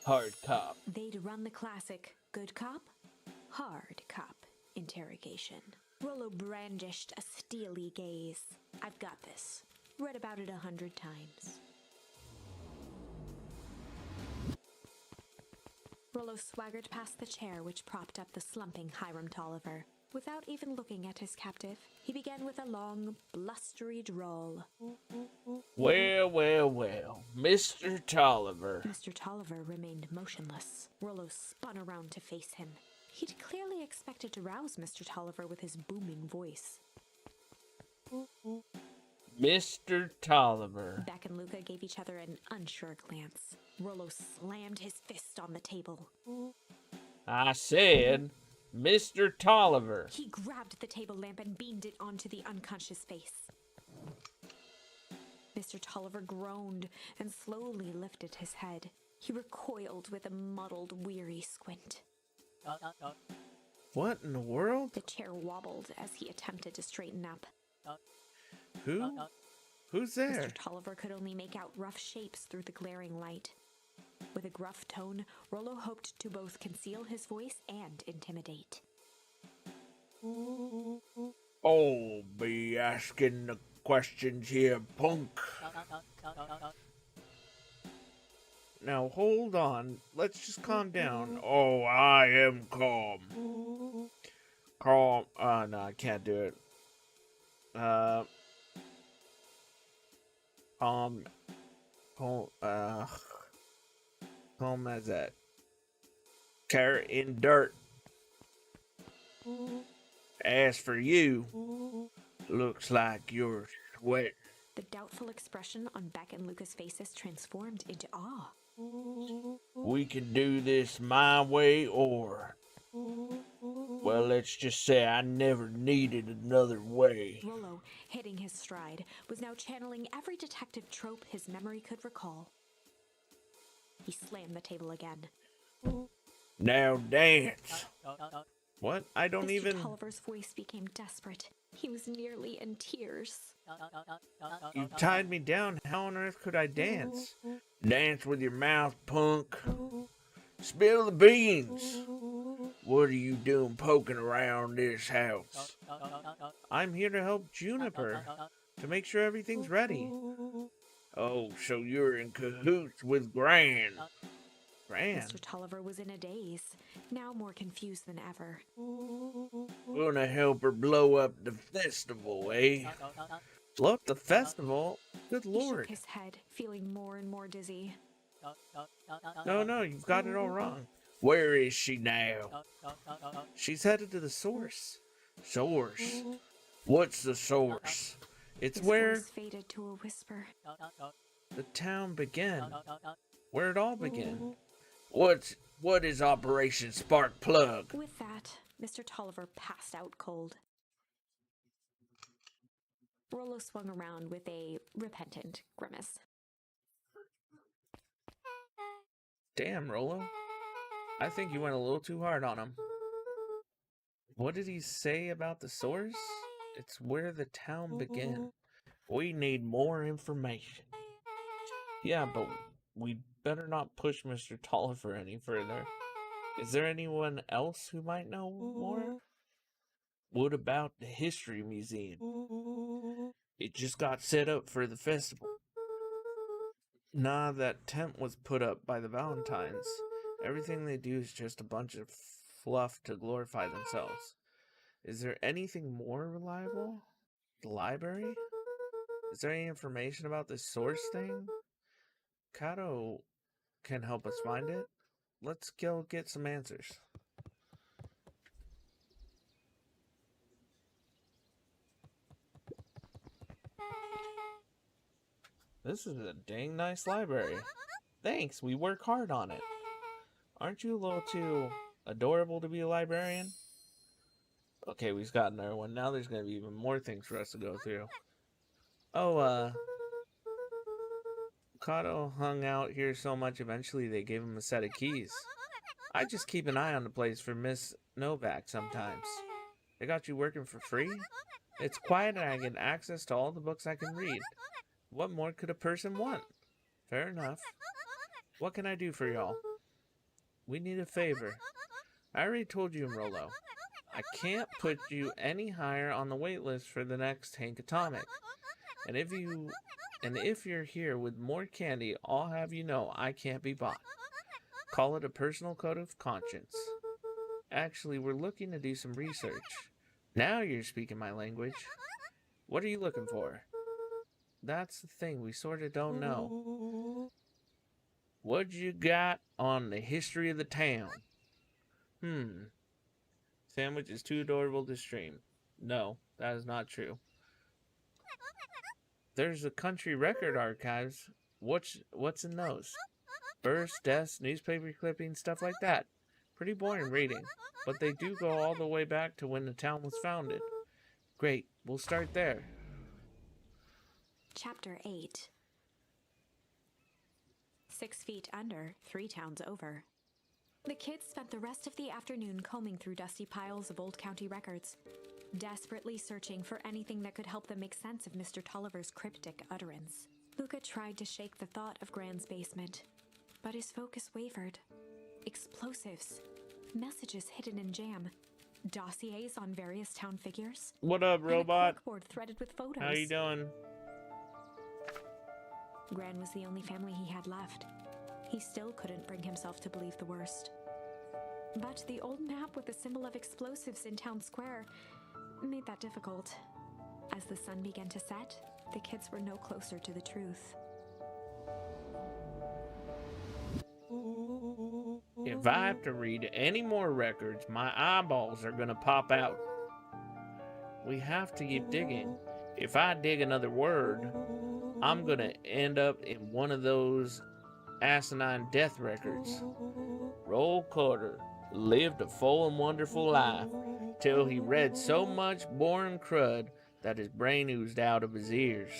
hard cop. They'd run the classic good cop, hard cop interrogation. Rollo brandished a steely gaze. I've got this. Read about it 100 times. Rollo swaggered past the chair which propped up the slumping Hiram Tolliver. Without even looking at his captive, he began with a long, blustery drawl. Well, well, well, Mr. Tolliver. Mr. Tolliver remained motionless. Rollo spun around to face him. He'd clearly expected to rouse Mr. Tolliver with his booming voice. Mr. Tolliver. Beck and Luca gave each other an unsure glance. Rollo slammed his fist on the table. I said, Mr. Tolliver. He grabbed the table lamp and beamed it onto the unconscious face. Mr. Tolliver groaned and slowly lifted his head. He recoiled with a muddled, weary squint. What in the world? The chair wobbled as he attempted to straighten up. Who's Mr. there? Tolliver could only make out rough shapes through the glaring light. With a gruff tone, Rollo hoped to both conceal his voice and intimidate. Oh, be asking the questions here, punk. Now hold on. Let's just calm down. Oh, I am calm. Calm. No, I can't do it. Calm. Calm. Calm as that. Carrot in dirt. As for you, looks like you're sweating. The doubtful expression on Beck and Luca's faces transformed into awe. We can do this my way or... Well, let's just say I never needed another way. Rollo, hitting his stride, was now channeling every detective trope his memory could recall. He slammed the table again. Now dance. What? I don't Mr. even... Tolliver's voice became desperate. He was nearly in tears. You tied me down. How on earth could I dance? Dance with your mouth, punk. Spill the beans. What are you doing poking around this house? I'm here to help Juniper, to make sure everything's ready. Oh, so you're in cahoots with Gran. Gran? Mr. Tolliver was in a daze, now more confused than ever. Gonna help her blow up the festival, eh? Blow up the festival? Good He lord. shook his head, feeling more and more dizzy. No, you've got it all wrong. Where is she now? She's headed to the source. Source? What's the source? It's His where voice faded to a whisper. the town began. Where it all began. What is Operation Spark Plug? With that, Mr. Tolliver passed out cold. Rollo swung around with a repentant grimace. Damn, Rollo. I think you went a little too hard on him. What did he say about the source? It's where the town began. We need more information. Yeah, but we better not push Mr. Tolliver any further. Is there anyone else who might know more? What about the History Museum? It just got set up for the festival. Nah, that tent was put up by the Valentines. Everything they do is just a bunch of fluff to glorify themselves. Is there anything more reliable? The library? Is there any information about this source thing? Kato can help us find it. Let's go get some answers. This is a dang nice library. Thanks, we work hard on it. Aren't you a little too adorable to be a librarian? Okay, we've got another one. Now there's going to be even more things for us to go through. Oh, Kato hung out here so much eventually they gave him a set of keys. I just keep an eye on the place for Miss Novak sometimes. They got you working for free? It's quiet and I get access to all the books I can read. What more could a person want? Fair enough. What can I do for y'all? We need a favor. I already told you, Rollo. I can't put you any higher on the wait list for the next Hank Atomic. And if you're here with more candy, I'll have you know I can't be bought. Call it a personal code of conscience. Actually, we're looking to do some research. Now you're speaking my language. What are you looking for? That's the thing, we sorta don't know. What you got on the history of the town? Sandwich is too adorable to stream. No, that is not true. There's the country record archives. What's in those? Births, deaths, newspaper clippings, stuff like that. Pretty boring reading, but they do go all the way back to when the town was founded. Great, we'll start there. Chapter 8. 6 feet under, 3 towns over. The kids spent the rest of the afternoon combing through dusty piles of old county records. desperately searching for anything that could help them make sense of Mr. Tolliver's cryptic utterance. Luca tried to shake the thought of Gran's basement, but his focus wavered. Explosives, messages hidden in jam, dossiers on various town figures. What up, and a robot? corkboard threaded with photos. How you doing? Gran was the only family he had left. He still couldn't bring himself to believe the worst. But the old map with the symbol of explosives in town square made that difficult. As the sun began to set, the kids were no closer to the truth. If I have to read any more records, my eyeballs are gonna pop out. We have to keep digging. If I dig another word, I'm gonna end up in one of those asinine death records. Roll Carter lived a full and wonderful life till he read so much boring crud that his brain oozed out of his ears.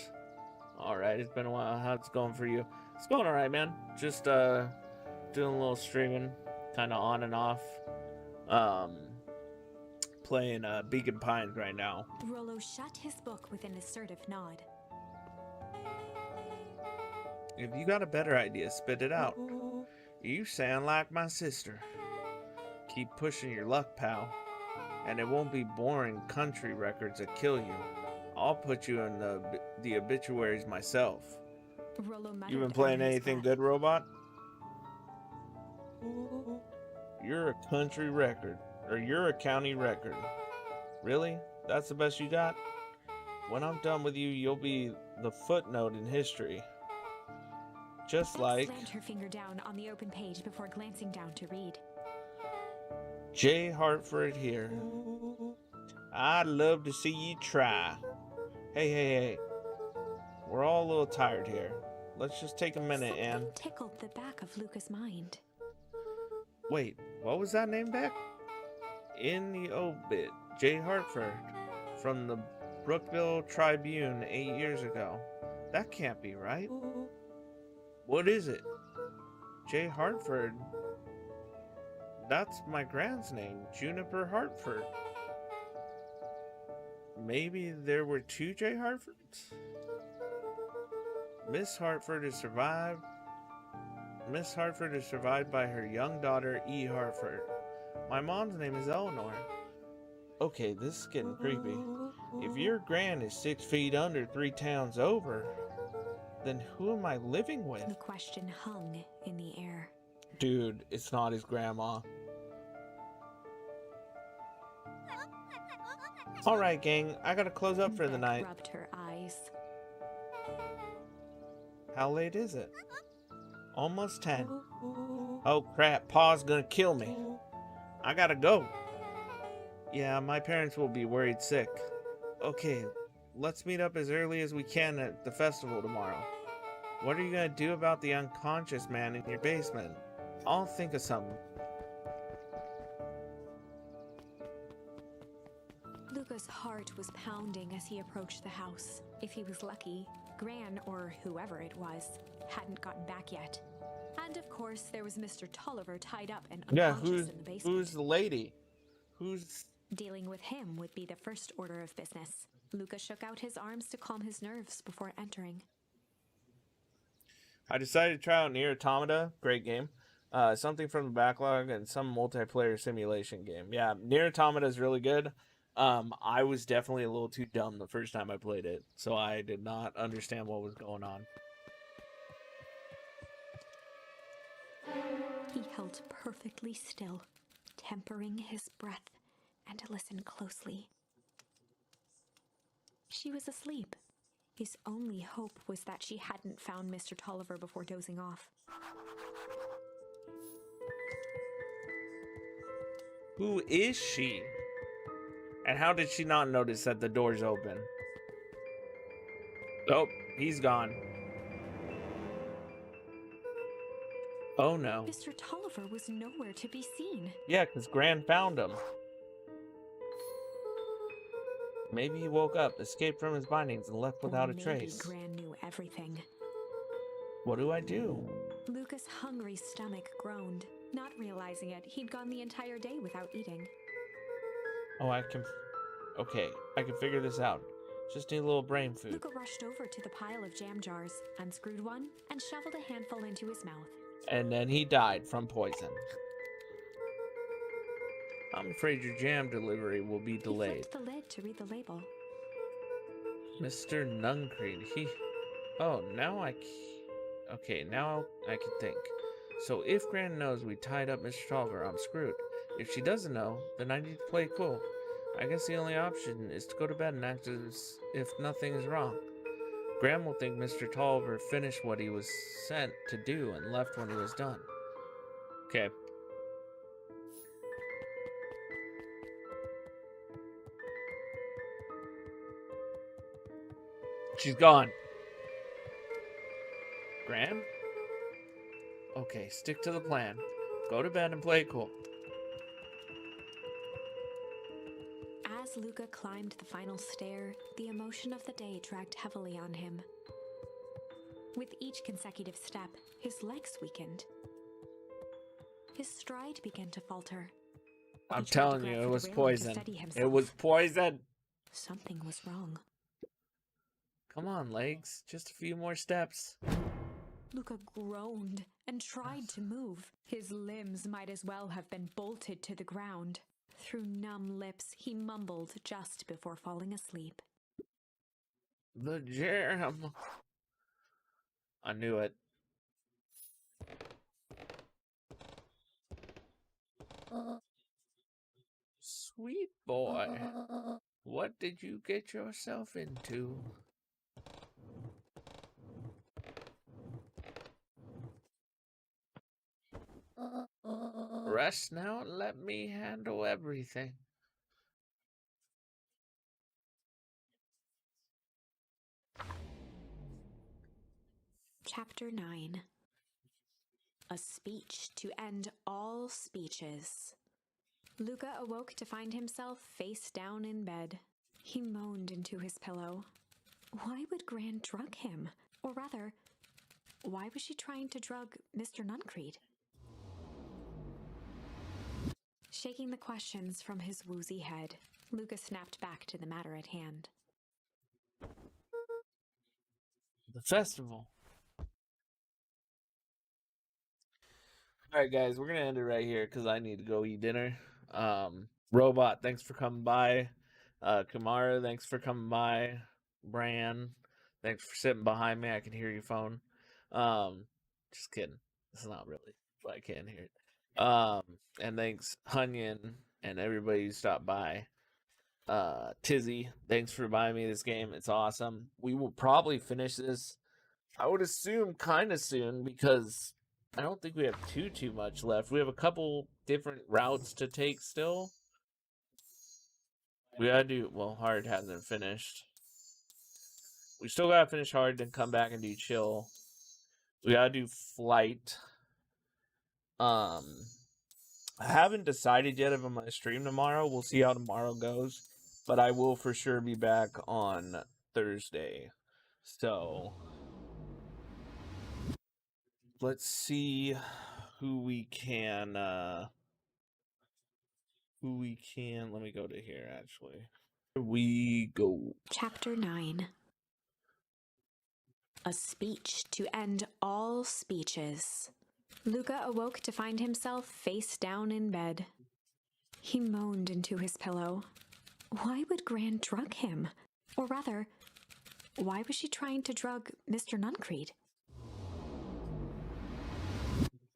Alright, it's been a while. How's it going for you? It's going alright, man. Just doing a little streaming, kind of on and off. Playing Beaconpines right now. Rollo shut his book with an assertive nod. If you got a better idea, spit it out. You sound like my sister. Keep pushing your luck, pal. And it won't be boring country records that kill you. I'll put you in the obituaries myself. Rollo muttered You been playing under his anything breath. good, robot? You're a country record. Or you're a county record. Really? That's the best you got? When I'm done with you, you'll be the footnote in history. Just Beth like slammed her finger down on the open page before glancing down to read. J. Hartford here. I'd love to see you try. Hey. We're all a little tired here. Let's just take a minute and... Something tickled the back of Luca's mind. Wait, what was that name back? In the obit, J. Hartford. From the Brookville Tribune 8 years ago. That can't be right. What is it? J. Hartford. That's my grand's name, Juniper Hartford. Maybe there were two J. Hartfords? Miss Hartford is survived by her young daughter, E. Hartford. My mom's name is Eleanor. Okay, this is getting creepy. If your grand is 6 feet under 3 towns over, then who am I living with? The question hung in the air. Dude, it's not his grandma. Alright, gang, I gotta close up for the Beth night. rubbed her eyes. How late is it? Almost 10. Oh crap, Pa's gonna kill me. I gotta go. Yeah, my parents will be worried sick. Okay, let's meet up as early as we can at the festival tomorrow. What are you gonna do about the unconscious man in your basement? I'll think of something. Luca's heart was pounding as he approached the house. If he was lucky, Gran, or whoever it was, hadn't gotten back yet. And of course, there was Mr. Tolliver tied up and unconscious in the basement. Who's the lady? Who's... Dealing with him would be the first order of business. Luca shook out his arms to calm his nerves before entering. I decided to try out Nier Automata. Great game. Something from the backlog and some multiplayer simulation game. Yeah, Nier Automata is really good. I was definitely a little too dumb the first time I played it, so I did not understand what was going on. He held perfectly still, tempering his breath, and listened closely. She was asleep. His only hope was that she hadn't found Mr. Tolliver before dozing off. Who is she? And how did she not notice that the door's open? Oh, he's gone. Oh no. Mr. Tolliver was nowhere to be seen. Yeah, because Gran found him. Maybe he woke up, escaped from his bindings, and left without a Maybe trace. Gran knew everything. What do I do? Luca's hungry stomach groaned. Not realizing it, he'd gone the entire day without eating. Oh, I can... Okay, I can figure this out. Just need a little brain food. Luca rushed over to the pile of jam jars, unscrewed one, and shoveled a handful into his mouth. And then he died from poison. I'm afraid your jam delivery will be delayed. He flipped the lid to read the label. Mr. Nuncreed, Oh, now Okay, now I can think. So if Gran knows we tied up Mr. Tolliver, I'm screwed. If she doesn't know, then I need to play cool. I guess the only option is to go to bed and act as if nothing is wrong. Graham will think Mr. Tolliver finished what he was sent to do and left when he was done. Okay. She's gone. Graham? Okay, stick to the plan. Go to bed and play cool. As Luca climbed the final stair, the emotion of the day dragged heavily on him. With each consecutive step, his legs weakened. His stride began to falter. I'm He tried to telling grab you, for it the was railing to poison. steady It himself. was poison. Something was wrong. Come on, legs. Just a few more steps. Luca groaned and tried to move. His limbs might as well have been bolted to the ground. Through numb lips, he mumbled just before falling asleep. The jam. I knew it. Sweet boy. What did you get yourself into? Rest now and let me handle everything. Chapter 9. A speech to end all speeches. Luca awoke to find himself face down in bed. He moaned into his pillow. Why would Gran drug him? Or rather, why was she trying to drug Mr. Nuncreed? Shaking the questions from his woozy head, Luca snapped back to the matter at hand. The festival. Alright guys, we're gonna end it right here because I need to go eat dinner. Robot, thanks for coming by. Kumara, thanks for coming by. Bran, thanks for sitting behind me. I can hear your phone. Just kidding. It's not really, but I can hear it. And thanks Hunyan and everybody who stopped by. Tizzy, thanks for buying me this game. It's awesome. We will probably finish this, I would assume, kind of soon because I don't think we have too much left. We have a couple different routes to take still. We gotta do, well, hard hasn't finished. We still gotta finish hard, then come back and do chill. We gotta do flight. I haven't decided yet if I'm gonna stream tomorrow. We'll see how tomorrow goes. But I will for sure be back on Thursday. So let's see who we can let me go to here actually. Here we go. Chapter 9. A speech to end all speeches. Luca awoke to find himself face down in bed. He moaned into his pillow. Why would Gran drug him? Or rather, why was she trying to drug Mr. Nuncreed?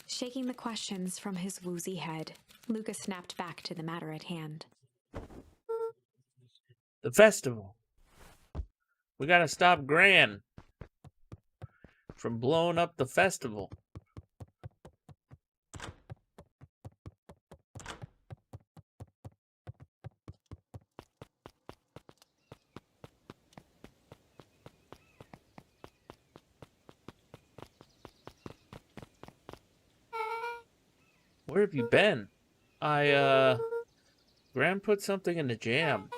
Shaking the questions from his woozy head, Luca snapped back to the matter at hand. The festival. We gotta stop Gran from blowing up the festival. Where have you been? Gran put something in the jam.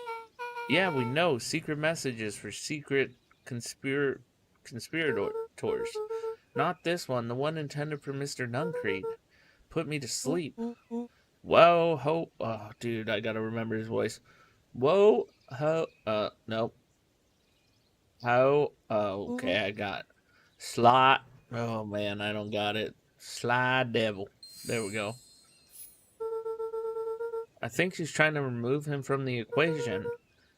Yeah, we know. Secret messages for secret conspirators. Not this one, the one intended for Mr. Nuncreed. Put me to sleep. Whoa, ho. Oh, dude, I gotta remember his voice. Whoa, Nope. How? Oh, okay, I got Sly. Oh man, I don't got it. Sly Devil. There we go. I think she's trying to remove him from the equation.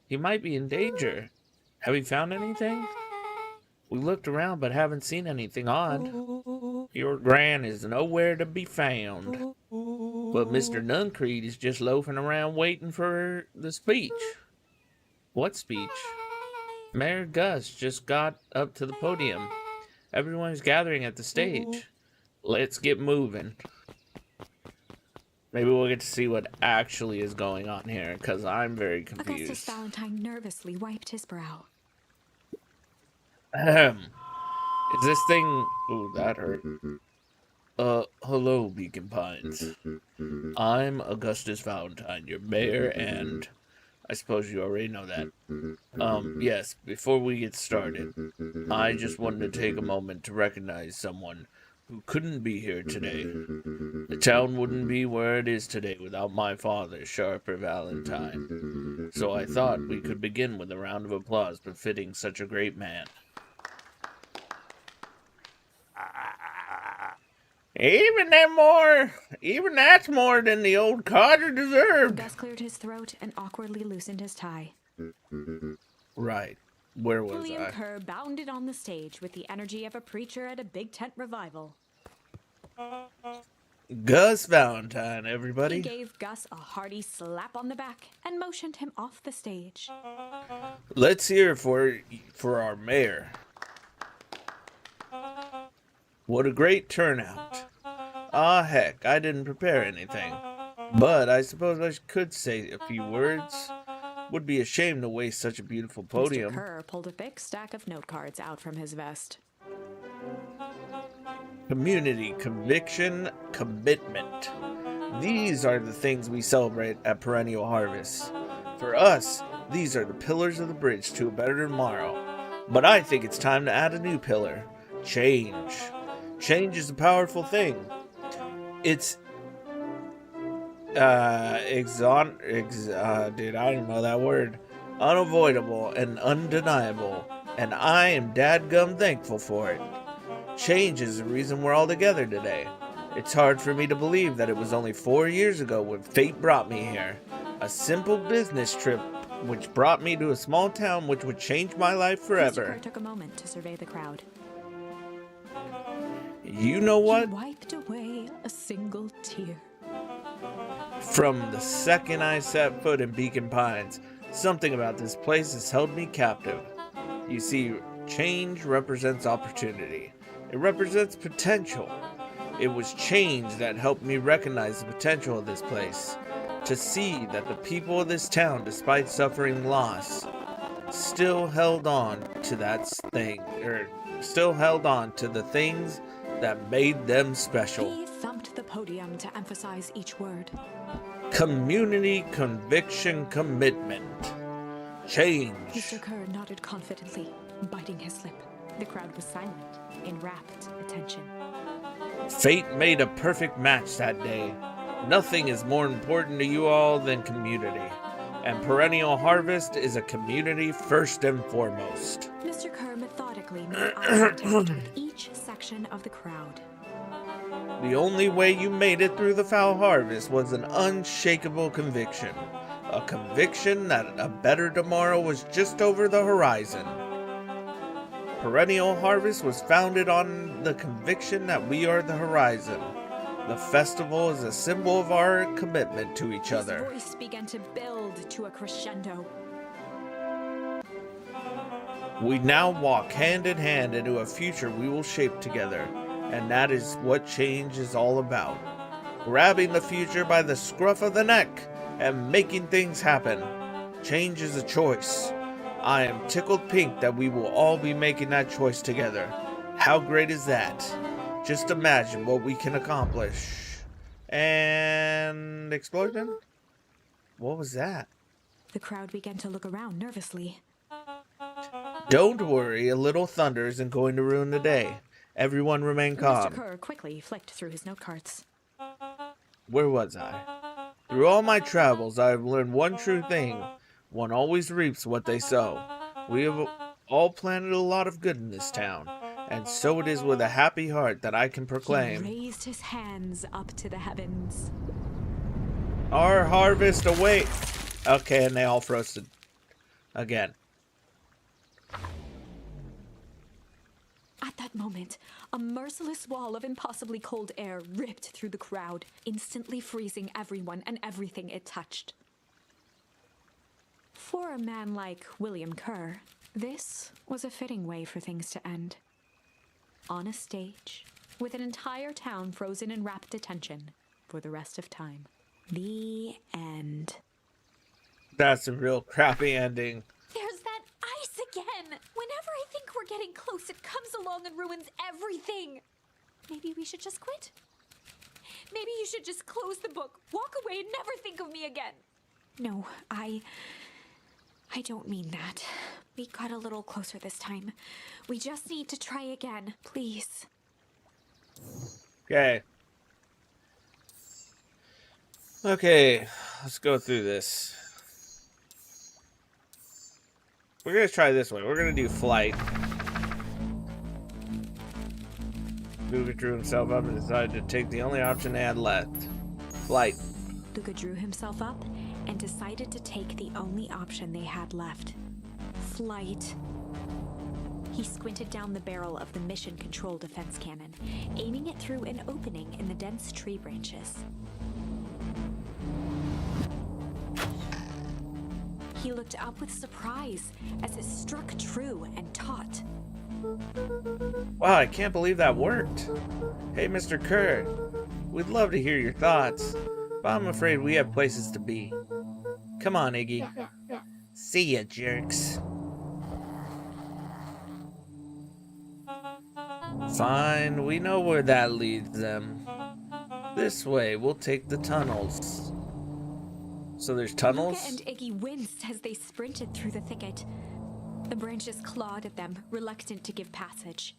He might be in danger. Have you found anything? We looked around but haven't seen anything odd. Your Gran is nowhere to be found. But Mr. Nuncreed is just loafing around waiting for the speech. What speech? Mayor Gus just got up to the podium. Everyone's gathering at the stage. Let's get moving. Maybe we'll get to see what actually is going on here, because I'm very confused. Augustus Valentine nervously wiped his brow. Ahem. Is this thing... Ooh, that hurt. Hello, Beacon Pines. I'm Augustus Valentine, your mayor, and... I suppose you already know that. Yes, before we get started, I just wanted to take a moment to recognize someone who couldn't be here today. The town wouldn't be where it is today without my father, Sharper Valentine. So I thought we could begin with a round of applause befitting such a great man. Even that's more than the old codger deserved. Gus cleared his throat and awkwardly loosened his tie. Right. Where was William I? Kerr bounded on the stage with the energy of a preacher at a big tent revival. Gus Valentine, He everybody. gave Gus a hearty slap on the back and motioned him off the stage. Let's hear for our mayor. What a great turnout. Ah, heck, I didn't prepare anything. But I suppose I could say a few words. Would be a shame to waste such a beautiful podium. Mr. Kerr pulled a big stack of note cards out from his vest. Community, conviction, commitment. These are the things we celebrate at Perennial Harvest. For us, these are the pillars of the bridge to a better tomorrow. But I think it's time to add a new pillar. Change. Change is a powerful thing. It's dude, I don't know that word. Unavoidable and undeniable, and I am dadgum thankful for it. Change is the reason we're all together today. It's hard for me to believe that it was only 4 years ago when fate brought me here. A simple business trip which brought me to a small town which would change my life Mr. forever. Kerr took a moment to survey the crowd. You know what? He wiped away a single tear. From the second I set foot in Beacon Pines, something about this place has held me captive. You see, change represents opportunity. It represents potential. It was change that helped me recognize the potential of this place. To see that the people of this town, despite suffering loss, still held on to the things that made them special. He thumped the podium to emphasize each word. Community, conviction, commitment. Change. Mr. Kerr nodded confidently, biting his lip. The crowd was silent, in rapt attention. Fate made a perfect match that day. Nothing is more important to you all than community. And Perennial Harvest is a community first and foremost. Mr. Kerr methodically made eye contact with each section of the crowd. The only way you made it through the foul harvest was an unshakable conviction. A conviction that a better tomorrow was just over the horizon. Perennial Harvest was founded on the conviction that we are the horizon. The festival is a symbol of our commitment to each other. His voice began to build to a crescendo. We now walk hand in hand into a future we will shape together, and that is what change is all about. Grabbing the future by the scruff of the neck and making things happen. Change is a choice. I am tickled pink that we will all be making that choice together. How great is that? Just imagine what we can accomplish. And explosion? What was that? The crowd began to look around nervously. Don't worry, a little thunder isn't going to ruin the day. Everyone remain Mr. calm. Kerr quickly flicked through his note cards. Where was I? Through all my travels, I have learned one true thing. One always reaps what they sow. We have all planted a lot of good in this town, and so it is with a happy heart that I can proclaim, He raised his hands up to the heavens. our harvest awaits. Okay, and they all frosted again. At that moment, a merciless wall of impossibly cold air ripped through the crowd, instantly freezing everyone and everything it touched. For a man like William Kerr, this was a fitting way for things to end. On a stage, with an entire town frozen in rapt attention for the rest of time. The end. That's a real crappy ending. There's that ice again! Whenever I think we're getting close, it comes along and ruins everything! Maybe we should just quit? Maybe you should just close the book, walk away, and never think of me again! No, I don't mean that. We got a little closer this time. We just need to try again, please. Okay. Okay, let's go through this. We're gonna try this way. We're gonna do flight. Luca drew himself up and decided to take the only option they had left. Flight. Luca drew himself up and decided to take the only option they had left. Flight. He squinted down the barrel of the mission control defense cannon, aiming it through an opening in the dense tree branches. He looked up with surprise as it struck true and taut. Wow, I can't believe that worked. Hey, Mr. Kerr, we'd love to hear your thoughts, but I'm afraid we have places to be. Come on, Iggy. See ya, jerks. Fine, we know where that leads them. This way, we'll take the tunnels. So there's tunnels? Luca and Iggy winced as they sprinted through the thicket. The branches clawed at them, reluctant to give passage.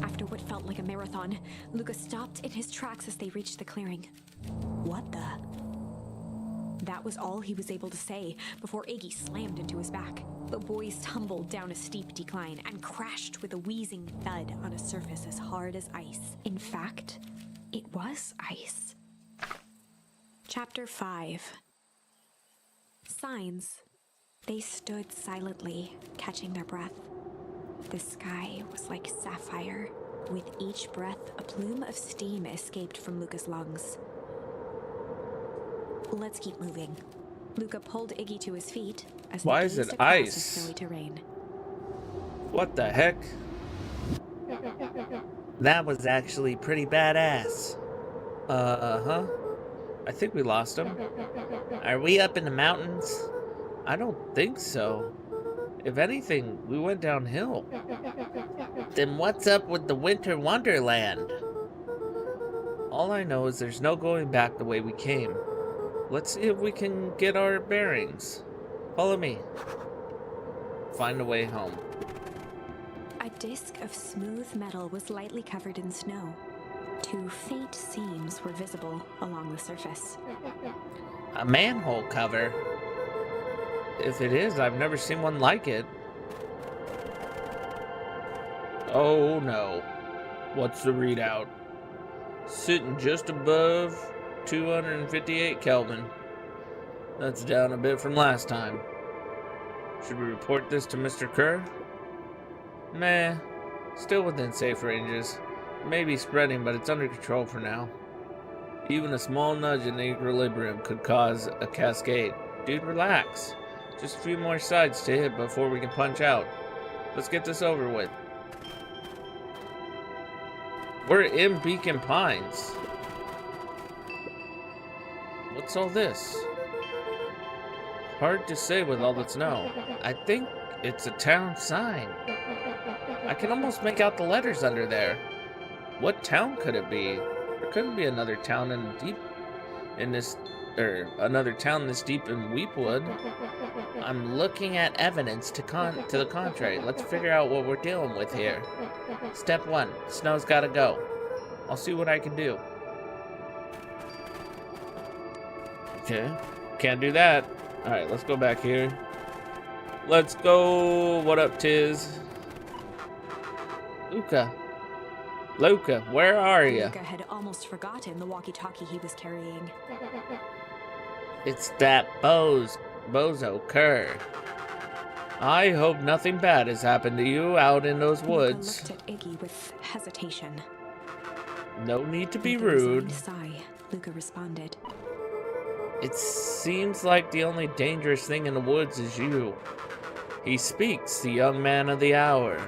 After what felt like a marathon, Luca stopped in his tracks as they reached the clearing. What the? That was all he was able to say before Iggy slammed into his back. The boys tumbled down a steep decline and crashed with a wheezing thud on a surface as hard as ice. In fact, it was ice. Chapter 5. Signs. They stood silently, catching their breath. The sky was like sapphire. With each breath, a plume of steam escaped from Luca's lungs. Let's keep moving. Luca pulled Iggy to his feet as Why they is gazed it across ice? the snowy terrain. What the heck? That was actually pretty badass. Uh-huh. I think we lost him. Are we up in the mountains? I don't think so. If anything, we went downhill. Then what's up with the Winter Wonderland? All I know is there's no going back the way we came. Let's see if we can get our bearings. Follow me. Find a way home. A disc of smooth metal was lightly covered in snow. 2 faint seams were visible along the surface. A manhole cover? If it is, I've never seen one like it. Oh no. What's the readout? Sitting just above 258 Kelvin. That's down a bit from last time. Should we report this to Mr. Kerr? Meh. Still within safe ranges. Maybe spreading, but it's under control for now. Even a small nudge in equilibrium could cause a cascade. Dude, relax. Just a few more sides to hit before we can punch out. Let's get this over with. We're in Beacon Pines. What's all this? Hard to say with all the snow. I think it's a town sign. I can almost make out the letters under there. What town could it be? There couldn't be another town another town this deep in Weepwood. I'm looking at evidence to the contrary. Let's figure out what we're dealing with here. Step 1, snow's gotta go. I'll see what I can do. Okay, can't do that. Alright, let's go back here. Let's go. What up, Tiz? Luca. Luca, where are you? Luca had almost forgotten the walkie-talkie he was carrying. It's that bozo Kerr. I hope nothing bad has happened to you out in those woods. Luca looked at Iggy with hesitation. No need to be With a resigned rude. sigh, Luca responded. It seems like the only dangerous thing in the woods is you. He speaks, the young man of the hour.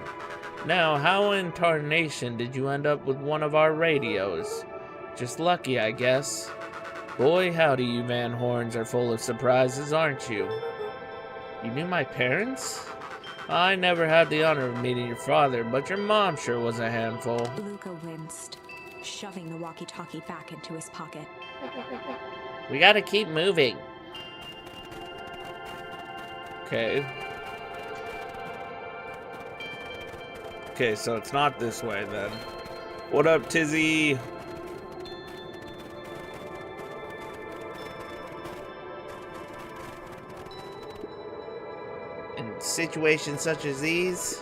Now, how in tarnation did you end up with one of our radios? Just lucky, I guess. Boy, howdy, you Van Horns are full of surprises, aren't you? You knew my parents? I never had the honor of meeting your father, but your mom sure was a handful. Luca winced, shoving the walkie-talkie back into his pocket. We gotta keep moving. Okay. Okay, so it's not this way then. What up, Tizzy? In situations such as these,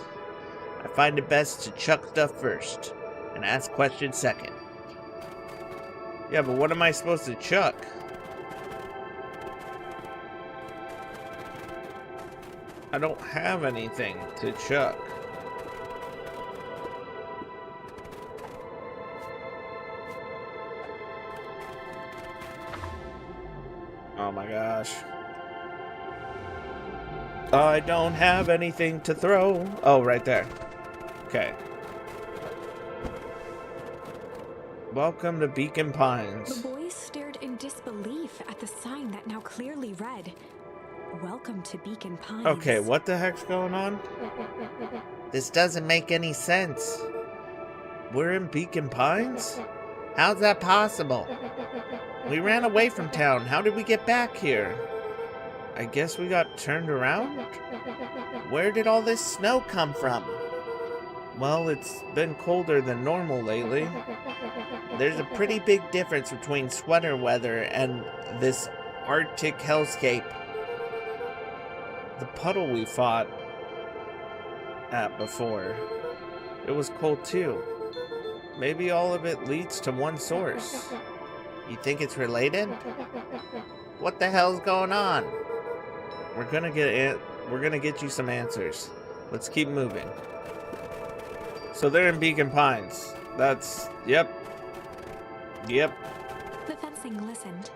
I find it best to chuck stuff first and ask questions second. Yeah, but what am I supposed to chuck? I don't have anything to chuck. Oh my gosh. I don't have anything to throw. Oh, right there. Okay. Welcome to Beacon Pines. The boys stared in disbelief at the sign that now clearly read, "Welcome to Beacon Pines." Okay, what the heck's going on? This doesn't make any sense. We're in Beacon Pines? How's that possible? We ran away from town. How did we get back here? I guess we got turned around? Where did all this snow come from? Well, it's been colder than normal lately. There's a pretty big difference between sweater weather and this Arctic hellscape. The puddle we fought at before, it was cold too. Maybe all of it leads to one source. You think it's related? What the hell's going on? We're gonna get you some answers. Let's keep moving. So they're in Beacon Pines. Yep. The fencing listened,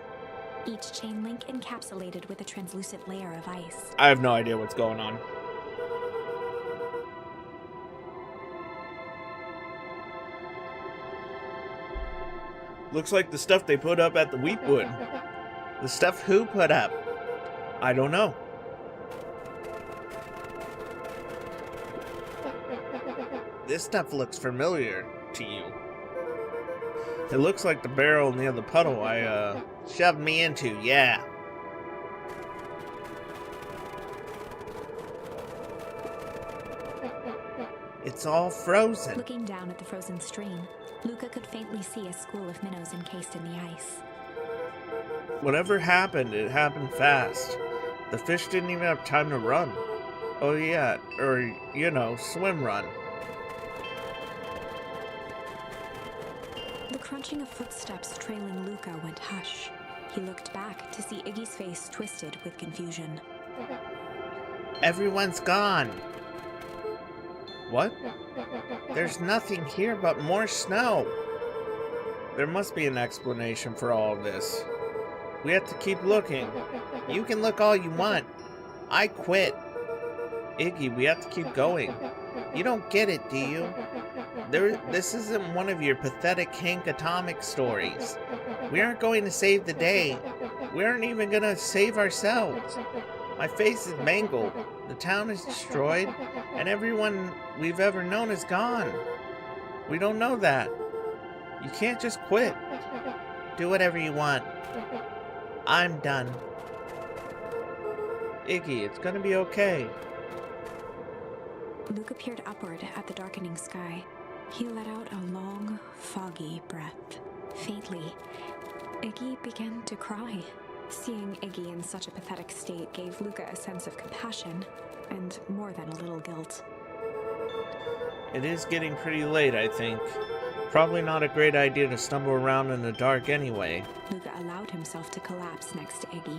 each chain link encapsulated with a translucent layer of ice. I have no idea what's going on. Looks like the stuff they put up at the Wheatwood. The stuff who put up? I don't know. This stuff looks familiar to you. It looks like the barrel near the puddle I shoved me into, yeah. It's all frozen. Looking down at the frozen stream, Luca could faintly see a school of minnows encased in the ice. Whatever happened, it happened fast. The fish didn't even have time to run. Oh yeah, or, swim run. The crunching of footsteps trailing Luca went hush. He looked back to see Iggy's face twisted with confusion. Everyone's gone. What? There's nothing here but more snow. There must be an explanation for all of this. We have to keep looking. You can look all you want. I quit. Iggy, we have to keep going. You don't get it, do you? This isn't one of your pathetic Hank Atomic stories. We aren't going to save the day. We aren't even going to save ourselves. My face is mangled. The town is destroyed. And everyone we've ever known is gone. We don't know that. You can't just quit. Do whatever you want. I'm done. Iggy, it's gonna be okay. Luca peered upward at the darkening sky. He let out a long, foggy breath. Faintly, Iggy began to cry, Seeing Iggy in such a pathetic state gave Luca a sense of compassion, and more than a little guilt. It is getting pretty late, I think. Probably not a great idea to stumble around in the dark anyway. Luca allowed himself to collapse next to Iggy.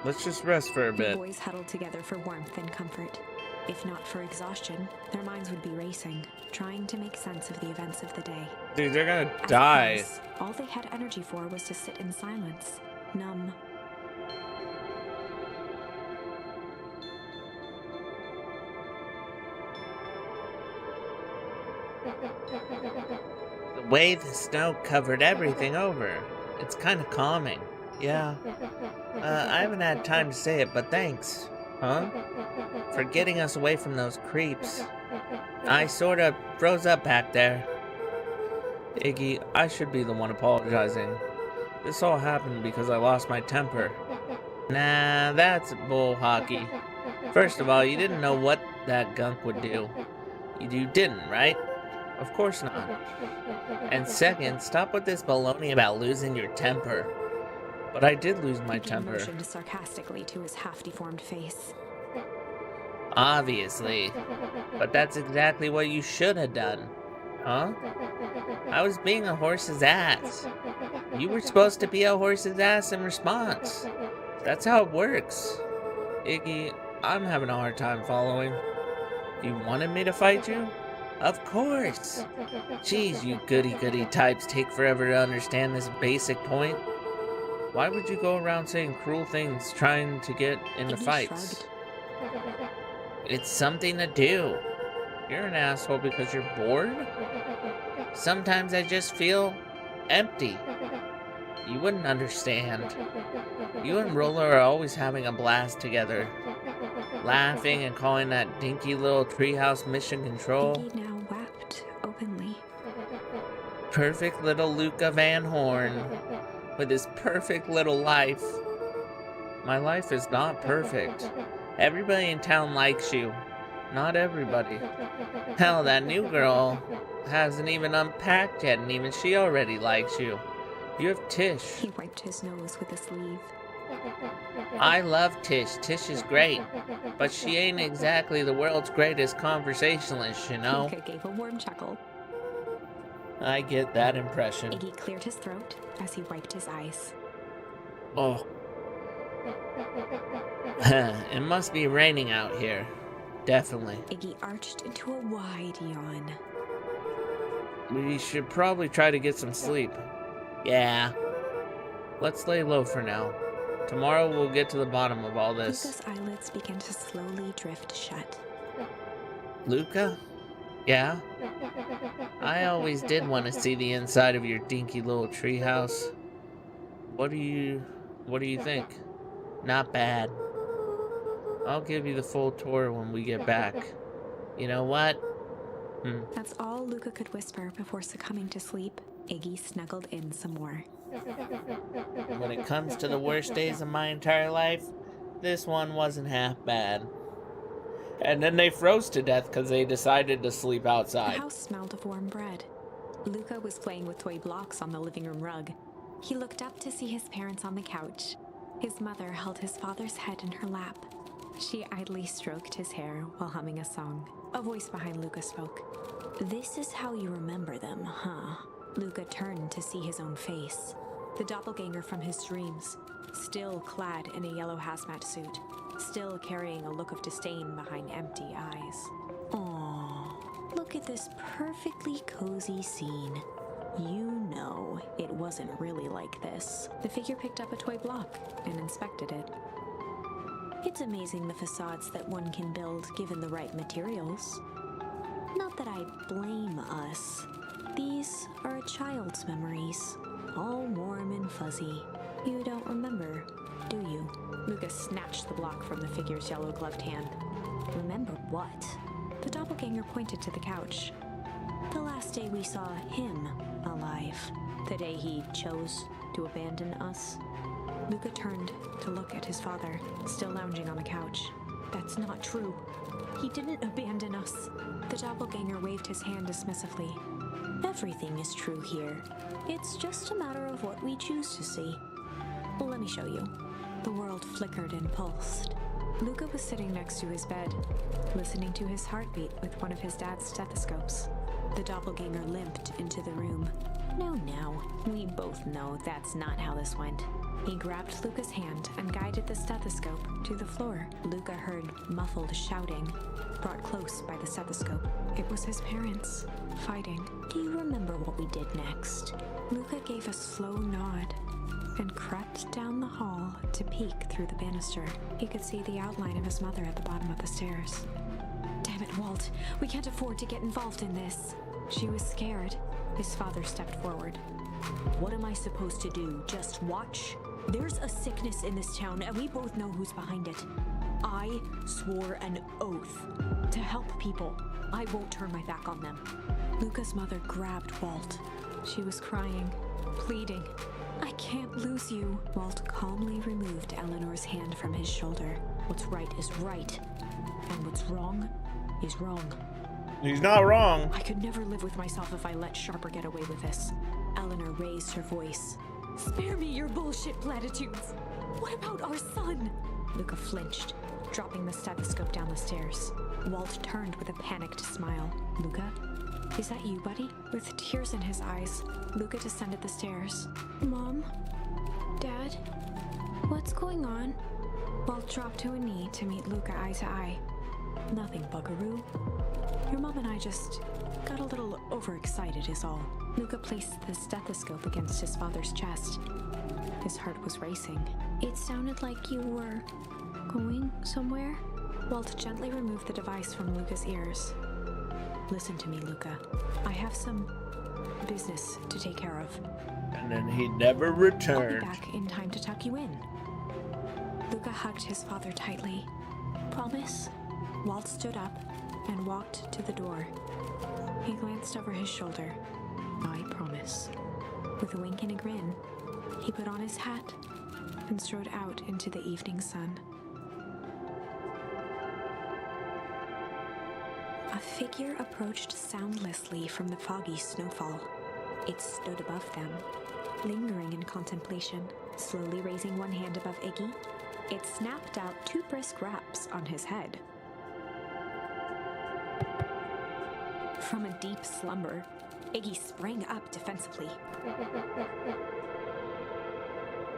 Let's just rest for a The bit. boys huddled together for warmth and comfort. If not for exhaustion, their minds would be racing, trying to make sense of the events of the day. Dude, they're gonna As it die. was, all they had energy for was to sit in silence, numb. The way the snow covered everything over. It's kind of calming. Yeah. I haven't had time to say it, but thanks. Huh? For getting us away from those creeps. I sorta froze up back there. Iggy, I should be the one apologizing. This all happened because I lost my temper. Nah, that's bull hockey. First of all, you didn't know what that gunk would do. You didn't, right? Of course not. And second, stop with this baloney about losing your temper. But I did lose my Iggy temper. motioned sarcastically to his half-deformed face. Obviously. But that's exactly what you should have done. Huh? I was being a horse's ass. You were supposed to be a horse's ass in response. That's how it works. Iggy, I'm having a hard time following. You wanted me to fight you? Of course. Jeez, you goody-goody types take forever to understand this basic point. Why would you go around saying cruel things trying to get into Iggy fights? shrugged. It's something to do. You're an asshole because you're bored? Sometimes I just feel empty. You wouldn't understand. You and Roller are always having a blast together. Laughing and calling that dinky little treehouse mission control. Iggy now wept openly. Perfect little Luca Van Horn. With his perfect little life. My life is not perfect. Everybody in town likes you. Not everybody. Hell, that new girl hasn't even unpacked yet, and even she already likes you. You have Tish. He wiped his nose with a sleeve. I love Tish. Tish is great. But she ain't exactly the world's greatest conversationalist, you know? Luca gave a warm chuckle. I get that impression. Iggy cleared his throat as he wiped his eyes. Oh. It must be raining out here. Definitely. Iggy arched into a wide yawn. We should probably try to get some sleep. Yeah. Let's lay low for now. Tomorrow we'll get to the bottom of all this. Luca's eyelids began to slowly drift shut. Luca? Yeah? I always did want to see the inside of your dinky little treehouse. What do you think? Not bad. I'll give you the full tour when we get back. You know what? That's all Luca could whisper before succumbing to sleep. Iggy snuggled in some more. When it comes to the worst days of my entire life, this one wasn't half bad. And then they froze to death because they decided to sleep The outside. house smelled of warm bread. Luca was playing with toy blocks on the living room rug. He looked up to see his parents on the couch. His mother held his father's head in her lap. She idly stroked his hair while humming a song. A voice behind Luca spoke. "This is how you remember them, huh?" Luca turned to see his own face. The doppelganger from his dreams, still clad in a yellow hazmat suit, still carrying a look of disdain behind empty eyes. Aww, look at this perfectly cozy scene. You know it wasn't really like this. The figure picked up a toy block and inspected it. It's amazing the facades that one can build given the right materials. Not that I blame us. These are a child's memories, all warm and fuzzy. You don't remember, do you? Lucas snatched the block from the figure's yellow-gloved hand. Remember what? The doppelganger pointed to the couch. The last day we saw him alive. The day he chose to abandon us. Luca turned to look at his father, still lounging on the couch. That's not true. He didn't abandon us. The doppelganger waved his hand dismissively. Everything is true here. It's just a matter of what we choose to see. Let me show you. The world flickered and pulsed. Luca was sitting next to his bed, listening to his heartbeat with one of his dad's stethoscopes. The doppelganger limped into the room. No, we both know that's not how this went. He grabbed Luca's hand and guided the stethoscope to the floor. Luca heard muffled shouting, brought close by the stethoscope. It was his parents, fighting. Do you remember what we did next? Luca gave a slow nod and crept down the hall to peek through the banister. He could see the outline of his mother at the bottom of the stairs. Damn it, Walt. We can't afford to get involved in this. She was scared. His father stepped forward. What am I supposed to do? Just watch? There's a sickness in this town, and we both know who's behind it. I swore an oath to help people. I won't turn my back on them. Luca's mother grabbed Walt. She was crying, pleading. I can't lose you. Walt calmly removed Eleanor's hand from his shoulder. What's right is right, and what's wrong is wrong. He's not wrong. I could never live with myself if I let Sharper get away with this. Eleanor raised her voice. Spare me your bullshit platitudes. What about our son? Luca flinched, dropping the stethoscope down the stairs. Walt turned with a panicked smile. Luca? Is that you, buddy? With tears in his eyes, Luca descended the stairs. Mom? Dad? What's going on? Walt dropped to a knee to meet Luca eye to eye. Nothing, buckaroo. Your mom and I just got a little overexcited is all. Luca placed the stethoscope against his father's chest. His heart was racing. It sounded like you were going somewhere? Walt gently removed the device from Luca's ears. Listen to me, Luca. I have some business to take care of. And then he never I'll be returned. back in time to tuck you in. Luca hugged his father tightly. Promise? Walt stood up and walked to the door. He glanced over his shoulder. I promise. With a wink and a grin, he put on his hat and strode out into the evening sun. A figure approached soundlessly from the foggy snowfall. It stood above them, lingering in contemplation. Slowly raising one hand above Iggy, it snapped out 2 brisk raps on his head. From a deep slumber, Iggy sprang up defensively.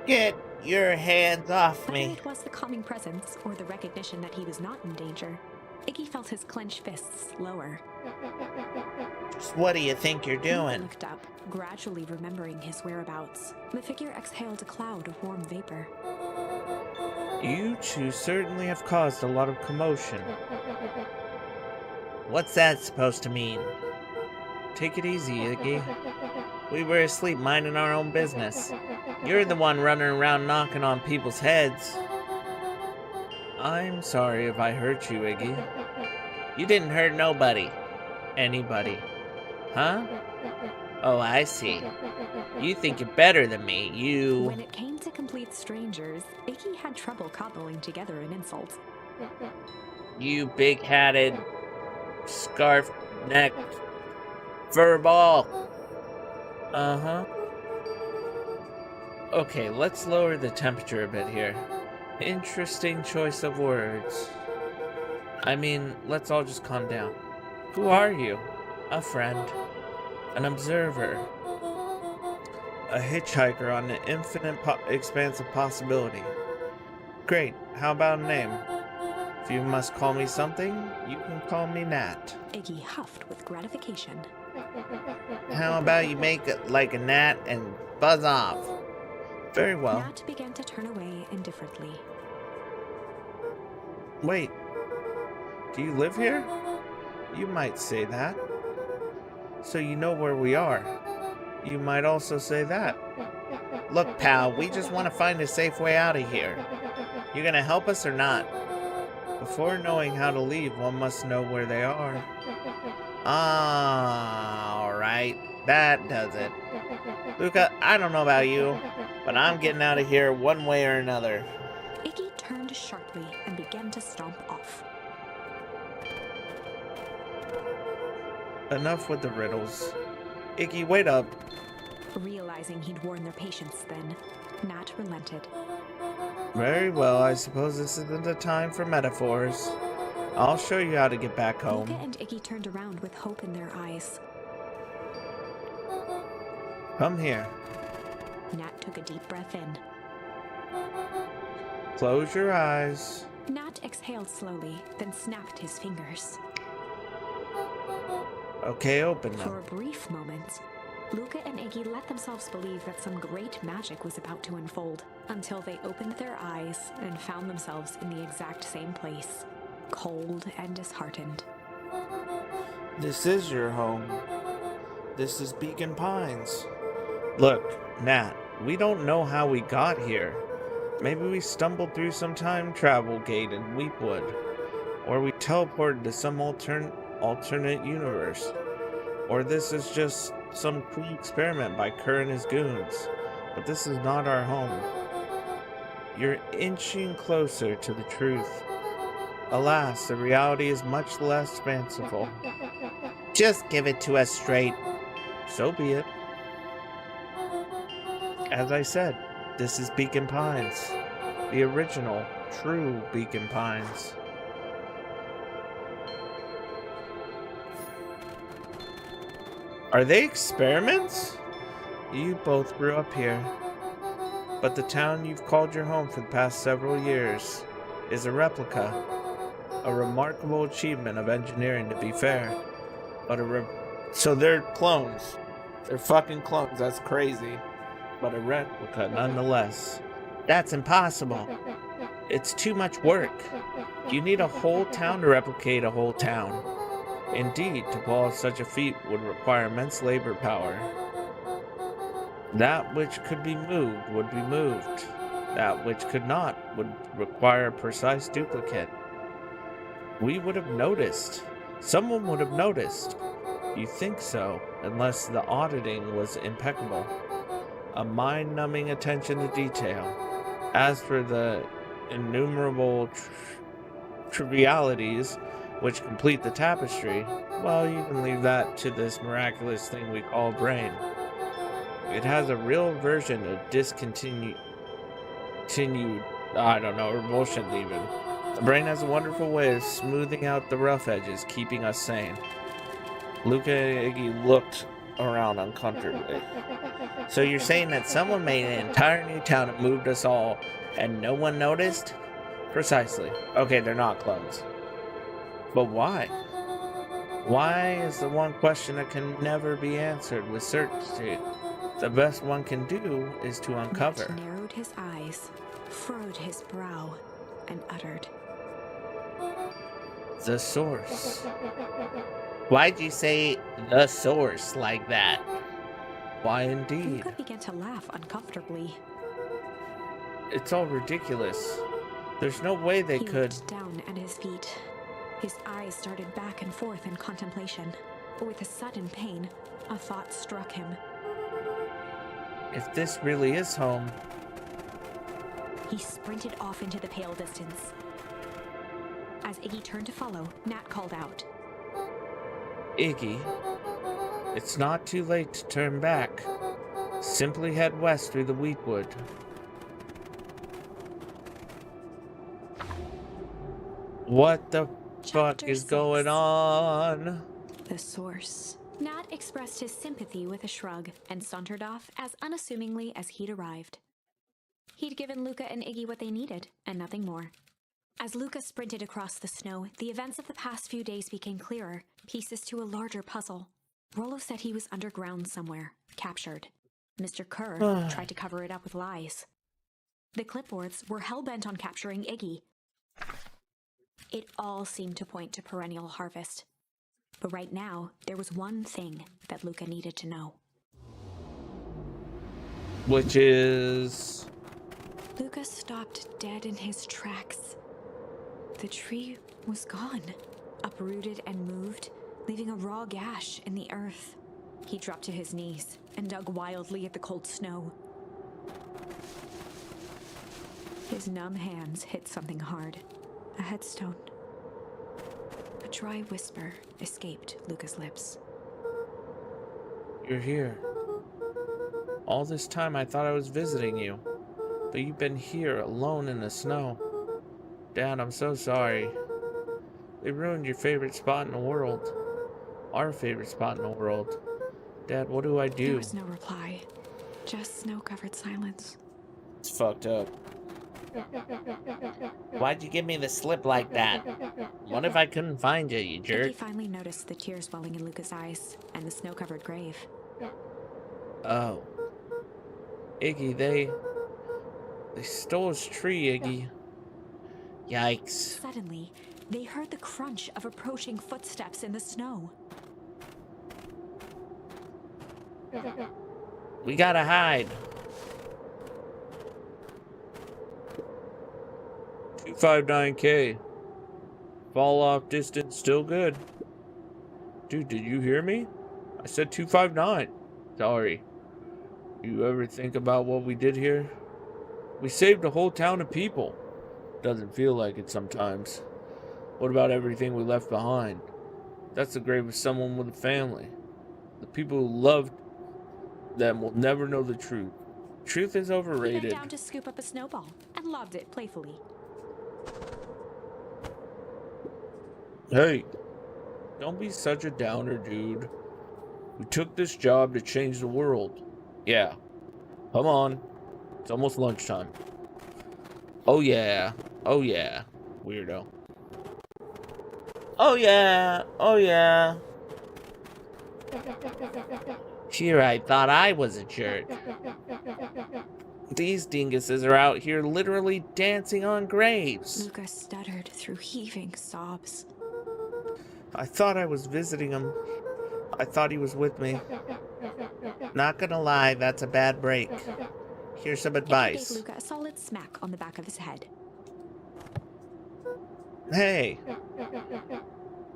Get your hands off Whether me. it was the calming presence or the recognition that he was not in danger, Iggy felt his clenched fists lower. Just what do you think you're Luca doing? looked up, gradually remembering his whereabouts. The figure exhaled a cloud of warm vapor. You two certainly have caused a lot of commotion. What's that supposed to mean? Take it easy, Iggy. We were asleep minding our own business. You're the one running around knocking on people's heads. I'm sorry if I hurt you, Iggy. You didn't hurt nobody. Anybody. Huh? Oh, I see. You think you're better than me, you... When it came to complete strangers, Iggy had trouble cobbling together an insult. You big-hatted, scarf-necked furball. Uh-huh. Okay, let's lower the temperature a bit here. Interesting choice of words. I mean, let's all just calm down. Who are you? A friend. An observer. A hitchhiker on an infinite expanse of possibility. Great, how about a name? If you must call me something, you can call me Nat. Iggy huffed with gratification. How about you make it like a gnat and buzz off? Very well. Nat began to turn away indifferently. Wait, do you live here? You might say that. So you know where we are. You might also say that. Look, pal, we just want to find a safe way out of here. You gonna help us or not? Before knowing how to leave, one must know where they are. Ah, alright. That does it. Luca, I don't know about you, but I'm getting out of here one way or another. Iggy turned sharply and began to stomp off. Enough with the riddles. Iggy, wait up. Realizing he'd worn their patience then, Nat relented. Very well, I suppose this isn't the time for metaphors. I'll show you how to get back home. Luca and Iggy turned around with hope in their eyes. Come here. Nat took a deep breath in. Close your eyes. Nat exhaled slowly, then snapped his fingers. Okay, open For them. a brief moment, Luca and Iggy let themselves believe that some great magic was about to unfold, until they opened their eyes and found themselves in the exact same place, cold and disheartened. This is your home. This is Beacon Pines. Look, Nat, we don't know how we got here. Maybe we stumbled through some time travel gate in Weepwood, or we teleported to some alternate universe, or this is just some cool experiment by Kerr and his goons. But this is not our home. You're inching closer to the truth. Alas, the reality is much less fanciful. Just give it to us straight. So be it. As I said, this is Beacon Pines. The original, true Beacon Pines. Are they experiments? You both grew up here. But the town you've called your home for the past several years is a replica. A remarkable achievement of engineering, to be fair. But so they're clones. They're fucking clones. That's crazy. But a replica nonetheless. That's impossible. It's too much work. You need a whole town to replicate a whole town. Indeed, to pull off such a feat would require immense labor power. That which could be moved would be moved. That which could not would require a precise duplicate. We would have noticed. Someone would have noticed. You think so, unless the auditing was impeccable. A mind-numbing attention to detail. As for the innumerable trivialities which complete the tapestry, well, you can leave that to this miraculous thing we call brain. It has a real version of discontinued, revulsion even. The brain has a wonderful way of smoothing out the rough edges, keeping us sane. Luca and Iggy looked around uncomfortably. So you're saying that someone made an entire new town and moved us all, and no one noticed? Precisely. Okay, they're not clones. But why? Why is the one question that can never be answered with certainty. The best one can do is to uncover. Nat narrowed his eyes, furrowed his brow, and uttered, The source. Why'd you say the source like that? Why indeed? Luca began to laugh uncomfortably. It's all ridiculous. There's no way they He could. looked down at his feet. His eyes started back and forth in contemplation. But with a sudden pain, a thought struck him. If this really is home, He sprinted off into the pale distance. As Iggy turned to follow, Nat called out, Iggy, it's not too late to turn back. Simply head west through the wheatwood. What the fuck Chapter is 6. going on? The source. Nat expressed his sympathy with a shrug and sauntered off as unassumingly as he'd arrived. He'd given Luca and Iggy what they needed, and nothing more. As Luca sprinted across the snow, the events of the past few days became clearer, pieces to a larger puzzle. Rollo said he was underground somewhere, captured. Mr. Kerr tried to cover it up with lies. The clipboards were hell-bent on capturing Iggy. It all seemed to point to perennial harvest. But right now, there was one thing that Luca needed to know. Which is... Luca stopped dead in his tracks. The tree was gone, uprooted and moved, leaving a raw gash in the earth. He dropped to his knees and dug wildly at the cold snow. His numb hands hit something hard, a headstone. A dry whisper escaped Luca's lips. You're here. All this time I thought I was visiting you. But you've been here alone in the snow. Dad, I'm so sorry. They ruined your favorite spot in the world. Our favorite spot in the world. Dad, what do I There do? was no reply, just snow-covered silence. It's fucked up. Why'd you give me the slip like that? What if I couldn't find you, you jerk? Iggy finally noticed the tears welling in Luca's eyes and the snow-covered grave. Oh. Iggy, they stole his tree, Iggy. Yikes. Suddenly, they heard the crunch of approaching footsteps in the snow. We gotta hide. 259K. Fall off distance still good. Dude, did you hear me? I said 259. Sorry. You ever think about what we did here? We saved a whole town of people. Doesn't feel like it sometimes. What about everything we left behind? That's the grave of someone with a family. The people who loved them will never know the truth. Truth is He overrated. bent down to scoop up a snowball and lobbed it playfully. Hey, don't be such a downer, dude. We took this job to change the world. Yeah. Come on. It's almost lunchtime. Oh yeah. Oh yeah. Weirdo. Oh yeah. Oh yeah. Here I thought I was a jerk. These dinguses are out here literally dancing on graves. Luca stuttered through heaving sobs. I thought I was visiting him. I thought he was with me. Not gonna lie, that's a bad break. Here's some Iggy gave advice. Luca a solid smack on the back of his head. Hey,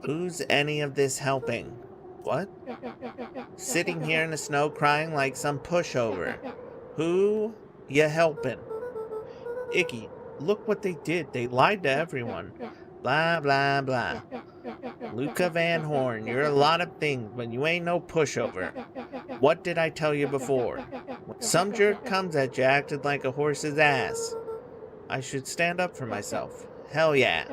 who's any of this helping? What? Sitting here in the snow crying like some pushover. Who ya helping? Iggy, look what they did. They lied to everyone. Blah, blah, blah. Luca Van Horn, you're a lot of things, but you ain't no pushover. What did I tell you before? When some jerk comes at you acting like a horse's ass, I should stand up for myself. Hell yeah.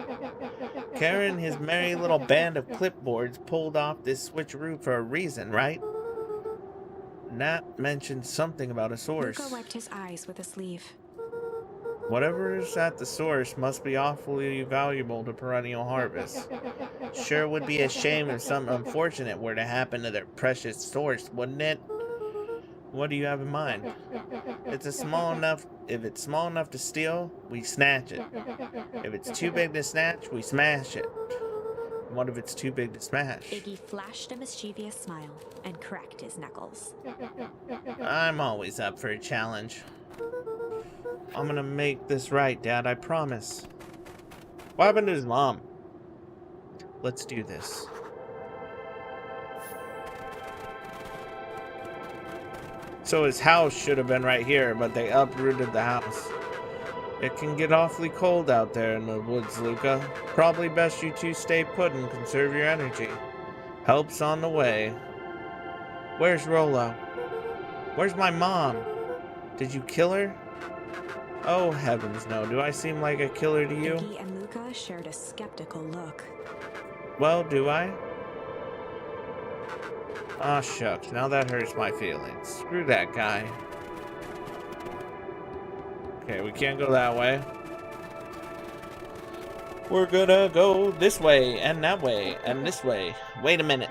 Karen and his merry little band of clipboards pulled off this switcheroo for a reason, right? Nat mentioned something about a source. Luca wiped his eyes with a sleeve. Whatever is at the source must be awfully valuable to Perennial Harvest. Sure would be a shame if something unfortunate were to happen to their precious source, wouldn't it? What do you have in mind? If it's small enough to steal, we snatch it. If it's too big to snatch, we smash it. What if it's too big to smash? Iggy flashed a mischievous smile and cracked his knuckles. I'm always up for a challenge. I'm gonna make this right, Dad, I promise. What happened to his mom? Let's do this. So his house should have been right here, but they uprooted the house. It can get awfully cold out there in the woods, Luca. Probably best you two stay put and conserve your energy. Help's on the way. Where's Rolo? Where's my mom? Did you kill her? Oh, heavens no. Do I seem like a killer to you? Iggy and Luca shared a skeptical look. Well, do I? Aw, shucks. Now that hurts my feelings. Screw that guy. Okay, we can't go that way. We're gonna go this way, and that way, and this way. Wait a minute.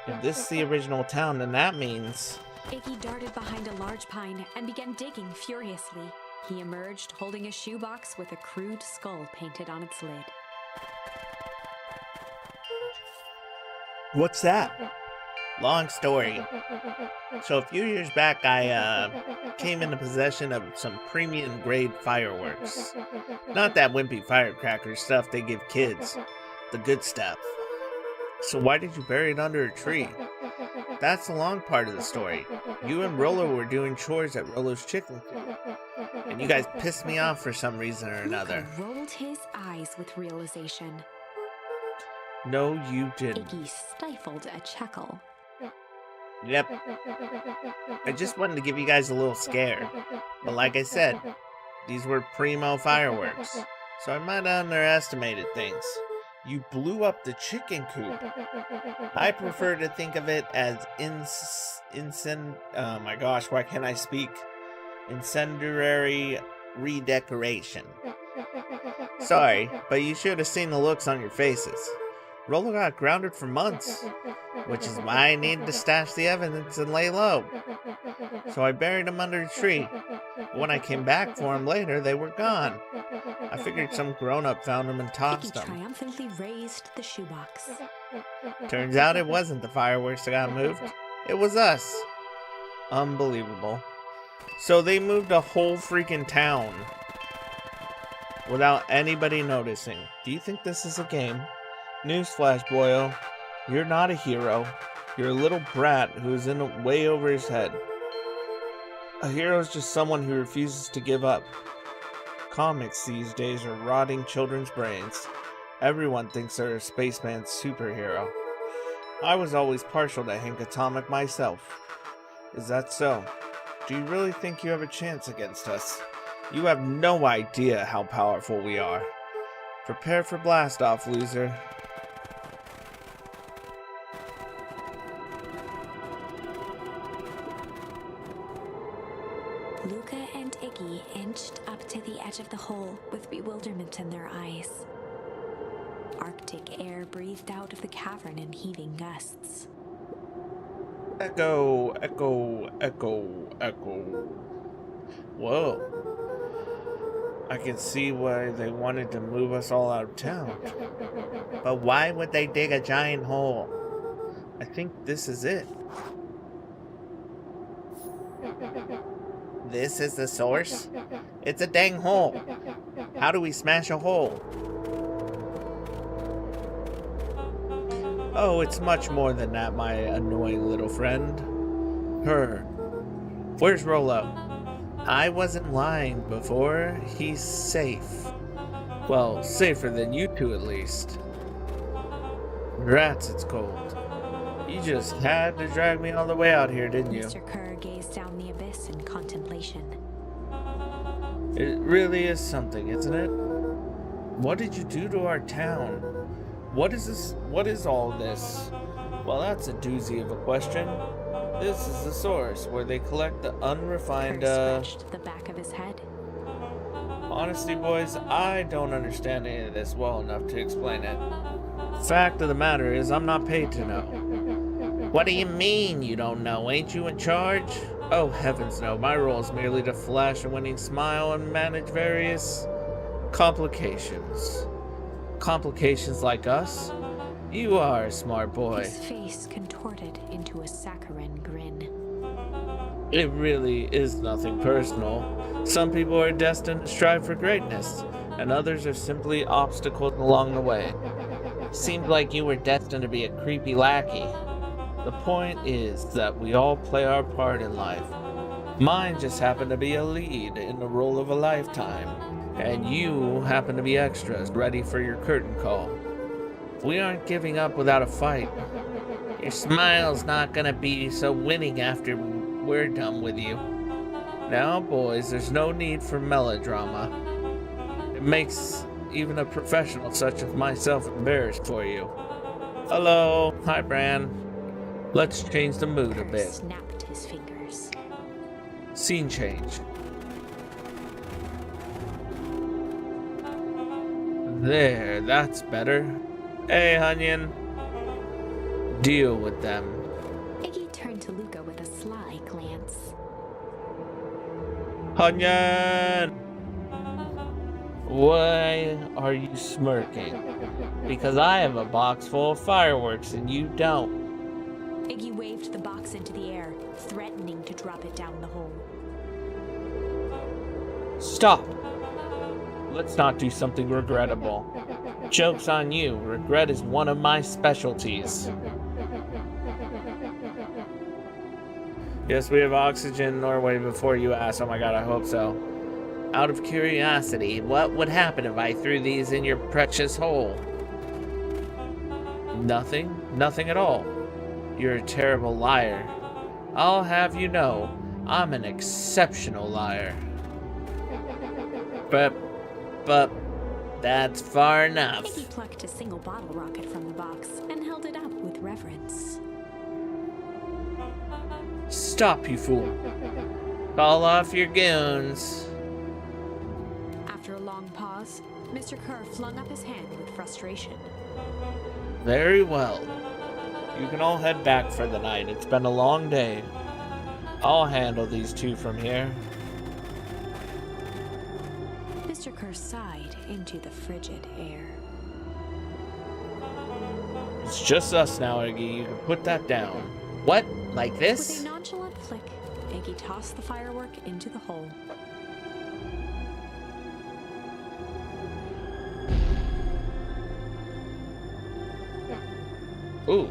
If this is the original town, then that means... Iggy darted behind a large pine and began digging furiously. He emerged holding a shoebox with a crude skull painted on its lid. What's that? Long story. So a few years back, I came into possession of some premium grade fireworks. Not that wimpy firecracker stuff they give kids. The good stuff. So why did you bury it under a tree? That's the long part of the story. You and Rolo were doing chores at Rolo's chicken coop, and you guys pissed me off for some reason or another. Luca rolled his eyes with realization. No, you didn't. Iggy stifled a chuckle. Yep. I just wanted to give you guys a little scare. But like I said, these were primo fireworks, so I might have underestimated things. You blew up the chicken coop. I prefer to think of it as oh my gosh, why can't I speak? Incendiary redecoration. Sorry, but you should have seen the looks on your faces. Rolo got grounded for months, which is why I needed to stash the evidence and lay low. So I buried him under a tree. When I came back for him later, they were gone. I figured some grown-up found them and tossed Iggy them. triumphantly raised the shoebox. Turns out it wasn't the fireworks that got moved. It was us. Unbelievable. So they moved a whole freaking town without anybody noticing. Do you think this is a game? Newsflash, boyo. You're not a hero. You're a little brat who's in way over his head. A hero is just someone who refuses to give up. Comics these days are rotting children's brains. Everyone thinks they're a spaceman superhero. I was always partial to Hank Atomic myself. Is that so? Do you really think you have a chance against us? You have no idea how powerful we are. Prepare for blast-off, loser. Luca and Iggy inched up to the edge of the hole with bewilderment in their eyes. Arctic air breathed out of the cavern in heaving gusts. Echo, echo, echo, echo. Whoa. I can see why they wanted to move us all out of town. But why would they dig a giant hole? I think this is it. This is the source? It's a dang hole. How do we smash a hole? Oh, it's much more than that, my annoying little friend. Her. Where's Rolo? I wasn't lying before. He's safe. Well, safer than you two at least. Rats, it's cold. You just had to drag me all the way out here, didn't you? Mr. Kerr gazed down the abyss in contemplation. It really is something, isn't it? What did you do to our town? What is this? What is all this? Well, that's a doozy of a question. This is the source where they collect the unrefined, Kerr scratched the back of his head. Honestly, boys, I don't understand any of this well enough to explain it. Fact of the matter is, I'm not paid to know. What do you mean you don't know? Ain't you in charge? Oh, heavens no. My role is merely to flash a winning smile and manage various complications. Complications like us? You are a smart boy. His face contorted into a saccharine grin. It really is nothing personal. Some people are destined to strive for greatness, and others are simply obstacles along the way. Seemed like you were destined to be a creepy lackey. The point is that we all play our part in life. Mine just happened to be a lead in the role of a lifetime, and you happen to be extras ready for your curtain call. We aren't giving up without a fight. Your smile's not gonna be so winning after we're done with you. Now, boys, there's no need for melodrama. It makes even a professional such as myself embarrassed for you. Hello. Hi, Bran. Let's change the mood a Kerr bit. snapped his fingers. Scene change. There, that's better. Hey, Onion. Deal with them. Iggy turned to Luca with a sly glance. Onion! Why are you smirking? Because I have a box full of fireworks and you don't. Iggy waved the box into the air, threatening to drop it down the hole. Stop! Let's not do something regrettable. Joke's on you. Regret is one of my specialties. Yes, we have oxygen in Norway before you asked. Oh my god, I hope so. Out of curiosity, what would happen if I threw these in your precious hole? Nothing. Nothing at all. You're a terrible liar. I'll have you know, I'm an exceptional liar. But that's far enough. Iggy plucked a single bottle rocket from the box and held it up with reverence. Stop, you fool. Call off your goons. After a long pause, Mr. Kerr flung up his hand with frustration. Very well. You can all head back for the night. It's been a long day. I'll handle these two from here. Mr. Kerr sighed into the frigid air. It's just us now, Iggy. You can put that down. What? Like With this? a nonchalant flick, Iggy tossed the firework into the hole. Ooh.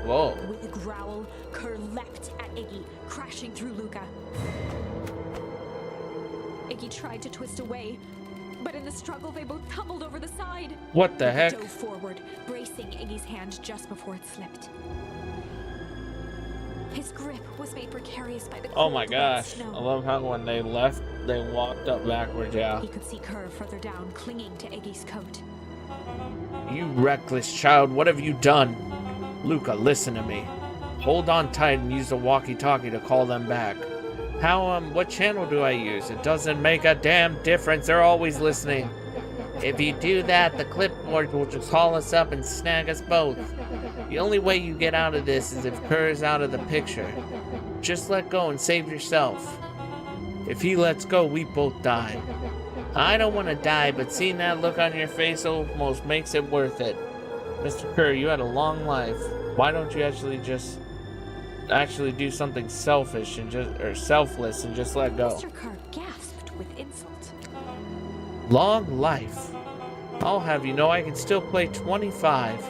Whoa. With a growl, Kerr leapt at Iggy, crashing through Luca. Iggy tried to twist away, but in the struggle they both tumbled over the side. What the heck? Luca dove forward, bracing Iggy's hand just before it slipped. His grip was made precarious by the cold, Oh my wet gosh. snow. I love how when they left, they walked up backwards, yeah. He could see Kerr further down, clinging to Iggy's coat. You reckless child, what have you done? Luca, listen to me. Hold on tight and use the walkie-talkie to call them back. What channel do I use? It doesn't make a damn difference. They're always listening. If you do that, the clipboard will just call us up and snag us both. The only way you get out of this is if Kerr is out of the picture. Just let go and save yourself. If he lets go, we both die. I don't want to die, but seeing that look on your face almost makes it worth it. Mr. Kerr, you had a long life. Why don't you actually do something selfish and selfless and just let go? Mr. Kerr gasped with insult. Long life. I'll have you know I can still play 25.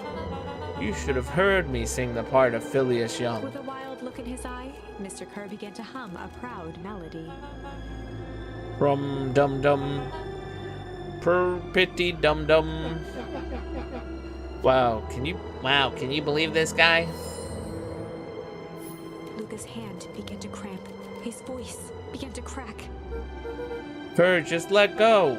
You should have heard me sing the part of Phileas Young. With a wild look in his eye, Mr. Kerr began to hum a proud melody. Rum dum dum, per pitty dum dum. Wow, can you believe this guy? Luca's hand began to cramp. His voice began to crack. Kerr, just let go.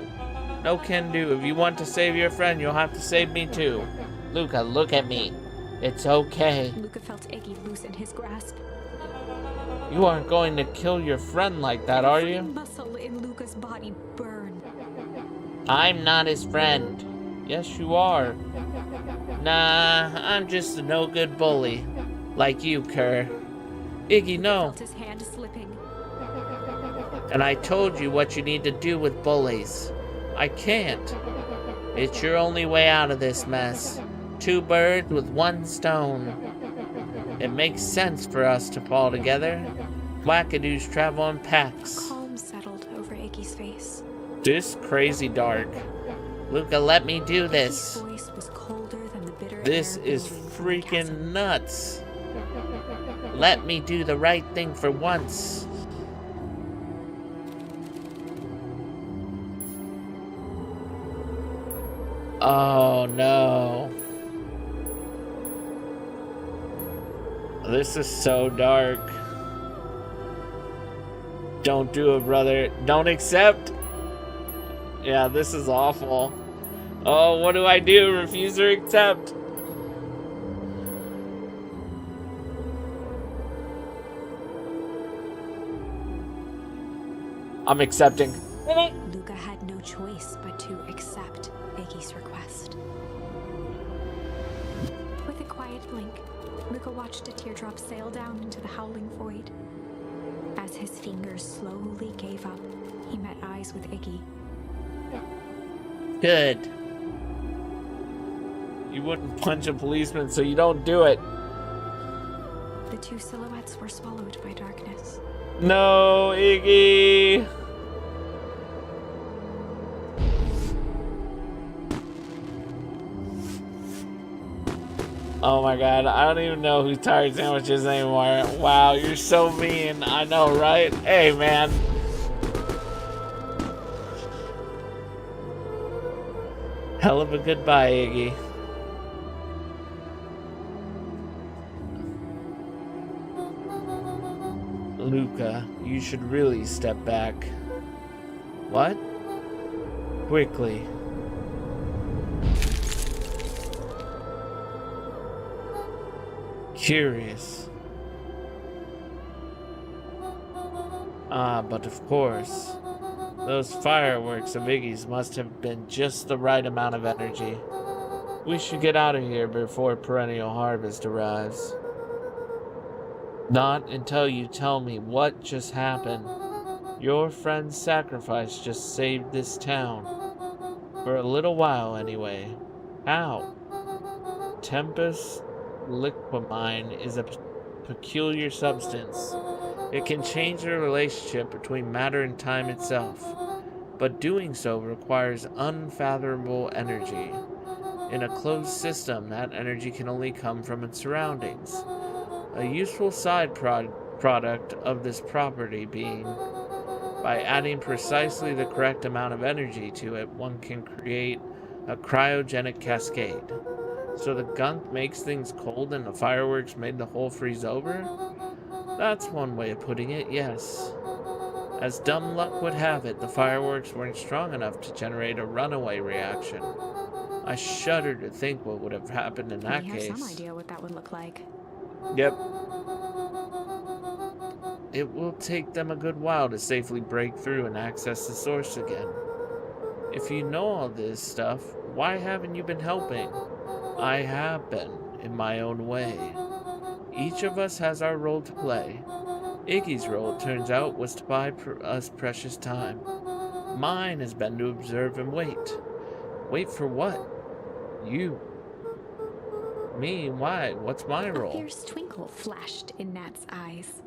No can do. If you want to save your friend, you'll have to save me too. Luca, look at me. It's okay. Luca felt Iggy loosen his grasp. You aren't going to kill your friend like that, are Every you? muscle in Luca's body burned. I'm not his friend. Yes, you are. Nah, I'm just a no-good bully. Like you, Kerr. Iggy, no. Felt his hand slipping. And I told you what you need to do with bullies. I can't. It's your only way out of this mess. 2 birds with 1 stone. It makes sense for us to fall together. Wackadoos travel in packs. Calm settled over Iggy's face. This crazy dark. Luca, let me do Iggy's this. voice was colder than the bitter This air is blowing from the freaking chasm. nuts. Let me do the right thing for once. Oh no. This is so dark. Don't do it, brother. Don't accept. Yeah, this is awful. Oh, what do I do? Refuse or accept? I'm accepting. Luca had no choice but to accept Iggy's request. With a quiet blink, Luca watched a teardrop sail down into the howling void. As his fingers slowly gave up, he met eyes with Iggy. Good. You wouldn't punch a policeman, so you don't do it. The 2 silhouettes were swallowed by darkness. No, Iggy. Oh my god, I don't even know who Tired Sandwich is anymore. Wow, you're so mean. I know, right? Hey, man. Hell of a goodbye, Iggy. Luca, you should really step back. What? quickly. Curious. Ah, but of course, those fireworks of Iggy's must have been just the right amount of energy. We should get out of here before perennial harvest arrives. Not until you tell me what just happened. Your friend's sacrifice just saved this town. For a little while, anyway. How? Tempest liquamine is a peculiar substance. It can change the relationship between matter and time itself, but doing so requires unfathomable energy. In a closed system, that energy can only come from its surroundings. A useful side product of this property being, by adding precisely the correct amount of energy to it, one can create a cryogenic cascade. So the gunk makes things cold and the fireworks made the whole freeze over? That's one way of putting it, yes. As dumb luck would have it, the fireworks weren't strong enough to generate a runaway reaction. I shudder to think what would have happened in that case. We have some idea what that would look like. Yep. It will take them a good while to safely break through and access the source again. If you know all this stuff, why haven't you been helping? I have been, in my own way. Each of us has our role to play. Iggy's role, it turns out, was to buy us precious time. Mine has been to observe and wait. Wait for what? You. Me? Why? What's my role? A fierce twinkle flashed in Nat's eyes.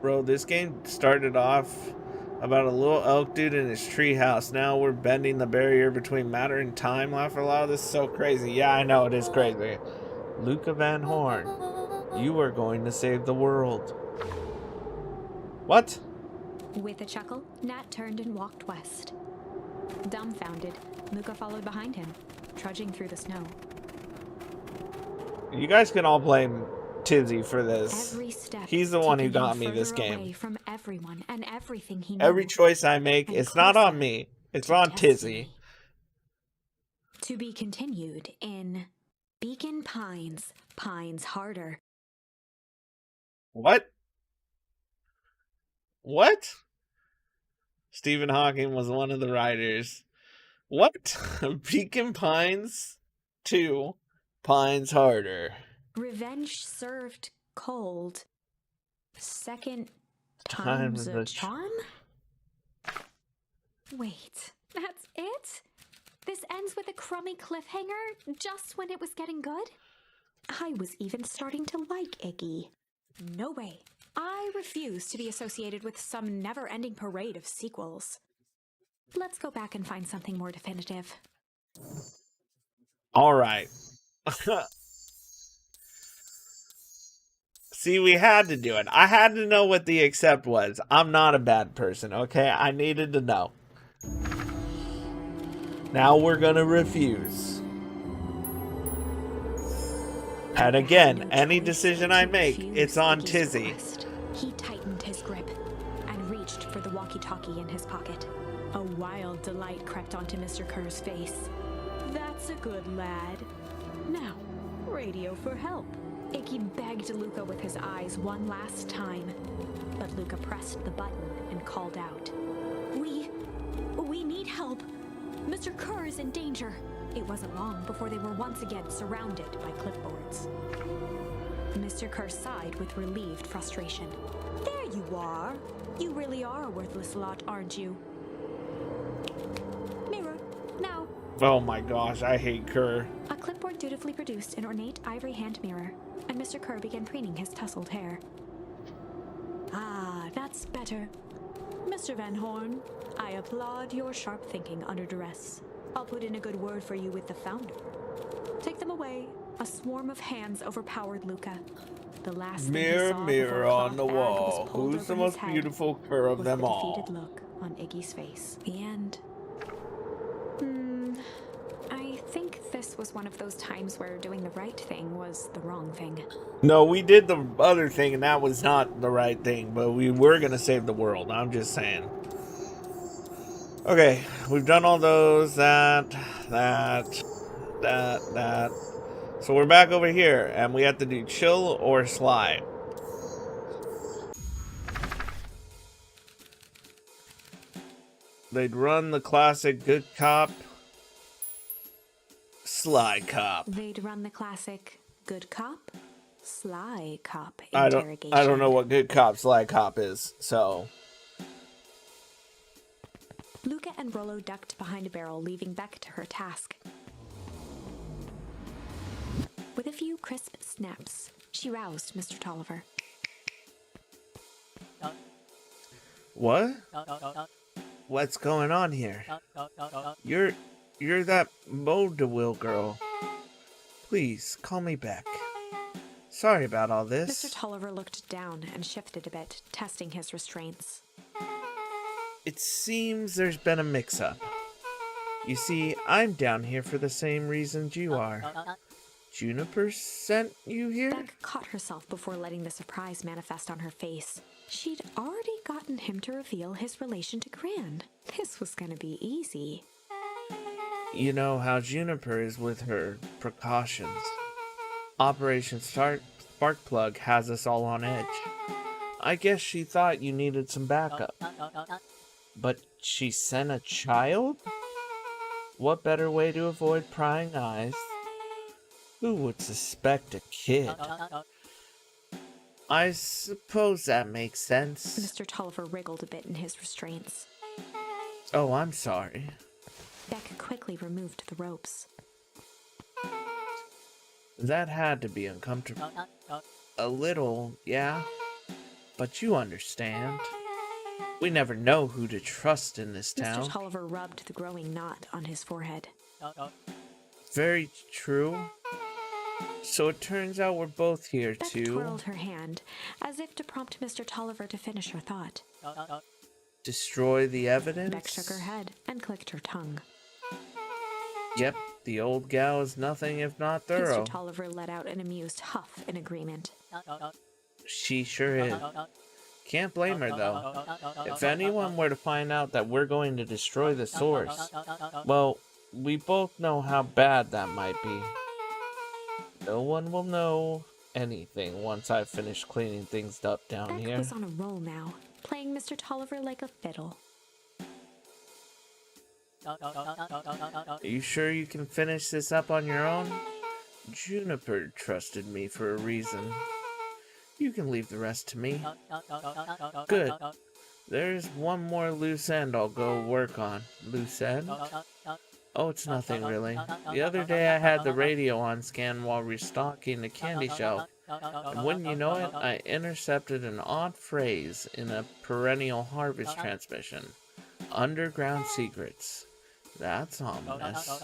Bro, this game started off about a little elk dude in his treehouse. Now we're bending the barrier between matter and time. Laugh a lot. This is so crazy. Yeah, I know it is crazy. Luca Van Horn, you are going to save the world. What? With a chuckle, Nat turned and walked west. Dumbfounded, Luca followed behind him, trudging through the snow. You guys can all blame Tizzy for this. Every step He's the one who taking got him me this further game. away from everyone and everything he knew. Every choice I make, And it's not on closer me. It's to on destiny. Tizzy. To be continued in Beacon Pines, Pines Harder. What? What? Stephen Hawking was one of the writers. What? Beacon Pines 2, Pines Harder. Revenge served cold. Second Time's time's the a charm? Wait, that's it? This ends with a crummy cliffhanger just when it was getting good? I was even starting to like Iggy. No way. I refuse to be associated with some never-ending parade of sequels. Let's go back and find something more definitive. All right. See, we had to do it. I had to know what the accept was. I'm not a bad person, okay? I needed to know. Now we're gonna refuse. And again, any decision I make, it's on Tizzy. He tightened his grip and reached for the walkie-talkie in his pocket. A wild delight crept onto Mr. Kerr's face. That's a good lad. Now, radio for help. Iggy begged Luca with his eyes one last time, but Luca pressed the button and called out. We need help. Mr. Kerr is in danger. It wasn't long before they were once again surrounded by clipboards. Mr. Kerr sighed with relieved frustration. There you are. You really are a worthless lot, aren't you? Mirror, now. Oh my gosh, I hate Kerr. A clipboard dutifully produced an ornate ivory hand mirror, and Mr. Kerr began preening his tousled hair. Ah, that's better. Mr. Van Horn, I applaud your sharp thinking under duress. I'll put in a good word for you with the founder. Take them away. A swarm of hands overpowered Luca. The last thing he Mirror, saw mirror before a on the cloth bag was wall. pulled Who's the over his most head beautiful Kerr of was them the all? defeated look on Iggy's face. The end. I think this was one of those times where doing the right thing was the wrong thing. No, we did the other thing, and that was not the right thing, but we were gonna save the world. I'm just saying. Okay, we've done all those, that. So we're back over here, and we have to do chill or sly. They'd run the classic good cop, sly cop. They'd run the classic good cop, sly cop I interrogation. don't know what good cop, sly cop is, so. Luca and Rollo ducked behind a barrel, leaving Beck to her task. With a few crisp snaps, she roused Mr. Tolliver. What? What's going on here? You're that Moldawil girl. Please, call me back. Sorry about all this. Mr. Tolliver looked down and shifted a bit, testing his restraints. It seems there's been a mix-up. You see, I'm down here for the same reasons you are. Juniper sent you here? Beck caught herself before letting the surprise manifest on her face. She'd already gotten him to reveal his relation to Gran. This was going to be easy. You know how Juniper is with her precautions. Operation Sparkplug has us all on edge. I guess she thought you needed some backup. But she sent a child? What better way to avoid prying eyes? Who would suspect a kid? I suppose that makes sense. Mr. Tolliver wriggled a bit in his restraints. Oh, I'm sorry. Beck quickly removed the ropes. That had to be uncomfortable. A little, yeah. But you understand. We never know who to trust in this town. Mr. Tolliver rubbed the growing knot on his forehead. Very true. So it turns out we're both here Beck to twirled her hand, as if to prompt Mr. Tolliver to finish her thought. destroy the evidence. Beck shook her head and clicked her tongue. Yep, the old gal is nothing if not thorough. Mr. Tolliver let out an amused huff in agreement. She sure is. Can't blame her, though. If anyone were to find out that we're going to destroy the source, well, we both know how bad that might be. No one will know anything once I've finished cleaning things up down Beck here. was on a roll now, playing Mr. Tolliver like a fiddle. Are you sure you can finish this up on your own? Juniper trusted me for a reason. You can leave the rest to me. Good. There's one more loose end I'll go work on. Loose end? Oh, it's nothing really. The other day I had the radio on scan while restocking the candy shelf. And wouldn't you know it, I intercepted an odd phrase in a perennial harvest transmission. Underground secrets. That's ominous.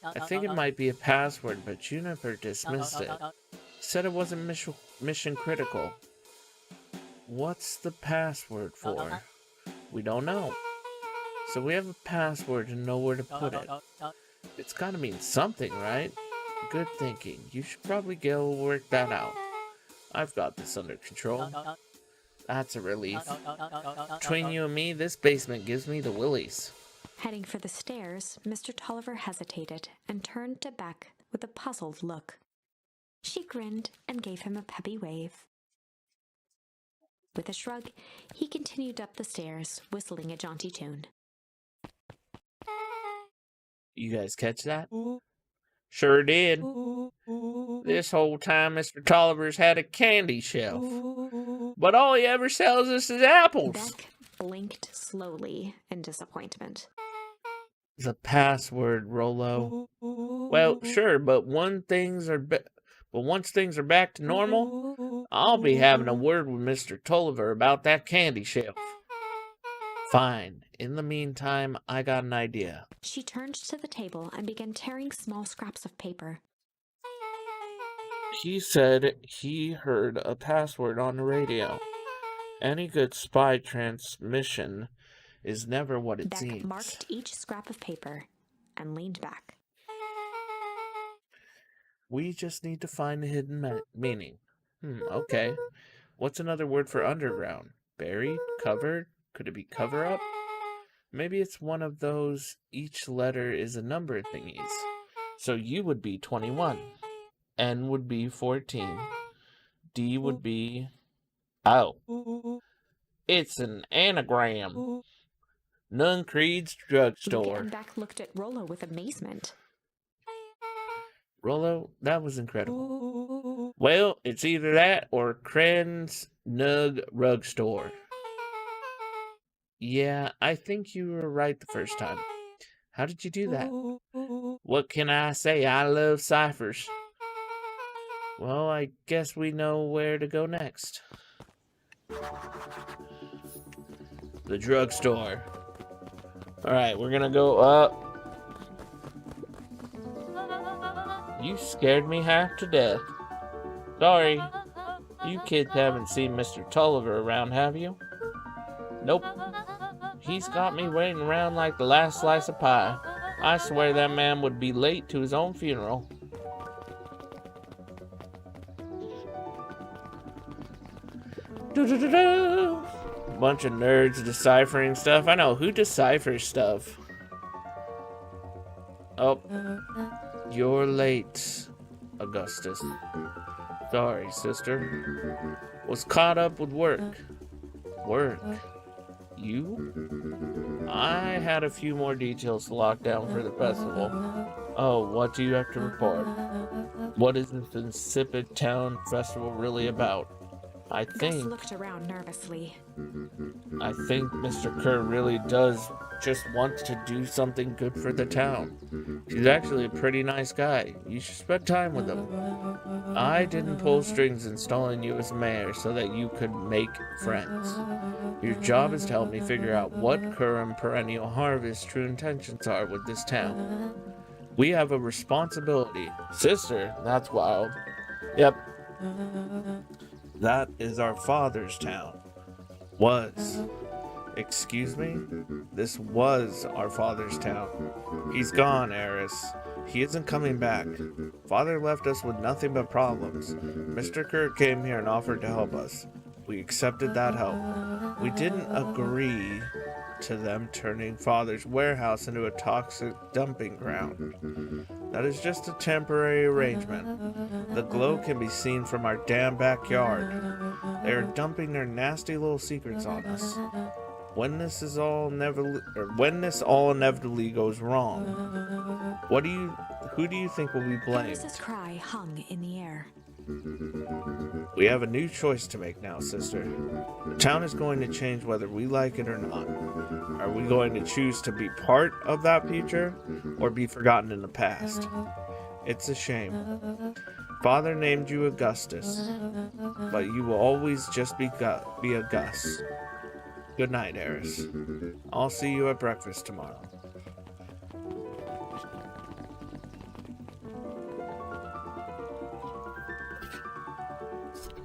I think it might be a password, but Juniper dismissed it. Said it wasn't mission critical. What's the password for? We don't know. So we have a password to know where to put it. It's gotta mean something, right? Good thinking. You should probably go work that out. I've got this under control. That's a relief. Between you and me, this basement gives me the willies. Heading for the stairs, Mr. Tolliver hesitated and turned to Beck with a puzzled look. She grinned and gave him a peppy wave. With a shrug, he continued up the stairs, whistling a jaunty tune. You guys catch that? Sure did. This whole time Mr. Tolliver's had a candy shelf. But all he ever sells us is apples. Beck blinked slowly in disappointment. The password, Rollo. Well, sure, but once things are back to normal, I'll be having a word with Mr. Tolliver about that candy shelf. Fine. In the meantime, I got an idea. She turned to the table and began tearing small scraps of paper. He said he heard a password on the radio. Any good spy transmission is never what it Beck seems. marked each scrap of paper and leaned back. We just need to find the hidden meaning. Okay. What's another word for underground? Buried? Covered? Could it be cover up? Maybe it's one of those each letter is a number thingies. So U would be 21. N would be 14. D would be... Oh, it's an anagram. Nuncreed's Luca drugstore. and Beck looked at Rollo with amazement. Rollo, that was incredible. Well, it's either that or Kren's Nug Rug Store. Yeah, I think you were right the first time. How did you do that? What can I say? I love ciphers. Well, I guess we know where to go next. The drugstore. Alright, we're gonna go up. You scared me half to death. Sorry. You kids haven't seen Mr. Tulliver around, have you? Nope. He's got me waiting around like the last slice of pie. I swear that man would be late to his own funeral. Bunch of nerds deciphering stuff. I know, who deciphers stuff? Oh, you're late, Augustus. Sorry, sister. Was caught up with work. Work? You? I had a few more details to lock down for the festival. Oh, what do you have to report? What is this insipid town festival really about? I Gus think looked around nervously. Mr. Kerr really does just want to do something good for the town. He's actually a pretty nice guy. You should spend time with him. I didn't pull strings installing you as mayor so that you could make friends. Your job is to help me figure out what Kerr and Perennial Harvest's true intentions are with this town. We have a responsibility. Sister, that's wild. Yep. That is our father's town. Was. Excuse me? This was our father's town. He's gone, Eris. He isn't coming back. Father left us with nothing but problems. Mr. Kerr came here and offered to help us. We accepted that help. We didn't agree to them turning Father's warehouse into a toxic dumping ground. That is just a temporary arrangement. The glow can be seen from our damn backyard. They are dumping their nasty little secrets on us. When this all inevitably goes wrong, who do you think will be blamed? Eris's cry hung in the air. We have a new choice to make now, sister. The town is going to change whether we like it or not. Are we going to choose to be part of that future or be forgotten in the past? It's a shame. Father named you Augustus, but you will always just be a Gus. Good night, Eris. I'll see you at breakfast tomorrow.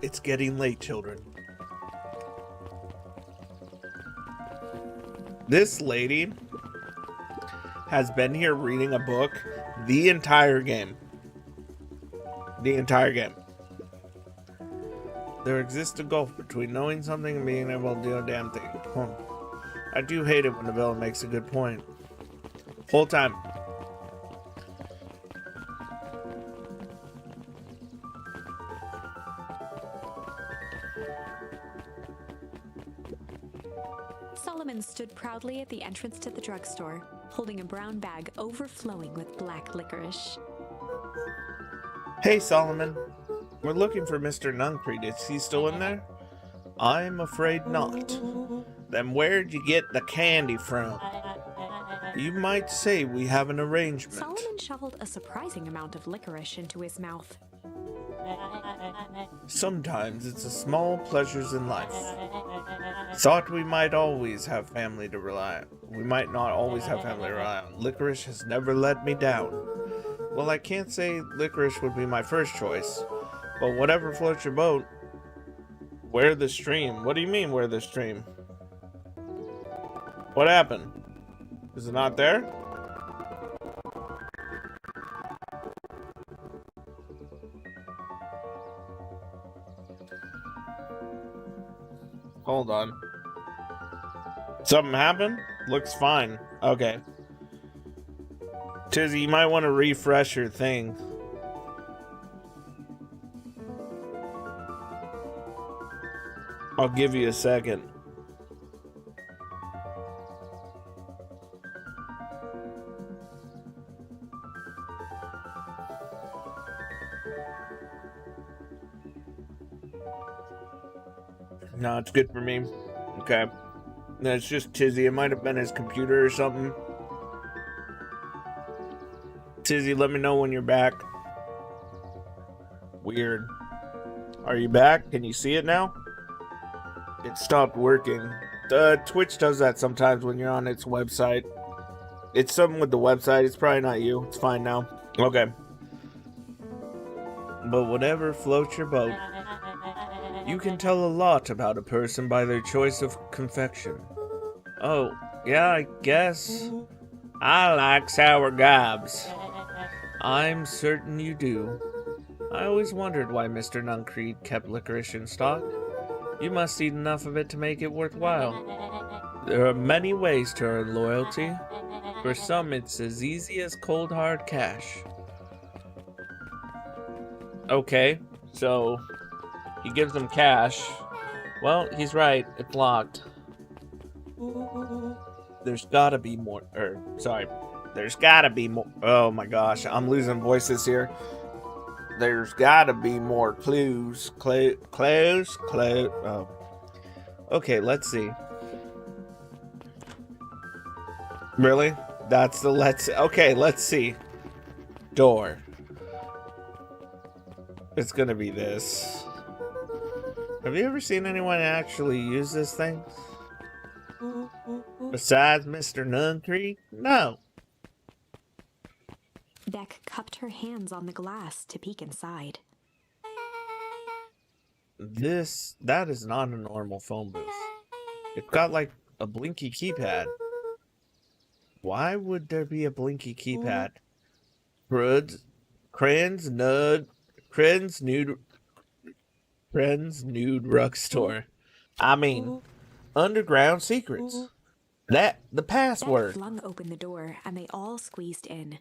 It's getting late, children. This lady has been here reading a book the entire game. The entire game. There exists a gulf between knowing something and being able to do a damn thing. I do hate it when the villain makes a good point. Whole time. Solomon stood proudly at the entrance to the drugstore, holding a brown bag overflowing with black licorice. Hey, Solomon. We're looking for Mr. Nuncreed. Is he still in there? I'm afraid not. Then where'd you get the candy from? You might say we have an arrangement. Solomon shoveled a surprising amount of licorice into his mouth. Sometimes it's the small pleasures in life. Thought we might always have family to rely on. We might not always have family to rely on. Licorice has never let me down. Well, I can't say licorice would be my first choice, but whatever floats your boat. Where the stream? What do you mean, where the stream? What happened? Is it not there? Hold on. Something happened? Looks fine. Okay. Tizzy, you might want to refresh your thing. I'll give you a second. No, it's good for me. Okay. No, it's just Tizzy. It might have been his computer or something. Tizzy, let me know when you're back. Weird. Are you back? Can you see it now? It stopped working. Twitch does that sometimes when you're on its website. It's something with the website. It's probably not you. It's fine now. Okay. But whatever floats your boat. You can tell a lot about a person by their choice of confection. Oh, yeah, I guess. I like sour gobs. I'm certain you do. I always wondered why Mr. Nuncreed kept licorice in stock. You must eat enough of it to make it worthwhile. There are many ways to earn loyalty. For some, it's as easy as cold hard cash. Okay, so he gives them cash. Well, he's right. It's locked. There's gotta be more. There's gotta be more. Oh my gosh, I'm losing voices here. There's gotta be more clues. Clues. Oh. Okay, let's see. Really? That's the let's. Okay, let's see. Door. It's gonna be this. Have you ever seen anyone actually use this thing? Besides Mr. Nuncreed? No. Beck cupped her hands on the glass to peek inside. That is not a normal phone booth. It's got like a blinky keypad. Why would there be a blinky keypad? Kren's nude drugstore. I mean, underground secrets. The Beck password. flung open the door and they all squeezed in.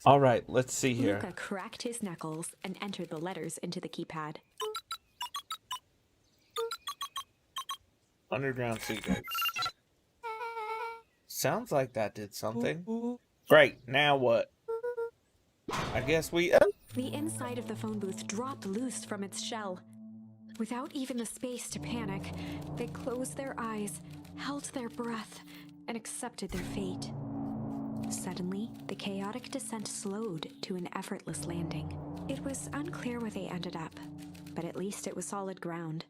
All right, let's see here. Luca cracked his knuckles and entered the letters into the keypad. Underground secrets. Sounds like that did something. Great, now what? I guess we... The inside of the phone booth dropped loose from its shell. Without even the space to panic, they closed their eyes, held their breath, and accepted their fate. Suddenly, the chaotic descent slowed to an effortless landing. It was unclear where they ended up, but at least it was solid ground.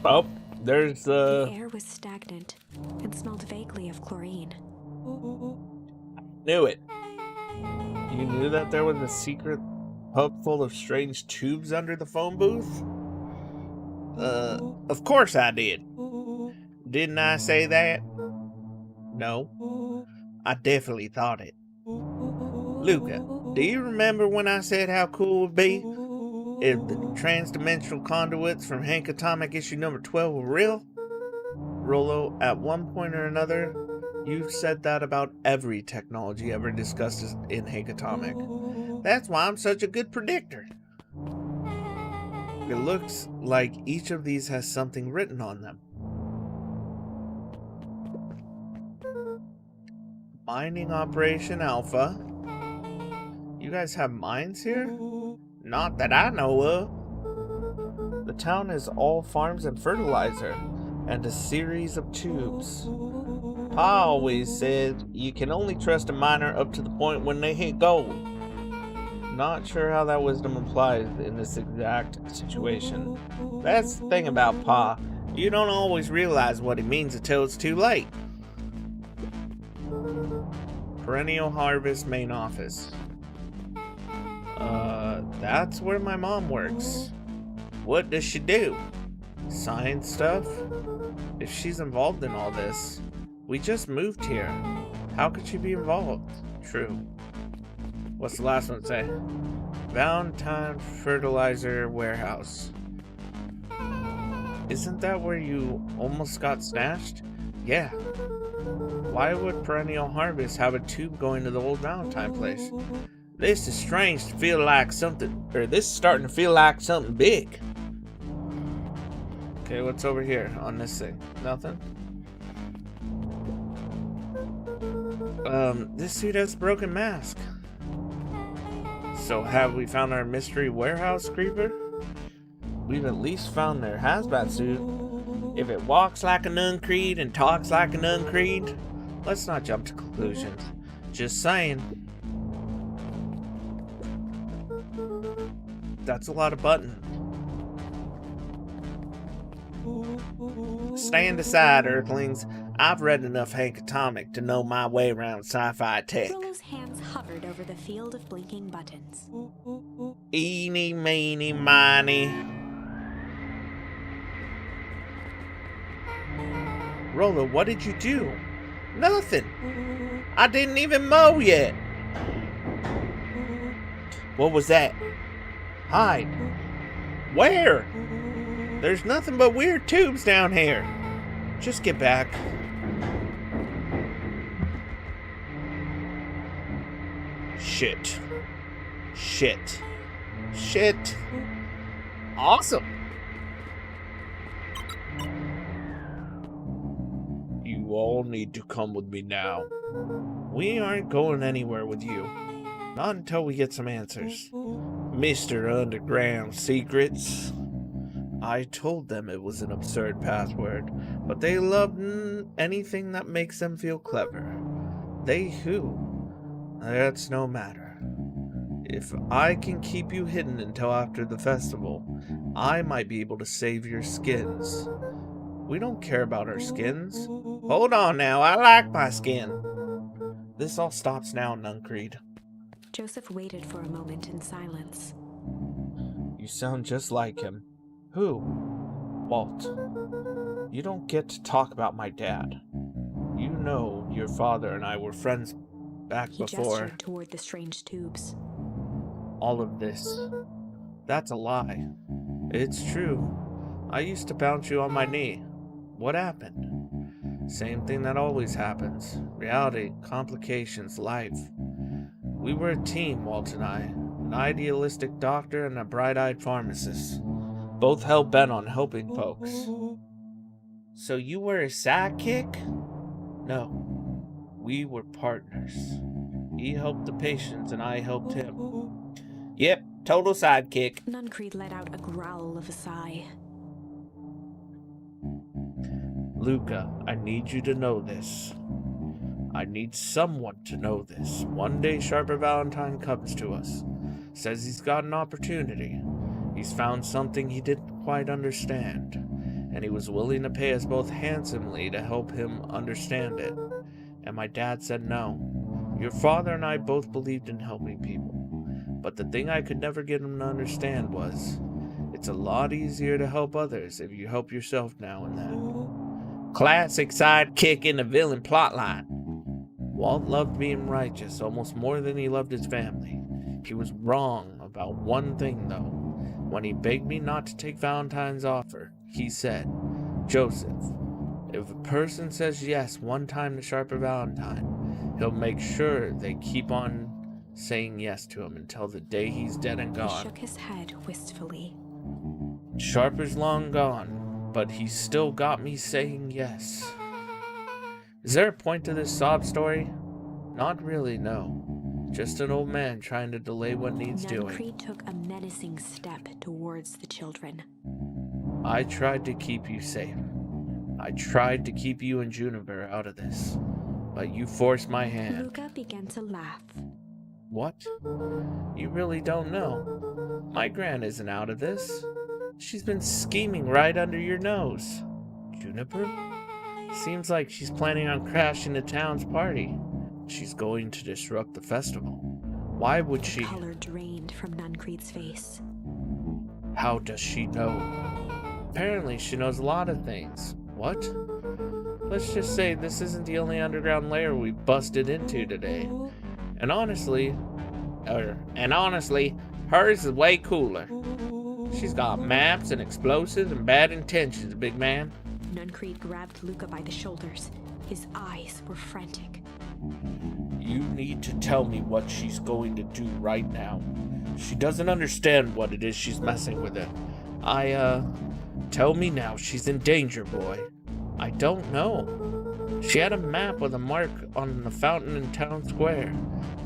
Oh, there's The air was stagnant and smelled vaguely of chlorine. Knew it. You knew that there was a secret hub full of strange tubes under the phone booth? Of course I did. Didn't I say that? No. I definitely thought it. Luca, do you remember when I said how cool it would be if the transdimensional conduits from Hank Atomic issue number 12 were real? Rollo, at one point or another, you've said that about every technology ever discussed in Hank Atomic. That's why I'm such a good predictor. It looks like each of these has something written on them. Mining Operation Alpha. You guys have mines here? Not that I know of. The town is all farms and fertilizer, and a series of tubes. Pa always said you can only trust a miner up to the point when they hit gold. Not sure how that wisdom applies in this exact situation. That's the thing about Pa. You don't always realize what he means until it's too late. Perennial Harvest main office. That's where my mom works. What does she do? Science stuff? If she's involved in all this, we just moved here. How could she be involved? True. What's the last one say? Valentine Fertilizer Warehouse. Isn't that where you almost got snatched? Yeah. Why would Perennial Harvest have a tube going to the old Valentine place? This is strange to feel like something, or this is starting to feel like something big. Okay, what's over here on this thing? Nothing? This suit has a broken mask. So have we found our mystery warehouse creeper? We've at least found their hazmat suit. If it walks like an uncreed and talks like an uncreed, let's not jump to conclusions. Just saying. That's a lot of buttons. Stand aside, Earthlings. I've read enough Hank Atomic to know my way around sci-fi tech. Frollo's hands hovered over the field of blinking buttons. Eeny, meeny, miny. Rollo, what did you do? Nothing. I didn't even mow yet. What was that? Hide. Where? There's nothing but weird tubes down here. Just get back. Shit. Shit. Shit. Awesome. You all need to come with me now. We aren't going anywhere with you. Not until we get some answers. Mr. Underground Secrets. I told them it was an absurd password, but they love anything that makes them feel clever. They who? That's no matter. If I can keep you hidden until after the festival, I might be able to save your skins. We don't care about our skins. Hold on now, I like my skin. This all stops now, Nuncreed. Joseph waited for a moment in silence. You sound just like him. Who? Walt. You don't get to talk about my dad. You know your father and I were friends back He before. gestured toward the strange tubes. All of this. That's a lie. It's true. I used to bounce you on my knee. What happened? Same thing that always happens. Reality, complications, life. We were a team, Walt and I. An idealistic doctor and a bright-eyed pharmacist. Both hell-bent on helping folks. So you were a sidekick? No. We were partners. He helped the patients and I helped him. Yep, total sidekick. Nuncreed let out a growl of a sigh. Luca, I need you to know this. I need someone to know this. One day Sharper Valentine comes to us. Says he's got an opportunity. He's found something he didn't quite understand. And he was willing to pay us both handsomely to help him understand it. And my dad said no. Your father and I both believed in helping people. But the thing I could never get him to understand was, it's a lot easier to help others if you help yourself now and then. Classic sidekick in the villain plotline. Walt loved being righteous almost more than he loved his family. He was wrong about one thing, though. When he begged me not to take Valentine's offer, he said, Joseph, if a person says yes one time to Sharper Valentine, he'll make sure they keep on saying yes to him until the day he's dead and gone. He shook his head wistfully. Sharper's long gone, but he's still got me saying yes. Is there a point to this sob story? Not really, no. Just an old man trying to delay what needs doing. Nuncreed took a menacing step towards the children. I tried to keep you safe. I tried to keep you and Juniper out of this, but you forced my hand. Luca began to laugh. What? You really don't know. My gran isn't out of this. She's been scheming right under your nose. Juniper? Seems like she's planning on crashing the town's party. She's going to disrupt the festival. Why would she? The color drained from Nuncreed's face. How does she know? Apparently she knows a lot of things. What? Let's just say this isn't the only underground lair we busted into today. And honestly, hers is way cooler. She's got maps and explosives and bad intentions, big man. Nuncreed grabbed Luca by the shoulders. His eyes were frantic. You need to tell me what she's going to do right now. She doesn't understand what it is she's messing with it. Tell me now, she's in danger, boy. I don't know. She had a map with a mark on the fountain in town square.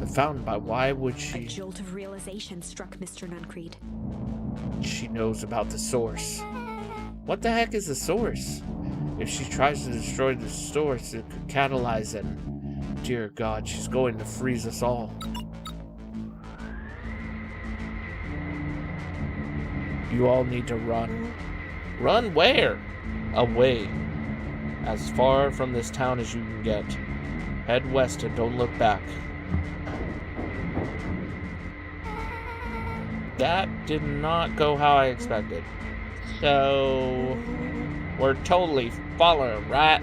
The fountain, by why would she... A jolt of realization struck Mr. Nuncreed. She knows about the source. What the heck is the source? If she tries to destroy the source, it could catalyze it. Dear God, she's going to freeze us all. You all need to run. Run where? Away. As far from this town as you can get. Head west and don't look back. That did not go how I expected. So, we're totally following, right?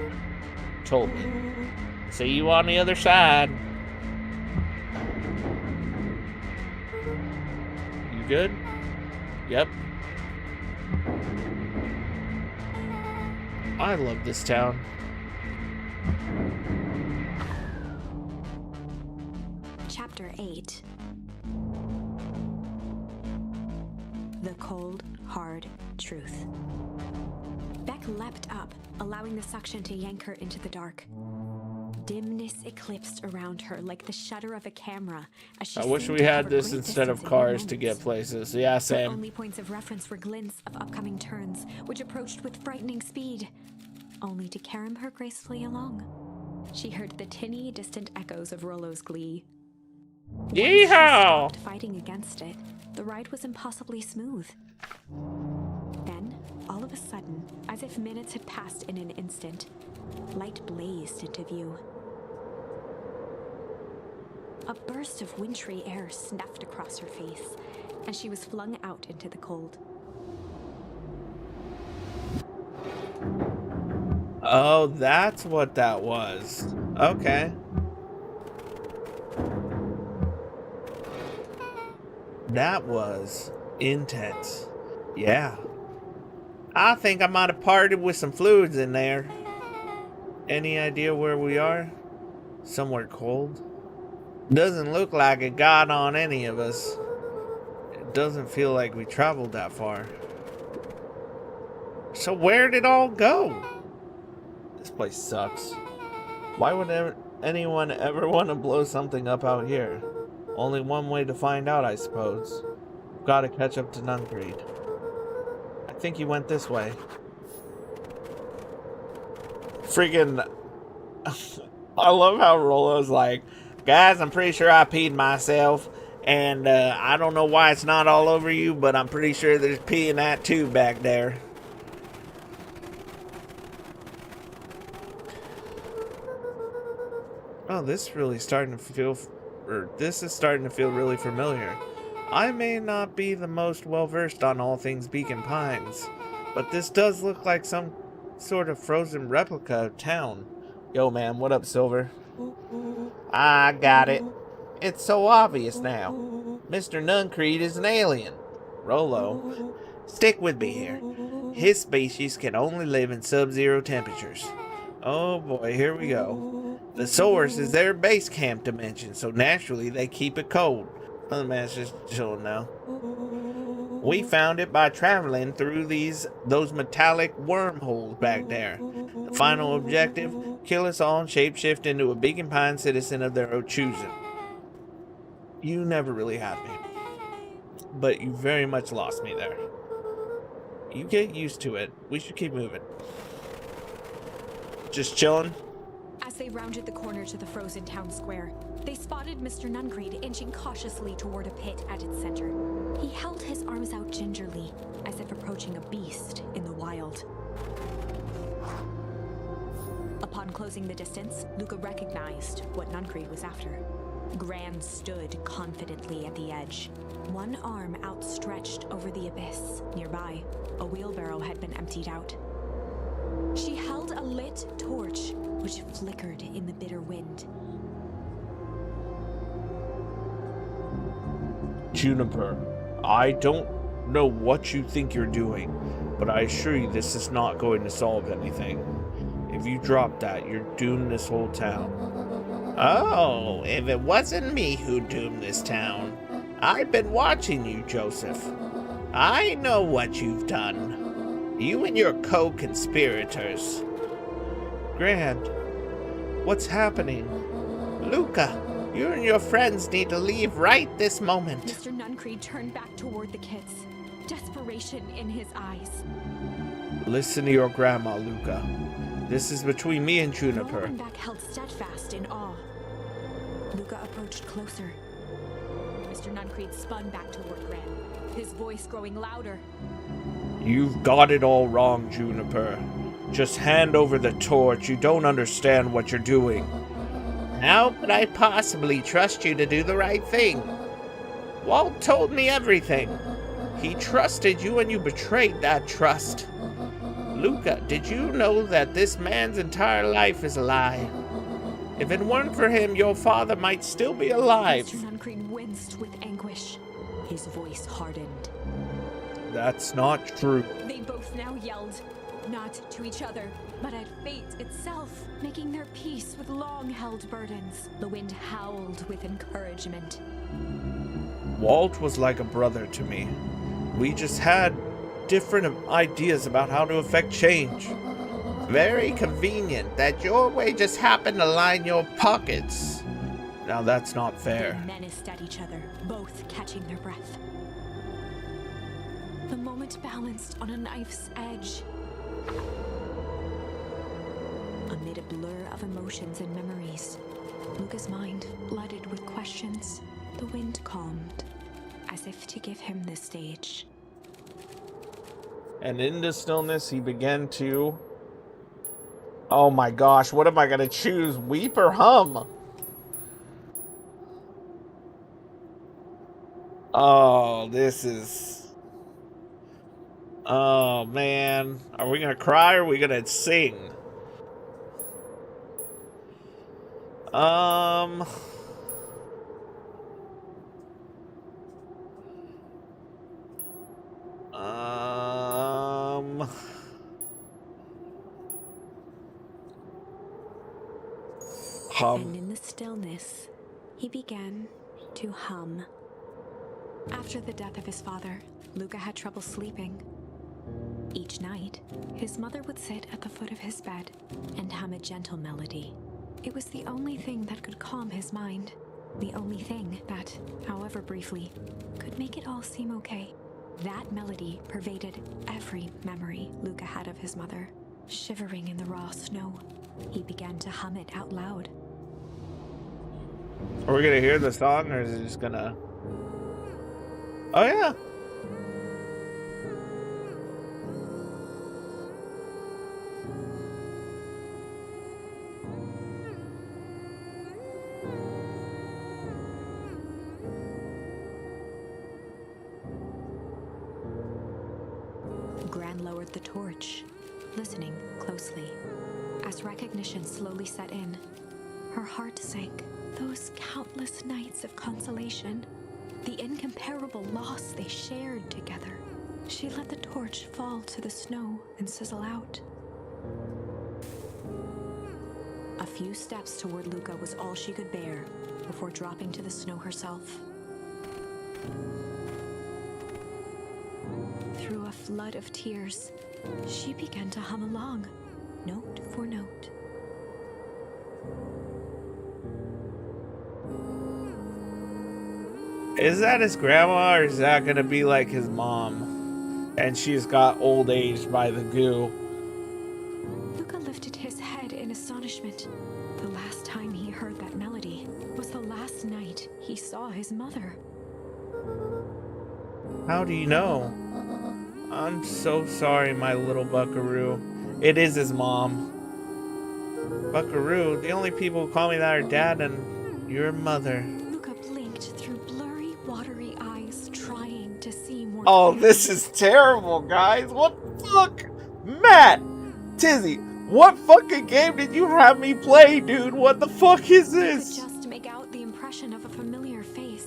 Totally. See you on the other side. You good? Yep. I love this town. Chapter 8. The Cold, Hard Truth. Beck leapt up, allowing the suction to yank her into the dark. Dimness eclipsed around her like the shutter of a camera as she I wish seemed we to had cover this great instead of distances in cars to moments. get places. Yeah, Her same. only points of reference were glints of upcoming turns, which approached with frightening speed, only to carom her gracefully along. She heard the tinny, distant echoes of Rollo's glee. Once she Yeehaw! stopped fighting against it, the ride was impossibly smooth. Then, all of a sudden, as if minutes had passed in an instant, light blazed into view. A burst of wintry air snuffed across her face, and she was flung out into the cold. Oh, that's what that was. Okay. That was intense. Yeah. I think I might have parted with some fluids in there. Any idea where we are? Somewhere cold? Doesn't look like it got on any of us. It doesn't feel like we traveled that far. So where'd it all go? This place sucks. Why would anyone ever want to blow something up out here? Only one way to find out, I suppose. Gotta catch up to Nuncreed. I think he went this way. Freaking... I love how Rollo's like, guys, I'm pretty sure I peed myself. And I don't know why it's not all over you, but I'm pretty sure there's pee in that tube back there. Oh, this is really starting to feel... this is starting to feel really familiar. I may not be the most well-versed on all things Beacon Pines, but this does look like some sort of frozen replica of town. Yo, man, what up, Silver? I got it. It's so obvious now. Mr. Nuncreed is an alien. Rollo, stick with me here. His species can only live in sub-zero temperatures. Oh boy, here we go. The source is their base camp dimension, so naturally they keep it cold. Other man's just chilling now. We found it by traveling through those metallic wormholes back there. The final objective, kill us all and shapeshift into a Beacon Pine citizen of their own choosing. You never really had me, but you very much lost me there. You get used to it. We should keep moving. Just chilling. As they rounded the corner to the frozen town square, they spotted Mr. Nuncreed inching cautiously toward a pit at its center. He held his arms out gingerly, as if approaching a beast in the wild. Upon closing the distance, Luca recognized what Nuncreed was after. Gran stood confidently at the edge, one arm outstretched over the abyss. Nearby, a wheelbarrow had been emptied out. She held a lit torch, which flickered in the bitter wind. Juniper, I don't know what you think you're doing, but I assure you this is not going to solve anything. If you drop that, you're doomed this whole town. Oh, if it wasn't me who doomed this town. I've been watching you, Joseph. I know what you've done. You and your co-conspirators. Grand, what's happening? Luca, you and your friends need to leave right this moment. Mr. Nuncreed turned back toward the kids, desperation in his eyes. Listen to your grandma, Luca. This is between me and Juniper. Back held steadfast in awe. Luca approached closer. Mr. Nuncreed spun back toward Gran, his voice growing louder. You've got it all wrong, Juniper. Just hand over the torch. You don't understand what you're doing. How could I possibly trust you to do the right thing? Walt told me everything. He trusted you and you betrayed that trust. Luca, did you know that this man's entire life is a lie? If it weren't for him, your father might still be alive. Mr. Nuncreed winced with anguish. His voice hardened. That's not true. They both now yelled, not to each other, but at fate itself, making their peace with long-held burdens. The wind howled with encouragement. Walt was like a brother to me. We just had different ideas about how to affect change. Very convenient that your way just happened to line your pockets. Now that's not fair. They menaced at each other, both catching their breath. The moment balanced on a knife's edge. Amid a blur of emotions and memories, Luca's mind flooded with questions. The wind calmed, as if to give him the stage. And in the stillness, he began to... Oh my gosh, what am I gonna choose? Weep or hum? Oh, this is... Oh, man. Are we gonna cry or are we gonna sing? Hum. And in the stillness, he began to hum. After the death of his father, Luca had trouble sleeping. Each night, his mother would sit at the foot of his bed and hum a gentle melody. It was the only thing that could calm his mind. The only thing that, however briefly, could make it all seem okay. That melody pervaded every memory Luca had of his mother. Shivering in the raw snow, he began to hum it out loud. Are we gonna hear the song or is it just gonna... Oh yeah! Gran lowered the torch, listening closely. As recognition slowly set in, her heart sank. Those countless nights of consolation, the incomparable loss they shared together. She let the torch fall to the snow and sizzle out. A few steps toward Luca was all she could bear before dropping to the snow herself. Through a flood of tears, she began to hum along, note for note. Is that his grandma or is that gonna be like his mom? And she's got old age by the goo. Luca lifted his head in astonishment. The last time he heard that melody was the last night he saw his mother. How do you know? I'm so sorry, my little buckaroo. It is his mom. Buckaroo, the only people who call me that are Dad and your mother. Luca blinked through blurry, watery eyes, trying to see more Oh, clearly. this is terrible, guys. What the fuck? Matt! Tizzy, what fucking game did you have me play, dude? What the fuck is He could this? just make out the impression of a familiar face.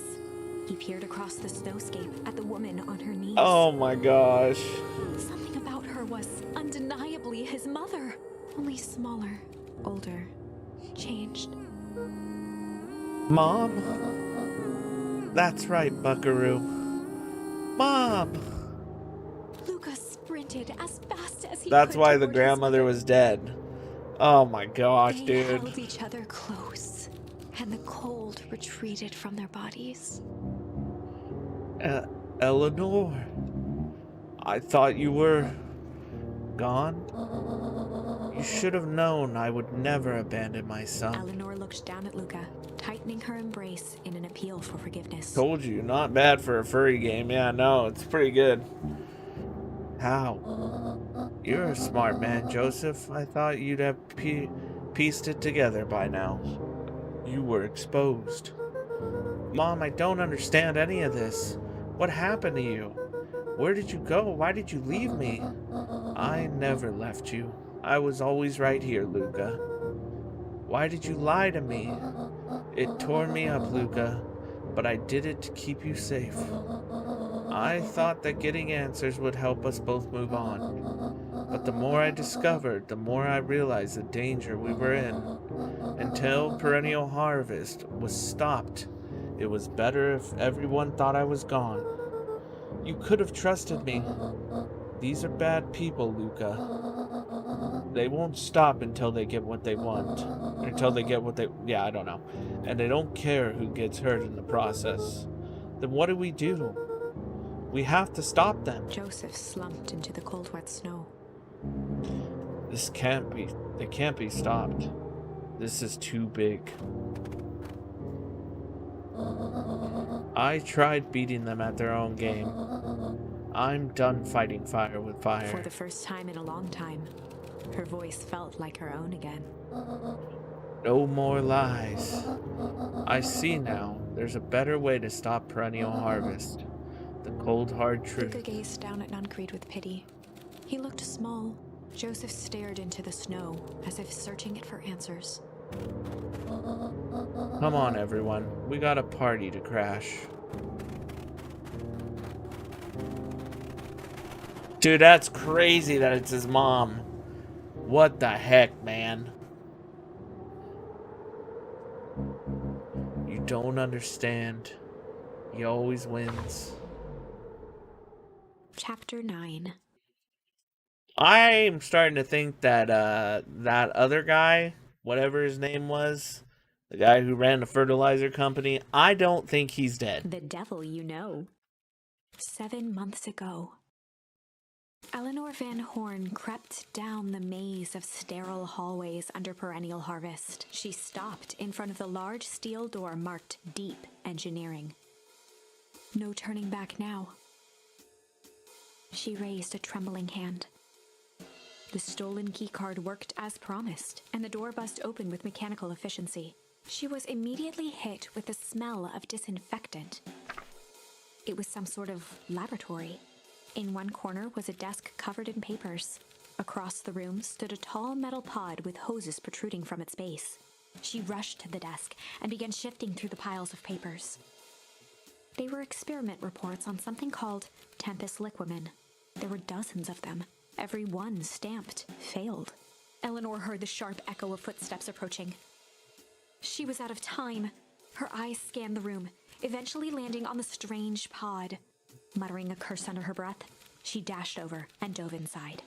He peered across the snowscape at the woman on her knees. Oh my gosh. Something about her was undeniably his mother, only smaller, older, changed. Mom? That's right, Buckaroo. Mom! Luca sprinted as fast as he That's could why the toward his grandmother mother. was dead. Oh my gosh, They dude. held each other close, and the cold retreated from their bodies. Eleanor, I thought you were gone. You should have known I would never abandon my son. Eleanor looked down at Luca, tightening her embrace in an appeal for forgiveness. Told you, not bad for a furry game. Yeah, no, it's pretty good. How? You're a smart man, Joseph. I thought you'd have pieced it together by now. You were exposed. Mom, I don't understand any of this. What happened to you? Where did you go? Why did you leave me? I never left you. I was always right here, Luca. Why did you lie to me? It tore me up, Luca, but I did it to keep you safe. I thought that getting answers would help us both move on. But the more I discovered, the more I realized the danger we were in. Until perennial harvest was stopped, it was better if everyone thought I was gone. You could have trusted me. These are bad people, Luca. They won't stop until they get what they want. Until they get what they... Yeah, I don't know. And they don't care who gets hurt in the process. Then what do? We have to stop them. Joseph slumped into the cold, wet snow. This can't be... They can't be stopped. This is too big. I tried beating them at their own game. I'm done fighting fire with fire. For the first time in a long time, her voice felt like her own again. No more lies. I see now. There's a better way to stop perennial harvest. The cold, hard truth. Luca gazed down at Nuncreed with pity. He looked small. Joseph stared into the snow, as if searching it for answers. Come on, everyone. We got a party to crash. Dude, that's crazy that it's his mom. What the heck, man? You don't understand. He always wins. Chapter 9. I'm starting to think that that other guy, whatever his name was, the guy who ran the fertilizer company, I don't think he's dead. The devil you know. 7 months ago, Eleanor Van Horn crept down the maze of sterile hallways under perennial harvest. She stopped in front of the large steel door marked Deep Engineering. No turning back now. She raised a trembling hand. The stolen keycard worked as promised, and the door buzzed open with mechanical efficiency. She was immediately hit with the smell of disinfectant. It was some sort of laboratory. In one corner was a desk covered in papers. Across the room stood a tall metal pod with hoses protruding from its base. She rushed to the desk and began shifting through the piles of papers. They were experiment reports on something called Tempus liquamen. There were dozens of them. Every one stamped failed. Eleanor heard the sharp echo of footsteps approaching. She was out of time. Her eyes scanned the room, eventually landing on the strange pod. Muttering a curse under her breath, she dashed over and dove inside.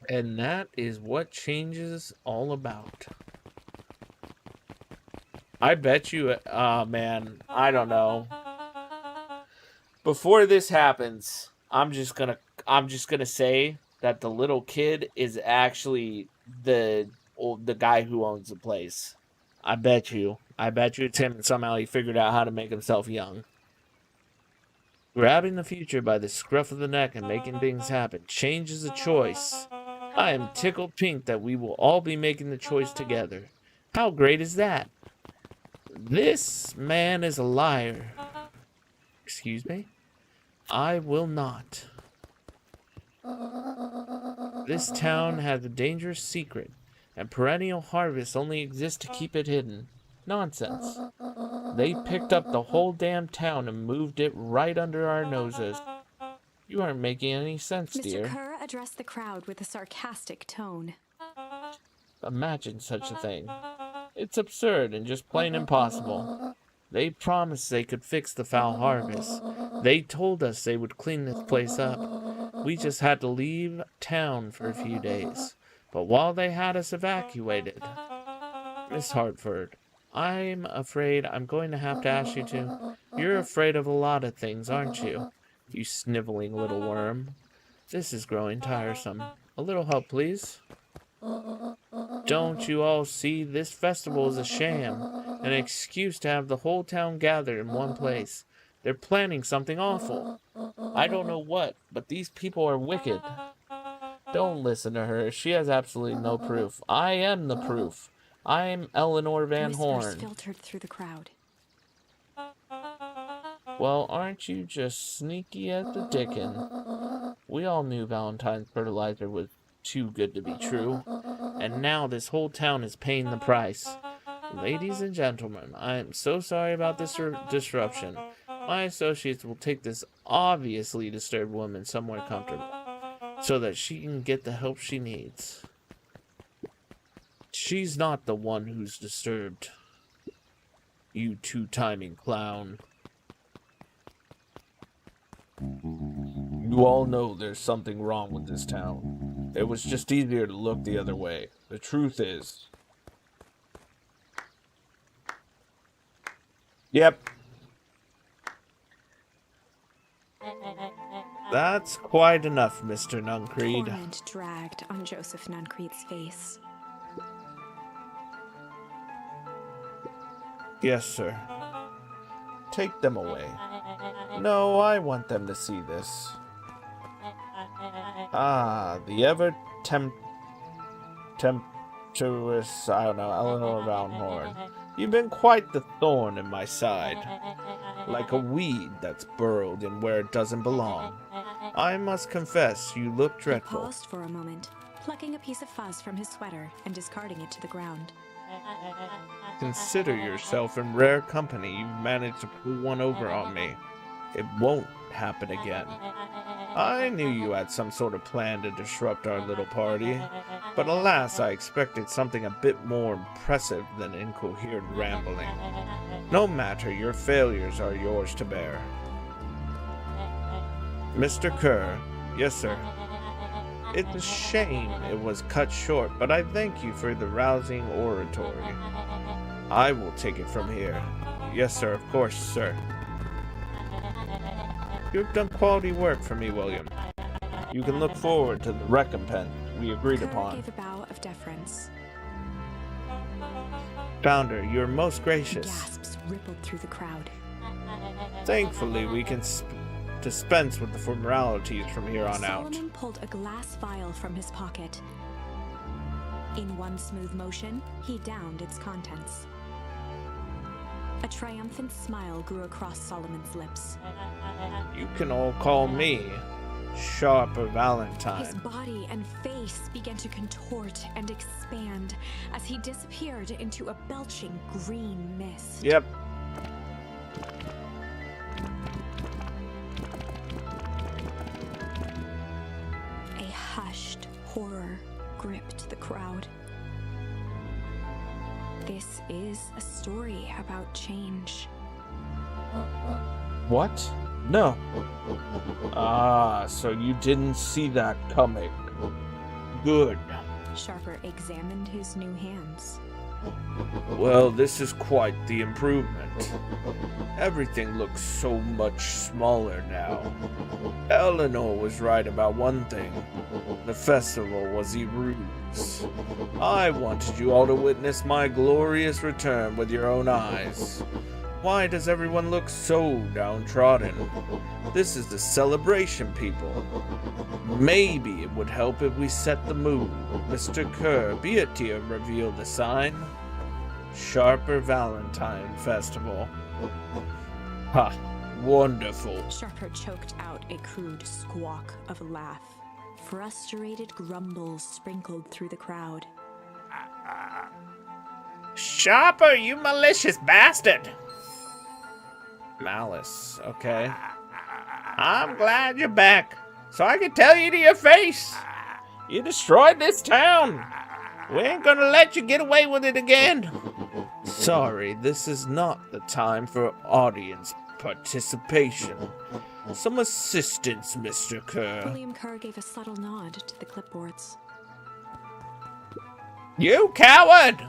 And that is what change is all about. I bet you, man, I don't know. Before this happens, I'm just gonna say that the little kid is actually the guy who owns the place. I bet you it's him, and somehow he figured out how to make himself young. Grabbing the future by the scruff of the neck and making things happen. Change is a choice. I am tickled pink that we will all be making the choice together. How great is that? This man is a liar. Excuse me? I will not. This town has a dangerous secret. and perennial harvests only exist to keep it hidden. Nonsense. They picked up the whole damn town and moved it right under our noses. You aren't making any sense, Mr. dear. Kerr addressed the crowd with a sarcastic tone. Imagine such a thing. It's absurd and just plain impossible. They promised they could fix the foul harvest. They told us they would clean this place up. We just had to leave town for a few days. But while they had us evacuated, Miss Hartford, I'm afraid I'm going to have to ask you to. You're afraid of a lot of things, aren't you? You sniveling little worm. This is growing tiresome. A little help, please. Don't you all see this festival is a sham, an excuse to have the whole town gathered in one place? They're planning something awful. I don't know what, but these people are wicked. Don't listen to her. She has absolutely no proof. I am the proof. I'm Eleanor Van Whispers Horn. filtered through the crowd. Well, aren't you just sneaky as the dickens? We all knew Valentine's fertilizer was too good to be true, and now this whole town is paying the price. Ladies and gentlemen, I am so sorry about this disruption. My associates will take this obviously disturbed woman somewhere comfortable, so that she can get the help she needs. She's not the one who's disturbed. You two-timing clown. You all know there's something wrong with this town. It was just easier to look the other way. The truth is... Yep. That's quite enough, Mr. Nuncreed. Torment dragged on Joseph Nuncreed's face. Yes, sir. Take them away. No, I want them to see this. Ah, the tempestuous, I don't know, Eleanor Van Horn. You've been quite the thorn in my side. Like a weed that's burrowed in where it doesn't belong. I must confess, you look He dreadful. paused for a moment, plucking a piece of fuzz from his sweater and discarding it to the ground. Consider yourself in rare company. You've managed to pull one over on me. It won't happen again. I knew you had some sort of plan to disrupt our little party, but alas, I expected something a bit more impressive than incoherent rambling. No matter, your failures are yours to bear. Mr. Kerr. Yes, sir. It's a shame it was cut short, but I thank you for the rousing oratory. I will take it from here. Yes, sir, of course, sir. You've done quality work for me, William. You can look forward to the recompense we agreed Kerr upon. gave a bow of deference. Founder, you're most gracious. Gasps rippled through the crowd. Thankfully, we can dispense with the formalities from here on out. Solomon pulled a glass vial from his pocket. In one smooth motion, he downed its contents. A triumphant smile grew across Solomon's lips. You can all call me Sharper Valentine. His body and face began to contort and expand as he disappeared into a belching green mist. Yep. A hushed horror gripped the crowd. This is a story about change. What? No. Ah, so you didn't see that coming. Good. Sharper examined his new hands. Well, this is quite the improvement. Everything looks so much smaller now. Eleanor was right about one thing. The festival was a ruse. I wanted you all to witness my glorious return with your own eyes. Why does everyone look so downtrodden? This is the celebration, people. Maybe it would help if we set the mood. Mr. Kerr, be it to reveal the sign. Sharper Valentine Festival. Ha! Wonderful. Sharper choked out a crude squawk of a laugh. Frustrated grumbles sprinkled through the crowd. Sharper, you malicious bastard! Malice, okay. I'm glad you're back, so I can tell you to your face. You destroyed this town. We ain't gonna let you get away with it again. Sorry, this is not the time for audience participation. Some assistance, Mr. Kerr. William Kerr gave a subtle nod to the clipboards. You coward!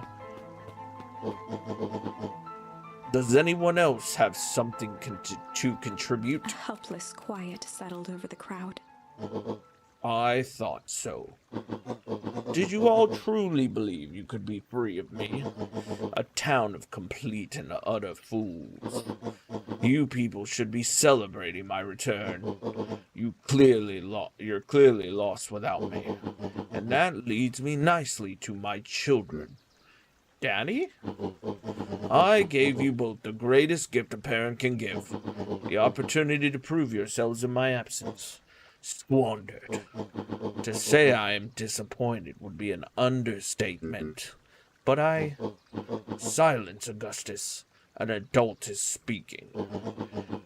Does anyone else have something to contribute? A helpless quiet settled over the crowd. I thought so. Did you all truly believe you could be free of me? A town of complete and utter fools. You people should be celebrating my return. You're clearly lost without me. And that leads me nicely to my children. Danny? I gave you both the greatest gift a parent can give, the opportunity to prove yourselves in my absence. Squandered. To say I am disappointed would be an understatement. But silence, Augustus. An adult is speaking.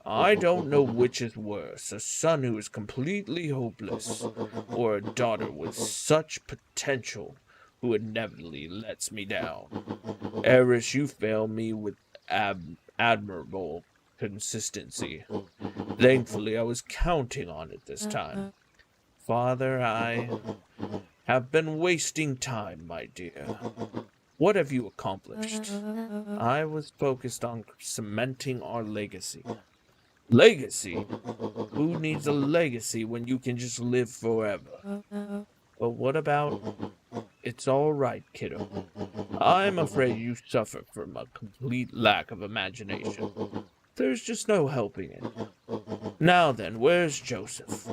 I don't know which is worse, a son who is completely hopeless, or a daughter with such potential who inevitably lets me down. Eris, you fail me with admirable consistency. Thankfully, I was counting on it this time. Father, I have been wasting time, my dear. What have you accomplished? I was focused on cementing our legacy. Legacy? Who needs a legacy when you can just live forever? But what about... It's all right, kiddo. I'm afraid you suffer from a complete lack of imagination. There's just no helping it. Now then, where's Joseph?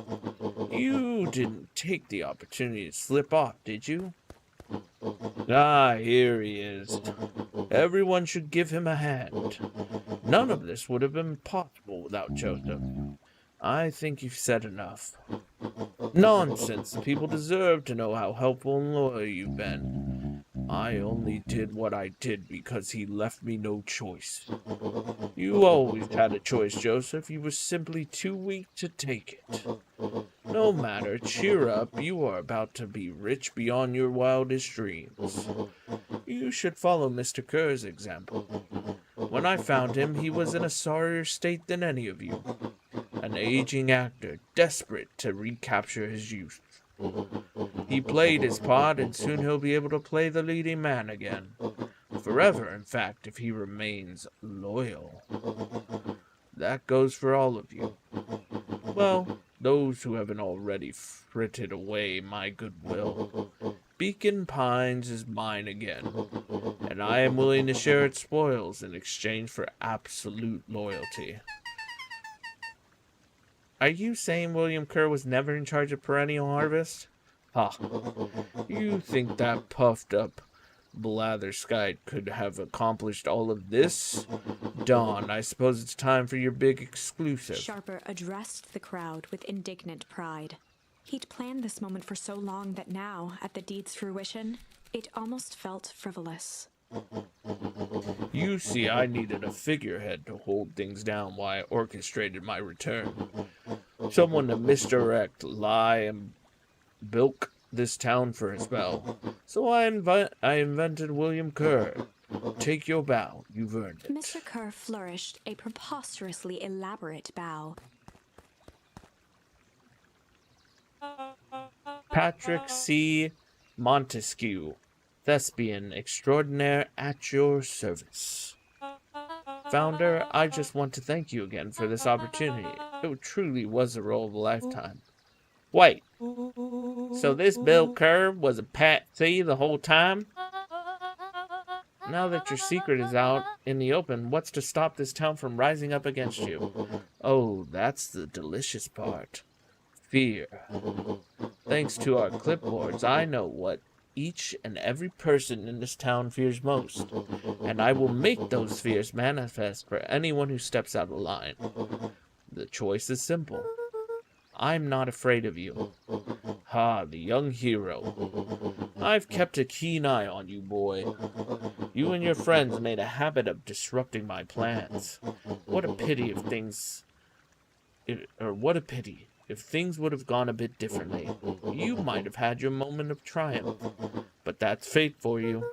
You didn't take the opportunity to slip off, did you? Ah, here he is. Everyone should give him a hand. None of this would have been possible without Joseph. I think you've said enough. Nonsense. People deserve to know how helpful and loyal you've been. I only did what I did because he left me no choice. You always had a choice, Joseph. You were simply too weak to take it. No matter, cheer up. You are about to be rich beyond your wildest dreams. You should follow Mr. Kerr's example. When I found him, he was in a sorrier state than any of you. An aging actor, desperate to recapture his youth. He played his part, and soon he'll be able to play the leading man again. Forever, in fact, if he remains loyal. That goes for all of you. Well, those who haven't already frittered away my goodwill. Beacon Pines is mine again, and I am willing to share its spoils in exchange for absolute loyalty. Are you saying William Kerr was never in charge of Perennial Harvest? Ha! You think that puffed up blatherskite could have accomplished all of this? Dawn, I suppose it's time for your big exclusive. Sharper addressed the crowd with indignant pride. He'd planned this moment for so long that now, at the deed's fruition, it almost felt frivolous. You see, I needed a figurehead to hold things down while I orchestrated my return. Someone to misdirect, lie, and bilk this town for a spell. So I invented William Kerr. Take your bow. You've earned it. Mr. Kerr flourished a preposterously elaborate bow. Patrick C. Montesquieu, thespian extraordinaire at your service. Founder, I just want to thank you again for this opportunity. It truly was a role of a lifetime. Wait, so this Bill Kerr was a patsy the whole time? Now that your secret is out in the open, what's to stop this town from rising up against you? Oh, that's the delicious part. Fear. Thanks to our clipboards, I know what each and every person in this town fears most, and I will make those fears manifest for anyone who steps out of line. The choice is simple. I'm not afraid of you. Ha, the young hero. I've kept a keen eye on you, boy. You and your friends made a habit of disrupting my plans. What a pity what a pity. If things would have gone a bit differently, you might have had your moment of triumph. But that's fate for you.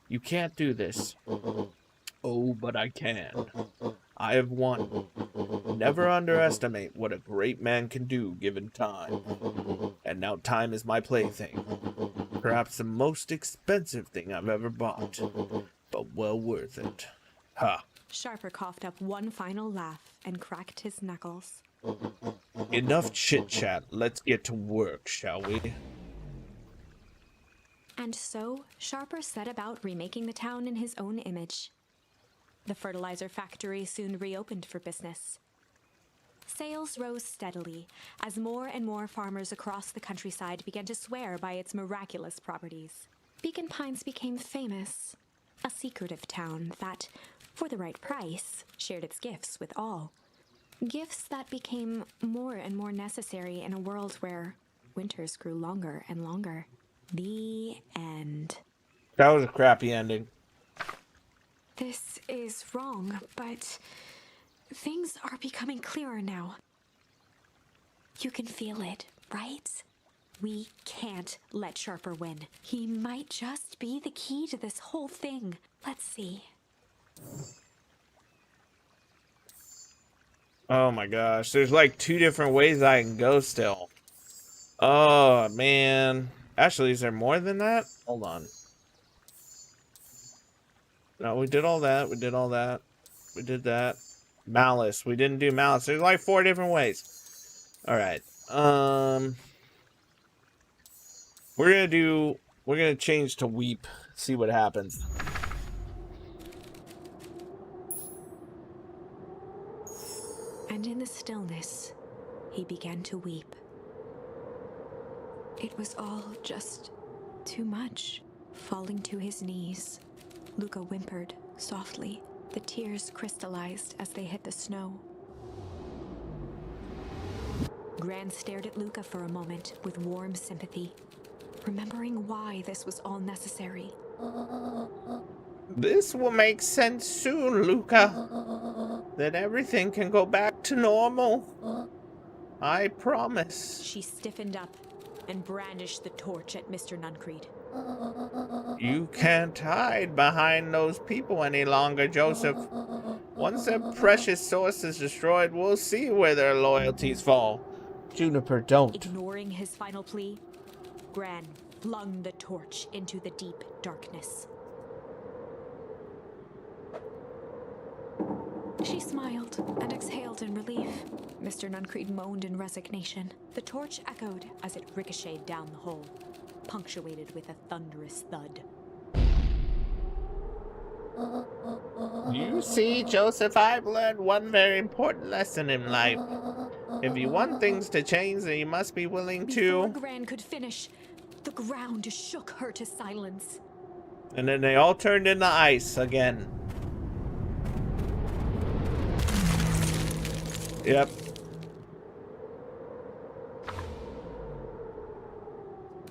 You can't do this. Oh, but I can. I have won. Never underestimate what a great man can do given time. And now time is my plaything. Perhaps the most expensive thing I've ever bought, but well worth it. Ha! Sharper coughed up one final laugh and cracked his knuckles. Enough chit-chat. Let's get to work, shall we? And so, Sharper set about remaking the town in his own image. The fertilizer factory soon reopened for business. Sales rose steadily as more and more farmers across the countryside began to swear by its miraculous properties. Beacon Pines became famous, a secretive town that, for the right price, shared its gifts with all. Gifts that became more and more necessary in a world where winters grew longer and longer. The end. That was a crappy ending. This is wrong, but things are becoming clearer now. You can feel it, right? We can't let Sharper win. He might just be the key to this whole thing. Let's see. Oh my gosh, there's like 2 different ways I can go still. Oh man. Actually, is there more than that? Hold on. No, we did all that. We did all that. We did that. Malice. We didn't do malice. There's like 4 different ways. Alright. We're gonna change to weep. See what happens. And in the stillness, he began to weep. It was all just too much. Falling to his knees, Luca whimpered softly. The tears crystallized as they hit the snow. Gran stared at Luca for a moment with warm sympathy, remembering why this was all necessary. This will make sense soon, Luca. Then everything can go back to normal. I promise. She stiffened up and brandished the torch at Mr. Nuncreed. You can't hide behind those people any longer, Joseph. Once their precious source is destroyed, we'll see where their loyalties fall. Juniper, don't. Ignoring his final plea, Gran flung the torch into the deep darkness. She smiled and exhaled in relief. Mr. Nuncreed moaned in resignation. The torch echoed as it ricocheted down the hole, punctuated with a thunderous thud. You see, Joseph, I've learned one very important lesson in life. If you want things to change, then you must be willing Before to... Gran could finish, the ground shook her to silence. And then they all turned into ice again. Yep.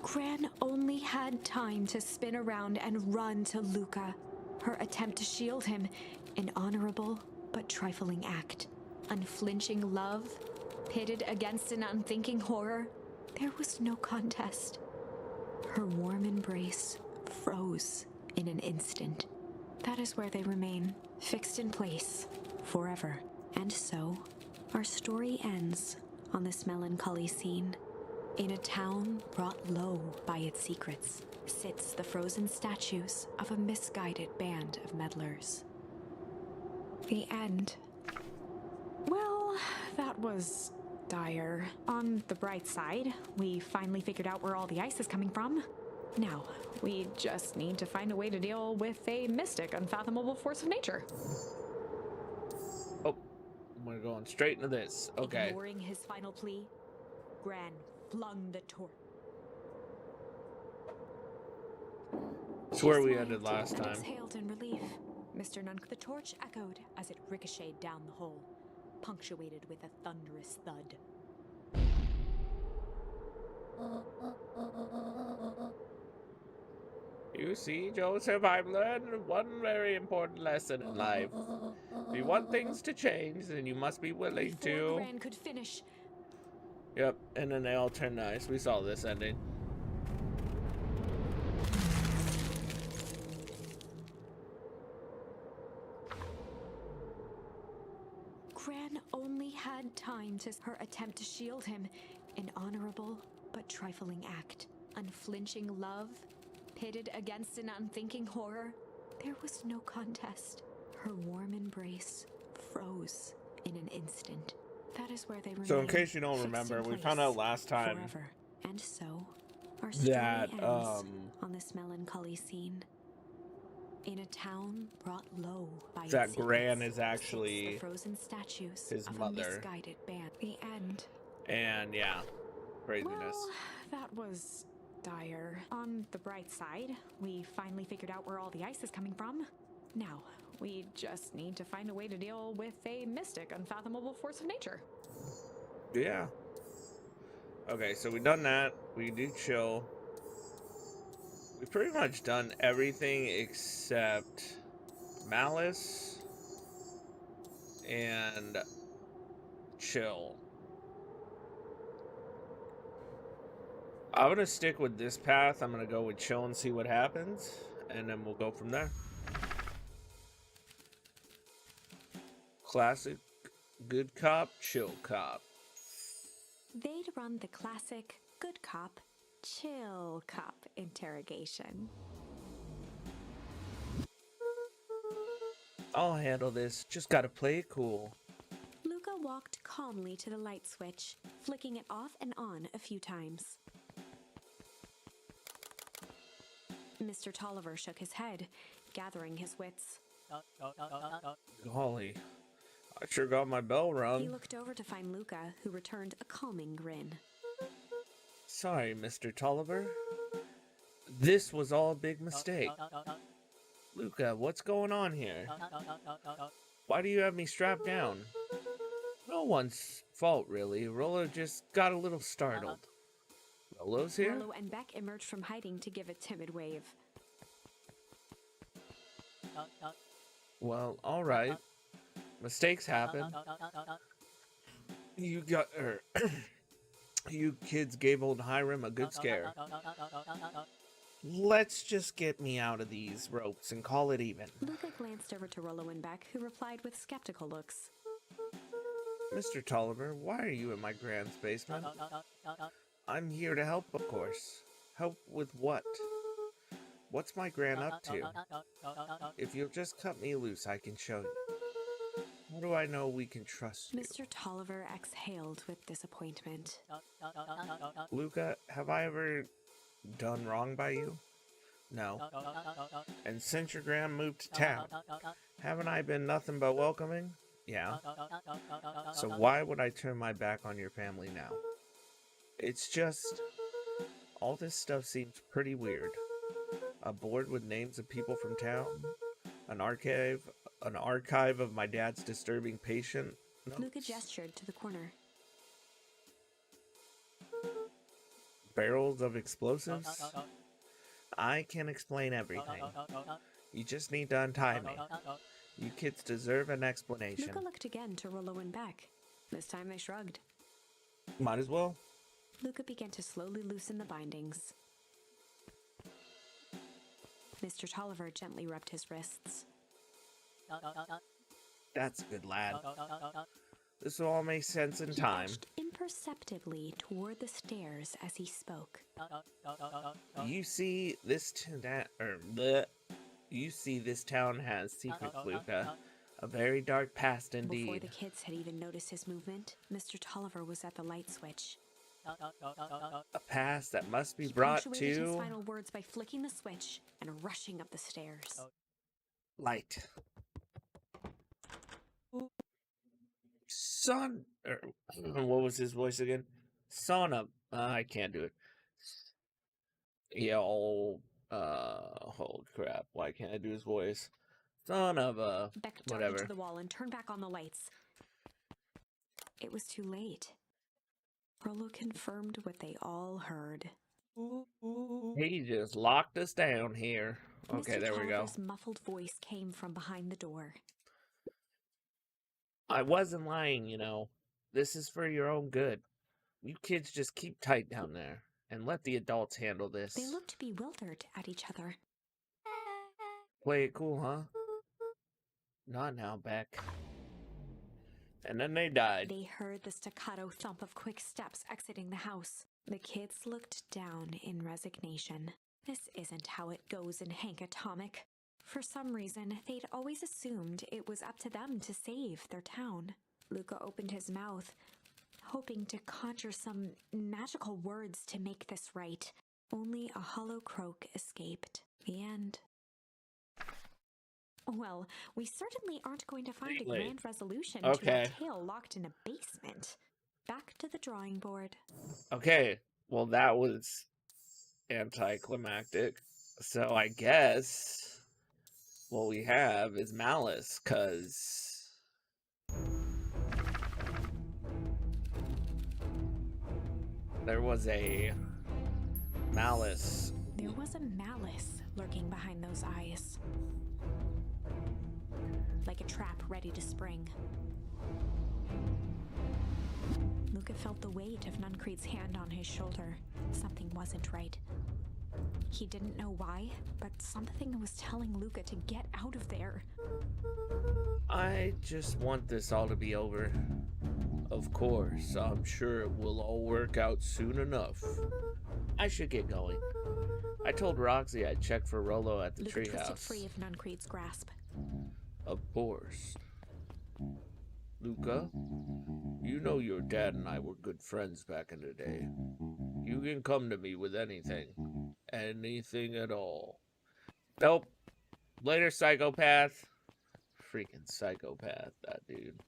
Gran only had time to spin around and run to Luca. Her attempt to shield him, an honorable but trifling act. Unflinching love, pitted against an unthinking horror. There was no contest. Her warm embrace froze in an instant. That is where they remain, fixed in place, forever. And so, our story ends on this melancholy scene. In a town brought low by its secrets, sits the frozen statues of a misguided band of meddlers. The end. Well, that was dire. On the bright side, we finally figured out where all the ice is coming from. Now, we just need to find a way to deal with a mystic, unfathomable force of nature. Oh, we're going straight into this. Okay. Ignoring his final plea, Gran flung the torch. It's where we ended last And time. exhaled in relief. Mr. Nunc, the torch echoed as it ricocheted down the hole, punctuated with a thunderous thud. You see, Joseph, I've learned one very important lesson in life. If you want things to change, then you must be willing Before to. Gran could finish, Yep, and then they all turned nice. We saw this ending. Gran only had time to her attempt to shield him. An honorable but trifling act. Unflinching love, pitted against an unthinking horror. There was no contest. Her warm embrace froze in an instant. That is where they remained. So in case you don't fixed remember, in we place found out last time forever. And so, our story that ends on this melancholy scene. In a town brought low by that its Gran secrets, is actually sits the frozen statues his of mother. a misguided band. The end. And yeah, craziness. Well, that was dire. On the bright side, we finally figured out where all the ice is coming from. Now, we just need to find a way to deal with a mystic, unfathomable force of nature. Yeah. Okay, so we done that. We do chill. We've pretty much done everything except Malice and chill. I'm gonna stick with this path. I'm gonna go with chill and see what happens, and then we'll go from there. Classic good cop, chill cop. They'd run the classic good cop, chill cop interrogation. I'll handle this. Just gotta play it cool. Luca walked calmly to the light switch, flicking it off and on a few times. Mr. Tolliver shook his head, gathering his wits. Golly, I sure got my bell He rung. looked over to find Luca, who returned a calming grin. Sorry, Mr. Tolliver. This was all a big mistake. Luca, what's going on here? Why do you have me strapped down? No one's fault, really. Rollo just got a little startled. Rollo's here? Rollo and Beck emerged from hiding to give a timid wave. Well, alright. Mistakes happen. You got you kids gave old Hiram a good scare. Let's just get me out of these ropes and call it even. Luca glanced over to Rollo and Beck, who replied with skeptical looks. Mr. Tolliver, why are you in my grand's basement? I'm here to help, of course. Help with what? What's my gran up to? If you'll just cut me loose, I can show you. How do I know we can trust you? Mr. Tolliver exhaled with disappointment. Luca, have I ever done wrong by you? No. And since your gran moved to town, haven't I been nothing but welcoming? Yeah. So why would I turn my back on your family now? It's just, all this stuff seems pretty weird. A board with names of people from town, an archive of my dad's disturbing patient notes. Luca gestured to the corner. Barrels of explosives. I can explain everything. You just need to untie me. You kids deserve an explanation. Luca looked again to Rollo and Beck. This time they shrugged. Might as well. Luca began to slowly loosen the bindings. Mr. Tolliver gently rubbed his wrists. That's a good lad. This will all make sense in time. He edged imperceptibly toward the stairs as he spoke. You see, this town has secrets, Luca. A very dark past indeed. Before the kids had even noticed his movement, Mr. Tolliver was at the light switch. A past that must be brought He punctuated his to final words by flicking the switch and rushing up the stairs. light. Son, what was his voice again? Son of, I can't do it. Yeah, holy crap, why can't I do his voice? Son of a, Beck darted whatever. to the wall and turned back on the lights. It was too late. Rollo confirmed what they all heard. He just locked us down here. Okay, Mr. there we go. Tolliver's muffled voice came from behind the door. I wasn't lying, you know. This is for your own good. You kids just keep tight down there and let the adults handle this. They looked bewildered at each other. Play it cool, huh? Not now, Beck. And then they died. They heard the staccato thump of quick steps exiting the house. The kids looked down in resignation. This isn't how it goes in Hank Atomic. For some reason, they'd always assumed it was up to them to save their town. Luca opened his mouth, hoping to conjure some magical words to make this right. Only a hollow croak escaped. The end. Well, we certainly aren't going to find a grand resolution to a tale locked in a basement. Back to the drawing board. Okay, well that was anticlimactic. So I guess what we have is malice, because there was a malice. There was a malice lurking behind those eyes. Like a trap ready to spring. Luca felt the weight of Nuncreed's hand on his shoulder. Something wasn't right. He didn't know why, but something was telling Luca to get out of there. I just want this all to be over. Of course, I'm sure it will all work out soon enough. I should get going. I told Roxy I'd check for Rollo at the treehouse. Luca twisted free of Nuncreed's grasp. Of course. Luca, you know your dad and I were good friends back in the day. You can come to me with anything. Anything at all. Nope. Later, psychopath. Freaking psychopath, that dude.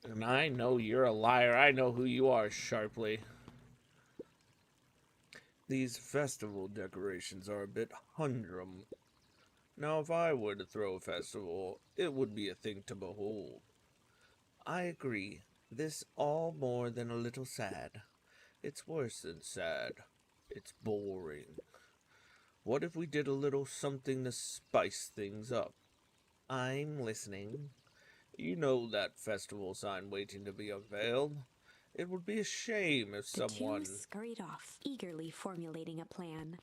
And I know you're a liar. I know who you are, Sharply. These festival decorations are a bit humdrum. Now, if I were to throw a festival, it would be a thing to behold. I agree. This all more than a little sad. It's worse than sad. It's boring. What if we did a little something to spice things up? I'm listening. You know that festival sign waiting to be unveiled. It would be a shame if someone... The two scurried off, eagerly formulating a plan.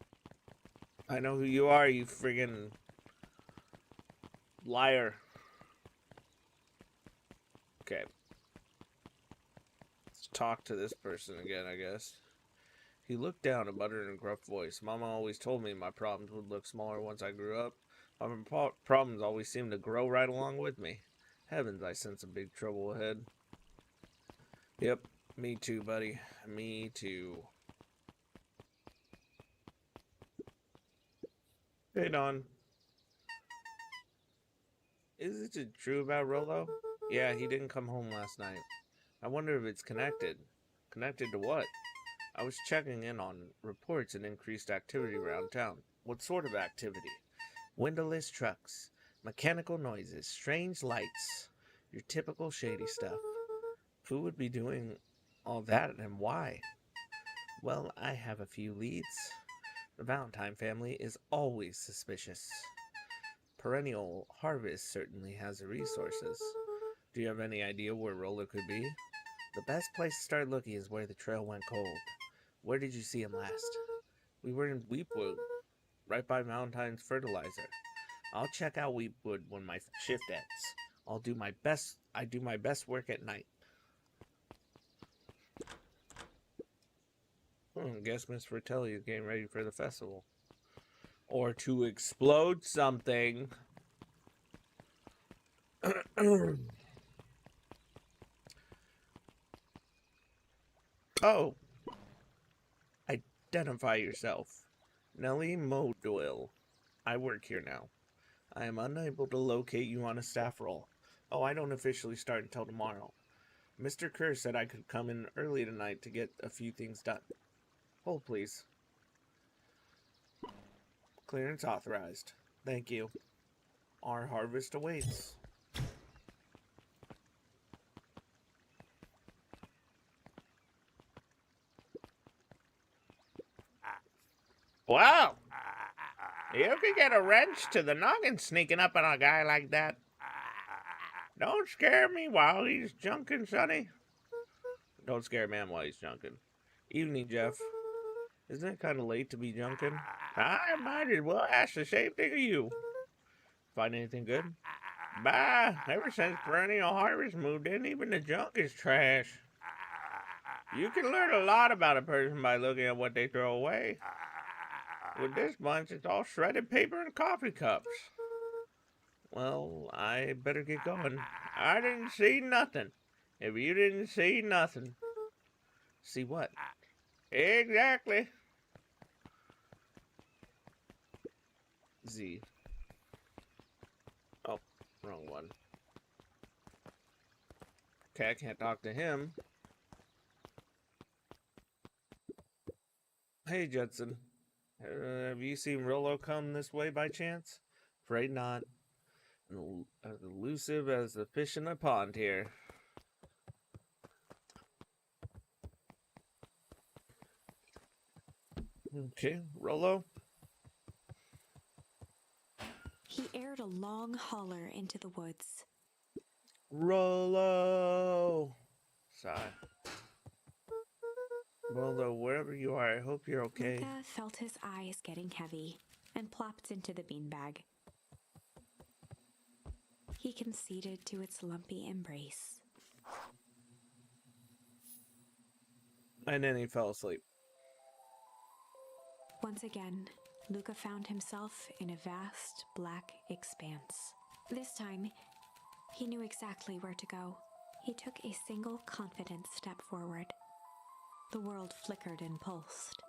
I know who you are, you friggin' liar. Okay. Let's talk to this person again, I guess. He looked down and muttered in a gruff voice. Mama always told me my problems would look smaller once I grew up. My problems always seemed to grow right along with me. Heavens, I sense a big trouble ahead. Yep, me too, buddy. Me too. Hey, Don. Is it true about Rollo? Yeah, he didn't come home last night. I wonder if it's connected. Connected to what? I was checking in on reports and increased activity around town. What sort of activity? Windowless trucks, mechanical noises, strange lights. Your typical shady stuff. Who would be doing all that and why? Well, I have a few leads. The Valentine family is always suspicious. Perennial Harvest certainly has the resources. Do you have any idea where Rollo could be? The best place to start looking is where the trail went cold. Where did you see him last? We were in Weepwood, right by Valentine's fertilizer. I'll check out Weepwood when my shift ends. I do my best work at night. Guess Miss Fratelli is getting ready for the festival. Or to explode something. Oh. Identify yourself. Nellie Modoyle. I work here now. I am unable to locate you on a staff role. Oh, I don't officially start until tomorrow. Mr. Kerr said I could come in early tonight to get a few things done. Hold, please. Clearance authorized. Thank you. Our harvest awaits. Well, you could get a wrench to the noggin sneaking up on a guy like that. Don't scare me while he's junking, Sonny. Don't scare man while he's junking. Evening, Jeff. Isn't it kind of late to be junking? I might as well ask the same thing of you. Find anything good? Bah, ever since perennial harvest moved in, even the junk is trash. You can learn a lot about a person by looking at what they throw away. With this bunch, it's all shredded paper and coffee cups. Well, I better get going. I didn't see nothing. If you didn't see nothing. See what? Exactly. Z. Oh, wrong one. Okay, I can't talk to him. Hey, Judson. Have you seen Rollo come this way by chance? Afraid not. As elusive as the fish in a pond here. Okay, Rollo. He aired a long holler into the woods. Rollo! Sigh. Rollo, wherever you are, I hope you're okay. Luca felt his eyes getting heavy and plopped into the beanbag. He conceded to its lumpy embrace. And then he fell asleep. Once again, Luca found himself in a vast black expanse. This time, he knew exactly where to go. He took a single confident step forward. The world flickered and pulsed.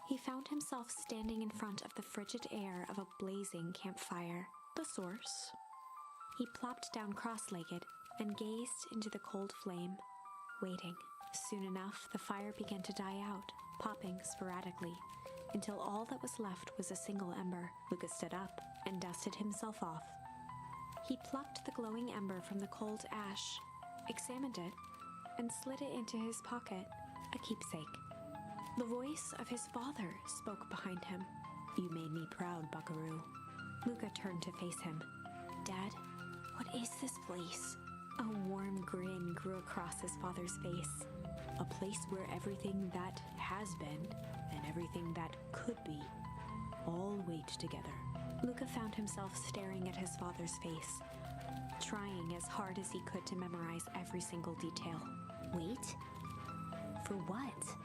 He found himself standing in front of the frigid air of a blazing campfire, the source. He plopped down cross-legged and gazed into the cold flame, waiting. Soon enough, the fire began to die out, popping sporadically, until all that was left was a single ember. Luca stood up and dusted himself off. He plucked the glowing ember from the cold ash, examined it, and slid it into his pocket, a keepsake. The voice of his father spoke behind him. "You made me proud, Buckaroo." Luca turned to face him. "Dad, what is this place?" A warm grin grew across his father's face. "A place where everything that has been and everything that could be all wait together." Luca found himself staring at his father's face, trying as hard as he could to memorize every single detail. "Wait? For what?"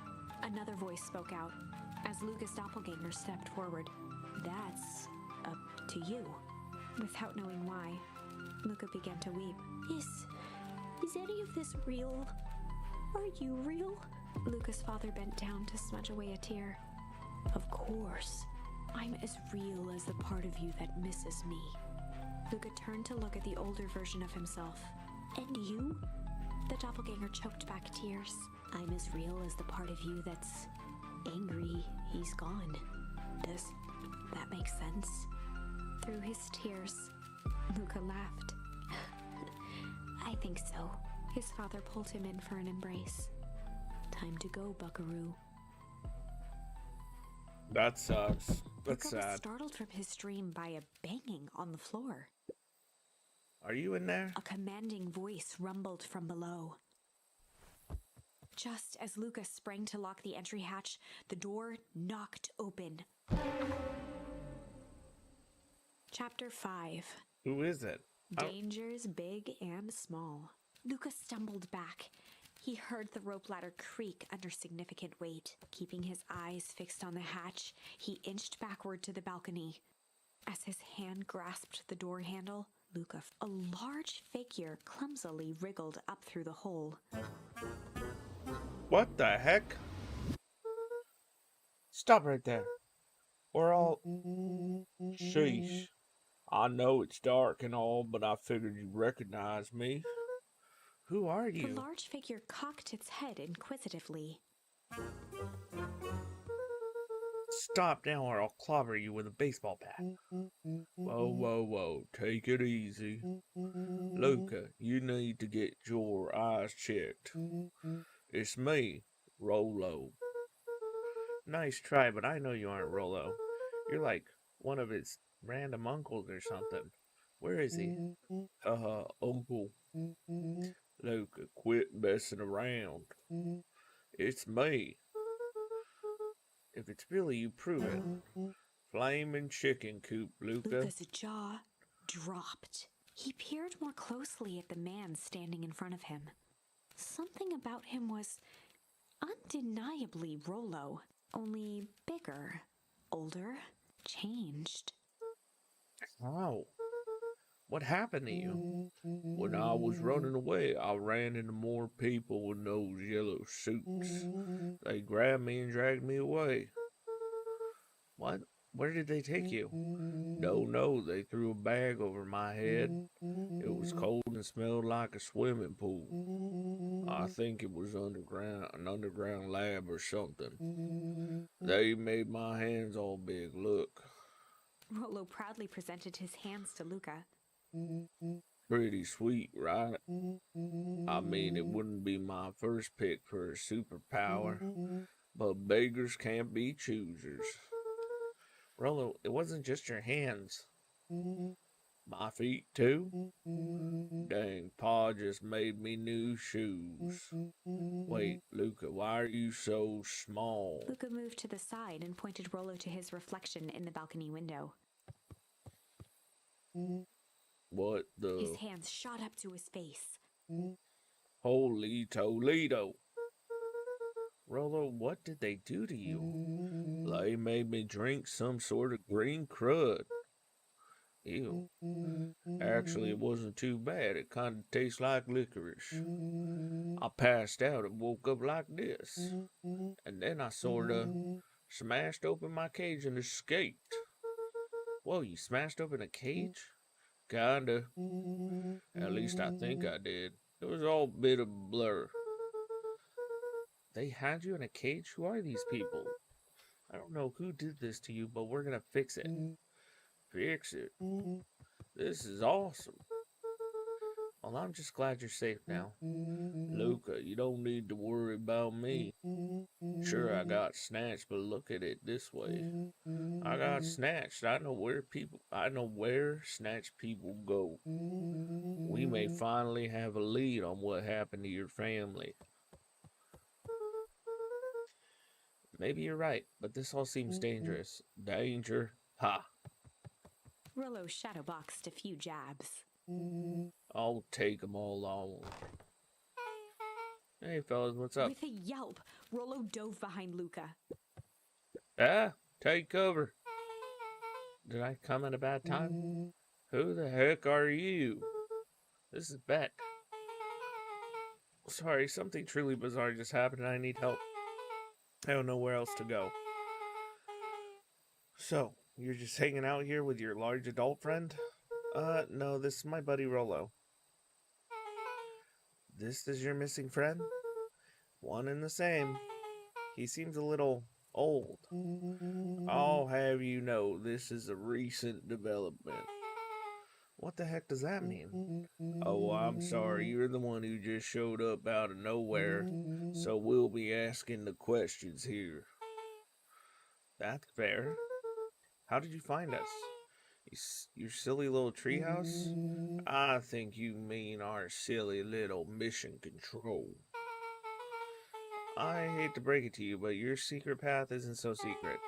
Another voice spoke out as Luca's doppelganger stepped forward. "That's up to you." Without knowing why, Luca began to weep. Is any of this real? Are you real?" Luca's father bent down to smudge away a tear. "Of course. I'm as real as the part of you that misses me." Luca turned to look at the older version of himself. "And you?" The doppelganger choked back tears. "I'm as real as the part of you that's angry he's gone." Does that make sense? Through his tears, Luca laughed. "I think so." His father pulled him in for an embrace. "Time to go, Buckaroo." That sucks. That's Luca was sad. startled from his dream by a banging on the floor. Are you in there? A commanding voice rumbled from below. Just as Luca sprang to lock the entry hatch, the door knocked open. Chapter 5. Who is it? Dangers big and small. Luca stumbled back. He heard the rope ladder creak under significant weight. Keeping his eyes fixed on the hatch, he inched backward to the balcony. As his hand grasped the door handle, a large figure clumsily wriggled up through the hole. What the heck? Stop right there. Or I'll... Sheesh. I know it's dark and all, but I figured you'd recognize me. Who are you? The large figure cocked its head inquisitively. Stop now or I'll clobber you with a baseball bat. Whoa, whoa, whoa. Take it easy. Luca, you need to get your eyes checked. It's me, Rollo. Nice try, but I know you aren't Rollo. You're like one of his random uncles or something. Where is he? Uncle. Luca, quit messing around. It's me. If it's really you, prove it. Flaming chicken coop, Luca. Luca's jaw dropped. He peered more closely at the man standing in front of him. Something about him was undeniably Rollo, only bigger, older, changed. How? What happened to you? When I was running away, I ran into more people in those yellow suits. They grabbed me and dragged me away. What? Where did they take you? Don't know, they threw a bag over my head. It was cold and smelled like a swimming pool. I think it was an underground lab or something. They made my hands all big, look. Rollo proudly presented his hands to Luca. Pretty sweet, right? I mean, it wouldn't be my first pick for a superpower, but beggars can't be choosers. Rollo, it wasn't just your hands. My feet, too? Dang, Pa just made me new shoes. Wait, Luca, why are you so small? Luca moved to the side and pointed Rollo to his reflection in the balcony window. What His the? hands shot up to his face. Holy Toledo! Rollo, what did they do to you? They made me drink some sort of green crud. Ew. Actually, it wasn't too bad. It kind of tastes like licorice. I passed out and woke up like this. And then I sort of smashed open my cage and escaped. Whoa, you smashed open a cage? Kinda. At least I think I did. It was all a bit of a blur. They had you in a cage? Who are these people? I don't know who did this to you, but we're gonna fix it. Fix it. This is awesome. Well, I'm just glad you're safe now. Luca, you don't need to worry about me. Sure, I got snatched, but look at it this way. I got snatched. I know where snatched people go. We may finally have a lead on what happened to your family. Maybe you're right, but this all seems dangerous. Danger? Ha! Rollo shadowboxed a few jabs. I'll take 'em all on. Hey, fellas, what's up? With a yelp, Rollo dove behind Luca. Ah, take cover. Did I come at a bad time? Who the heck are you? This is Beck. Sorry, something truly bizarre just happened and I need help. I don't know where else to go. So, you're just hanging out here with your large adult friend? No, this is my buddy Rollo. This is your missing friend? One and the same. He seems a little old. I'll have you know this is a recent development. What the heck does that mean? Oh, I'm sorry, you're the one who just showed up out of nowhere, so we'll be asking the questions here. That's fair. How did you find us? Your silly little treehouse? I think you mean our silly little mission control. I hate to break it to you, but your secret path isn't so secret.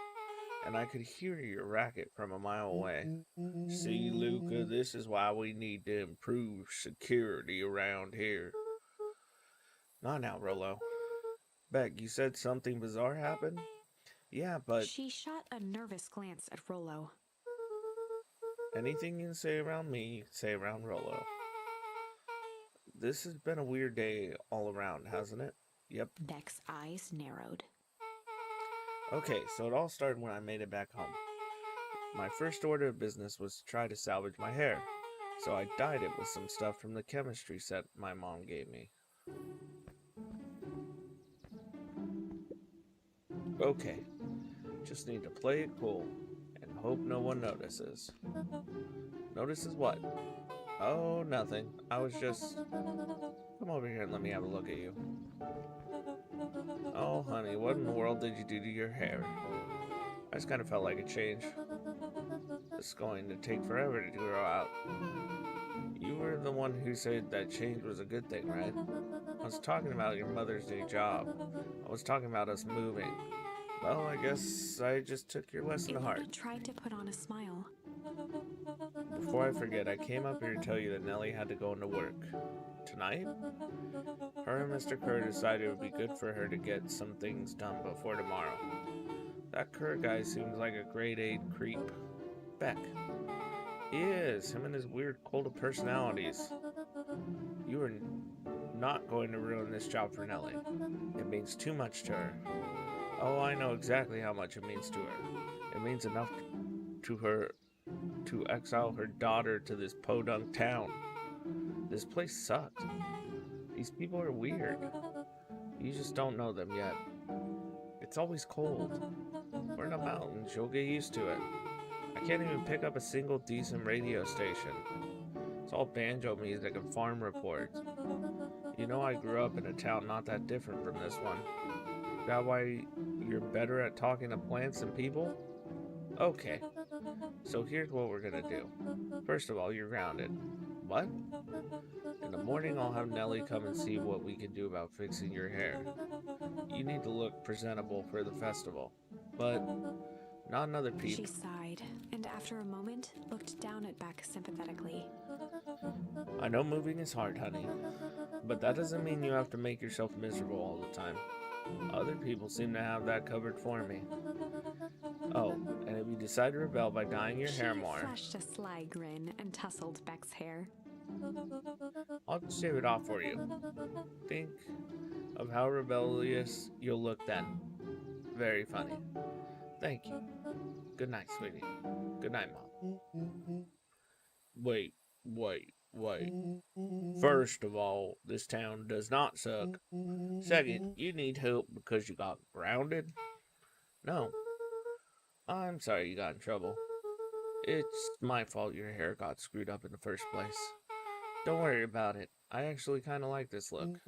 And I could hear your racket from a mile away. See, Luca, this is why we need to improve security around here. Not now, Rollo. Beck, you said something bizarre happened? Yeah, but She shot a nervous glance at Rollo. anything you can say around me, you can say around Rollo. This has been a weird day all around, hasn't it? Yep. Beck's eyes narrowed. Okay, so it all started when I made it back home. My first order of business was to try to salvage my hair, so I dyed it with some stuff from the chemistry set my mom gave me. Okay, just need to play it cool and hope no one notices. Notices what? Oh, nothing. I was just... Come over here and let me have a look at you. Oh, honey, what in the world did you do to your hair? I just kind of felt like a change. It's going to take forever to grow out. You were the one who said that change was a good thing, right? I was talking about your mother's new job. I was talking about us moving. Well, I guess I just took your lesson to heart. Ilona tried to put on a smile. Before I forget, I came up here to tell you that Nellie had to go into work. Tonight? Her and Mr. Kerr decided it would be good for her to get some things done before tomorrow. That Kerr guy seems like a grade 8 creep. Beck. He is, him and his weird cult of personalities. You are not going to ruin this job for Nellie. It means too much to her. Oh, I know exactly how much it means to her. It means enough to her to exile her daughter to this podunk town. This place sucked. These people are weird. You just don't know them yet. It's always cold. We're in the mountains, you'll get used to it. I can't even pick up a single decent radio station. It's all banjo music and farm reports. You know I grew up in a town not that different from this one. Is that why you're better at talking to plants than people? Okay, so here's what we're gonna do. First of all, you're grounded. What? In the morning, I'll have Nellie come and see what we can do about fixing your hair. You need to look presentable for the festival, but not another peep. She sighed, and after a moment, looked down at Beck sympathetically. I know moving is hard, honey, but that doesn't mean you have to make yourself miserable all the time. Other people seem to have that covered for me. Oh, and if you decide to rebel by dyeing your hair more... She flashed a sly grin and tousled Beck's hair. I'll shave it off for you. Think of how rebellious you'll look then. Very funny. Thank you. Good night, sweetie. Good night, Mom. Wait. First of all, this town does not suck. Second, you need help because you got grounded? No. I'm sorry you got in trouble. It's my fault your hair got screwed up in the first place. Don't worry about it. I actually kind of like this look.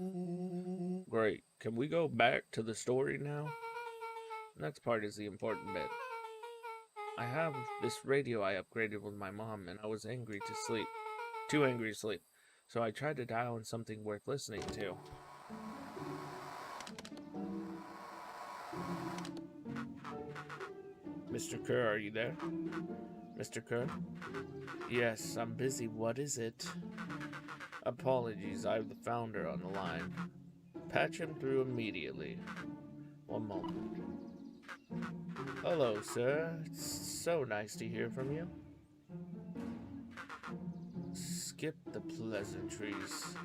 Great. Can we go back to the story now? Next part is the important bit. I have this radio I upgraded with my mom, and I was angry to sleep. Too angry to sleep. So I tried to dial in something worth listening to. Mr. Kerr, are you there? Mr. Kerr? Yes, I'm busy. What is it? Apologies, I have the founder on the line. Patch him through immediately. One moment. Hello, sir. It's so nice to hear from you. Skip the pleasantries.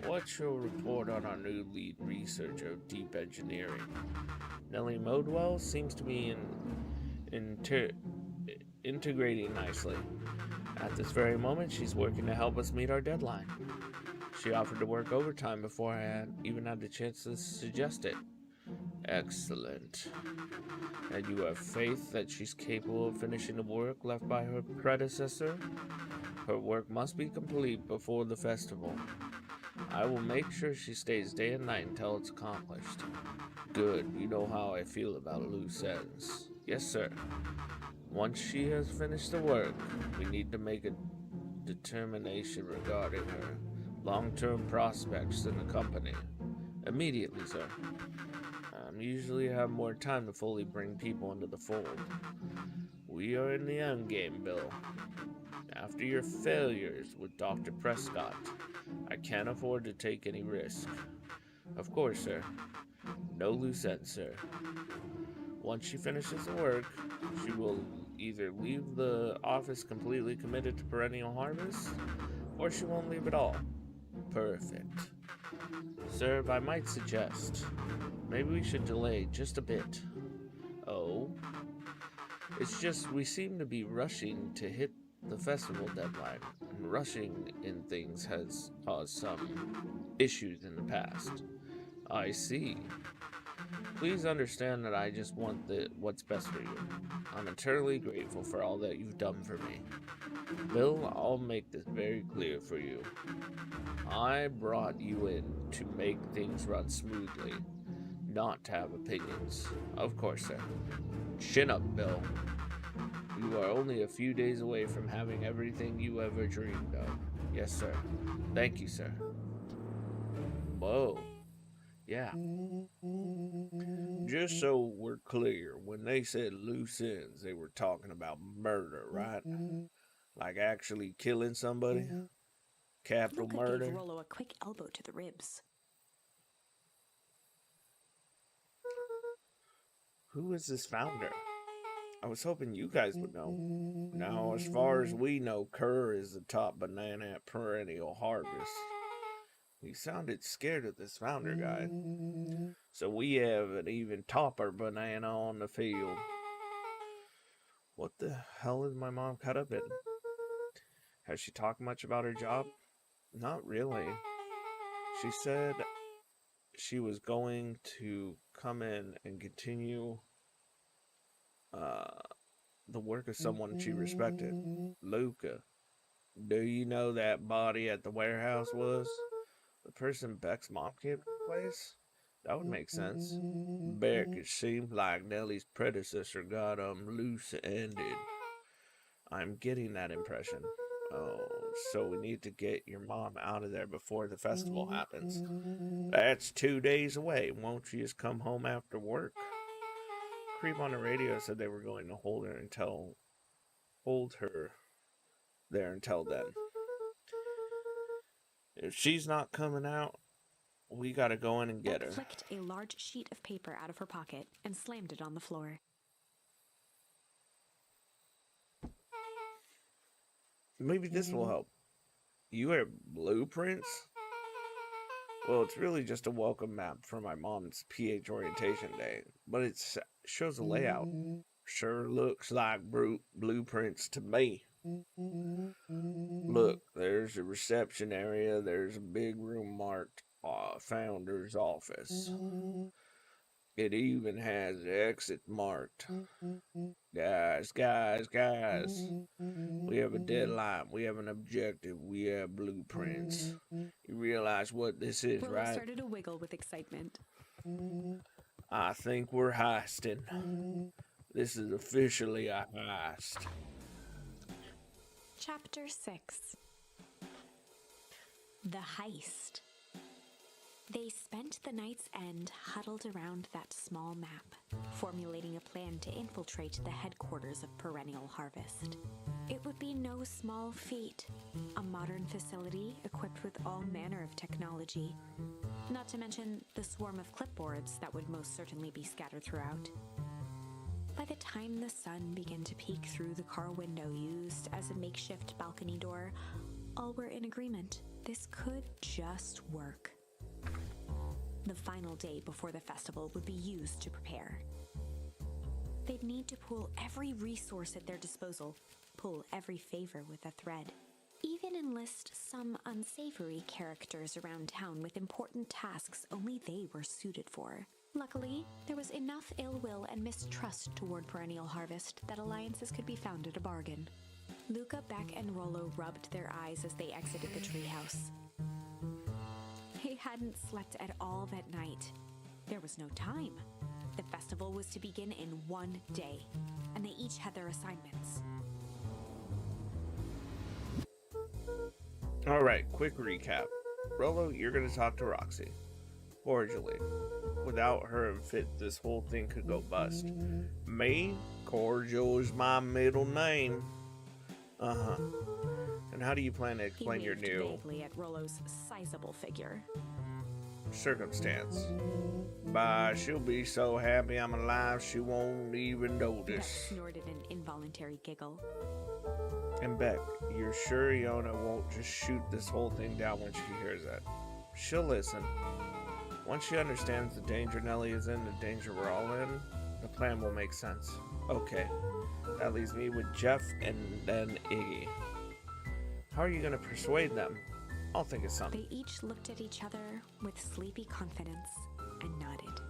What's your report on our new lead researcher of deep engineering? Nellie Modwell seems to be integrating nicely. At this very moment, she's working to help us meet our deadline. She offered to work overtime before I had even had the chance to suggest it. Excellent. And you have faith that she's capable of finishing the work left by her predecessor? Her work must be complete before the festival. I will make sure she stays day and night until it's accomplished. Good, you know how I feel about loose ends. Yes, sir. Once she has finished the work, we need to make a determination regarding her long-term prospects in the company. Immediately, sir. Usually have more time to fully bring people into the fold. We are in the end game, Bill. After your failures with Dr. Prescott, I can't afford to take any risk. Of course, sir. No loose ends, sir. Once she finishes the work, she will either leave the office completely committed to perennial harvest, or she won't leave at all. Perfect. Sir, if I might suggest, maybe we should delay just a bit. Oh? It's just we seem to be rushing to hit the festival deadline, and rushing in things has caused some issues in the past. I see. Please understand that I just want what's best for you. I'm eternally grateful for all that you've done for me. Bill, I'll make this very clear for you. I brought you in to make things run smoothly, not to have opinions. Of course, sir. Chin up, Bill. You are only a few days away from having everything you ever dreamed of. Yes, sir. Thank you, sir. Whoa. Yeah. Just so we're clear, when they said loose ends, they were talking about murder, right? Like actually killing somebody? Capital Luca gave murder? Rollo a quick elbow to the ribs. Who is this founder? I was hoping you guys would know. Now, as far as we know, Kerr is the top banana at Perennial Harvest. He sounded scared of this founder guy. So we have an even topper banana on the field. What the hell is my mom caught up in? Has she talked much about her job? Not really. She said she was going to come in and continue the work of someone she respected. Luca. Do you know that body at the warehouse was? The person Beck's mom came to the place? That would make sense. Beck, it seemed like Nellie's predecessor got loose-ended. I'm getting that impression. Oh, so we need to get your mom out of there before the festival happens. That's 2 days away. Won't you just come home after work? Creep on the radio said they were going to hold her there until then. If she's not coming out, we gotta go in and get Beck her. flicked a large sheet of paper out of her pocket and slammed it on the floor. Maybe this will help. You have blueprints? Well, it's really just a welcome map for my mom's PH orientation day, but it shows a layout. Sure looks like blueprints to me. Look, there's a reception area, there's a big room marked founder's office. It even has the exit marked. Guys, we have a deadline, we have an objective, we have blueprints. You realize what this is, Rollo right? started to wiggle with excitement. I think we're heisting. This is officially a heist. Chapter 6. The Heist. They spent the night's end huddled around that small map, formulating a plan to infiltrate the headquarters of Perennial Harvest. It would be no small feat, a modern facility equipped with all manner of technology, not to mention the swarm of clipboards that would most certainly be scattered throughout. By the time the sun began to peek through the car window used as a makeshift balcony door, all were in agreement. This could just work. The final day before the festival would be used to prepare. They'd need to pool every resource at their disposal, pull every favor with a thread, even enlist some unsavory characters around town with important tasks only they were suited for. Luckily, there was enough ill will and mistrust toward Perennial Harvest that alliances could be found at a bargain. Luca, Beck, and Rollo rubbed their eyes as they exited the treehouse. They hadn't slept at all that night. There was no time. The festival was to begin in 1 day, and they each had their assignments. Alright, quick recap. Rollo, you're gonna talk to Roxy. Cordially. Without her and Fit, this whole thing could go bust. Me? Cordial is my middle name. Uh-huh. And how do you plan to explain your He waved vaguely at Rollo's sizable figure. circumstance? Bye, she'll be so happy I'm alive she won't even Beck notice. snorted an involuntary giggle. And Beck, you're sure Iona won't just shoot this whole thing down when she hears that? She'll listen. Once she understands the danger Nellie is in, the danger we're all in, the plan will make sense. Okay, that leaves me with Jeff and then Iggy. How are you going to persuade them? I'll think of something. They each looked at each other with sleepy confidence and nodded.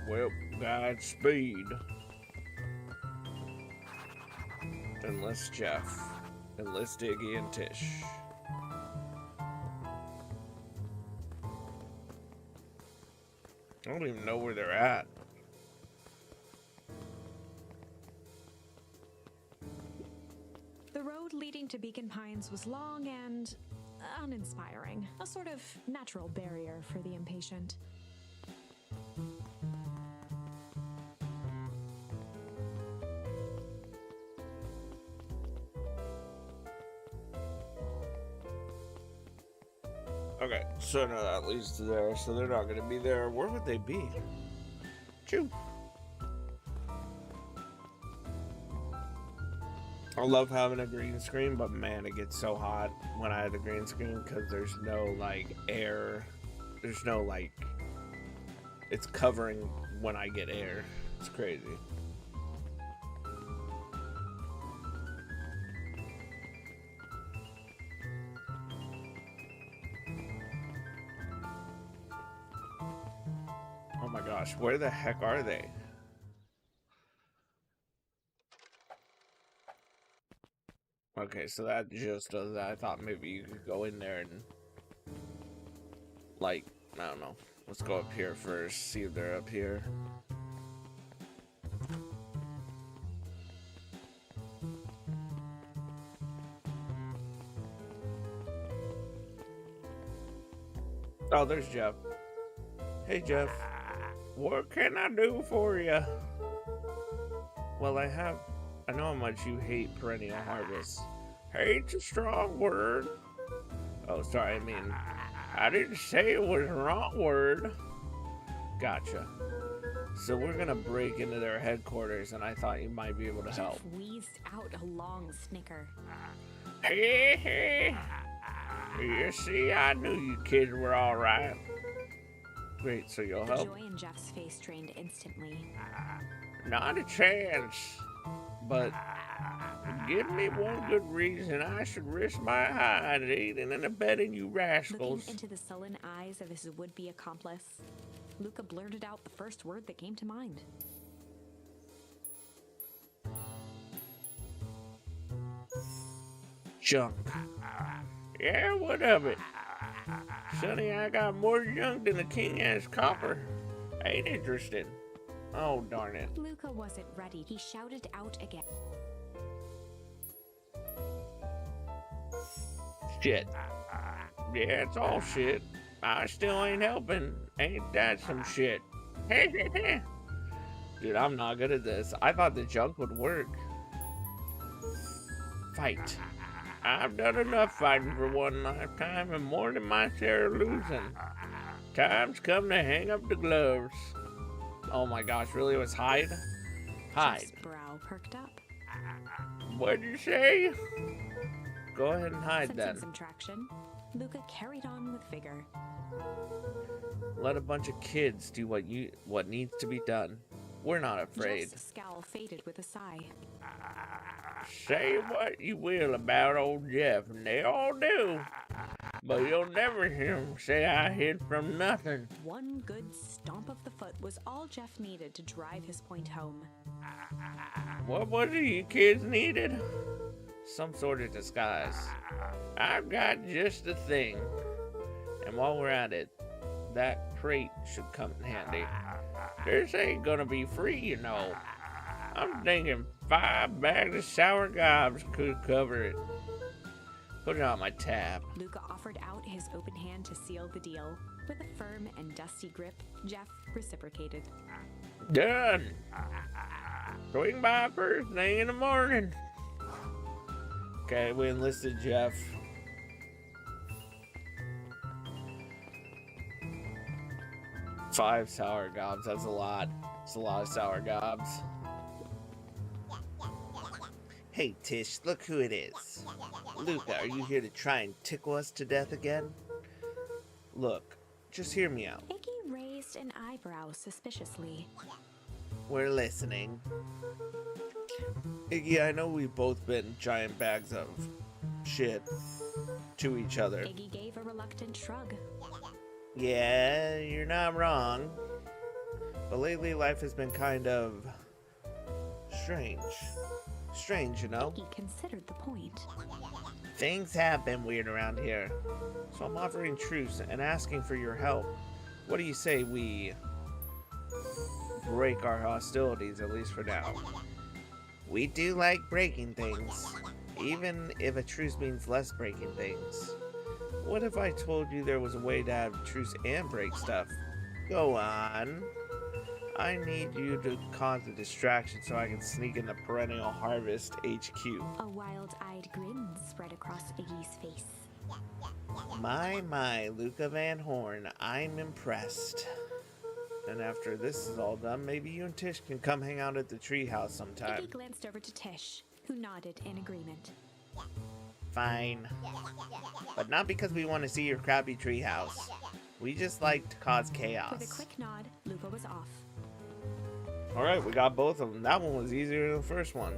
Well, Godspeed. Unless Jeff. Enlist Iggy and Tish. I don't even know where they're at. The road leading to Beacon Pines was long and uninspiring, a sort of natural barrier for the impatient. Okay, so no, that leads to there, so they're not gonna be there. Where would they be? Choo. I love having a green screen, but man, it gets so hot when I have the green screen because there's no like air. There's no like, it's covering when I get air. It's crazy. Oh my gosh, where the heck are they? Okay, so that just does that. I thought maybe you could go in there and, like, I don't know. Let's go up here first, see if they're up here. Oh, there's Jeff. Hey, Jeff. What can I do for you? Well, I know how much you hate perennial harvest. Hate's a strong word. Oh, sorry, I didn't say it was a wrong word. Gotcha. So we're gonna break into their headquarters, and I thought you might be able to help. Jeff wheezed out a long snicker. Hey, you see, I knew you kids were all right. Great, so you'll The help? joy in Jeff's face drained instantly. Not a chance. But give me one good reason I should risk my hide aiding and abetting you rascals. Looking into the sullen eyes of his would-be accomplice, Luca blurted out the first word that came to mind. Junk. Yeah, what of it? Sonny, I got more junk than the king has copper. Ain't interested. Oh, darn it. Luca wasn't ready. He shouted out again. Shit. Yeah, it's all shit. I still ain't helping. Ain't that some shit? Dude, I'm not good at this. I thought the junk would work. Fight. I've done enough fighting for one lifetime and more than my share of losing. Time's come to hang up the gloves. Oh my gosh, really? It was hide? Hide. Jeff's brow perked up. What'd you say? Go ahead and hide Sensing then. some traction, Luca carried on with vigor. Let a bunch of kids do what needs to be done. We're not afraid. Jeff's scowl faded with a sigh. Say what you will about old Jeff, and they all do. But you'll never hear him say I hid from nothing. One good stomp of the foot was all Jeff needed to drive his point home. What was it you kids needed? Some sort of disguise. I've got just the thing. And while we're at it, that crate should come in handy. This ain't gonna be free, you know. I'm thinking 5 bags of sour gobs could cover it. Put it on my tab. Luca offered out his open hand to seal the deal. With a firm and dusty grip, Jeff reciprocated. Done. Swing by first thing in the morning. Okay, we enlisted Jeff. Five sour gobs, that's a lot. It's a lot of sour gobs. Hey Tish, look who it is. Luca, are you here to try and tickle us to death again? Look, just hear me out. Iggy raised an eyebrow suspiciously. We're listening. Iggy, I know we've both been giant bags of shit to each other. Iggy gave a reluctant shrug. Yeah, you're not wrong. But lately life has been kind of strange. Strange, you know? Iggy considered the point. Things have been weird around here. So I'm offering truce and asking for your help. What do you say we break our hostilities, at least for now? We do like breaking things, even if a truce means less breaking things. What if I told you there was a way to have truce and break stuff? Go on. I need you to cause a distraction so I can sneak in the Perennial Harvest HQ. A wild-eyed grin spread across Iggy's face. My, Luca Van Horn, I'm impressed. And after this is all done, maybe you and Tish can come hang out at the treehouse sometime. Iggy glanced over to Tish, who nodded in agreement. Fine. But not because we want to see your crappy treehouse. We just like to cause chaos. With a quick nod, Luca was off. Alright, we got both of them. That one was easier than the first one.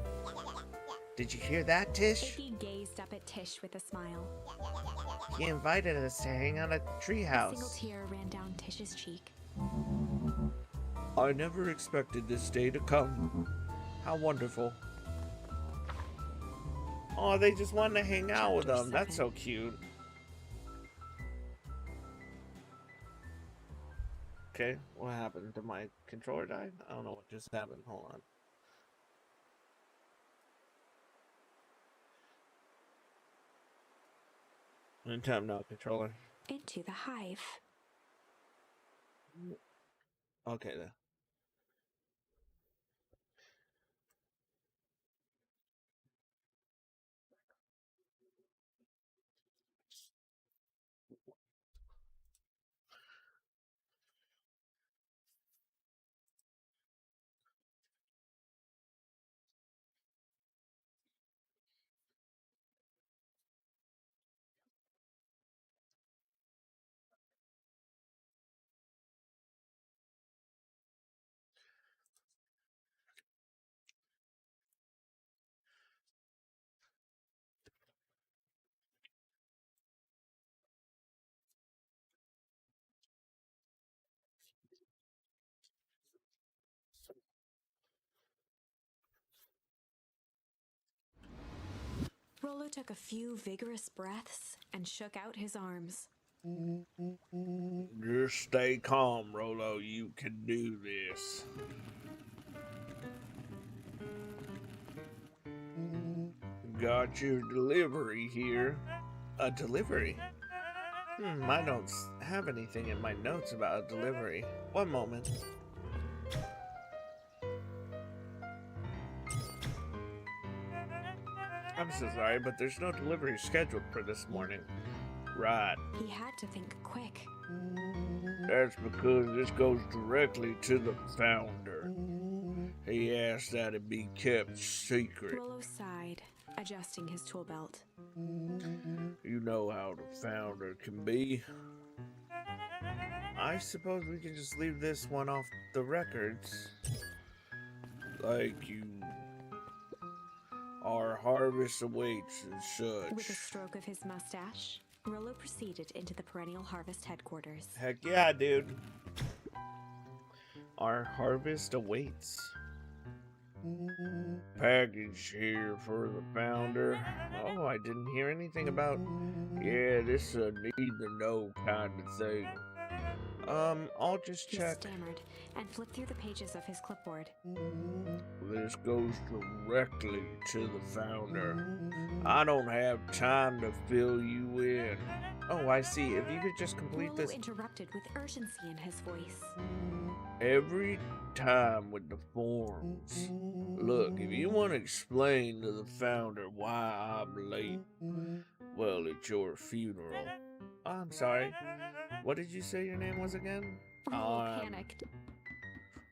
Did you hear that, Tish? Iggy gazed up at Tish with a smile. He invited us to hang out at the A single treehouse. tear ran down Tish's cheek. I never expected this day to come. How wonderful. Oh, they just wanted to hang out with them. That's so cute. Okay, what happened? Did my controller die? I don't know what just happened. Hold on. Time now, controller. Into the hive. Okay, then. Rollo took a few vigorous breaths and shook out his arms. Just stay calm, Rolo. You can do this. Got your delivery here. A delivery? I don't have anything in my notes about a delivery. One moment. I'm so sorry, but there's no delivery scheduled for this morning. Right. He had to think quick. That's because this goes directly to the founder. He asked that it be kept secret. Rollo sighed, adjusting his tool belt. You know how the founder can be. I suppose we can just leave this one off the records. Like you... Our harvest awaits and such. With a stroke of his mustache, Rollo proceeded into the Perennial Harvest headquarters. Heck yeah, dude. Our harvest awaits. Package here for the founder. Oh, I didn't hear anything about... Yeah, this a need-to-know kind of thing. I'll just He check. stammered and flipped through the pages of his clipboard. This goes directly to the founder. I don't have time to fill you in. Oh, I see. If you could just complete Rollo this interrupted with urgency in his voice. every time with the forms. Look, if you want to explain to the founder why I'm late, well, it's your funeral. I'm sorry. What did you say your name was again? Rollo panicked.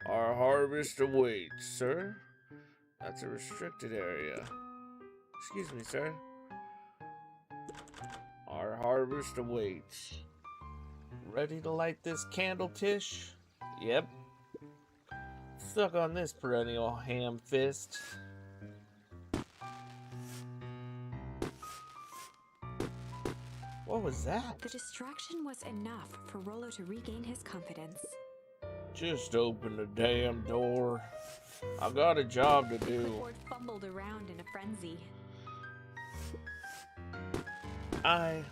Our harvest awaits, sir. That's a restricted area. Excuse me, sir. Our harvest awaits. Ready to light this candle, Tish? Yep. Stuck on this perennial ham fist. What was that? The distraction was enough for Rollo to regain his confidence. Just open the damn door. I got a job to The do. board fumbled around in a frenzy. I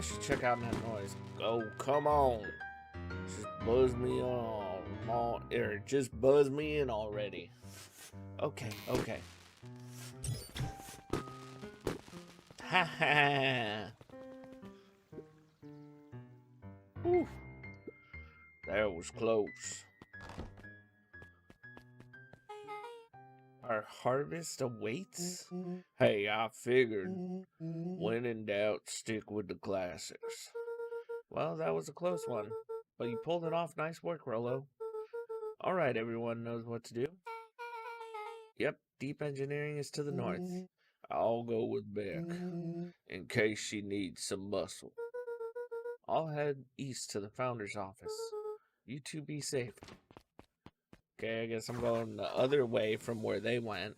should check out that noise. Oh, come on. Just buzz me just buzz me in already. Okay. Ha ha. Whew. That was close. Our harvest awaits? Hey, I figured. When in doubt, stick with the classics. Well, that was a close one, but you pulled it off. Nice work, Rollo. All right, everyone knows what to do. Yep, deep engineering is to the north. I'll go with Beck, in case she needs some muscle. I'll head east to the founder's office. You two be safe. Okay, I guess I'm going the other way from where they went.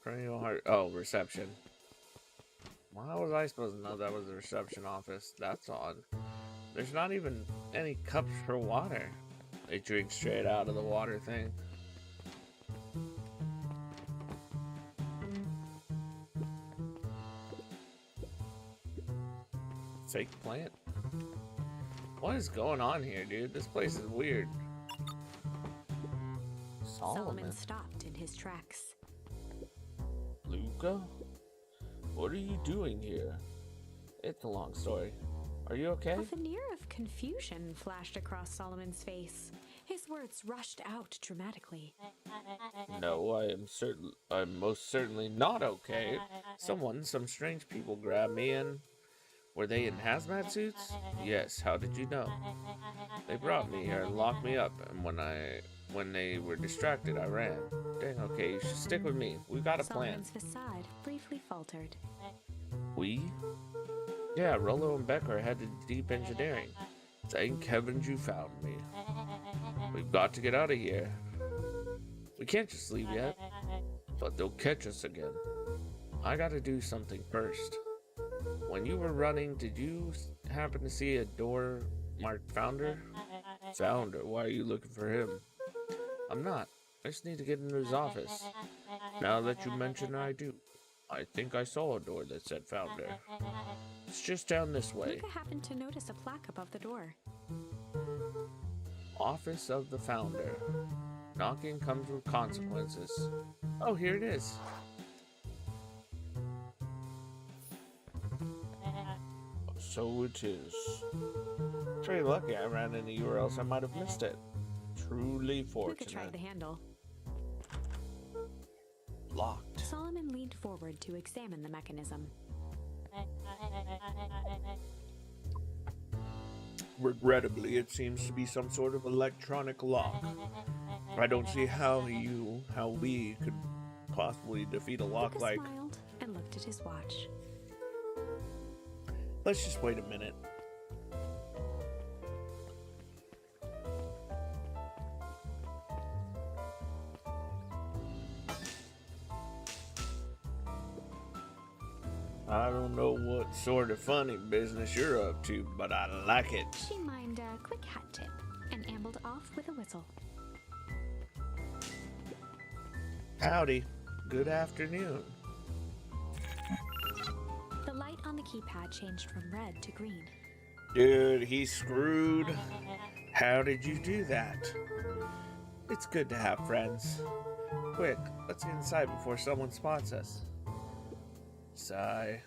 Perennial heart. Oh, reception. Well, how was I supposed to know that was the reception office? That's odd. There's not even any cups for water. They drink straight out of the water thing. Fake plant? What is going on here, dude? This place is weird. Solomon stopped in his tracks. Luca? What are you doing here? It's a long story. Are you okay? A veneer of confusion flashed across Solomon's face. His words rushed out dramatically. No, I'm most certainly not okay. Some strange people grabbed me and... Were they in hazmat suits? Yes, how did you know? They brought me here and locked me up, and when they were distracted, I ran. Dang, okay, you should stick with me. We've got a plan. Solomon's facade briefly faltered. We? Yeah, Rollo and Becker headed to deep engineering. Thank heavens you found me. We've got to get out of here. We can't just leave yet, but they'll catch us again. I gotta do something first. When you were running, did you happen to see a door marked Founder? Founder? Why are you looking for him? I'm not. I just need to get into his office. Now that you mention it, I do. I think I saw a door that said Founder. It's just down this way. Luca happened to notice a plaque above the door. Office of the Founder. Knocking comes with consequences. Oh, here it is. So it is. Very lucky I ran into you or else I might have missed it. Truly Luca fortunate. tried the handle. Locked. Solomon leaned forward to examine the mechanism. Regrettably, it seems to be some sort of electronic lock. I don't see how we could possibly defeat a lock Luca like... smiled and looked at his watch. Let's just wait a minute. I don't know what sort of funny business you're up to, but I like it. She mimed a quick hat tip and ambled off with a whistle. Howdy. Good afternoon. The light on the keypad changed from red to green. Dude, he's screwed. How did you do that? It's good to have friends. Quick, let's get inside before someone spots us. Sigh.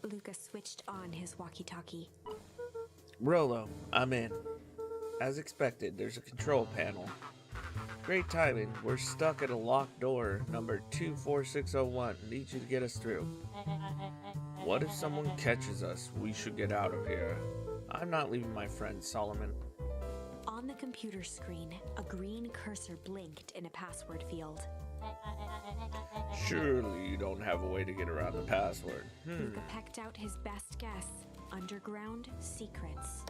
Luca switched on his walkie-talkie. Rollo, I'm in. As expected, there's a control panel. Great timing. We're stuck at a locked door, number 24601. Need you to get us through. What if someone catches us? We should get out of here. I'm not leaving my friend Solomon. On the computer screen, a green cursor blinked in a password field. Surely you don't have a way to get around the password. Luca pecked out his best guess. Underground secrets.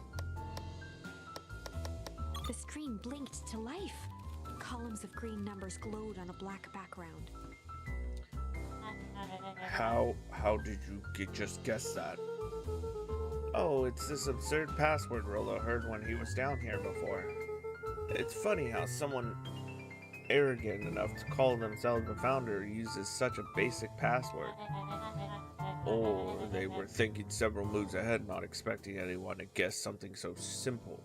The screen blinked to life. Columns of green numbers glowed on a black background. How did you just guess that? Oh, it's this absurd password Rollo heard when he was down here before. It's funny how someone arrogant enough to call themselves the founder uses such a basic password. Or they were thinking several moves ahead, not expecting anyone to guess something so simple.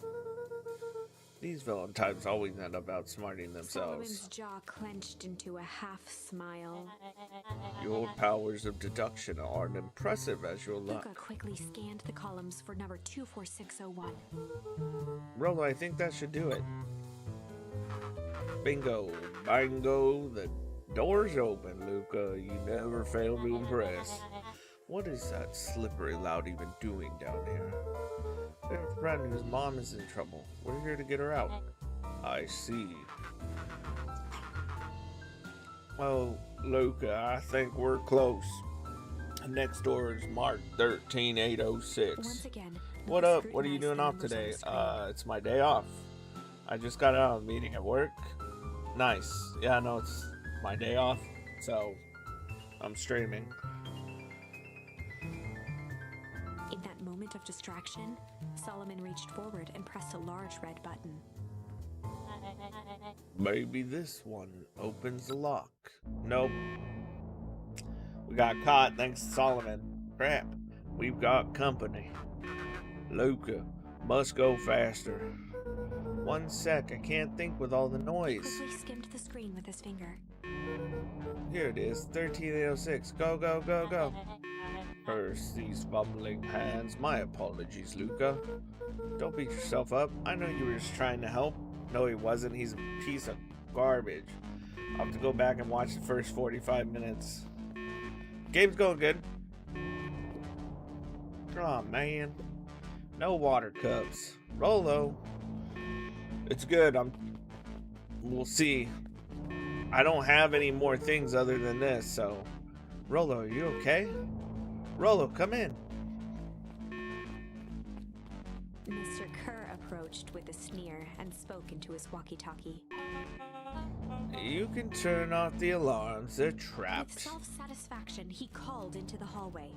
These Valentines always end up outsmarting themselves. Solomon's jaw clenched into a half smile. Your powers of deduction aren't impressive as your luck. Luca quickly scanned the columns for number 24601. Rollo, I think that should do it. Bingo, bango, the door's open, Luca. You never fail to impress. What is that slippery loud even doing down here? We have a friend whose mom is in trouble. We're here to get her out. I see. Oh, Luca, I think we're close. Next door is marked 13806. Once again, What Luca up? What are you scrutinized doing the off numbers on today? the screen. It's my day off. I just got out of a meeting at work. Nice. Yeah, no, it's my day off, so I'm streaming. In that moment of distraction, Solomon reached forward and pressed a large red button. Maybe this one opens the lock. Nope. We got caught thanks to Solomon. Crap. We've got company. Luca, must go faster. 1 sec, I can't think with all the noise. Quickly skimmed the screen with his finger. Here it is, 13806. Go, go, go, go. Curse these fumbling hands. My apologies, Luca. Don't beat yourself up. I know you were just trying to help. No, he wasn't. He's a piece of garbage. I'll have to go back and watch the first 45 minutes. Game's going good. Oh, man. No water cups. Rollo. It's good. We'll see. I don't have any more things other than this, so... Rollo, are you okay? Rollo, come in. Mr. Kerr approached with a sneer and spoke into his walkie-talkie. You can turn off the alarms. They're With trapped. self-satisfaction, he called into the hallway.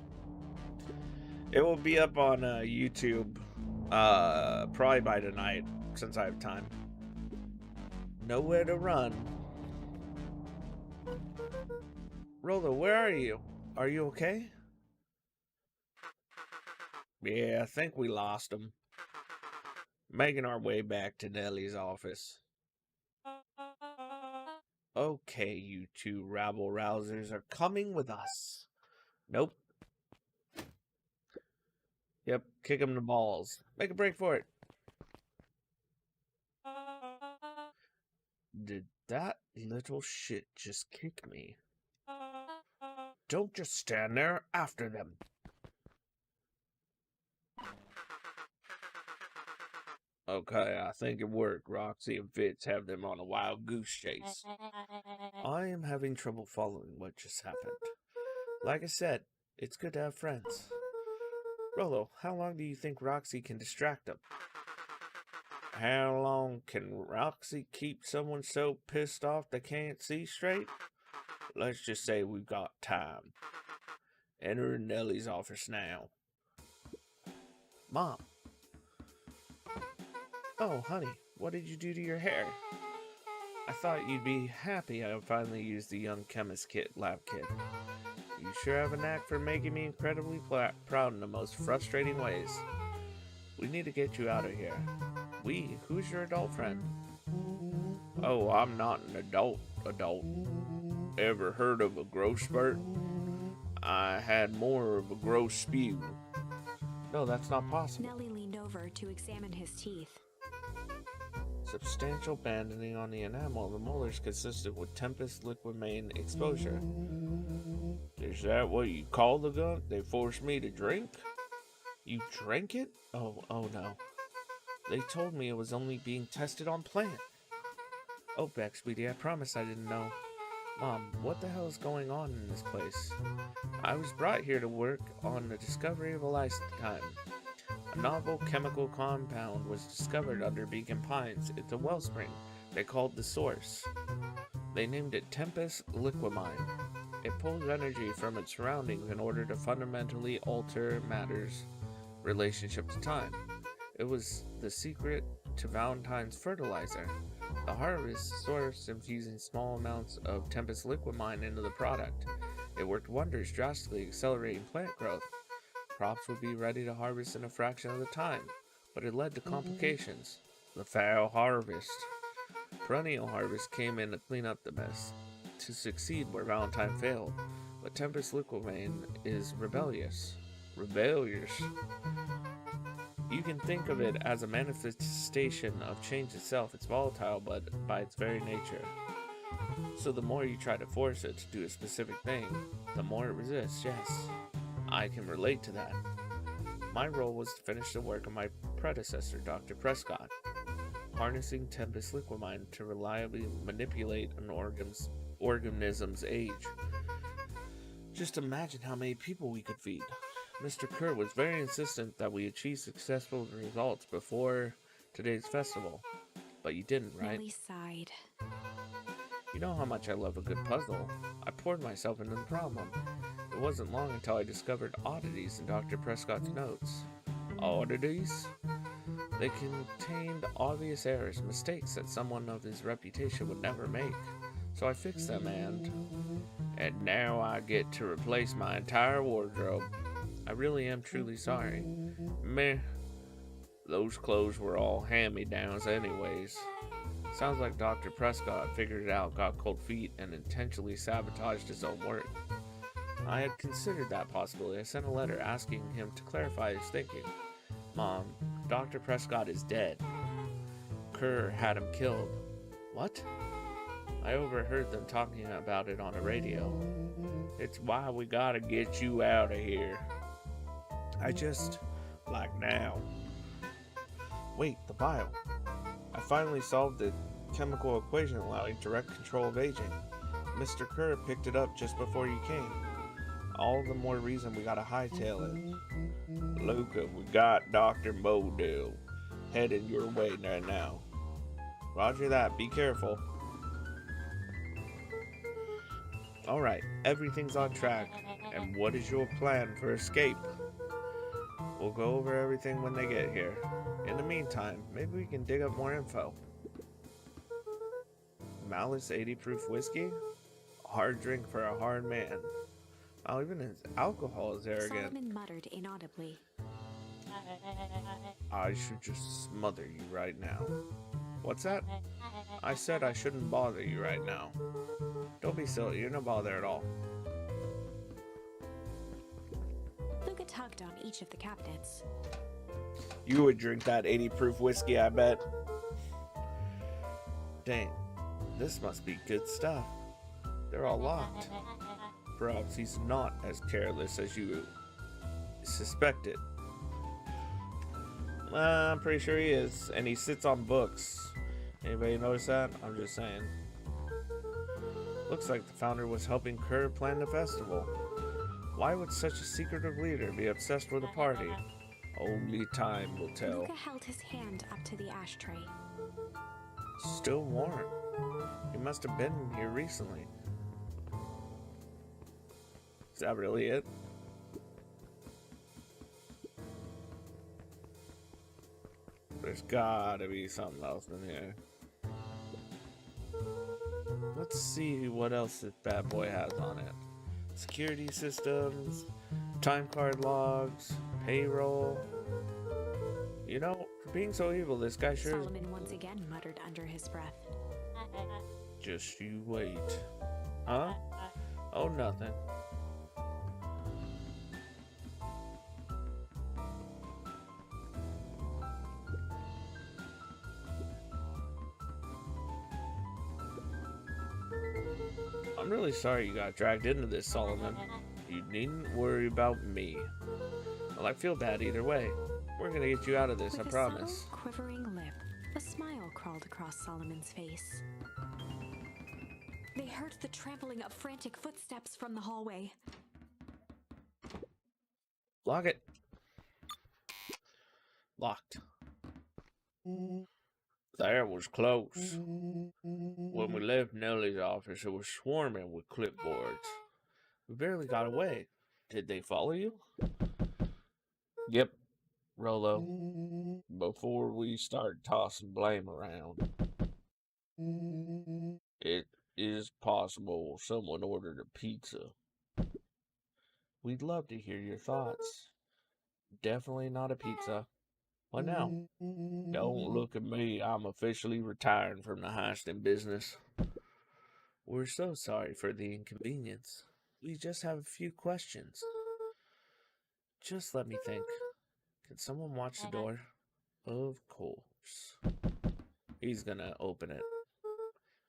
It will be up on YouTube probably by tonight, since I have time. Nowhere to run. Rollo, where are you? Are you okay? Yeah, I think we lost him. Making our way back to Nellie's office. Okay, you two rabble-rousers are coming with us. Nope. Yep, kick him the balls. Make a break for it. Did that little shit just kick me? Don't just stand there. After them. Okay, I think it worked. Roxy and Fitz have them on a wild goose chase. I am having trouble following what just happened. Like I said, it's good to have friends. Rollo, how long do you think Roxy can distract them? How long can Roxy keep someone so pissed off they can't see straight? Let's just say we've got time. Enter Nellie's office now. Mom. Oh, honey, what did you do to your hair? I thought you'd be happy I finally used the young chemist lab kit. You sure have a knack for making me incredibly proud in the most frustrating ways. We need to get you out of here. Who's your adult friend? Oh, I'm not an adult. Ever heard of a growth spurt? I had more of a growth spew. No, that's not possible. Nellie leaned over to examine his teeth. Substantial banding on the enamel of the molars consistent with Tempest liquidamine exposure. Is that what you call the gunk they forced me to drink? You drank it? Oh no. They told me it was only being tested on plant. Oh, Beck, sweetie, I promise I didn't know. Mom, what the hell is going on in this place? I was brought here to work on the discovery of a lifetime. A novel chemical compound was discovered under Beacon Pines. It's a wellspring they called the Source. They named it Tempest Liquidamine. It pulls energy from its surroundings in order to fundamentally alter matters. relationship to time. It was the secret to Valentine's fertilizer. The harvest sourced infusing small amounts of Tempest liquid into the product. It worked wonders, drastically accelerating plant growth. Crops would be ready to harvest in a fraction of the time, but it led to complications. The foul harvest. Perennial harvest came in to clean up the mess, to succeed where Valentine failed. But Tempest liquid is rebellious. Rebellious. You can think of it as a manifestation of change itself. It's volatile, but by its very nature. So the more you try to force it to do a specific thing, the more it resists. Yes, I can relate to that. My role was to finish the work of my predecessor, Dr. Prescott, harnessing Tempest liquid to reliably manipulate an organism's age. Just imagine how many people we could feed. Mr. Kerr was very insistent that we achieve successful results before today's festival. But you didn't, right? Millie sighed. You know how much I love a good puzzle. I poured myself into the problem. It wasn't long until I discovered oddities in Dr. Prescott's notes. Oddities? They contained obvious errors, mistakes that someone of his reputation would never make. So I fixed them and now I get to replace my entire wardrobe. I really am truly sorry. Meh. Those clothes were all hand-me-downs anyways. Sounds like Dr. Prescott figured it out, got cold feet, and intentionally sabotaged his own work. I had considered that possibility. I sent a letter asking him to clarify his thinking. Mom, Dr. Prescott is dead. Kerr had him killed. What? I overheard them talking about it on the radio. It's why we gotta get you out of here. Like now. Wait, the bile. I finally solved the chemical equation allowing direct control of aging. Mr. Kerr picked it up just before you came. All the more reason we gotta hightail it. Luca, we got Dr. Modell headed your way right now. Roger that, be careful. Alright, everything's on track. And what is your plan for escape? We'll go over everything when they get here. In the meantime, maybe we can dig up more info. Malice 80 proof whiskey? A hard drink for a hard man. Oh, even his alcohol is arrogant. Solomon muttered inaudibly. I should just smother you right now. What's that? I said I shouldn't bother you right now. Don't be silly, you're no bother at all. Luca tugged on each of the cabinets. You would drink that 80 proof whiskey, I bet. Dang, this must be good stuff. They're all locked. Perhaps he's not as careless as you suspected. I'm pretty sure he is, and he sits on books. Anybody notice that? I'm just saying. Looks like the founder was helping Kerr plan the festival. Why would such a secretive leader be obsessed with a party? Only time will tell. Luca held his hand up to the ashtray. Still warm. He must have been here recently. Is that really it? There's gotta be something else in here. Let's see what else this bad boy has on it. Security systems, time card logs, payroll. You know, for being so evil, this guy sure is... Solomon once again muttered under his breath. Just you wait. Huh? Oh, nothing. I'm really sorry you got dragged into this, Solomon. You needn't worry about me. Well, I feel bad either way. We're gonna get you out of this, With I a promise. subtle, quivering lip, a smile crawled across Solomon's face. They heard the trampling of frantic footsteps from the hallway. Lock it. Locked. That was close. When we left Nellie's office, it was swarming with clipboards. We barely got away. Did they follow you? Yep. Rolo, before we start tossing blame around, it is possible someone ordered a pizza. We'd love to hear your thoughts. Definitely not a pizza. What now? Don't look at me. I'm officially retiring from the heisting business. We're so sorry for the inconvenience. We just have a few questions. Just let me think. Can someone watch the door? Of course. He's gonna open it.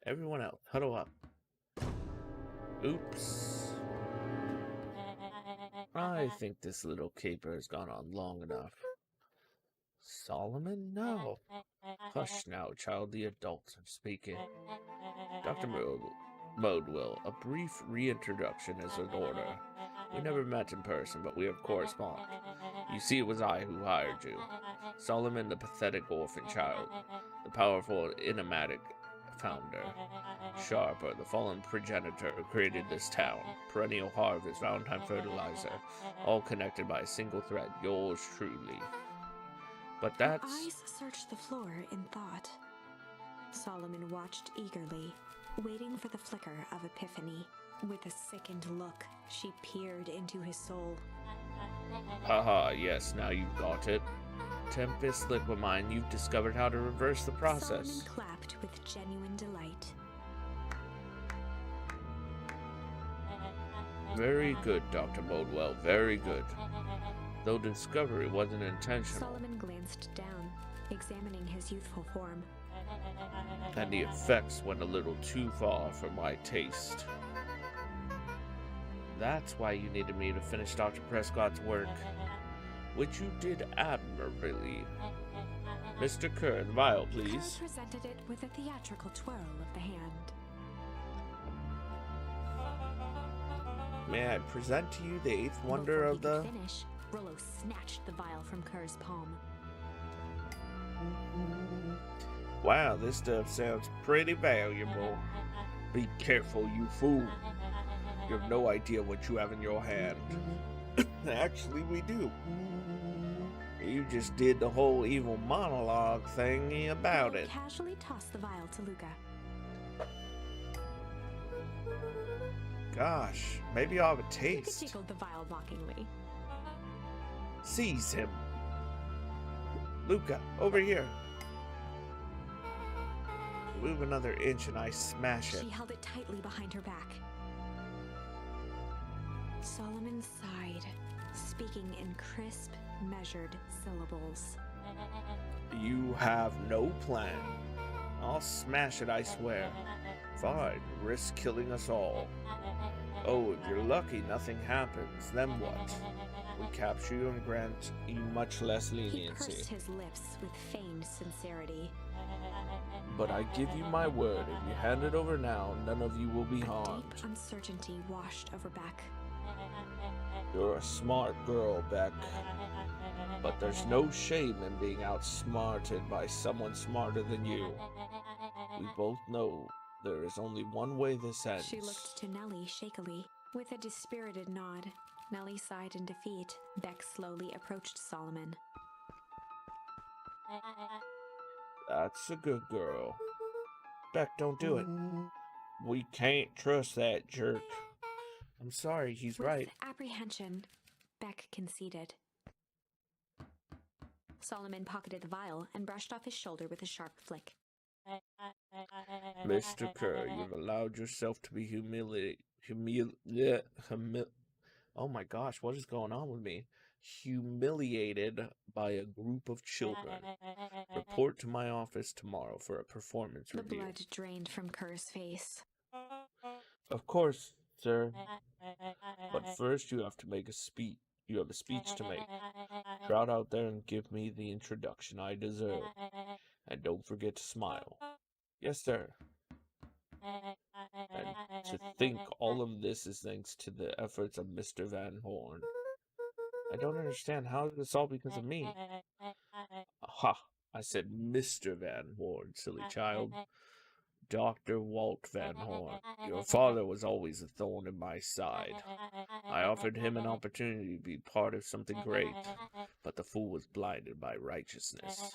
Everyone else, huddle up. Oops. I think this little caper has gone on long enough. Solomon? No. Hush now, child. The adults are speaking. Dr. Modewell, a brief reintroduction is in order. We never met in person, but we have corresponded. You see, it was I who hired you. Solomon, the pathetic orphan child. The powerful, enigmatic founder. Sharper, the fallen progenitor who created this town. Perennial harvest, Valentine fertilizer. All connected by a single thread. Yours truly. But Her that's... eyes searched the floor in thought. Solomon watched eagerly, waiting for the flicker of epiphany. With a sickened look, she peered into his soul. Haha, yes, now you've got it. Tempest Liquimine, you've discovered how to reverse the process. Solomon clapped with genuine delight. Very good, Dr. Modewell, very good. Though the discovery wasn't intentional. Solomon glanced down, examining his youthful form. And the effects went a little too far for my taste. That's why you needed me to finish Dr. Prescott's work, which you did admirably. Mr. Kerr, the vial, please. Kerr presented it with a theatrical twirl of the hand. May I present to you the eighth wonder Before of the... he could finish, Rollo snatched the vial from Kerr's palm. Wow, this stuff sounds pretty valuable. Be careful, you fool. You have no idea what you have in your hand. Actually, we do. You just did the whole evil monologue thingy about Rollo it. casually tossed the vial to Luca. Gosh, maybe I'll have a Luca taste. tickled the vial mockingly. Seize him. Luca, over here. Move another inch and I smash it. She held it tightly behind her back. Solomon sighed, speaking in crisp, measured syllables. You have no plan. I'll smash it, I swear. Fine, risk killing us all. Oh, if you're lucky, nothing happens. Then what? We capture you and grant you much less He leniency. pursed his lips with feigned sincerity. But I give you my word, if you hand it over now, none of you will be A harmed. deep uncertainty washed over Beck. You're a smart girl, Beck. But there's no shame in being outsmarted by someone smarter than you. We both know there is only one way this ends. She looked to Nellie shakily. With a dispirited nod, Nellie sighed in defeat. Beck slowly approached Solomon. That's a good girl. Beck, don't do it. We can't trust that jerk. I'm sorry, he's With right. apprehension, Beck conceded. Solomon pocketed the vial and brushed off his shoulder with a sharp flick. Mr. Kerr, you've allowed yourself to be oh my gosh, what is going on with me? Humiliated by a group of children. Report to my office tomorrow for a performance The review. blood drained from Kerr's face. Of course, sir. But first you have to make a speech. You have a speech to make. Trot out there and give me the introduction I deserve. And don't forget to smile. Yes, sir. And to think all of this is thanks to the efforts of Mr. Van Horn. I don't understand. How is this all because of me? Aha! I said Mr. Van Horn, silly child. Dr. Walt Van Horn, your father was always a thorn in my side. I offered him an opportunity to be part of something great, but the fool was blinded by righteousness.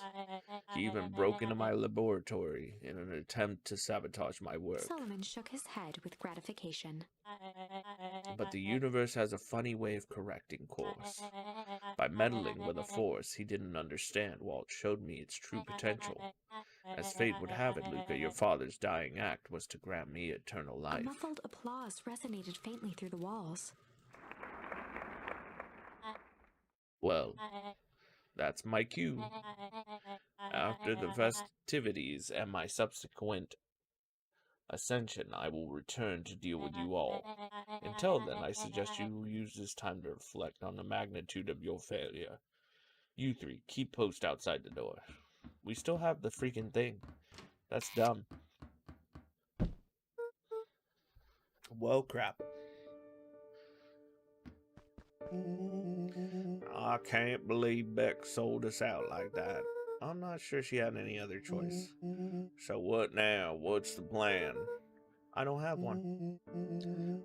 He even broke into my laboratory in an attempt to sabotage my work. Solomon shook his head with gratification. But the universe has a funny way of correcting course. By meddling with a force he didn't understand, Walt showed me its true potential. As fate would have it, Luca, your father's dying act was to grant me eternal A life. muffled applause resonated faintly through the walls. Well, that's my cue. After the festivities and my subsequent ascension, I will return to deal with you all. Until then, I suggest you use this time to reflect on the magnitude of your failure. You three, keep post outside the door. We still have the freaking thing. That's dumb. Well, crap. I can't believe Beck sold us out like that. I'm not sure she had any other choice. So what now? What's the plan? I don't have one.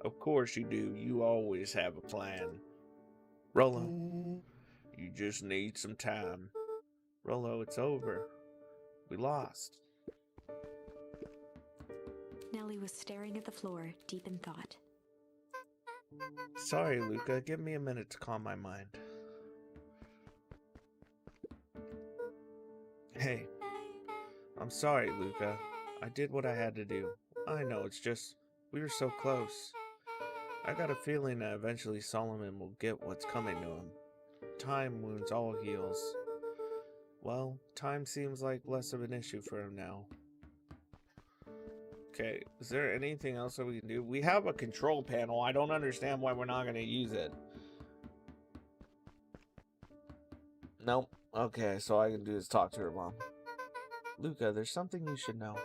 Of course you do. You always have a plan. Rolo, you just need some time. Rolo, it's over. We lost. Nellie was staring at the floor, deep in thought. Sorry, Luca. Give me a minute to calm my mind. Hey, I'm sorry, Luca. I did what I had to do. I know, it's just, we were so close. I got a feeling that eventually Solomon will get what's coming to him. Time wounds all heals. Well, time seems like less of an issue for him now. Okay, is there anything else that we can do? We have a control panel. I don't understand why we're not going to use it. Nope. Okay, so all I can do is talk to her mom. Luca, there's something you should know.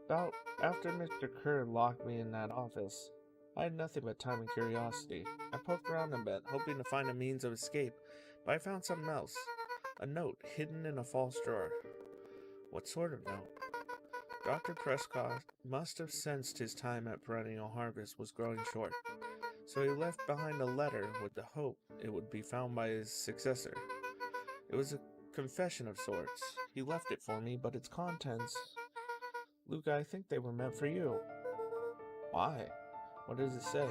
About after Mr. Kerr locked me in that office, I had nothing but time and curiosity. I poked around a bit, hoping to find a means of escape, but I found something else. A note hidden in a false drawer. What sort of note? Dr. Prescott must have sensed his time at Perennial Harvest was growing short, so he left behind a letter with the hope it would be found by his successor. It was a confession of sorts. He left it for me, but its contents... Luca, I think they were meant for you. Why? What does it say?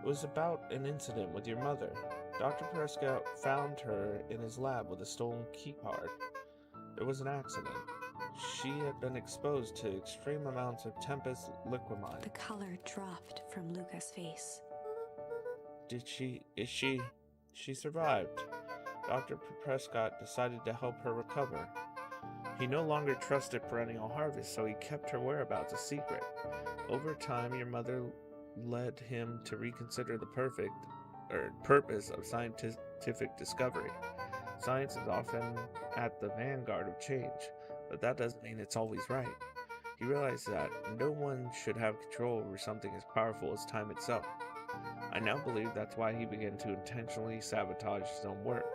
It was about an incident with your mother. Dr. Prescott found her in his lab with a stolen keycard. It was an accident. She had been exposed to extreme amounts of Tempest liquamine. The color dropped from Luca's face. She survived. Dr. Prescott decided to help her recover. He no longer trusted Perennial Harvest, so he kept her whereabouts a secret. Over time, your mother led him to reconsider the purpose of scientific discovery. Science is often at the vanguard of change, but that doesn't mean it's always right. He realized that no one should have control over something as powerful as time itself. I now believe that's why he began to intentionally sabotage his own work,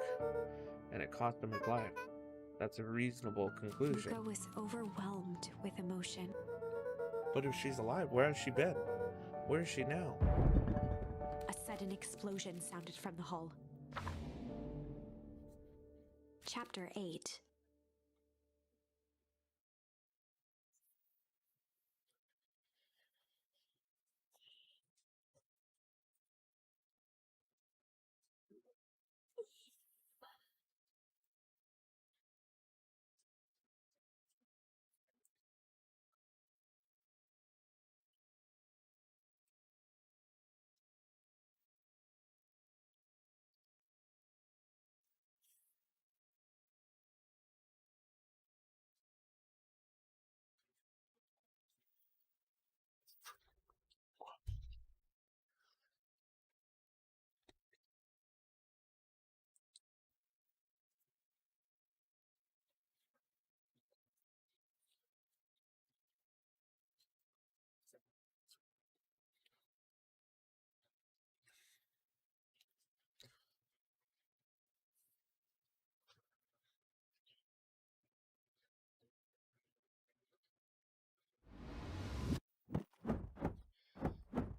and it cost him his life. That's a reasonable conclusion. Luca was overwhelmed with emotion. But if she's alive, where has she been? Where is she now? A sudden explosion sounded from the hull. Chapter 8.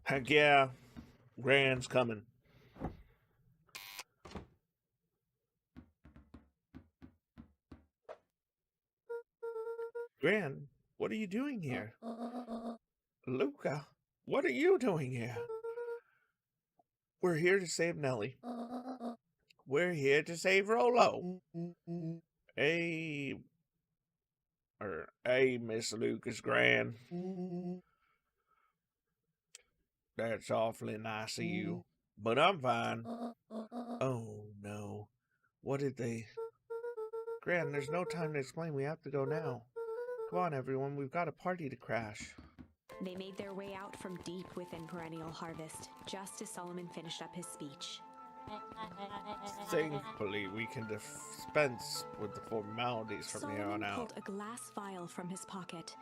Heck yeah. Grand's coming. Gran, what are you doing here? Luca, what are you doing here? We're here to save Nellie. We're here to save Rolo. Hey, hey, Miss Lucas Gran. That's awfully nice of you. But I'm fine. Oh, no. What did they... Gran, there's no time to explain. We have to go now. Come on, everyone. We've got a party to crash. They made their way out from deep within Perennial Harvest, just as Solomon finished up his speech. Thankfully, we can dispense with the formalities from here on Solomon out. pulled a glass vial from his pocket.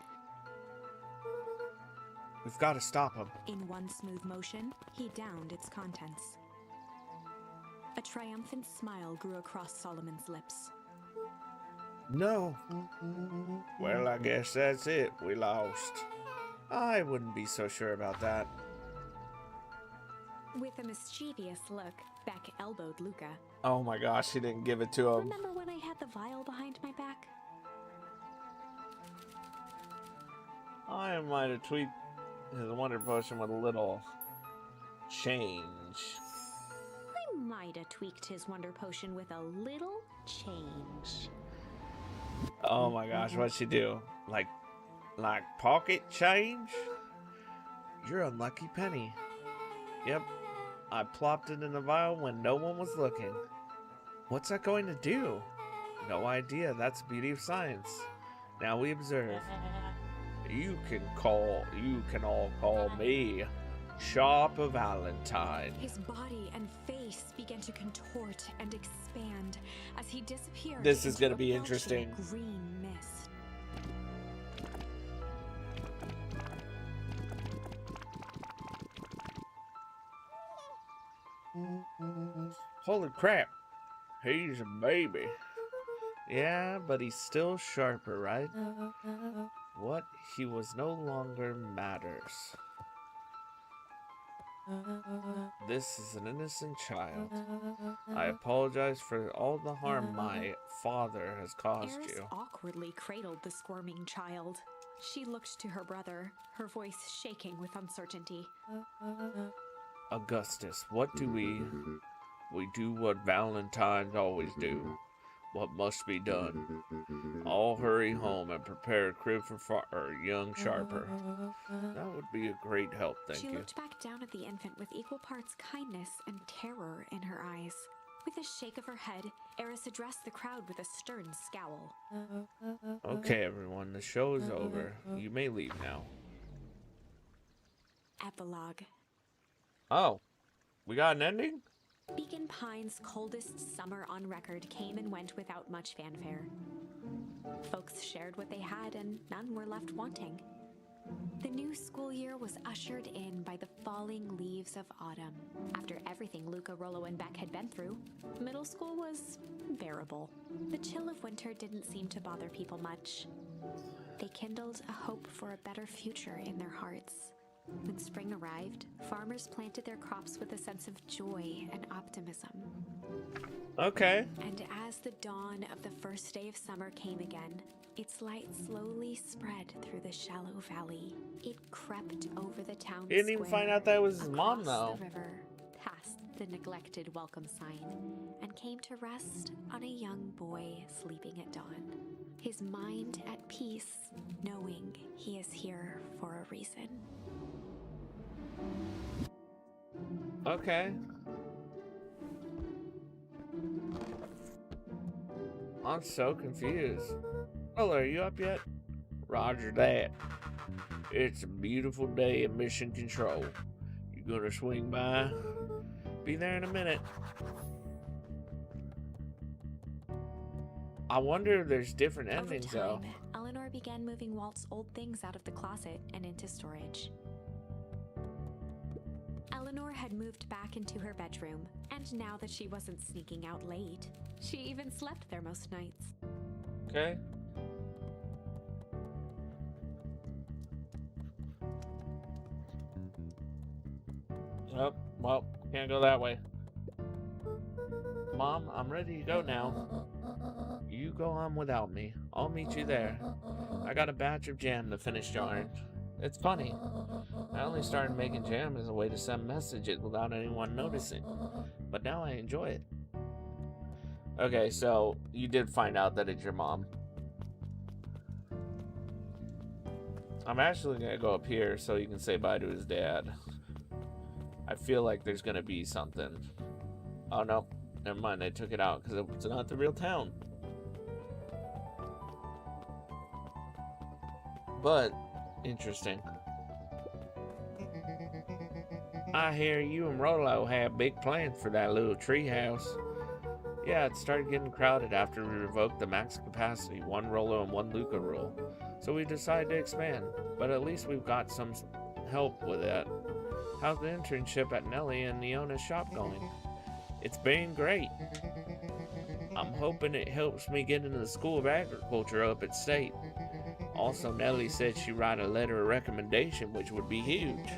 We've got to stop him. In one smooth motion, he downed its contents. A triumphant smile grew across Solomon's lips. No. Well, I guess that's it. We lost. I wouldn't be so sure about that. With a mischievous look, Beck elbowed Luca. Oh my gosh, he didn't give it to him. Remember when I had the vial behind my back? I might have tweaked his Wonder Potion with a little change. I might have tweaked his Wonder Potion with a little change. Oh my gosh, what'd she do? Like pocket change? You're unlucky penny. Yep, I plopped it in the vial when no one was looking. What's that going to do? No idea. That's the beauty of science. Now we observe. You can all call me Sharper Valentine. His body and face began to contort and expand as he disappeared. This is into gonna a be belching interesting. Green mist. Holy crap. He's a baby. Yeah, but he's still Sharper, right? What he was no longer matters. This is an innocent child. I apologize for all the harm my father has caused Eris you. awkwardly cradled the squirming child. She looked to her brother, her voice shaking with uncertainty. Augustus, what do we do what Valentines always do. What must be done? I'll hurry home and prepare a crib for young Sharper. That would be a great help, thank She you. looked back down at the infant with equal parts kindness and terror in her eyes. With a shake of her head, Eris addressed the crowd with a stern scowl. Okay, everyone, the show is over. You may leave now. Epilogue. Oh, we got an ending? Beacon Pines' coldest summer on record came and went without much fanfare. Folks shared what they had, and none were left wanting. The new school year was ushered in by the falling leaves of autumn. After everything Luca, Rollo, and Beck had been through, middle school was bearable. The chill of winter didn't seem to bother people much. They kindled a hope for a better future in their hearts. When spring arrived, farmers planted their crops with a sense of joy and optimism. Okay. And as the dawn of the first day of summer came again, its light slowly spread through the shallow valley. It crept over the town He didn't even square, find out that was his mom, across though. the river, past the neglected welcome sign, and came to rest on a young boy sleeping at dawn. His mind at peace, knowing he is here for a reason. Okay. I'm so confused. Well, are you up yet? Roger that. It's a beautiful day in Mission Control. You gonna swing by? Be there in a minute. I wonder if there's different endings, Over though. time, Eleanor began moving Walt's old things out of the closet and into storage. Eleanor had moved back into her bedroom, and now that she wasn't sneaking out late, she even slept there most nights. Okay. Oh, well, can't go that way. Mom, I'm ready to go now. You go on without me. I'll meet you there. I got a batch of jam to finish jarring. It's funny. I only started making jam as a way to send messages without anyone noticing. But now I enjoy it. Okay, so you did find out that it's your mom. I'm actually going to go up here so you can say bye to his dad. I feel like there's going to be something. Oh, no. Never mind. They took it out because it's not the real town. But, interesting. I hear you and Rolo have big plans for that little treehouse. Yeah, it started getting crowded after we revoked the max capacity 1 Rolo and 1 Luca rule. So we decided to expand, but at least we've got some help with that. How's the internship at Nellie and Neona's shop going? It's been great. I'm hoping it helps me get into the School of Agriculture up at State. Also, Nellie said she'd write a letter of recommendation, which would be huge.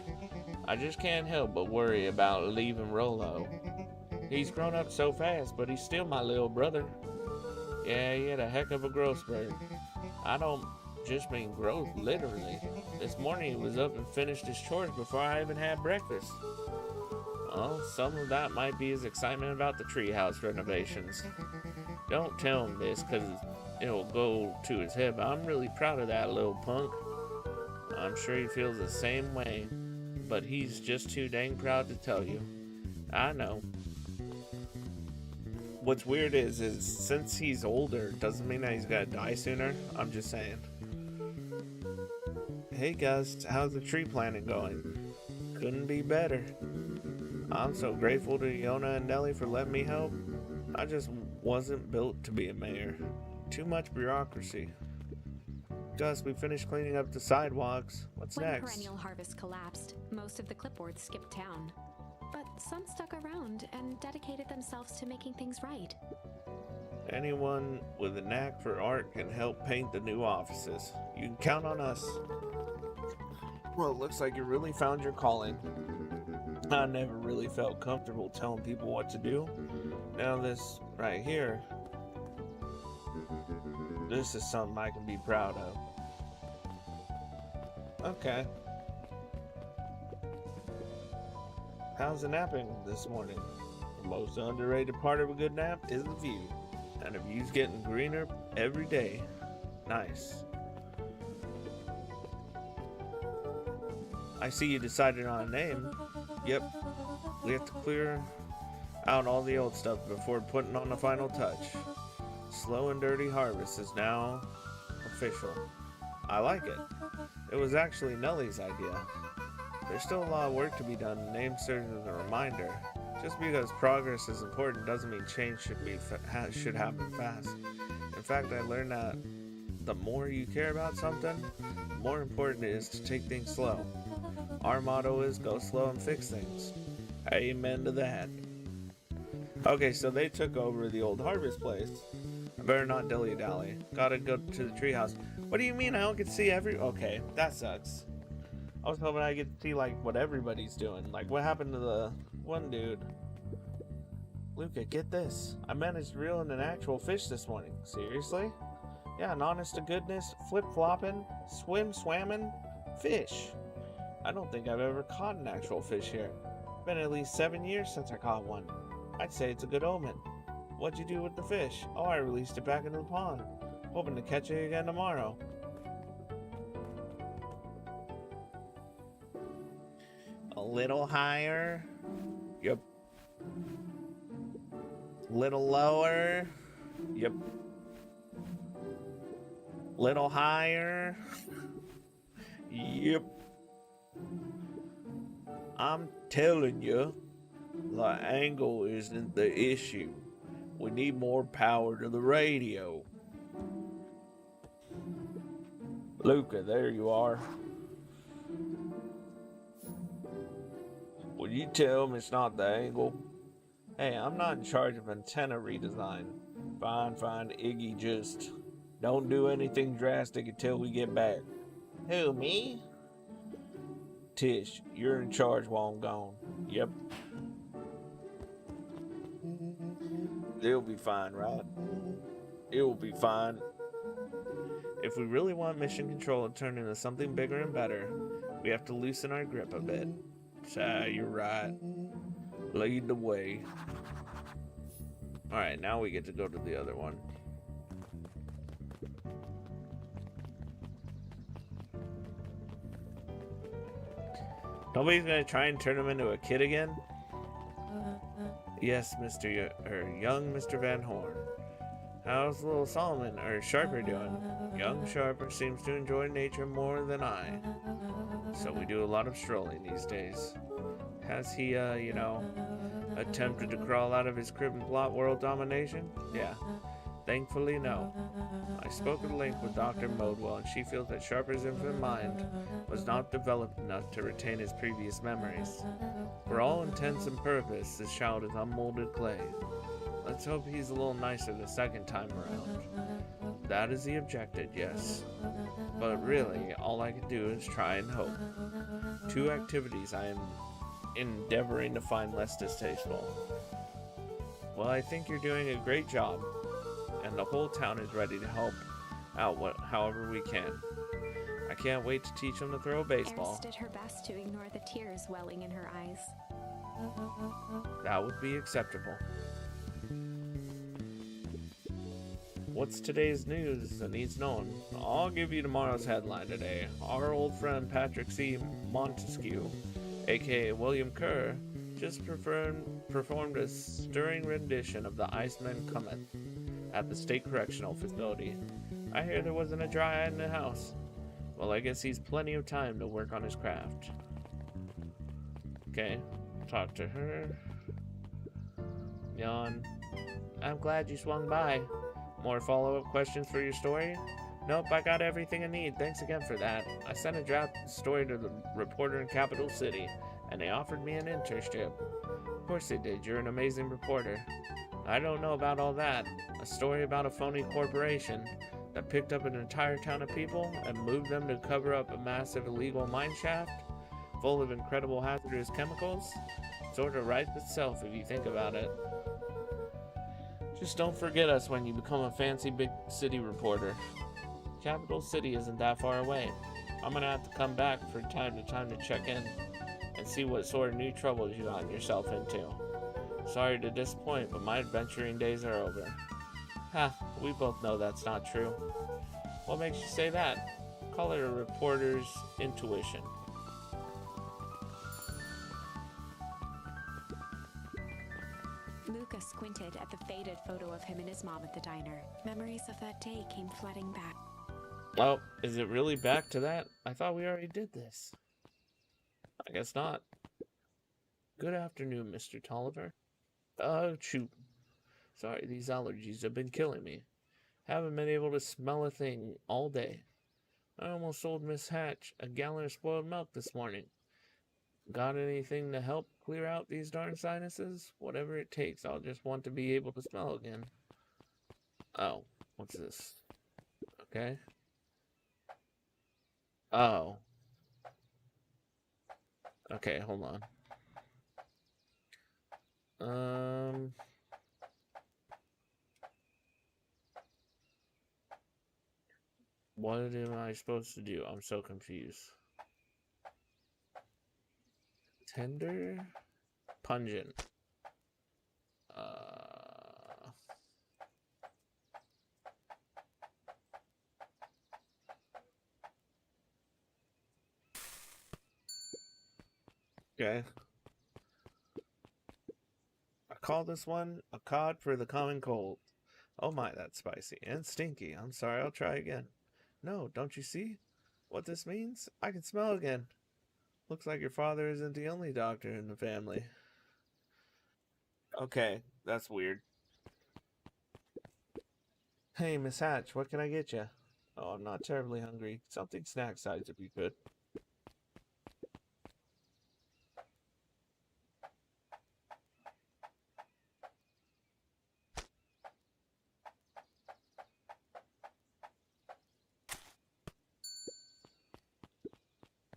I just can't help but worry about leaving Rolo. He's grown up so fast, but he's still my little brother. Yeah, he had a heck of a growth spurt. I don't just mean growth, literally. This morning he was up and finished his chores before I even had breakfast. Well, some of that might be his excitement about the treehouse renovations. Don't tell him this, because it'll go to his head, but I'm really proud of that little punk. I'm sure he feels the same way, but he's just too dang proud to tell you. I know. What's weird is since he's older, doesn't mean that he's gonna die sooner. I'm just saying. Hey Gus, how's the tree planting going? Couldn't be better. I'm so grateful to Yona and Nellie for letting me help. I just wasn't built to be a mayor. Too much bureaucracy. Gus, we finished cleaning up the sidewalks. What's When next? perennial harvest collapsed, most of the clipboards skipped town. But some stuck around and dedicated themselves to making things right. Anyone with a knack for art can help paint the new offices. You can count on us. Well, it looks like you really found your calling. I never really felt comfortable telling people what to do. Now this right here, this is something I can be proud of. Okay. How's the napping this morning? The most underrated part of a good nap is the view. And the view's getting greener every day. Nice. I see you decided on a name. Yep. We have to clear out all the old stuff before putting on the final touch. Slow and Dirty Harvest is now official. I like it. It was actually Nellie's idea. There's still a lot of work to be done. The name serves as a reminder. Just because progress is important doesn't mean change should happen fast. In fact, I learned that the more you care about something, the more important it is to take things slow. Our motto is go slow and fix things. Amen to that. Okay, so they took over the old harvest place. I better not dilly-dally. Gotta go to the treehouse. What do you mean I don't get to see Okay, that sucks. I was hoping I get to see, like, what everybody's doing. Like, what happened to the one dude? Luca, get this. I managed to reel in an actual fish this morning. Seriously? Yeah, an honest to goodness, flip-flopping, swammin' fish. I don't think I've ever caught an actual fish here. Been at least 7 years since I caught one. I'd say it's a good omen. What'd you do with the fish? Oh, I released it back into the pond. Hoping to catch it again tomorrow. A little higher. Yep. Little lower. Yep. Little higher. Yep. I'm telling you, the angle isn't the issue. We need more power to the radio. Luca, there you are. Will you tell him it's not the angle? Hey, I'm not in charge of antenna redesign. Fine, Iggy, just don't do anything drastic until we get back. Who, me? Tish, you're in charge while I'm gone. Yep. They'll be fine, right? It'll be fine. If we really want mission control to turn into something bigger and better, we have to loosen our grip a bit. You're right. Lead the way. Alright, now we get to go to the other one. Nobody's gonna try and turn him into a kid again? Yes, young Mr. Van Horn. How's little Solomon, or Sharper, doing? Young Sharper seems to enjoy nature more than I. So we do a lot of strolling these days. Has he, attempted to crawl out of his crib and plot world domination? Yeah. Thankfully, no. I spoke at length with Dr. Modewell, and she feels that Sharper's infant mind was not developed enough to retain his previous memories. For all intents and purposes, this child is unmolded clay. Let's hope he's a little nicer the second time around. That is the objective, yes. But really, all I can do is try and hope. 2 activities I am endeavoring to find less distasteful. Well, I think you're doing a great job, and the whole town is ready to help out however we can. I can't wait to teach them to throw a baseball. Eris did her best to ignore the tears welling in her eyes. That would be acceptable. What's today's news that needs knowing? I'll give you tomorrow's headline today. Our old friend Patrick C. Montesquieu, aka William Kerr, just performed a stirring rendition of The Iceman Cometh at the State Correctional Facility. I hear there wasn't a dry eye in the house. Well, I guess he's plenty of time to work on his craft. Okay, talk to her. Yawn. I'm glad you swung by. More follow-up questions for your story? Nope, I got everything I need. Thanks again for that. I sent a draft story to the reporter in Capital City, and they offered me an internship. Of course they did. You're an amazing reporter. I don't know about all that. A story about a phony corporation that picked up an entire town of people and moved them to cover up a massive illegal mine shaft full of incredible hazardous chemicals? Sort of writes itself if you think about it. Just don't forget us when you become a fancy big city reporter. Capital City isn't that far away. I'm gonna have to come back from time to check in and see what sort of new troubles you got yourself into. Sorry to disappoint, but my adventuring days are over. Ha, we both know that's not true. What makes you say that? Call it a reporter's intuition. Luca squinted at the faded photo of him and his mom at the diner. Memories of that day came flooding back. Oh, is it really back to that? I thought we already did this. I guess not. Good afternoon, Mr. Tolliver. Oh, shoot. Sorry, these allergies have been killing me. Haven't been able to smell a thing all day. I almost sold Miss Hatch a gallon of spoiled milk this morning. Got anything to help clear out these darn sinuses? Whatever it takes, I'll just want to be able to smell again. Oh, what's this? Okay. Oh. Okay, hold on. What am I supposed to do? I'm so confused. Tender? Pungent. Okay. I call this one a cod for the common cold. Oh my, that's spicy and stinky. I'm sorry, I'll try again. No, don't you see what this means? I can smell again. Looks like your father isn't the only doctor in the family. Okay, that's weird. Hey, Miss Hatch, what can I get you? Oh, I'm not terribly hungry. Something snack size if you could.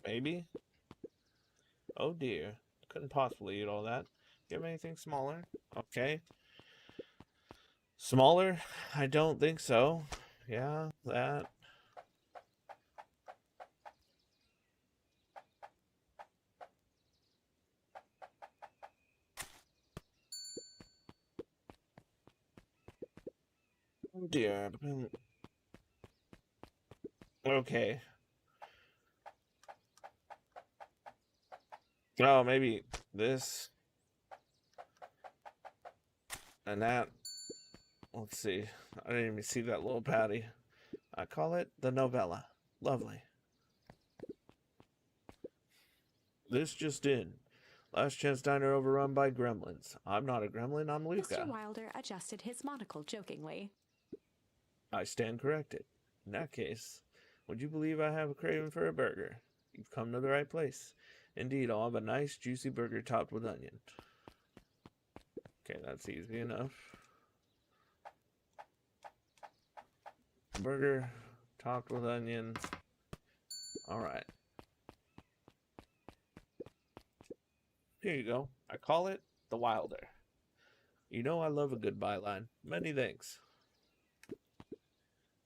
Maybe? Oh dear. Couldn't possibly eat all that. Do you have anything smaller? Okay. Smaller? I don't think so. Yeah, that. Oh dear. Okay. Oh, maybe this and that. Let's see. I didn't even see that little patty. I call it the novella. Lovely. This just in. Last chance diner overrun by gremlins. I'm not a gremlin, I'm Mr. Luca. Wilder adjusted his monocle jokingly. I stand corrected. In that case, would you believe I have a craving for a burger? You've come to the right place. Indeed, I'll have a nice juicy burger topped with onion. Okay, that's easy enough. Burger topped with onion. Alright. Here you go. I call it the Wilder. You know I love a good byline. Many thanks.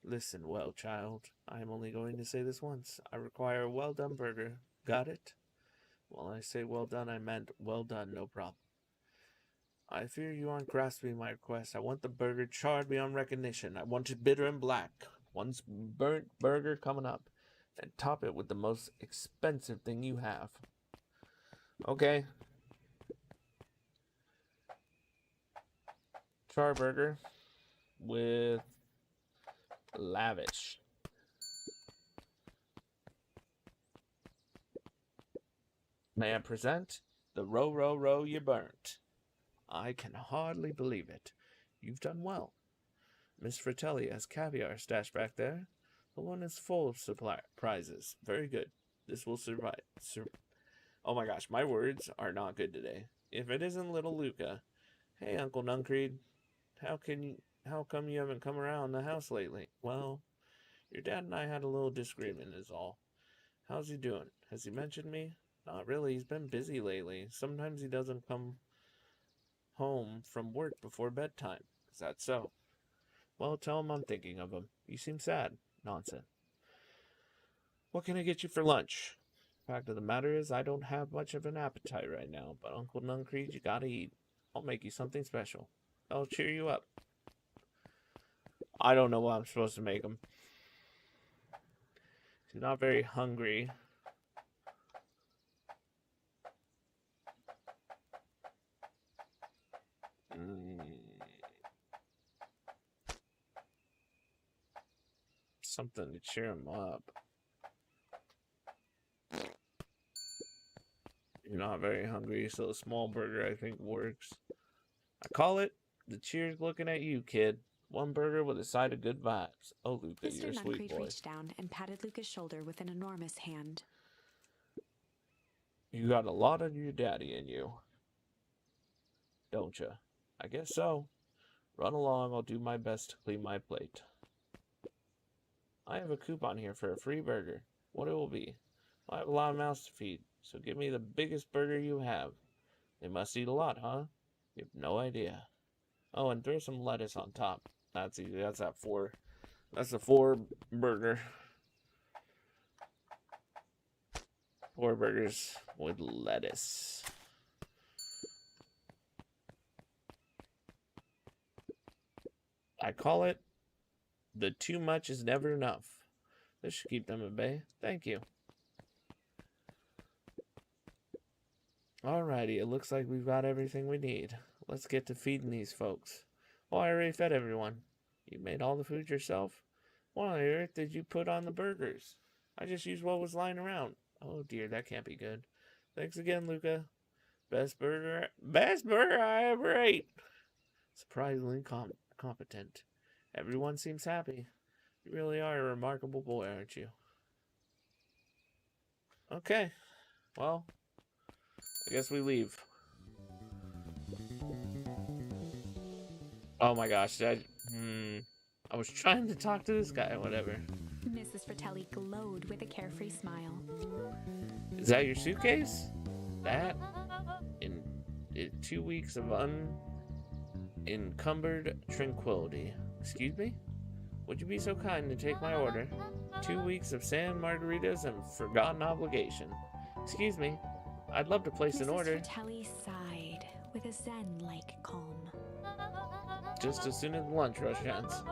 Listen well, child. I am only going to say this once. I require a well-done burger. Got it? Well, I say well done, I meant well done, no problem. I fear you aren't grasping my request. I want the burger charred beyond recognition. I want it bitter and black. One burnt burger coming up. And top it with the most expensive thing you have. Okay. Char burger with lavish. May I present the row, row, row you burnt? I can hardly believe it. You've done well. Miss Fratelli has caviar stashed back there. The one is full of surprises. Very good. This will survive. Oh my gosh, my words are not good today. If it isn't little Luca. Hey, Uncle Nuncreed. How come you haven't come around the house lately? Well, your dad and I had a little disagreement is all. How's he doing? Has he mentioned me? Not really. He's been busy lately. Sometimes he doesn't come home from work before bedtime. Is that so? Well, tell him I'm thinking of him. You seem sad. Nonsense. What can I get you for lunch? Fact of the matter is, I don't have much of an appetite right now, but Uncle Nuncreed, you gotta eat. I'll make you something special. I'll cheer you up. I don't know what I'm supposed to make him. He's not very hungry. Something to cheer him up. You're not very hungry, so a small burger I think works. I call it the cheers looking at you, kid. One burger with a side of good vibes. Oh, Luca, you're a Mr. sweet Nuncreed boy. reached down and patted Luca's shoulder with an enormous hand. You got a lot of your daddy in you. Don't you? I guess so. Run along, I'll do my best to clean my plate. I have a coupon here for a free burger. What it will be? I have a lot of mouths to feed, so give me the biggest burger you have. They must eat a lot, huh? You have no idea. Oh, and throw some lettuce on top. That's easy. That's at 4. That's a 4 burger. 4 burgers with lettuce. I call it the too much is never enough. This should keep them at bay. Thank you. Alrighty, it looks like we've got everything we need. Let's get to feeding these folks. Oh, I already fed everyone. You made all the food yourself? What on earth did you put on the burgers? I just used what was lying around. Oh dear, that can't be good. Thanks again, Luca. Best burger I ever ate. Surprisingly competent. Everyone seems happy. You really are a remarkable boy, aren't you? Okay. Well, I guess we leave. Oh my gosh, I was trying to talk to this guy, whatever. Mrs. Fratelli glowed with a carefree smile. Is that your suitcase? That in 2 weeks of unencumbered tranquility. Excuse me? Would you be so kind to take my order? 2 weeks of sand margaritas and forgotten obligation. Excuse me, I'd love to place an Mrs. order. Fratelli sighed with a zen-like calm. Just as soon as lunch rush ends,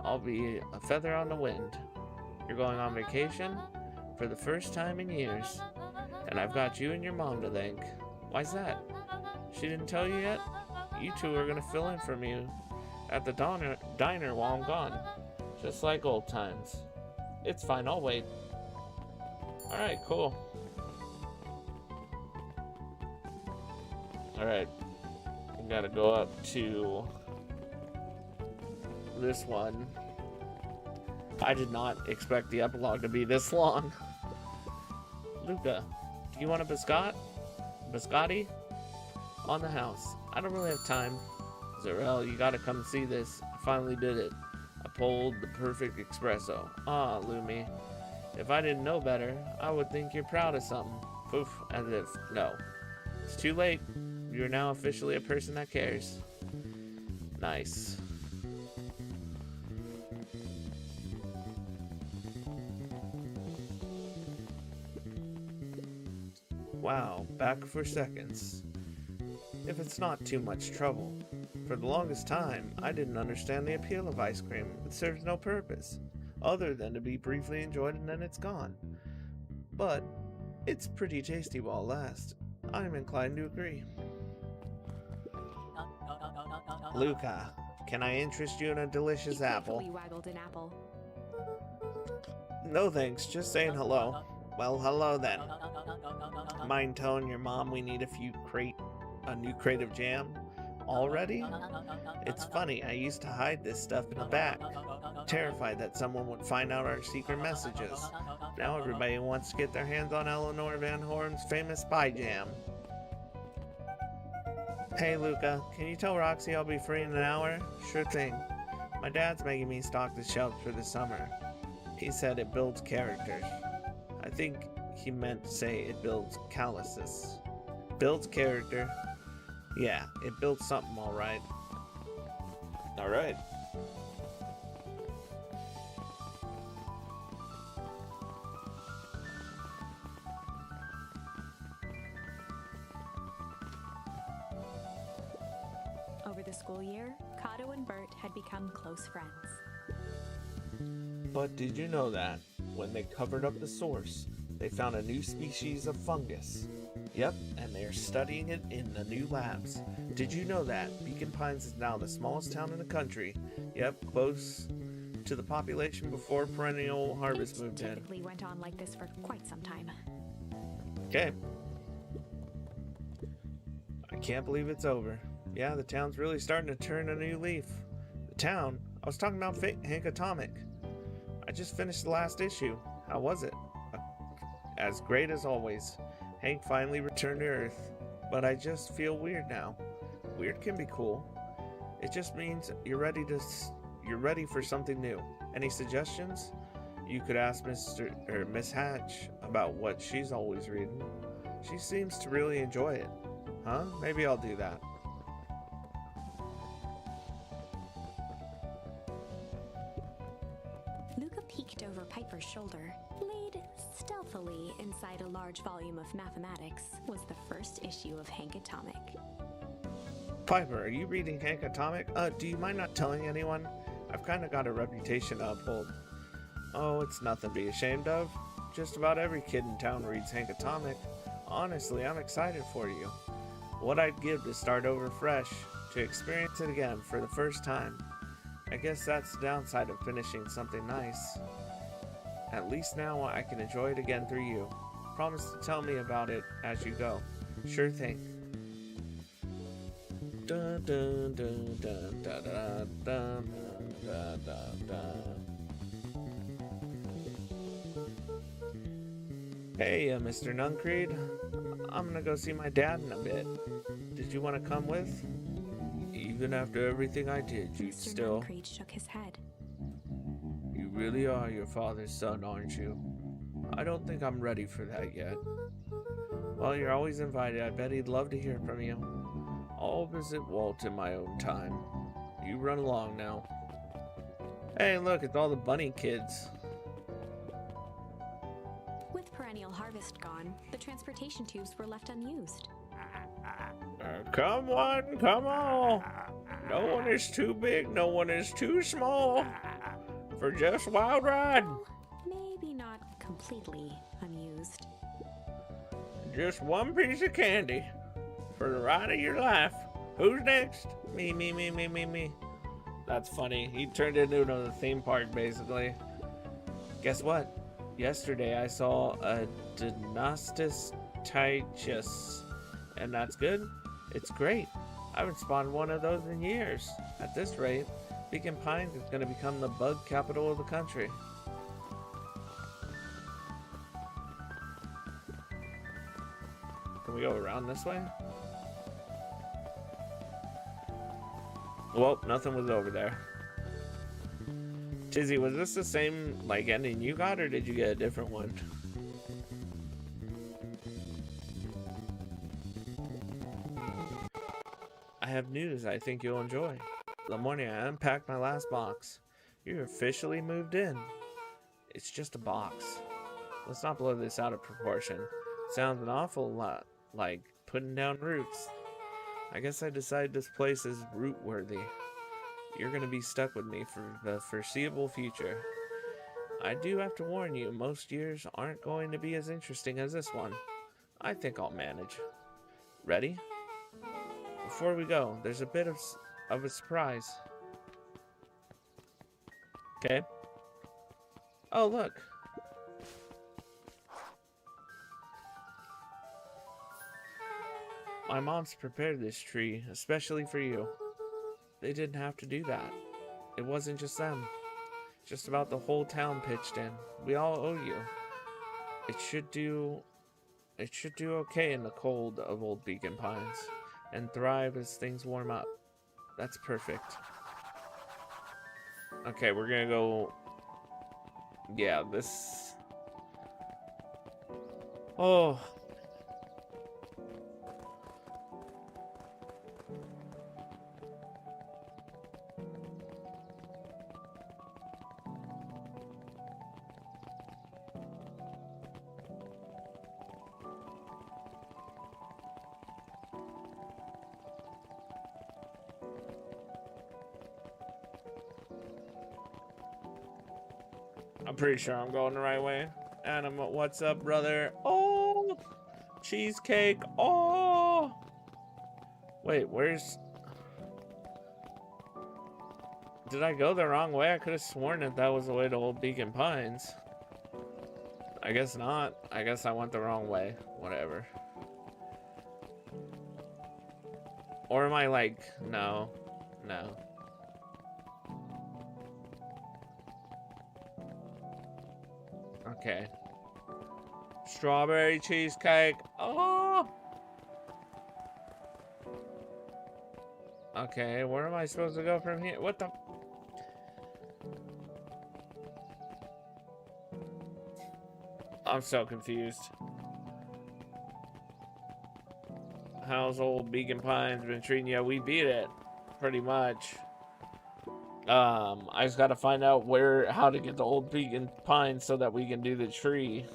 I'll be a feather on the wind. You're going on vacation for the first time in years, and I've got you and your mom to thank. Why's that? She didn't tell you yet? You two are gonna fill in for me at the diner while I'm gone, just like old times. It's fine, I'll wait. Alright, cool. Alright, we gotta go up to this one. I did not expect the epilogue to be this long. Luca, do you want a biscotti? On the house. I don't really have time. Zarel, you gotta come see this. I finally did it. I pulled the perfect espresso. Ah, Lumi. If I didn't know better, I would think you're proud of something. Poof, as if, no. It's too late. You're now officially a person that cares. Nice. Wow, back for seconds. If it's not too much trouble. For the longest time, I didn't understand the appeal of ice cream. It serves no purpose, other than to be briefly enjoyed and then it's gone. But it's pretty tasty while it lasts. I'm inclined to agree. Luca, can I interest you in a delicious He apple? playfully waggled an apple. No thanks, just saying hello. Well, hello then. Mind telling your mom we need a new crate of jam? Already? It's funny, I used to hide this stuff in the back, terrified that someone would find out our secret messages. Now everybody wants to get their hands on Eleanor Van Horn's famous spy jam. Hey Luca, can you tell Roxy I'll be free in an hour? Sure thing. My dad's making me stock the shelves for the summer. He said it builds characters. I think he meant to say it builds calluses. Builds character. Yeah, it builds something alright. Alright. Over the school year, Kato and Bert had become close friends. But did you know that when they covered up the source, they found a new species of fungus? Yep, and they're studying it in the new labs. Did you know that Beacon Pines is now the smallest town in the country? Yep, close to the population before perennial harvest moved in. Typically went on like this for quite some time. Okay. I can't believe it's over. Yeah, the town's really starting to turn a new leaf. The town? I was talking about Hank Atomic. I just finished the last issue. How was it? As great as always. Hank finally returned to Earth, but I just feel weird now. Weird can be cool. It just means you're ready for something new. Any suggestions? You could ask Miss Hatch about what she's always reading. She seems to really enjoy it. Huh? Maybe I'll do that. Luca peeked over Piper's shoulder. Laid stealthily inside a large volume of mathematics was the first issue of Hank Atomic. Piper, are you reading Hank Atomic? Do you mind not telling anyone? I've kind of got a reputation to uphold. Oh, it's nothing to be ashamed of. Just about every kid in town reads Hank Atomic. Honestly, I'm excited for you. What I'd give to start over fresh, to experience it again for the first time. I guess that's the downside of finishing something nice. At least now I can enjoy it again through you. Promise to tell me about it as you go. Sure thing. Dun, dun, dun, dun, dun, dun, dun, dun, dun, dun. Hey, Mr. Nuncreed. I'm gonna go see my dad in a bit. Did you want to come with? Even after everything I did, you'd Mr. still... Nuncreed shook his head. You really are your father's son, aren't you? I don't think I'm ready for that yet. Well, you're always invited. I bet he'd love to hear from you. I'll visit Walt in my own time. You run along now. Hey, look, it's all the bunny kids. With perennial harvest gone, the transportation tubes were left unused. Come one, come all. No one is too big, no one is too small for just wild ride. Well, maybe not completely unused. Just one piece of candy for the ride of your life. Who's next? Me. That's funny. He turned it into a theme park, basically. Guess what? Yesterday I saw a Dinostus Tychus, and that's good. It's great. I haven't spawned one of those in years. At this rate, Beacon Pines is going to become the bug capital of the country. Can we go around this way? Well, nothing was over there. Tizzy, was this the same ending you got, or did you get a different one? I have news I think you'll enjoy. The morning I unpacked my last box, you're officially moved in. It's just a box. Let's not blow this out of proportion. Sounds an awful lot like putting down roots. I guess I decided this place is root worthy. You're gonna be stuck with me for the foreseeable future. I do have to warn you, most years aren't going to be as interesting as this one. I think I'll manage. Ready? Before we go, there's a bit of a surprise. Okay. Oh, look. My mom's prepared this tree, especially for you. They didn't have to do that. It wasn't just them. Just about the whole town pitched in. We all owe you. It should do okay in the cold of old Beacon Pines, and thrive as things warm up. That's perfect. Okay, we're gonna go. Yeah, this. Oh. I'm pretty sure I'm going the right way. Anima, what's up, brother? Oh, cheesecake. Oh, wait, where's? Did I go the wrong way? I could have sworn that was the way to Old Beacon Pines. I guess not. I guess I went the wrong way. Whatever. Or am I like, no. Okay. Strawberry cheesecake. Oh. Okay, where am I supposed to go from here? What the? I'm so confused. How's old Beacon Pines been treating you? We beat it, pretty much. I just gotta find out how to get the old Beacon Pines so that we can do the tree.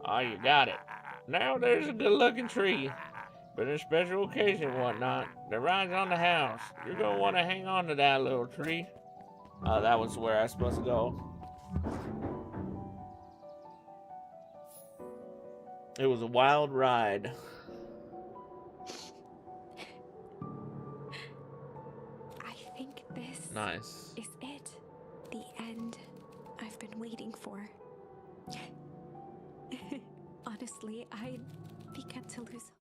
Oh, you got it. Now there's a good-looking tree. But a special occasion and whatnot, that rides on the house. You're gonna want to hang on to that little tree. That was where I was supposed to go. It was a wild ride. I think this Nice. is it. The end I've been waiting for. Honestly, I began to lose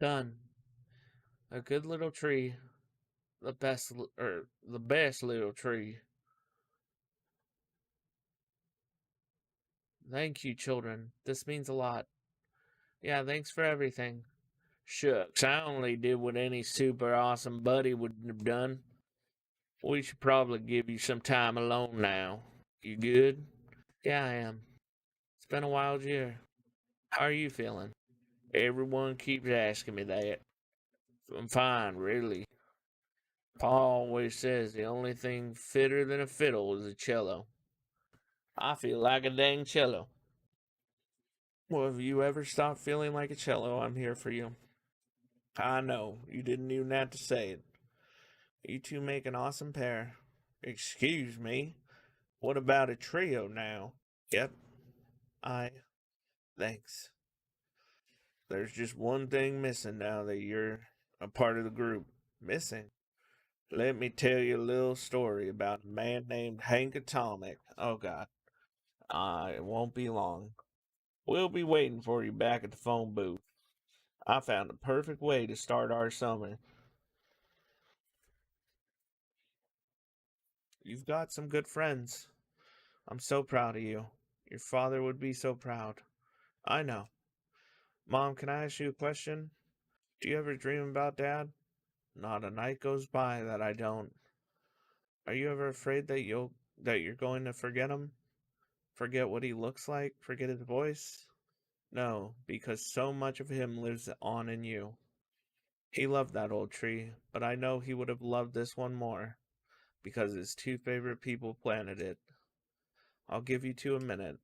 Done. A good little tree. The best little tree. Thank you, children. This means a lot. Yeah, thanks for everything. Shucks, I only did what any super awesome buddy would have done. We should probably give you some time alone now. You good? Yeah, I am. It's been a wild year. How are you feeling? Everyone keeps asking me that. I'm fine, really. Paul always says the only thing fitter than a fiddle is a cello. I feel like a dang cello. Well, if you ever stop feeling like a cello, I'm here for you. I know, you didn't even have to say it. You two make an awesome pair. Excuse me, what about a trio now? Yep, I. Thanks. There's just one thing missing now that you're a part of the group. Missing? Let me tell you a little story about a man named Hank Atomic. Oh, God. It won't be long. We'll be waiting for you back at the phone booth. I found the perfect way to start our summer. You've got some good friends. I'm so proud of you. Your father would be so proud. I know. Mom, can I ask you a question? Do you ever dream about Dad? Not a night goes by that I don't. Are you ever afraid that you're going to forget him? Forget what he looks like? Forget his voice? No, because so much of him lives on in you. He loved that old tree, but I know he would have loved this one more, because his two favorite people planted it. I'll give you two a minute.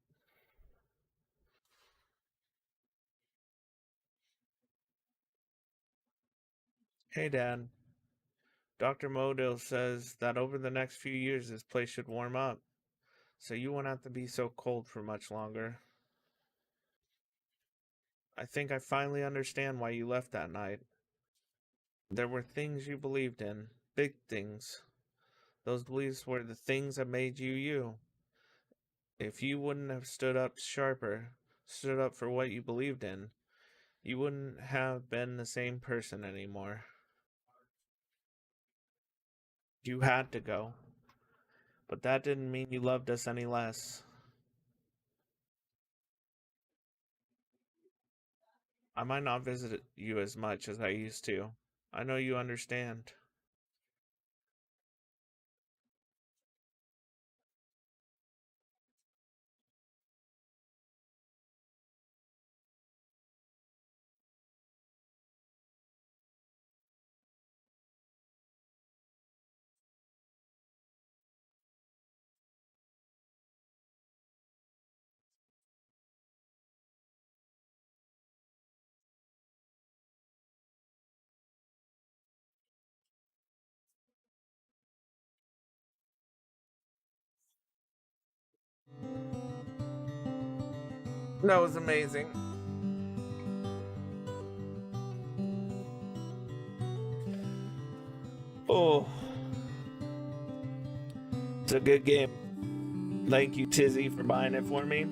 Hey, Dad. Dr. Modell says that over the next few years this place should warm up, so you won't have to be so cold for much longer. I think I finally understand why you left that night. There were things you believed in, big things. Those beliefs were the things that made you you. If you wouldn't have stood up sharper, stood up for what you believed in, you wouldn't have been the same person anymore. You had to go, but that didn't mean you loved us any less. I might not visit you as much as I used to. I know you understand. That was amazing. Oh, it's a good game. Thank you, Tizzy, for buying it for me.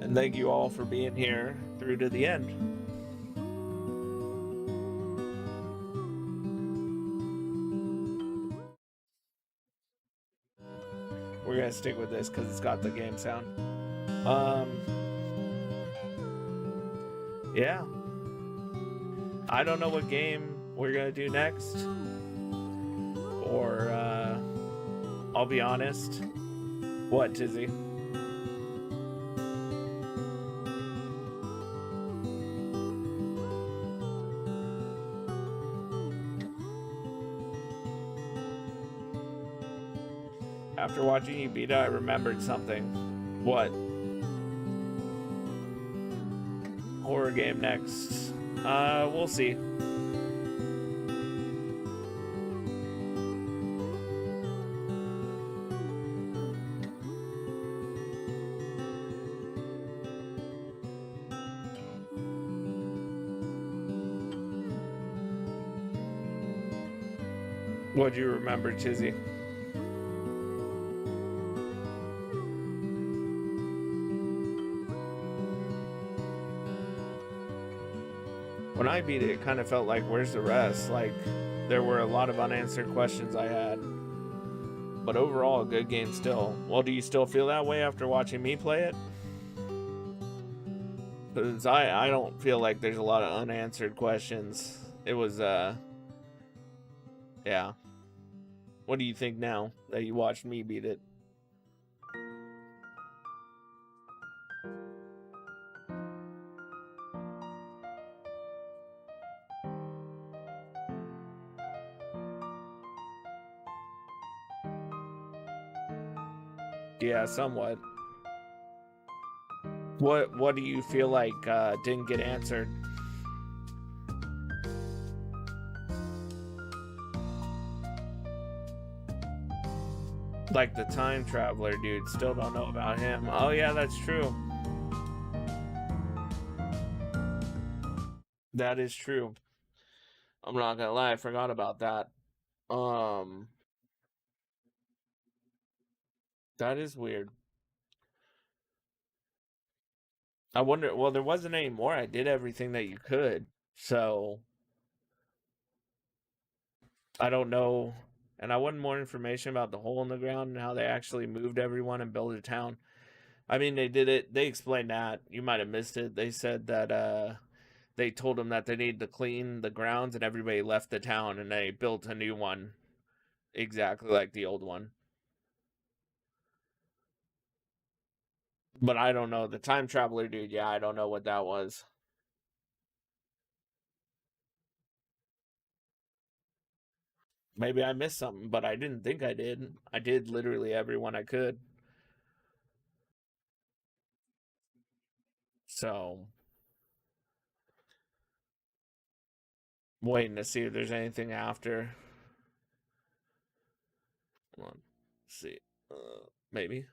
And thank you all for being here through to the end. We're going to stick with this because it's got the game sound. Yeah. I don't know what game we're going to do next. Or, I'll be honest. What, Tizzy? After watching you beat it, I remembered something. What? Horror game next. We'll see. What'd you remember, Tizzy? I beat it, it kind of felt like, where's the rest? Like, there were a lot of unanswered questions I had. But overall, a good game still. Well, do you still feel that way after watching me play it? Because I don't feel like there's a lot of unanswered questions. It was, yeah. What do you think now that you watched me beat it? Yeah, somewhat. What do you feel like didn't get answered? Like the time traveler dude, still don't know about him. Oh yeah, that's true. That is true. I'm not gonna lie, I forgot about that. That is weird. I wonder, well, there wasn't any more. I did everything that you could. So I don't know. And I wanted more information about the hole in the ground and how they actually moved everyone and built a town. I mean, they did it. They explained that. You might have missed it. They said that they told them that they needed to clean the grounds and everybody left the town and they built a new one exactly like the old one. But I don't know. The time traveler dude, yeah, I don't know what that was. Maybe I missed something, but I didn't think I did. I did literally everyone I could. So, I'm waiting to see if there's anything after. Hold on. Let's see. Maybe.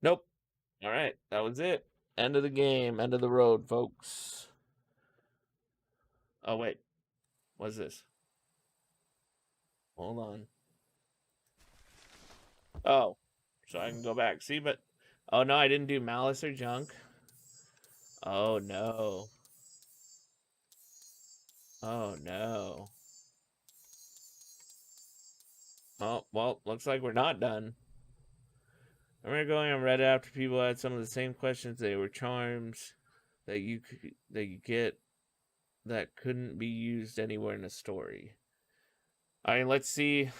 Nope. All right. That was it. End of the game. End of the road, folks. Oh, wait. What's this? Hold on. Oh. So I can go back. See, but... Oh, no, I didn't do malice or junk. Oh, no. Oh, no. Oh, well, looks like we're not done. I remember going on Reddit after people had some of the same questions. They were charms that you get that couldn't be used anywhere in a story. I mean, let's see.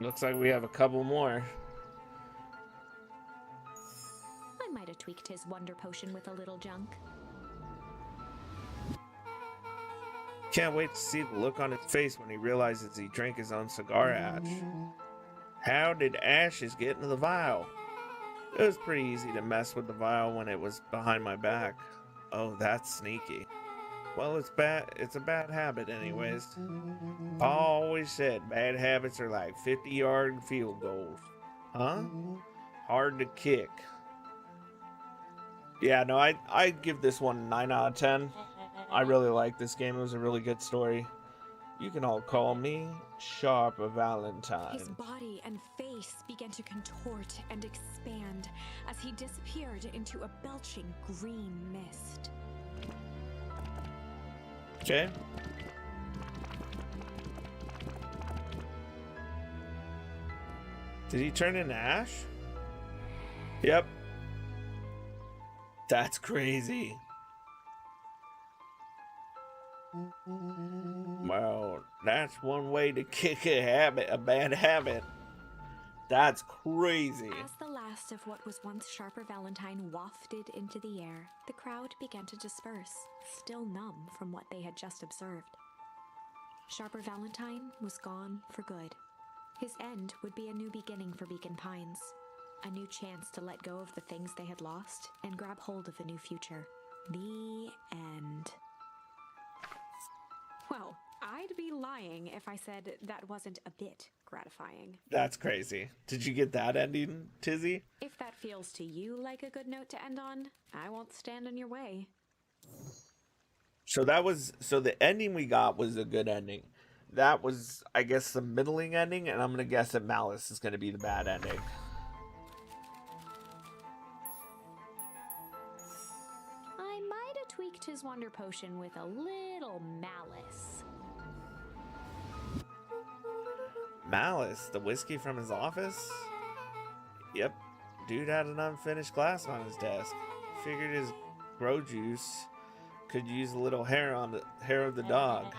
Looks like we have a couple more. I might have tweaked his wonder potion with a little junk. Can't wait to see the look on his face when he realizes he drank his own cigar ash. How did ashes get into the vial? It was pretty easy to mess with the vial when it was behind my back. Oh, that's sneaky. Well, it's a bad habit anyways. Pa always said bad habits are like 50-yard field goals. Huh? Hard to kick. Yeah, no, I give this one a 9 out of 10. I really like this game. It was a really good story. You can all call me Sharp Valentine. His body and face began to contort and expand as he disappeared into a belching green mist. Okay. Did he turn into ash? Yep. That's crazy. Well, that's one way to kick a bad habit. That's crazy. As the last of what was once Sharper Valentine wafted into the air, the crowd began to disperse, still numb from what they had just observed. Sharper Valentine was gone for good. His end would be a new beginning for Beacon Pines, a new chance to let go of the things they had lost and grab hold of a new future. The end. Well, I'd be lying if I said that wasn't a bit gratifying. That's crazy. Did you get that ending, Tizzy? If that feels to you like a good note to end on, I won't stand in your way. So the ending we got was a good ending. That was, I guess, the middling ending, and I'm gonna guess that Malice is gonna be the bad ending. I might have tweaked his wonder potion with a little malice. Malice, the whiskey from his office? Yep, dude had an unfinished glass on his desk. Figured his grow juice could use a little hair on the hair of the dog.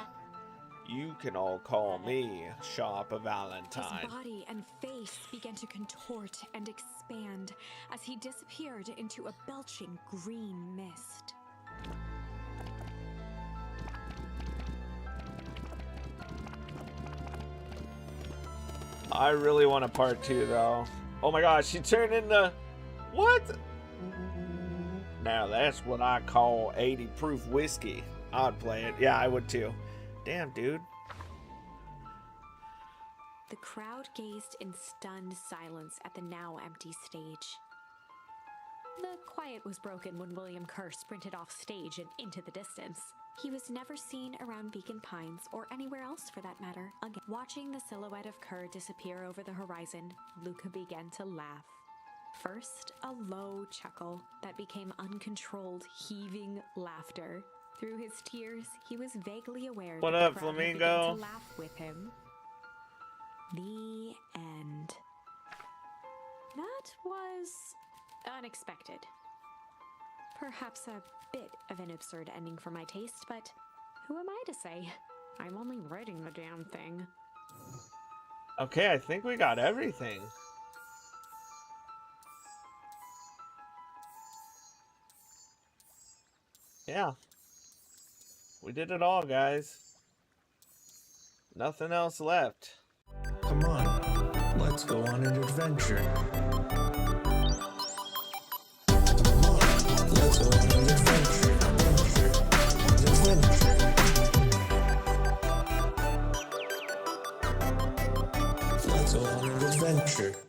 You can all call me Shop of Valentine. His body and face began to contort and expand as he disappeared into a belching green mist. I really want a part 2 though. Oh my gosh, she turned into... What? Now that's what I call 80 proof whiskey. I'd play it. Yeah, I would too. Damn, dude. The crowd gazed in stunned silence at the now empty stage. The quiet was broken when William Kerr sprinted off stage and into the distance. He was never seen around Beacon Pines or anywhere else for that matter again. Watching the silhouette of Kerr disappear over the horizon, Luca began to laugh. First, a low chuckle that became uncontrolled, heaving laughter. Through his tears, he was vaguely aware What that up, the crowd had Flamingo? begun to laugh with him. The end. That was unexpected. Perhaps a bit of an absurd ending for my taste, but who am I to say? I'm only writing the damn thing. Okay, I think we got everything. Yeah. We did it all, guys. Nothing else left. Come on, let's go on an adventure. Come on, let's go on an adventure. Let's go on an adventure.